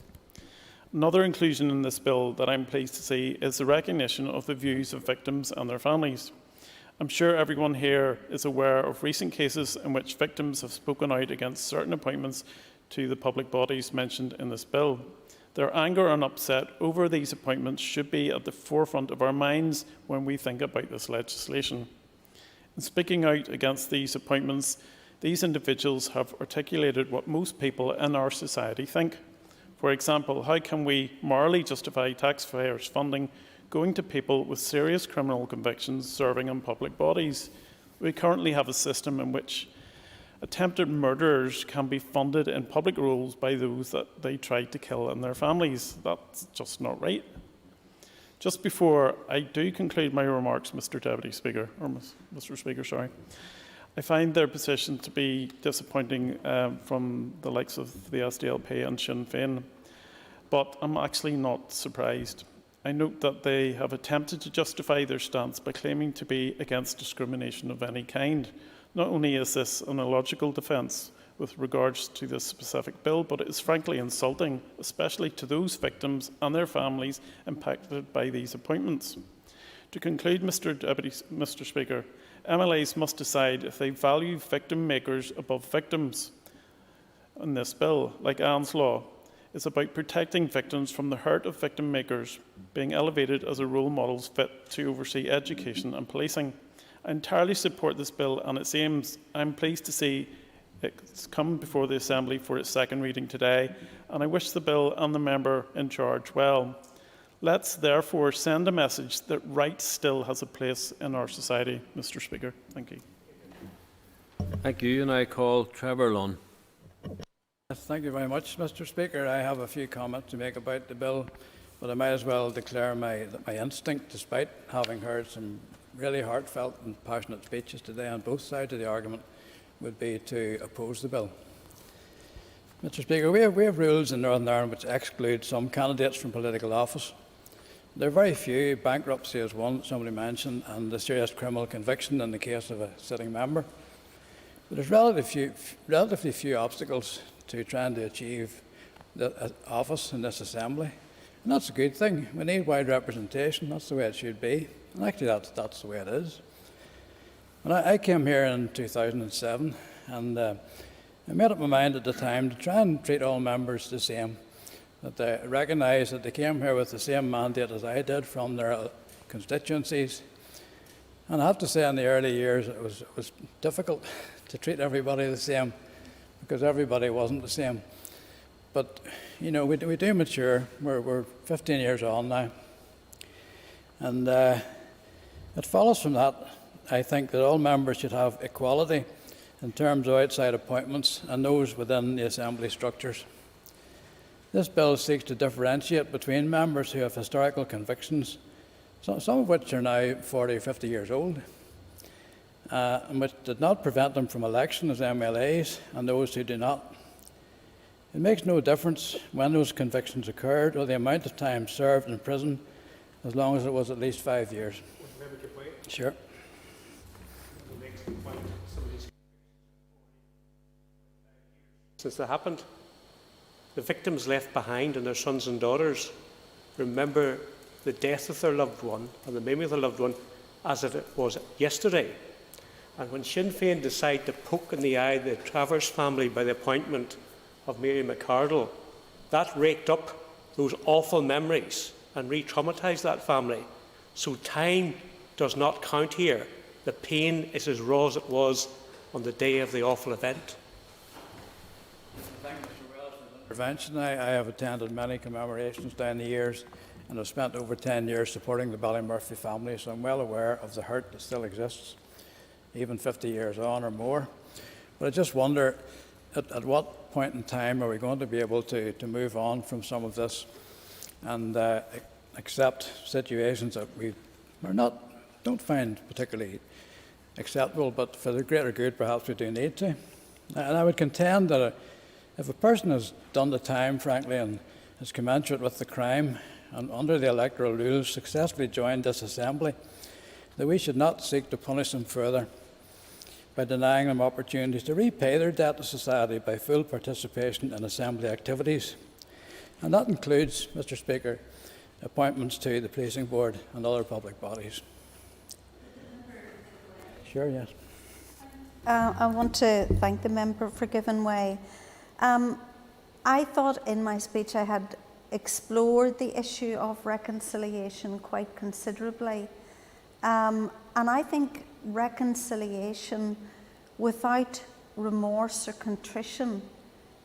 Another inclusion in this bill that I'm pleased to see is the recognition of the views of victims and their families. I'm sure everyone here is aware of recent cases in which victims have spoken out against certain appointments to the public bodies mentioned in this bill. Their anger and upset over these appointments should be at the forefront of our minds when we think about this legislation. In speaking out against these appointments, these individuals have articulated what most people in our society think. For example, how can we morally justify taxpayers' funding going to people with serious criminal convictions serving in public bodies? We currently have a system in which attempted murderers can be funded in public roles by those that they tried to kill and their families. That's just not right. Just before I do conclude my remarks, Mr. Deputy Speaker, or Mr. Speaker, sorry, I find their position to be disappointing from the likes of the SDLP and Sinn Féin, but I'm actually not surprised. I note that they have attempted to justify their stance by claiming to be against discrimination of any kind. Not only is this an illogical defence with regards to this specific bill, but it is frankly insulting, especially to those victims and their families impacted by these appointments. To conclude, Mr. Speaker, MLAs must decide if they value victim makers above victims. In this bill, like Anne's Law, is about protecting victims from the hurt of victim makers, being elevated as a role models fit to oversee education and policing. I entirely support this bill and its aims. I'm pleased to see it's come before the Assembly for its second reading today, and I wish the bill and the member in charge well. Let's therefore send a message that right still has a place in our society, Mr. Speaker. Thank you. Thank you, and I call Trevor Lunn. Yes, thank you very much, Mr. Speaker. I have a few comments to make about the bill, but I might as well declare my instinct, despite having heard some really heartfelt and passionate speeches today on both sides of the argument, would be to oppose the bill. Mr. Speaker, we have rules in Northern Ireland which exclude some candidates from political office. There are very few. Bankruptcy is one that somebody mentioned, and the serious criminal conviction in the case of a sitting member. But there's relatively few obstacles to trying to achieve the office in this Assembly. And that's a good thing. We need wide representation. That's the way it should be. And actually, that's the way it is. When I came here in 2007, and I made up my mind at the time to try and treat all members the same, that they recognise that they came here with the same mandate as I did from their constituencies. And I have to say, in the early years, it was difficult to treat everybody the same, because everybody wasn't the same. But, you know, we do mature. We're 15 years on now. And it follows from that, I think, that all members should have equality in terms of outside appointments and those within the Assembly structures. This bill seeks to differentiate between members who have historical convictions, some of which are now 40 or 50 years old, and which did not prevent them from election as MLAs, and those who do not. It makes no difference when those convictions occurred or the amount of time served in prison, as long as it was at least 5 years. Sure. Since that happened, the victims left behind and their sons and daughters remember the death of their loved one and the memory of their loved one as if it was yesterday. And when Sinn Féin decided to poke in the eye the Travers family by the appointment of Mary McArdle, that raked up those awful memories and re-traumatised that family. So time does not count here. The pain is as raw as it was on the day of the awful event. Thank you, Mr. Wells, for the intervention. I have attended many commemorations down the years, and have spent over 10 years supporting the Ballymurphy family, so I'm well aware of the hurt that still exists, even 50 years on or more. But I just wonder, at what point in time are we going to be able to move on from some of this and accept situations that we don't find particularly acceptable, but for the greater good perhaps we do need to. And I would contend that if a person has done the time, frankly, and is commensurate with the crime, and under the electoral rules successfully joined this Assembly, that we should not seek to punish them further by denying them opportunities to repay their debt to society by full participation in Assembly activities. And that includes, Mr. Speaker, appointments to the Policing Board and other public bodies. Sure, yes. I want to thank the member for giving way. I thought in my speech I had explored the issue of reconciliation quite considerably. And I think reconciliation without remorse or contrition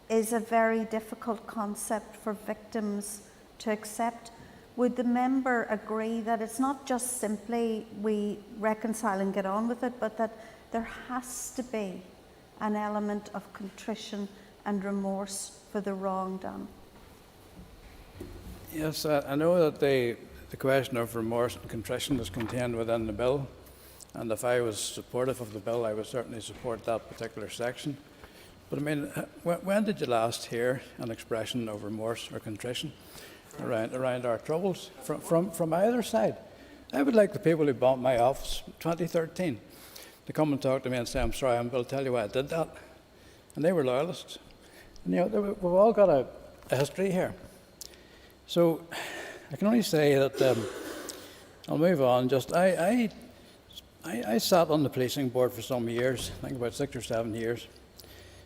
is a very difficult concept for victims to accept. Would the member agree that it's not just simply we reconcile and get on with it, but that there has to be an element of contrition and remorse for the wrong done? Yes, I know that the question of remorse and contrition is contained within the bill, and if I was supportive of the bill, I would certainly support that particular section. But I mean, when did you last hear an expression of remorse or contrition around our troubles from either side? I would like the people who bombed my office in 2013 to come and talk to me and say, I'm sorry, I'm going to tell you why I did that. And they were loyalists. And, you know, we've all got a history here. So I can only say that I'll move on. Just I sat on the policing board for some years, I think about 6 or 7 years.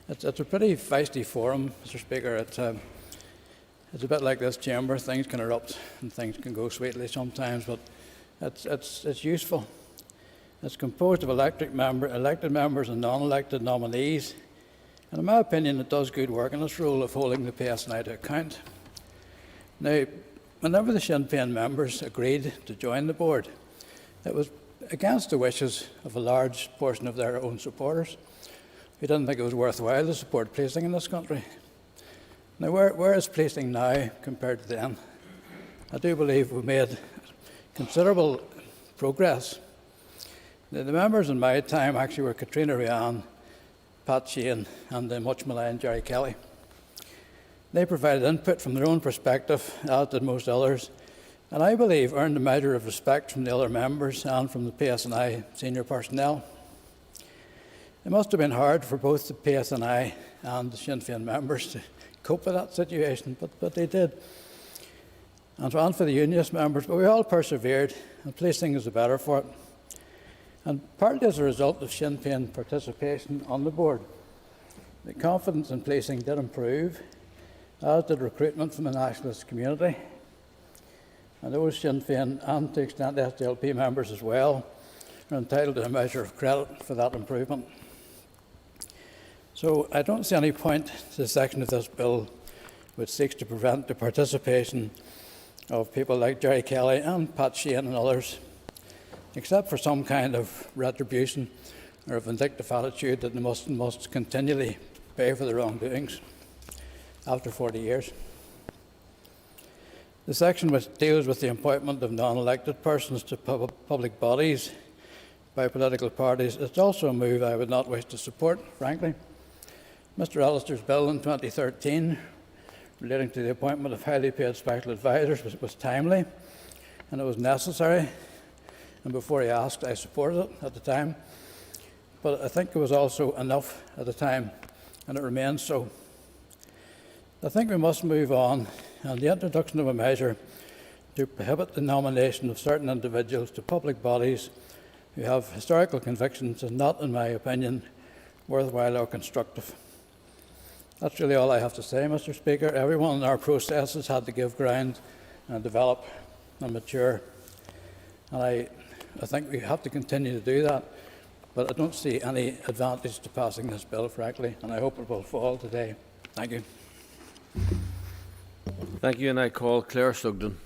It's a pretty feisty forum, Mr. Speaker. It's a bit like this chamber. Things can erupt and things can go sweetly sometimes, but it's useful. It's composed of elected members and non-elected nominees. And in my opinion, it does good work in its role of holding the PSNI to account. Now, whenever the Sinn Féin members agreed to join the board, it was against the wishes of a large portion of their own supporters who didn't think it was worthwhile to support policing in this country. Now, where is policing now compared to then? I do believe we've made considerable progress. The members in my time actually were Katrina Ryan, Pat Sheehan and the much maligned Gerry Kelly. They provided input from their own perspective, as did most others, and I believe earned a measure of respect from the other members and from the PSNI senior personnel. It must have been hard for both the PSNI and the Sinn Féin members to cope with that situation, but they did. And for the Unionist members, but we all persevered, and policing is the better for it. And partly as a result of Sinn Féin participation on the board, the confidence in policing did improve, as did recruitment from the nationalist community. And those Sinn Féin and, to extent, SDLP members as well are entitled to a measure of credit for that improvement. So I don't see any point to the section of this bill which seeks to prevent the participation of people like Gerry Kelly and Pat Sheehan and others, except for some kind of retribution or a vindictive attitude that they must continually pay for their wrongdoings after 40 years. The section which deals with the appointment of non-elected persons to public bodies by political parties is also a move I would not wish to support, frankly. Mr. Allister's bill in 2013 relating to the appointment of highly paid special advisers was timely and it was necessary. And before he asked, I supported it at the time. But I think it was also enough at the time, and it remains so. I think we must move on, and the introduction of a measure to prohibit the nomination of certain individuals to public bodies who have historical convictions is not, in my opinion, worthwhile or constructive. That's really all I have to say, Mr. Speaker. Everyone in our processes had to give ground and develop and mature. And I think we have to continue to do that, but I don't see any advantage to passing this bill, frankly, and I hope it will fall today. Thank you. Thank you, and I call Claire Sugden.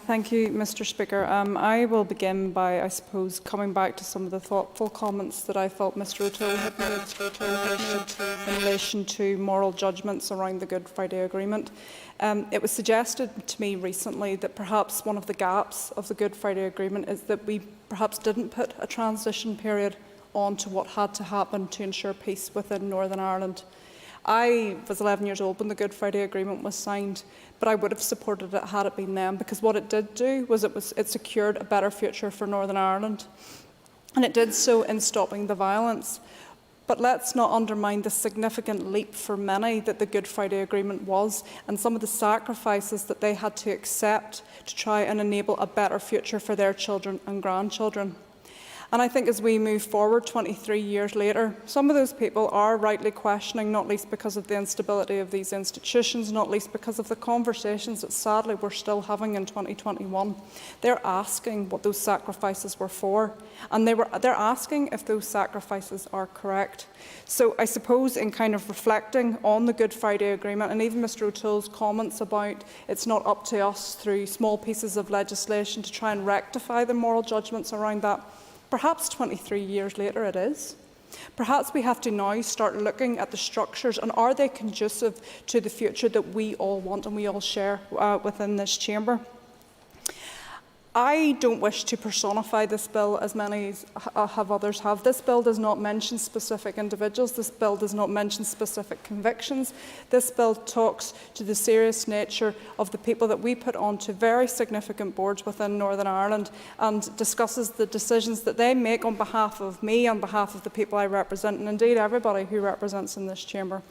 Thank you, Mr. Speaker. I will begin by, I suppose, coming back to some of the thoughtful comments that I thought Mr. O'Toole had made in relation to moral judgments around the Good Friday Agreement. It was suggested to me recently that perhaps one of the gaps of the Good Friday Agreement is that we perhaps didn't put a transition period on to what had to happen to ensure peace within Northern Ireland. I was 11 years old when the Good Friday Agreement was signed, but I would have supported it had it been then, because what it did do was it secured a better future for Northern Ireland, and it did so in stopping the violence. But let's not undermine the significant leap for many that the Good Friday Agreement was, and some of the sacrifices that they had to accept to try and enable a better future for their children and grandchildren. And I think as we move forward 23 years later, some of those people are rightly questioning, not least because of the instability of these institutions, not least because of the conversations that sadly we're still having in 2021. They're asking what those sacrifices were for, and they're asking if those sacrifices are correct. So I suppose in kind of reflecting on the Good Friday Agreement, and even Mr O'Toole's comments about it's not up to us through small pieces of legislation to try and rectify the moral judgments around that, perhaps 23 years later it is. Perhaps we have to now start looking at the structures and are they conducive to the future that we all want and we all share within this chamber. I don't wish to personify this bill as many others have. This bill does not mention specific individuals. This bill does not mention specific convictions. This bill talks to the serious nature of the people that we put onto very significant boards within Northern Ireland and discusses the decisions that they make on behalf of me, on behalf of the people I represent, and indeed everybody who represents in this chamber.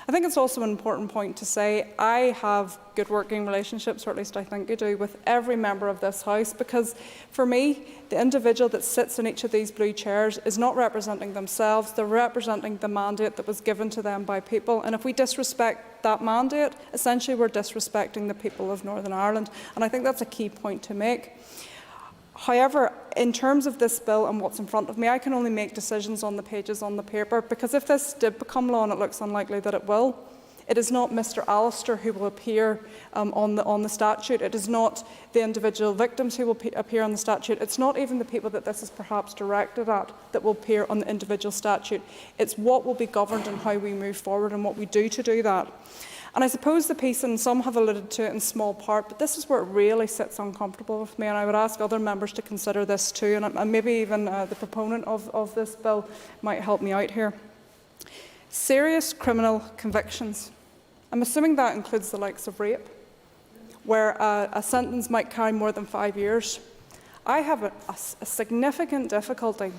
I think it's also an important point to say I have good working relationships, or at least I think I do, with every member of this House, because for me, the individual that sits in each of these blue chairs is not representing themselves, they're representing the mandate that was given to them by people. And if we disrespect that mandate, essentially we're disrespecting the people of Northern Ireland. And I think that's a key point to make. However, in terms of this bill and what's in front of me, I can only make decisions on the pages on the paper, because if this did become law, and it looks unlikely that it will, it is not Mr Alistair who will appear on the statute. It is not the individual victims who will appear on the statute. It's not even the people that this is perhaps directed at that will appear on the individual statute. It's what will be governed and how we move forward and what we do to do that. And I suppose the piece, and some have alluded to it in small part, but this is where it really sits uncomfortable with me, and I would ask other members to consider this too, and maybe even the proponent of this bill might help me out here. Serious criminal convictions. I'm assuming that includes the likes of rape, where a sentence might carry more than 5 years. I have a significant difficulty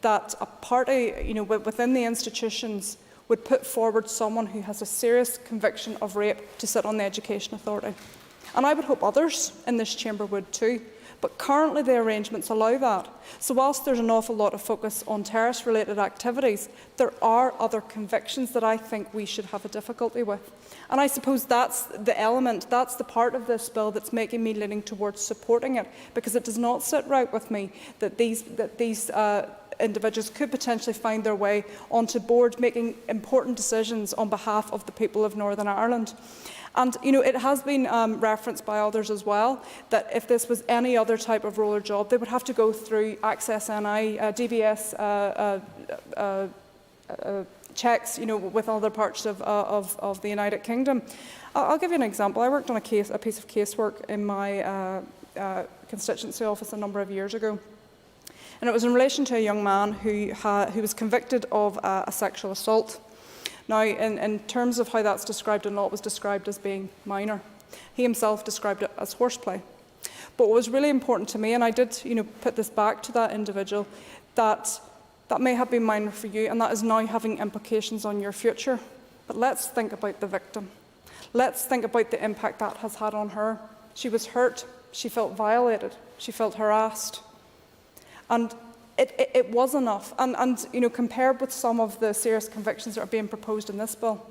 that a party, within the institutions would put forward someone who has a serious conviction of rape to sit on the Education Authority. And I would hope others in this chamber would too. But currently the arrangements allow that. So whilst there's an awful lot of focus on terrorist-related activities, there are other convictions that I think we should have a difficulty with. And I suppose that's the element, that's the part of this bill that's making me leaning towards supporting it, because it does not sit right with me that these individuals could potentially find their way onto boards making important decisions on behalf of the people of Northern Ireland. And it has been referenced by others as well that if this was any other type of role or job, they would have to go through Access NI, DBS checks, with other parts of the United Kingdom. I'll give you an example. I worked on a piece of casework in my constituency office a number of years ago. And it was in relation to a young man who was convicted of a sexual assault. Now, in terms of how that's described in law, it was described as being minor. He himself described it as horseplay. But what was really important to me, and I did put this back to that individual, that may have been minor for you, and that is now having implications on your future. But let's think about the victim. Let's think about the impact that has had on her. She was hurt, she felt violated, she felt harassed. And it was enough. And compared with some of the serious convictions that are being proposed in this bill,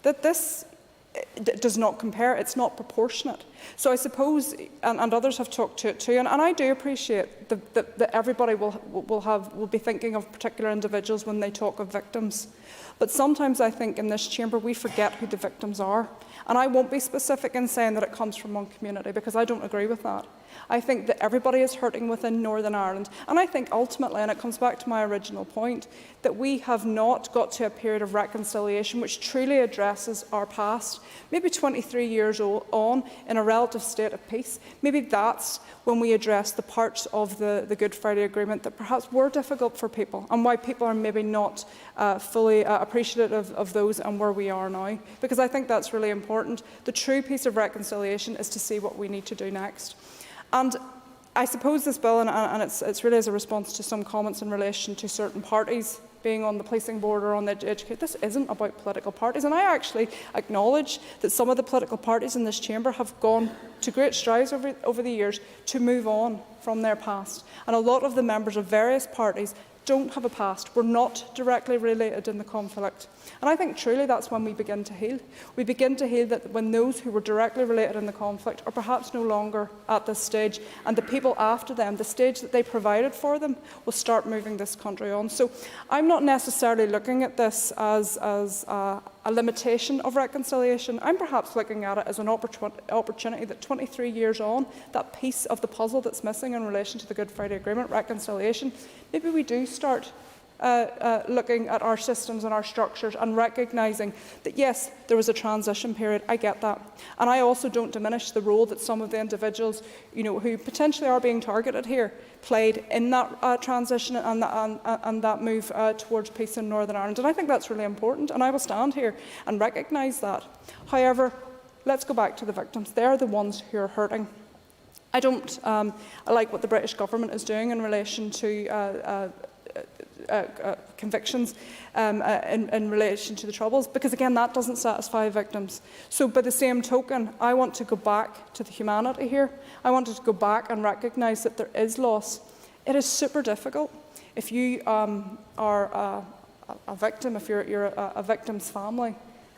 that this does not compare. It's not proportionate. So I suppose, and others have talked to it too, and I do appreciate that everybody will be thinking of particular individuals when they talk of victims. But sometimes I think in this chamber we forget who the victims are. And I won't be specific in saying that it comes from one community, because I don't agree with that. I think that everybody is hurting within Northern Ireland. And I think ultimately, and it comes back to my original point, that we have not got to a period of reconciliation which truly addresses our past. Maybe 23 years on, in a relative state of peace, maybe that's when we address the parts of the Good Friday Agreement that perhaps were difficult for people, and why people are maybe not fully appreciative of those and where we are now. Because I think that's really important. The true piece of reconciliation is to see what we need to do next. And I suppose this bill, and it's really as a response to some comments in relation to certain parties being on the policing board or on the education. This isn't about political parties, and I actually acknowledge that some of the political parties in this chamber have gone to great strides over the years to move on from their past, and a lot of the members of various parties don't have a past. We're not directly related in the conflict. And I think truly that's when we begin to heal. We begin to heal that when those who were directly related in the conflict are perhaps no longer at this stage, and the people after them, the stage that they provided for them, will start moving this country on. So I'm not necessarily looking at this as a limitation of reconciliation. I'm perhaps looking at it as an opportunity that 23 years on, that piece of the puzzle that's missing in relation to the Good Friday Agreement, reconciliation, maybe we do start looking at our systems and our structures and recognising that, yes, there was a transition period. I get that. And I also don't diminish the role that some of the individuals, who potentially are being targeted here, played in that transition and that move towards peace in Northern Ireland. And I think that's really important, and I will stand here and recognise that. However, let's go back to the victims. They're the ones who are hurting. I don't like what the British government is doing in relation to convictions in relation to the Troubles, because again that doesn't satisfy victims. So by the same token, I want to go back to the humanity here. I wanted to go back and recognise that there is loss. It is super difficult if you are a victim, if you're a victim's family,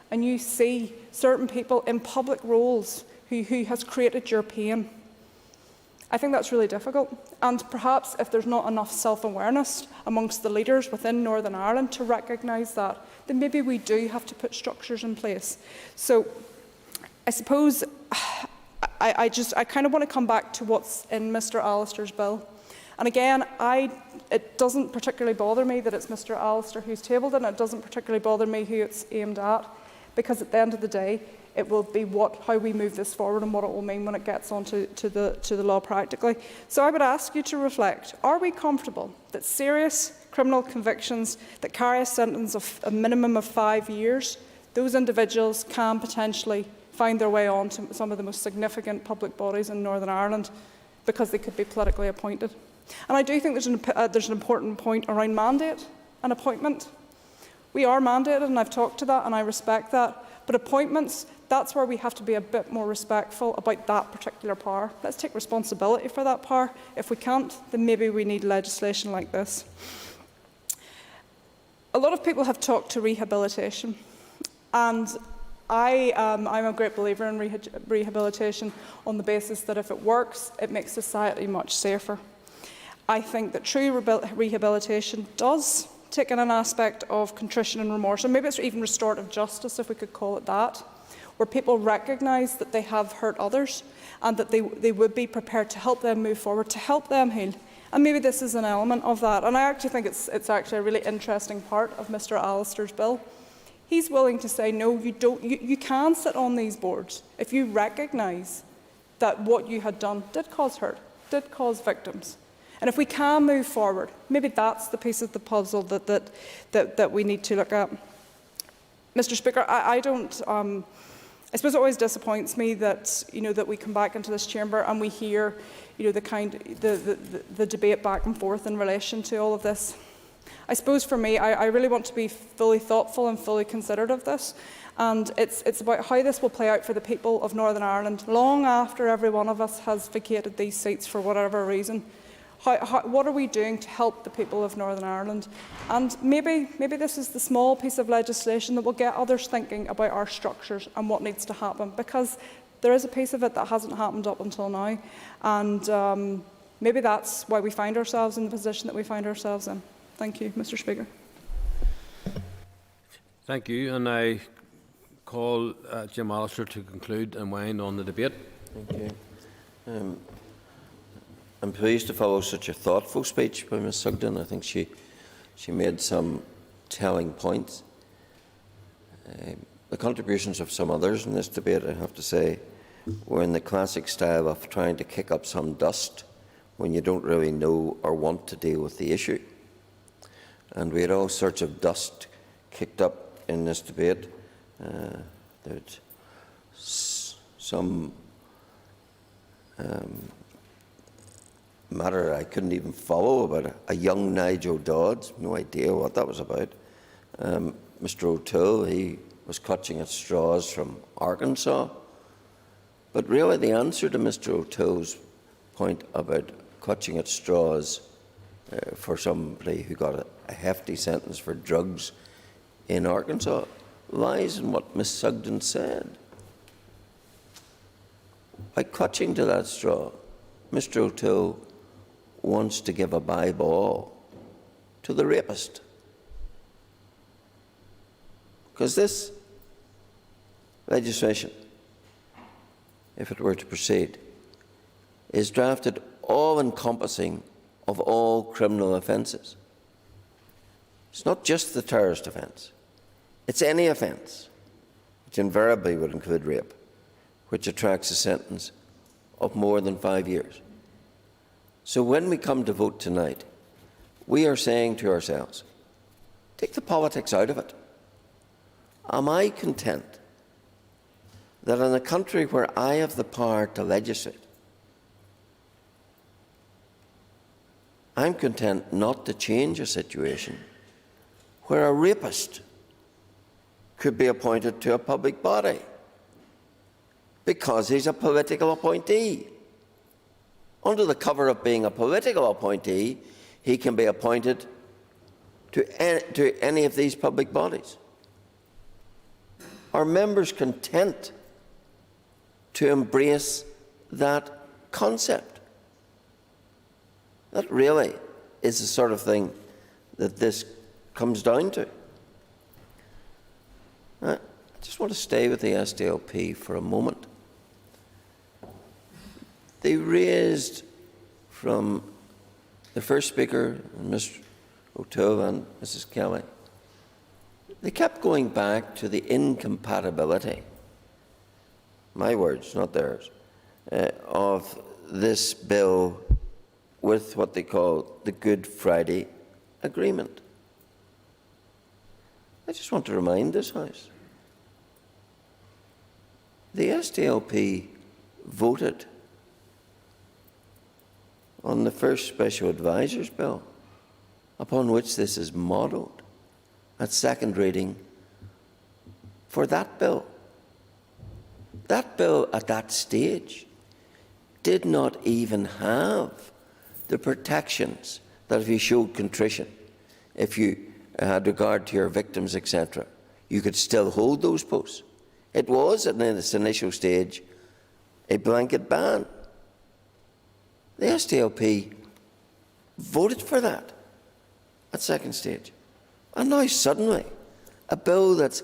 and you see certain people in public roles who has created your pain. I think that's really difficult, and perhaps if there's not enough self-awareness amongst the leaders within Northern Ireland to recognise that, then maybe we do have to put structures in place. So I suppose I kind of want to come back to what's in Mr Alister's bill. And again, it doesn't particularly bother me that it's Mr Alister who's tabled it, and it doesn't particularly bother me who it's aimed at, because at the end of the day, it will be how we move this forward and what it will mean when it gets onto the law practically. So I would ask you to reflect, are we comfortable that serious criminal convictions that carry a sentence of a minimum of 5 years, those individuals can potentially find their way on to some of the most significant public bodies in Northern Ireland because they could be politically appointed? And I do think there's an important point around mandate and appointment. We are mandated, and I've talked to that, and I respect that. But appointments, that's where we have to be a bit more respectful about that particular power. Let's take responsibility for that power. If we can't, then maybe we need legislation like this. A lot of people have talked to rehabilitation, and I'm a great believer in rehabilitation on the basis that if it works, it makes society much safer. I think that true rehabilitation does take in an aspect of contrition and remorse, and maybe it's even restorative justice, if we could call it that, where people recognise that they have hurt others and that they would be prepared to help them move forward, to help them heal. And maybe this is an element of that. And I actually think it's actually a really interesting part of Mr Alister's bill. He's willing to say, no, you can sit on these boards if you recognise that what you had done did cause hurt, did cause victims. And if we can move forward, maybe that's the piece of the puzzle that we need to look at. Mr Speaker, I suppose it always disappoints me that that we come back into this chamber and we hear the debate back and forth in relation to all of this. I suppose for me, I really want to be fully thoughtful and fully considerate of this, and it's about how this will play out for the people of Northern Ireland long after every one of us has vacated these seats for whatever reason. What are we doing to help the people of Northern Ireland? And maybe this is the small piece of legislation that will get others thinking about our structures and what needs to happen, because there is a piece of it that hasn't happened up until now, and maybe that's why we find ourselves in the position that we find ourselves in. Thank you, Mr Speaker. Thank you, and I call Jim Alister to conclude and wind on the debate. Thank you. I'm pleased to follow such a thoughtful speech by Ms Sugden. I think she made some telling points. The contributions of some others in this debate, I have to say, were in the classic style of trying to kick up some dust when you don't really know or want to deal with the issue. And we had all sorts of dust kicked up in this debate. There's some matter I couldn't even follow about a young Nigel Dodds. No idea what that was about. Mr O'Toole, he was clutching at straws from Arkansas. But really the answer to Mr O'Toole's point about clutching at straws for somebody who got a hefty sentence for drugs in Arkansas lies in what Ms Sugden said. By clutching to that straw, Mr O'Toole wants to give a bye ball to the rapist. Because this legislation, if it were to proceed, is drafted all-encompassing of all criminal offences. It's not just the terrorist offence. It's any offence, which invariably would include rape, which attracts a sentence of more than 5 years. So when we come to vote tonight, we are saying to ourselves, take the politics out of it. Am I content that in a country where I have the power to legislate, I'm content not to change a situation where a rapist could be appointed to a public body because he's a political appointee. Under the cover of being a political appointee, he can be appointed to any of these public bodies. Are members content to embrace that concept? That really is the sort of thing that this comes down to. I just want to stay with the SDLP for a moment. They raised from the first speaker, Mr O'Toole and Mrs Kelly, they kept going back to the incompatibility, my words, not theirs, of this bill with what they call the Good Friday Agreement. I just want to remind this House, the SDLP voted on the first Special Advisors Bill, upon which this is modelled, at second reading for that bill. That bill at that stage did not even have the protections that if you showed contrition, if you had regard to your victims, etc., you could still hold those posts. It was, in its initial stage, a blanket ban. The SDLP voted for that at second stage. And now suddenly, a bill that's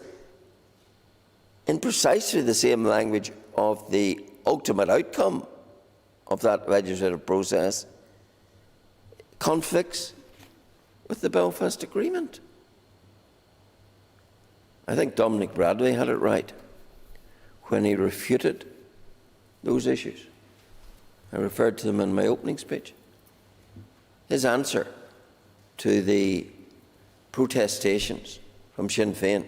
in precisely the same language of the ultimate outcome of that legislative process conflicts with the Belfast Agreement. I think Dominic Bradley had it right when he refuted those issues. I referred to them in my opening speech. His answer to the protestations from Sinn Féin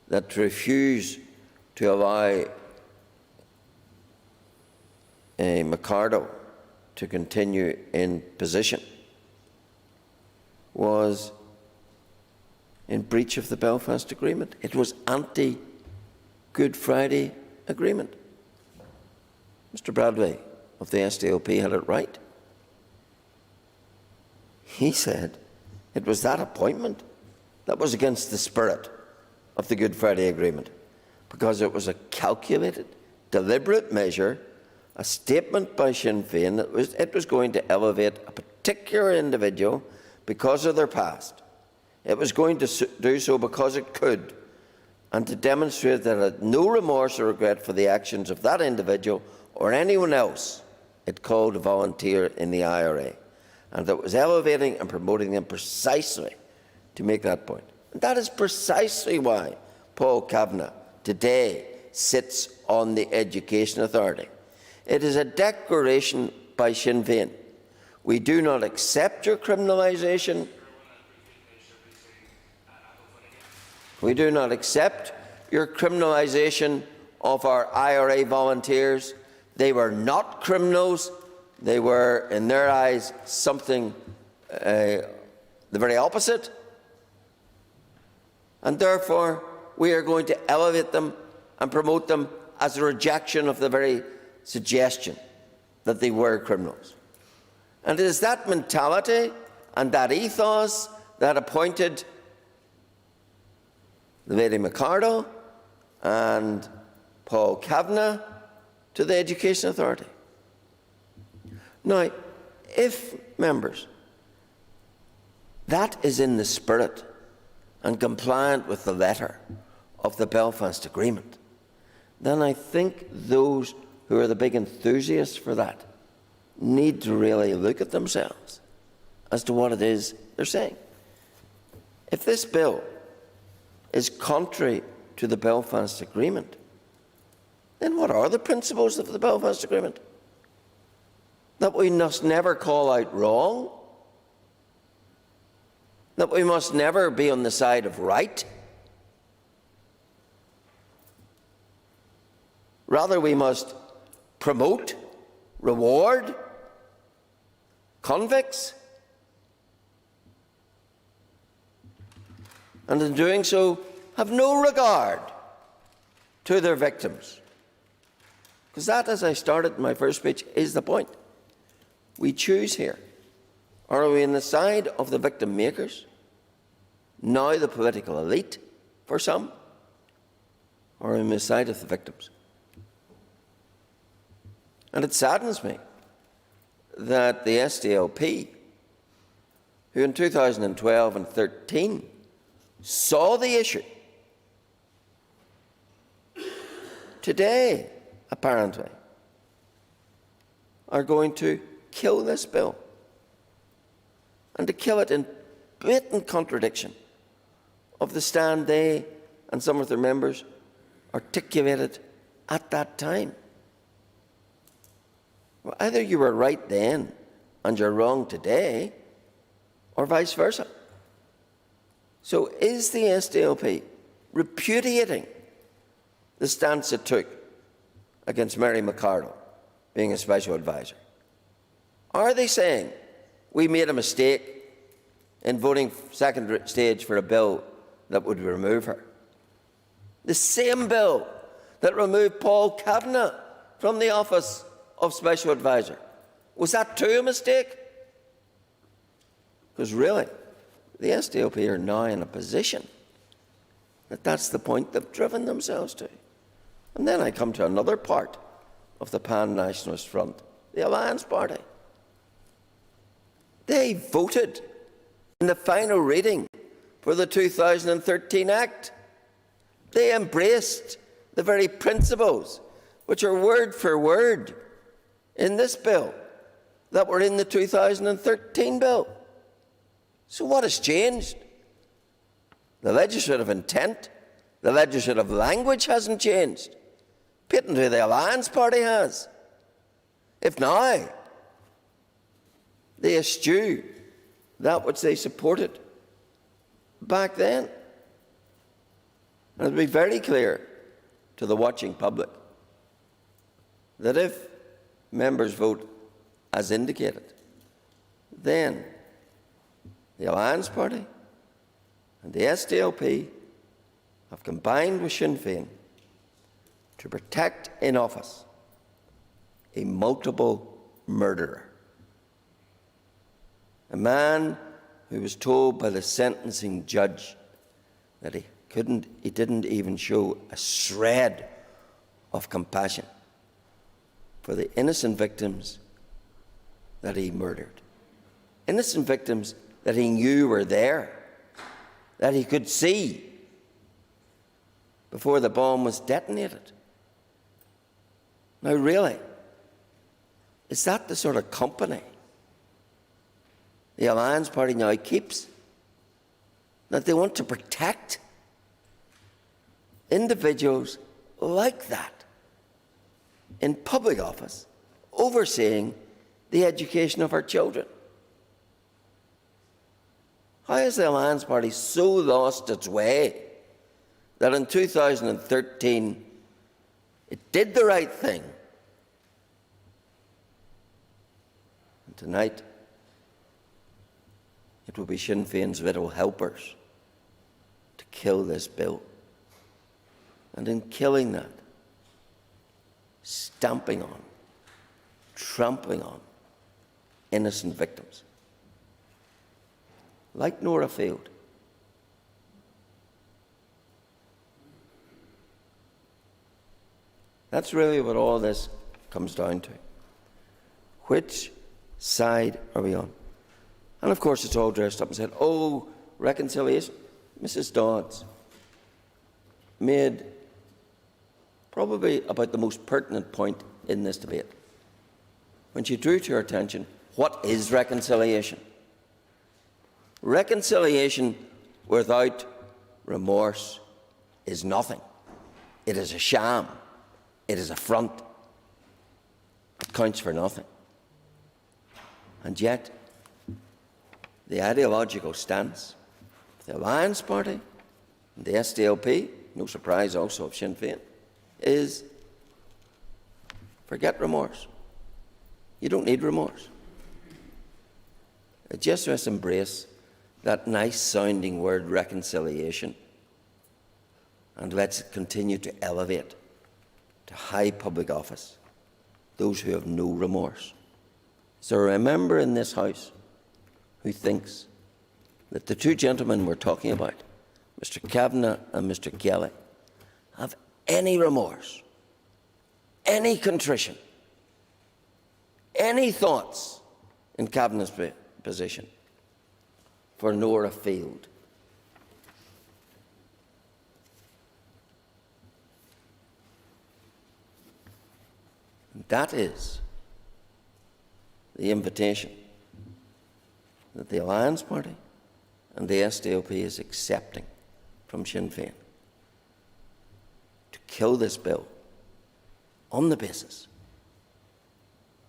that refuse to allow McArdle to continue in position was in breach of the Belfast Agreement. It was anti-Good Friday Agreement. Mr Bradley of the SDLP had it right. He said it was that appointment that was against the spirit of the Good Friday Agreement, because it was a calculated, deliberate measure, a statement by Sinn Féin that it was going to elevate a particular individual because of their past. It was going to do so because it could, and to demonstrate that it had no remorse or regret for the actions of that individual or anyone else it called to volunteer in the IRA, and that was elevating and promoting them precisely to make that point. And that is precisely why Paul Kavanagh today sits on the Education Authority. It is a declaration by Sinn Féin. We do not accept your criminalisation. We do not accept your criminalisation of our IRA volunteers. They were not criminals. They were, in their eyes, something the very opposite. And therefore, we are going to elevate them and promote them as a rejection of the very suggestion that they were criminals. And it is that mentality and that ethos that appointed the Lady McCardle and Paul Kavanagh to the Education Authority. Now, if, members, that is in the spirit and compliant with the letter of the Belfast Agreement, then I think those who are the big enthusiasts for that need to really look at themselves as to what it is they're saying. If this bill is contrary to the Belfast Agreement, then what are the principles of the Belfast Agreement? That we must never call out wrong? That we must never be on the side of right? Rather, we must promote, reward convicts, and in doing so, have no regard to their victims. Because that, as I started in my first speech, is the point. We choose here. Are we on the side of the victim makers, now the political elite for some, or on the side of the victims? And it saddens me that the SDLP, who in 2012 and 13 saw the issue, today, apparently, are going to kill this bill, and to kill it in blatant contradiction of the stand they and some of their members articulated at that time. Well, either you were right then and you're wrong today, or vice versa. So is the SDLP repudiating the stance it took against Mary McCardle being a special advisor? Are they saying we made a mistake in voting second stage for a bill that would remove her? The same bill that removed Paul Kavanagh from the office of Special Advisor. Was that too a mistake? Because really, the SDLP are now in a position that that's the point they've driven themselves to. And then I come to another part of the pan-nationalist front, the Alliance Party. They voted in the final reading for the 2013 Act. They embraced the very principles which are word for word in this bill that were in the 2013 bill. So what has changed? The legislative intent, the legislative language hasn't changed. Patently the Alliance Party has. If now they eschew that which they supported back then. And it'll be very clear to the watching public that if members vote as indicated, then the Alliance Party and the SDLP have combined with Sinn Féin to protect in office a multiple murderer. A man who was told by the sentencing judge that he didn't even show a shred of compassion for the innocent victims that he murdered. Innocent victims that he knew were there, that he could see before the bomb was detonated. Now really, is that the sort of company the Alliance Party now keeps? That they want to protect individuals like that in public office, overseeing the education of our children? How has the Alliance Party so lost its way that in 2013 it did the right thing And tonight, it will be Sinn Féin's little helpers to kill this bill. And in killing that, stamping on, trampling on innocent victims. Like Nora Field. That's really what all this comes down to. Which side are we on? And of course it's all dressed up and said, oh, reconciliation. Mrs. Dodds made probably about the most pertinent point in this debate when she drew to our attention, what is reconciliation? Reconciliation without remorse is nothing. It is a sham. It is a front. It counts for nothing. And yet, the ideological stance of the Alliance Party and the SDLP, no surprise also of Sinn Féin, is forget remorse. You don't need remorse. Just let's embrace that nice-sounding word reconciliation, and let's continue to elevate to high public office those who have no remorse. So remember in this House who thinks that the two gentlemen we're talking about, Mr. Kavanagh and Mr. Kelly, have any remorse, any contrition, any thoughts in Kavanagh's position for Nora Field. And that is the invitation that the Alliance Party and the SDLP is accepting from Sinn Féin to kill this bill on the basis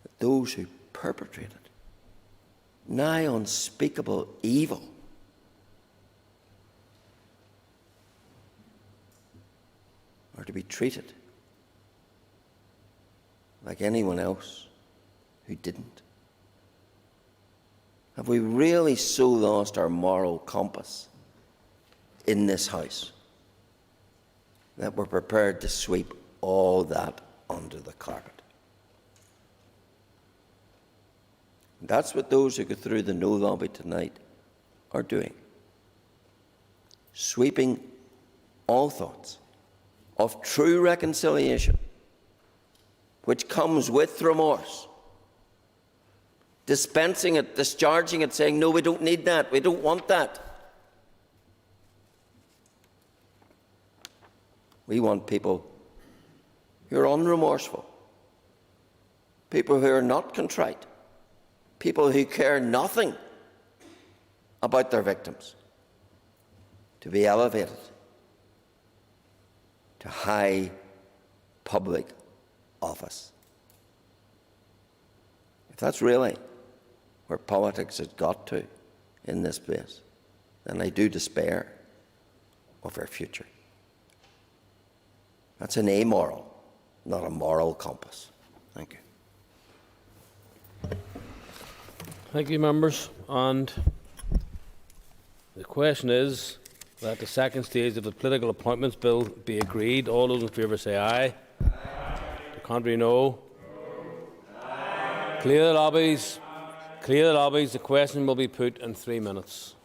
that those who perpetrated nigh unspeakable evil are to be treated like anyone else who didn't. Have we really so lost our moral compass in this House that we're prepared to sweep all that under the carpet? That's what those who go through the no lobby tonight are doing. Sweeping all thoughts of true reconciliation, which comes with remorse, dispensing it, discharging it, saying, no, we don't need that, we don't want that. We want people who are unremorseful, people who are not contrite, people who care nothing about their victims, to be elevated to high public office. If that's really where politics has got to in this place, then I do despair of our future. That's an amoral, not a moral compass. Thank you. Thank you, members. And the question is that the second stage of the Political Appointments Bill be agreed. All those in favour say aye. Aye. The contrary, no. Aye. Clear the lobbies. Clear the lobbies. The question will be put in 3 minutes.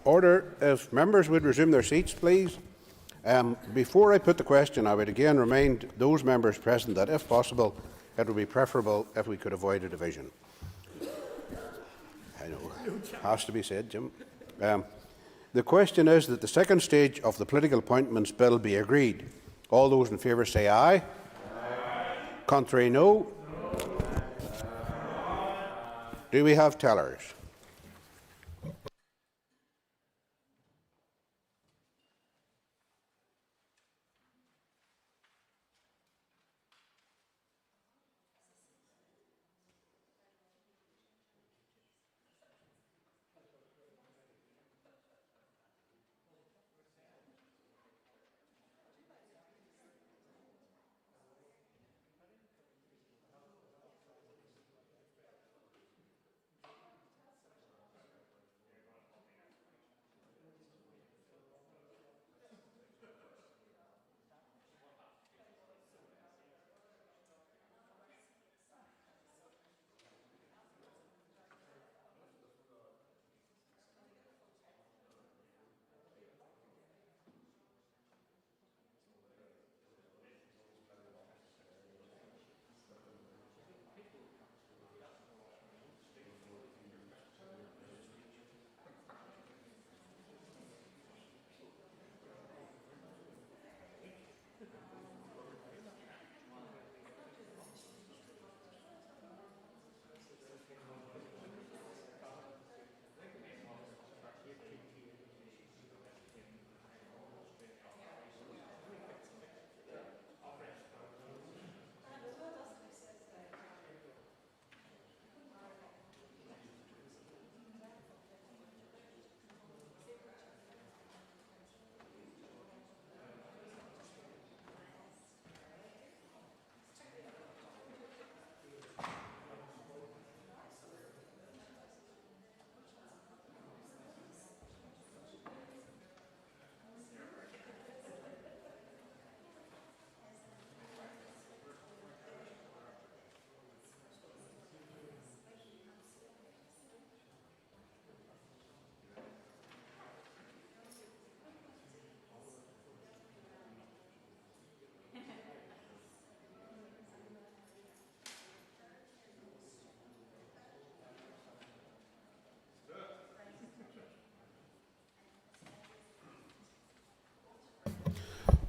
Order. If members would resume their seats, please. Before I put the question, I would again remind those members present that, if possible, it would be preferable if we could avoid a division. I know, has to be said, Jim. The question is that the second stage of the Political Appointments Bill be agreed. All those in favour say aye. Aye. Contrary, no. Do we have tellers?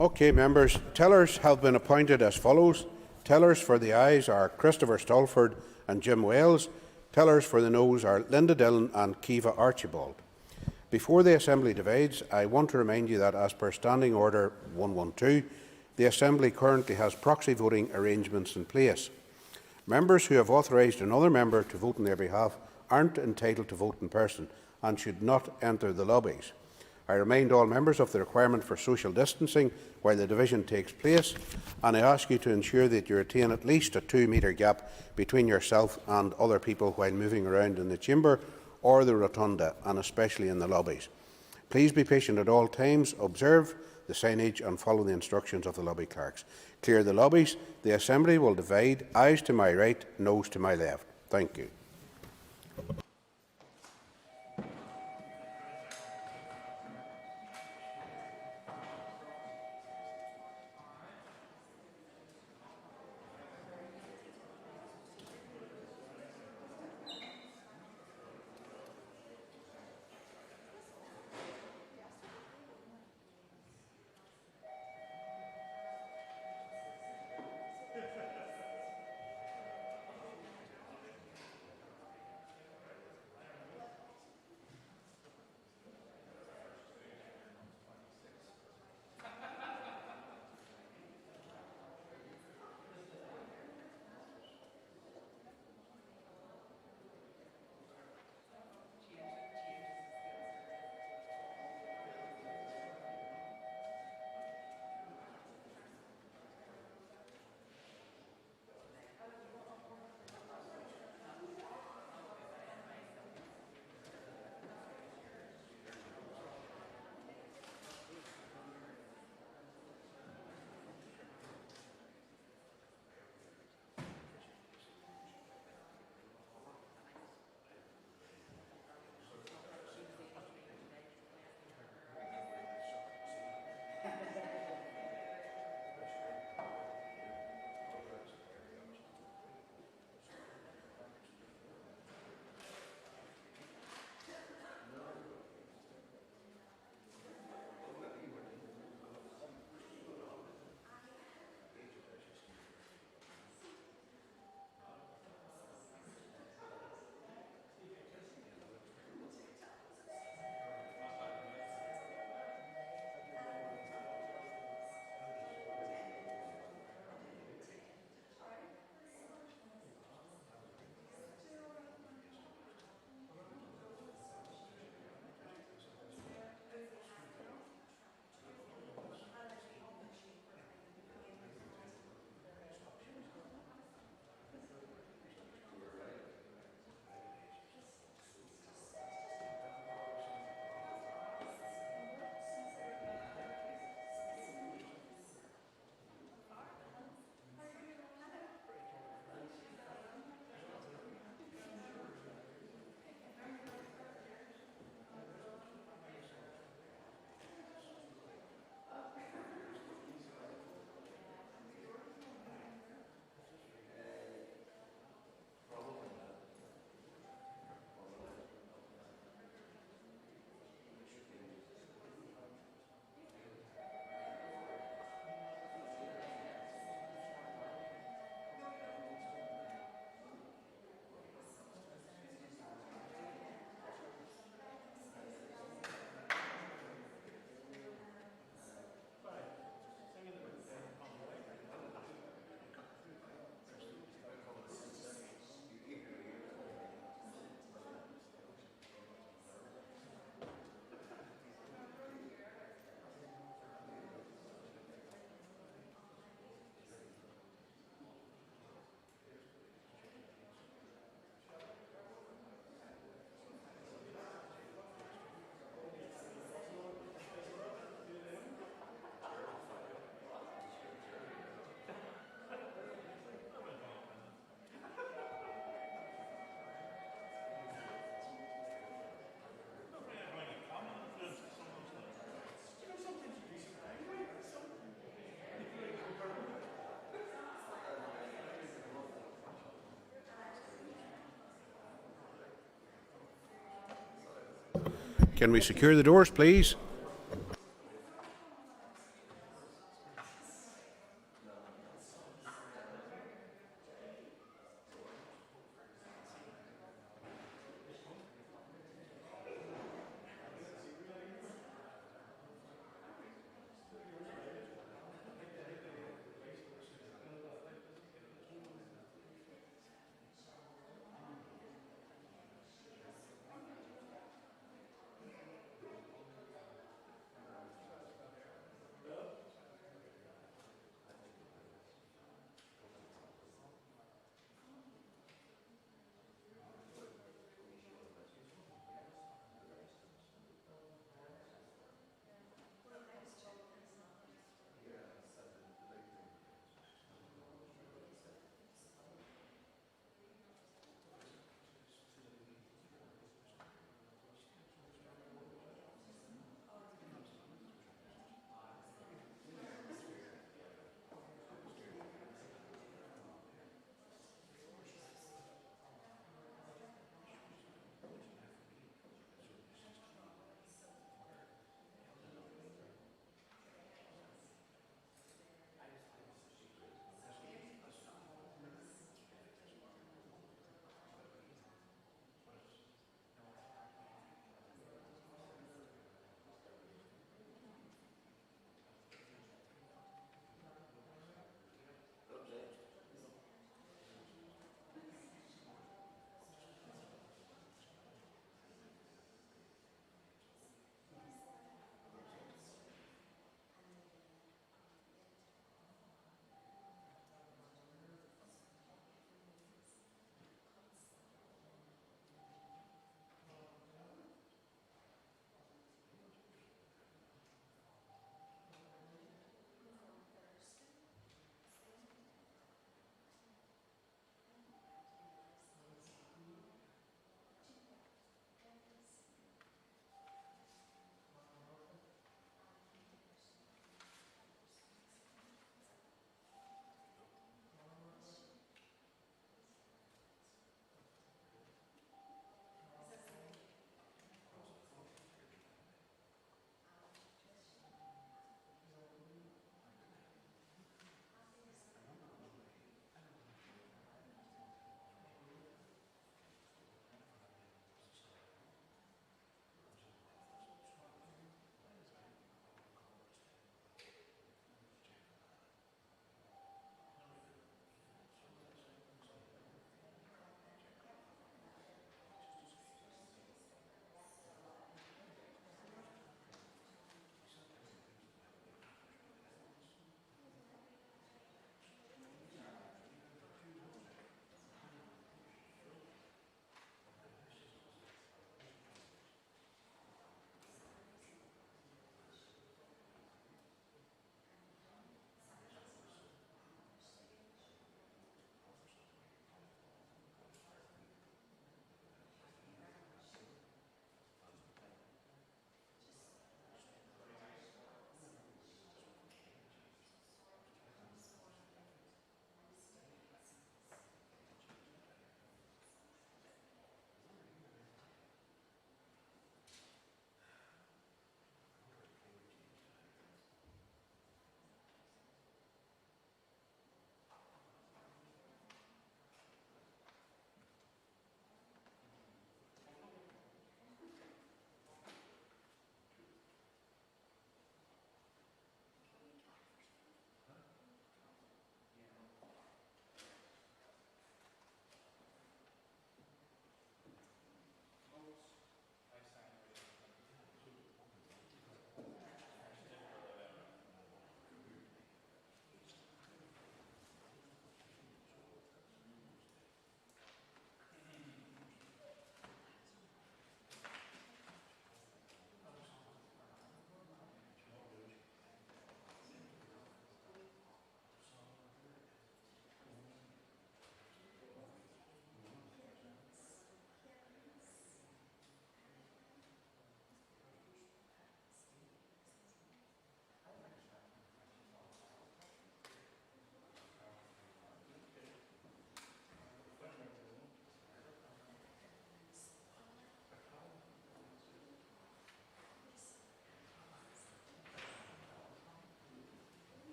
Okay, members. Tellers have been appointed as follows. Tellers for the ayes are Christopher Stalford and Jim Wales. Tellers for the noes are Linda Dillon and Kiva Archibald. Before the Assembly divides, I want to remind you that, as per Standing Order 112, the Assembly currently has proxy voting arrangements in place. Members who have authorised another member to vote on their behalf aren't entitled to vote in person and should not enter the lobbies. I remind all members of the requirement for social distancing while the division takes place, and I ask you to ensure that you retain at least a 2-metre gap between yourself and other people while moving around in the chamber or the rotunda, and especially in the lobbies. Please be patient at all times, observe the signage and follow the instructions of the lobby clerks. Clear the lobbies. The Assembly will divide. Ayes to my right, noes to my left. Thank you. Can we secure the doors, please?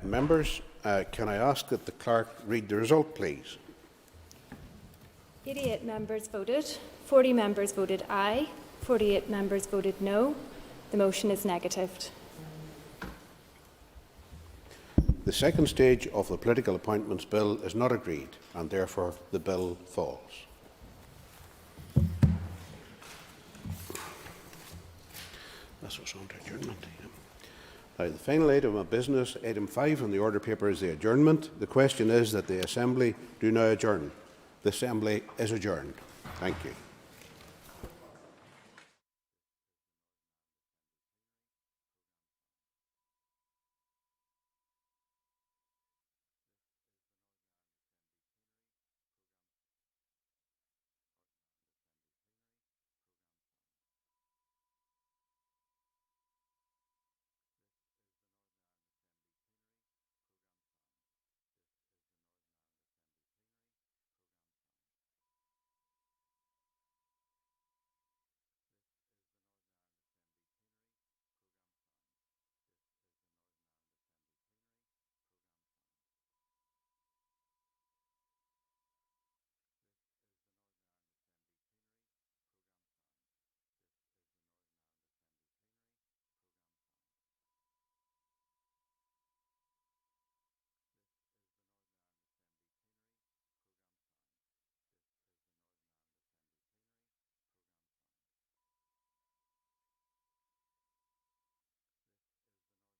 Members, can I ask that the clerk read the result, please? 88 members voted, 40 members voted aye, 48 members voted no. The motion is negatived. The second stage of the Political Appointments Bill is not agreed, and therefore the bill falls. This was on to adjournment. Now, the final item of business, item 5 on the order paper, is the adjournment. The question is that the Assembly do now adjourn. The Assembly is adjourned. Thank you.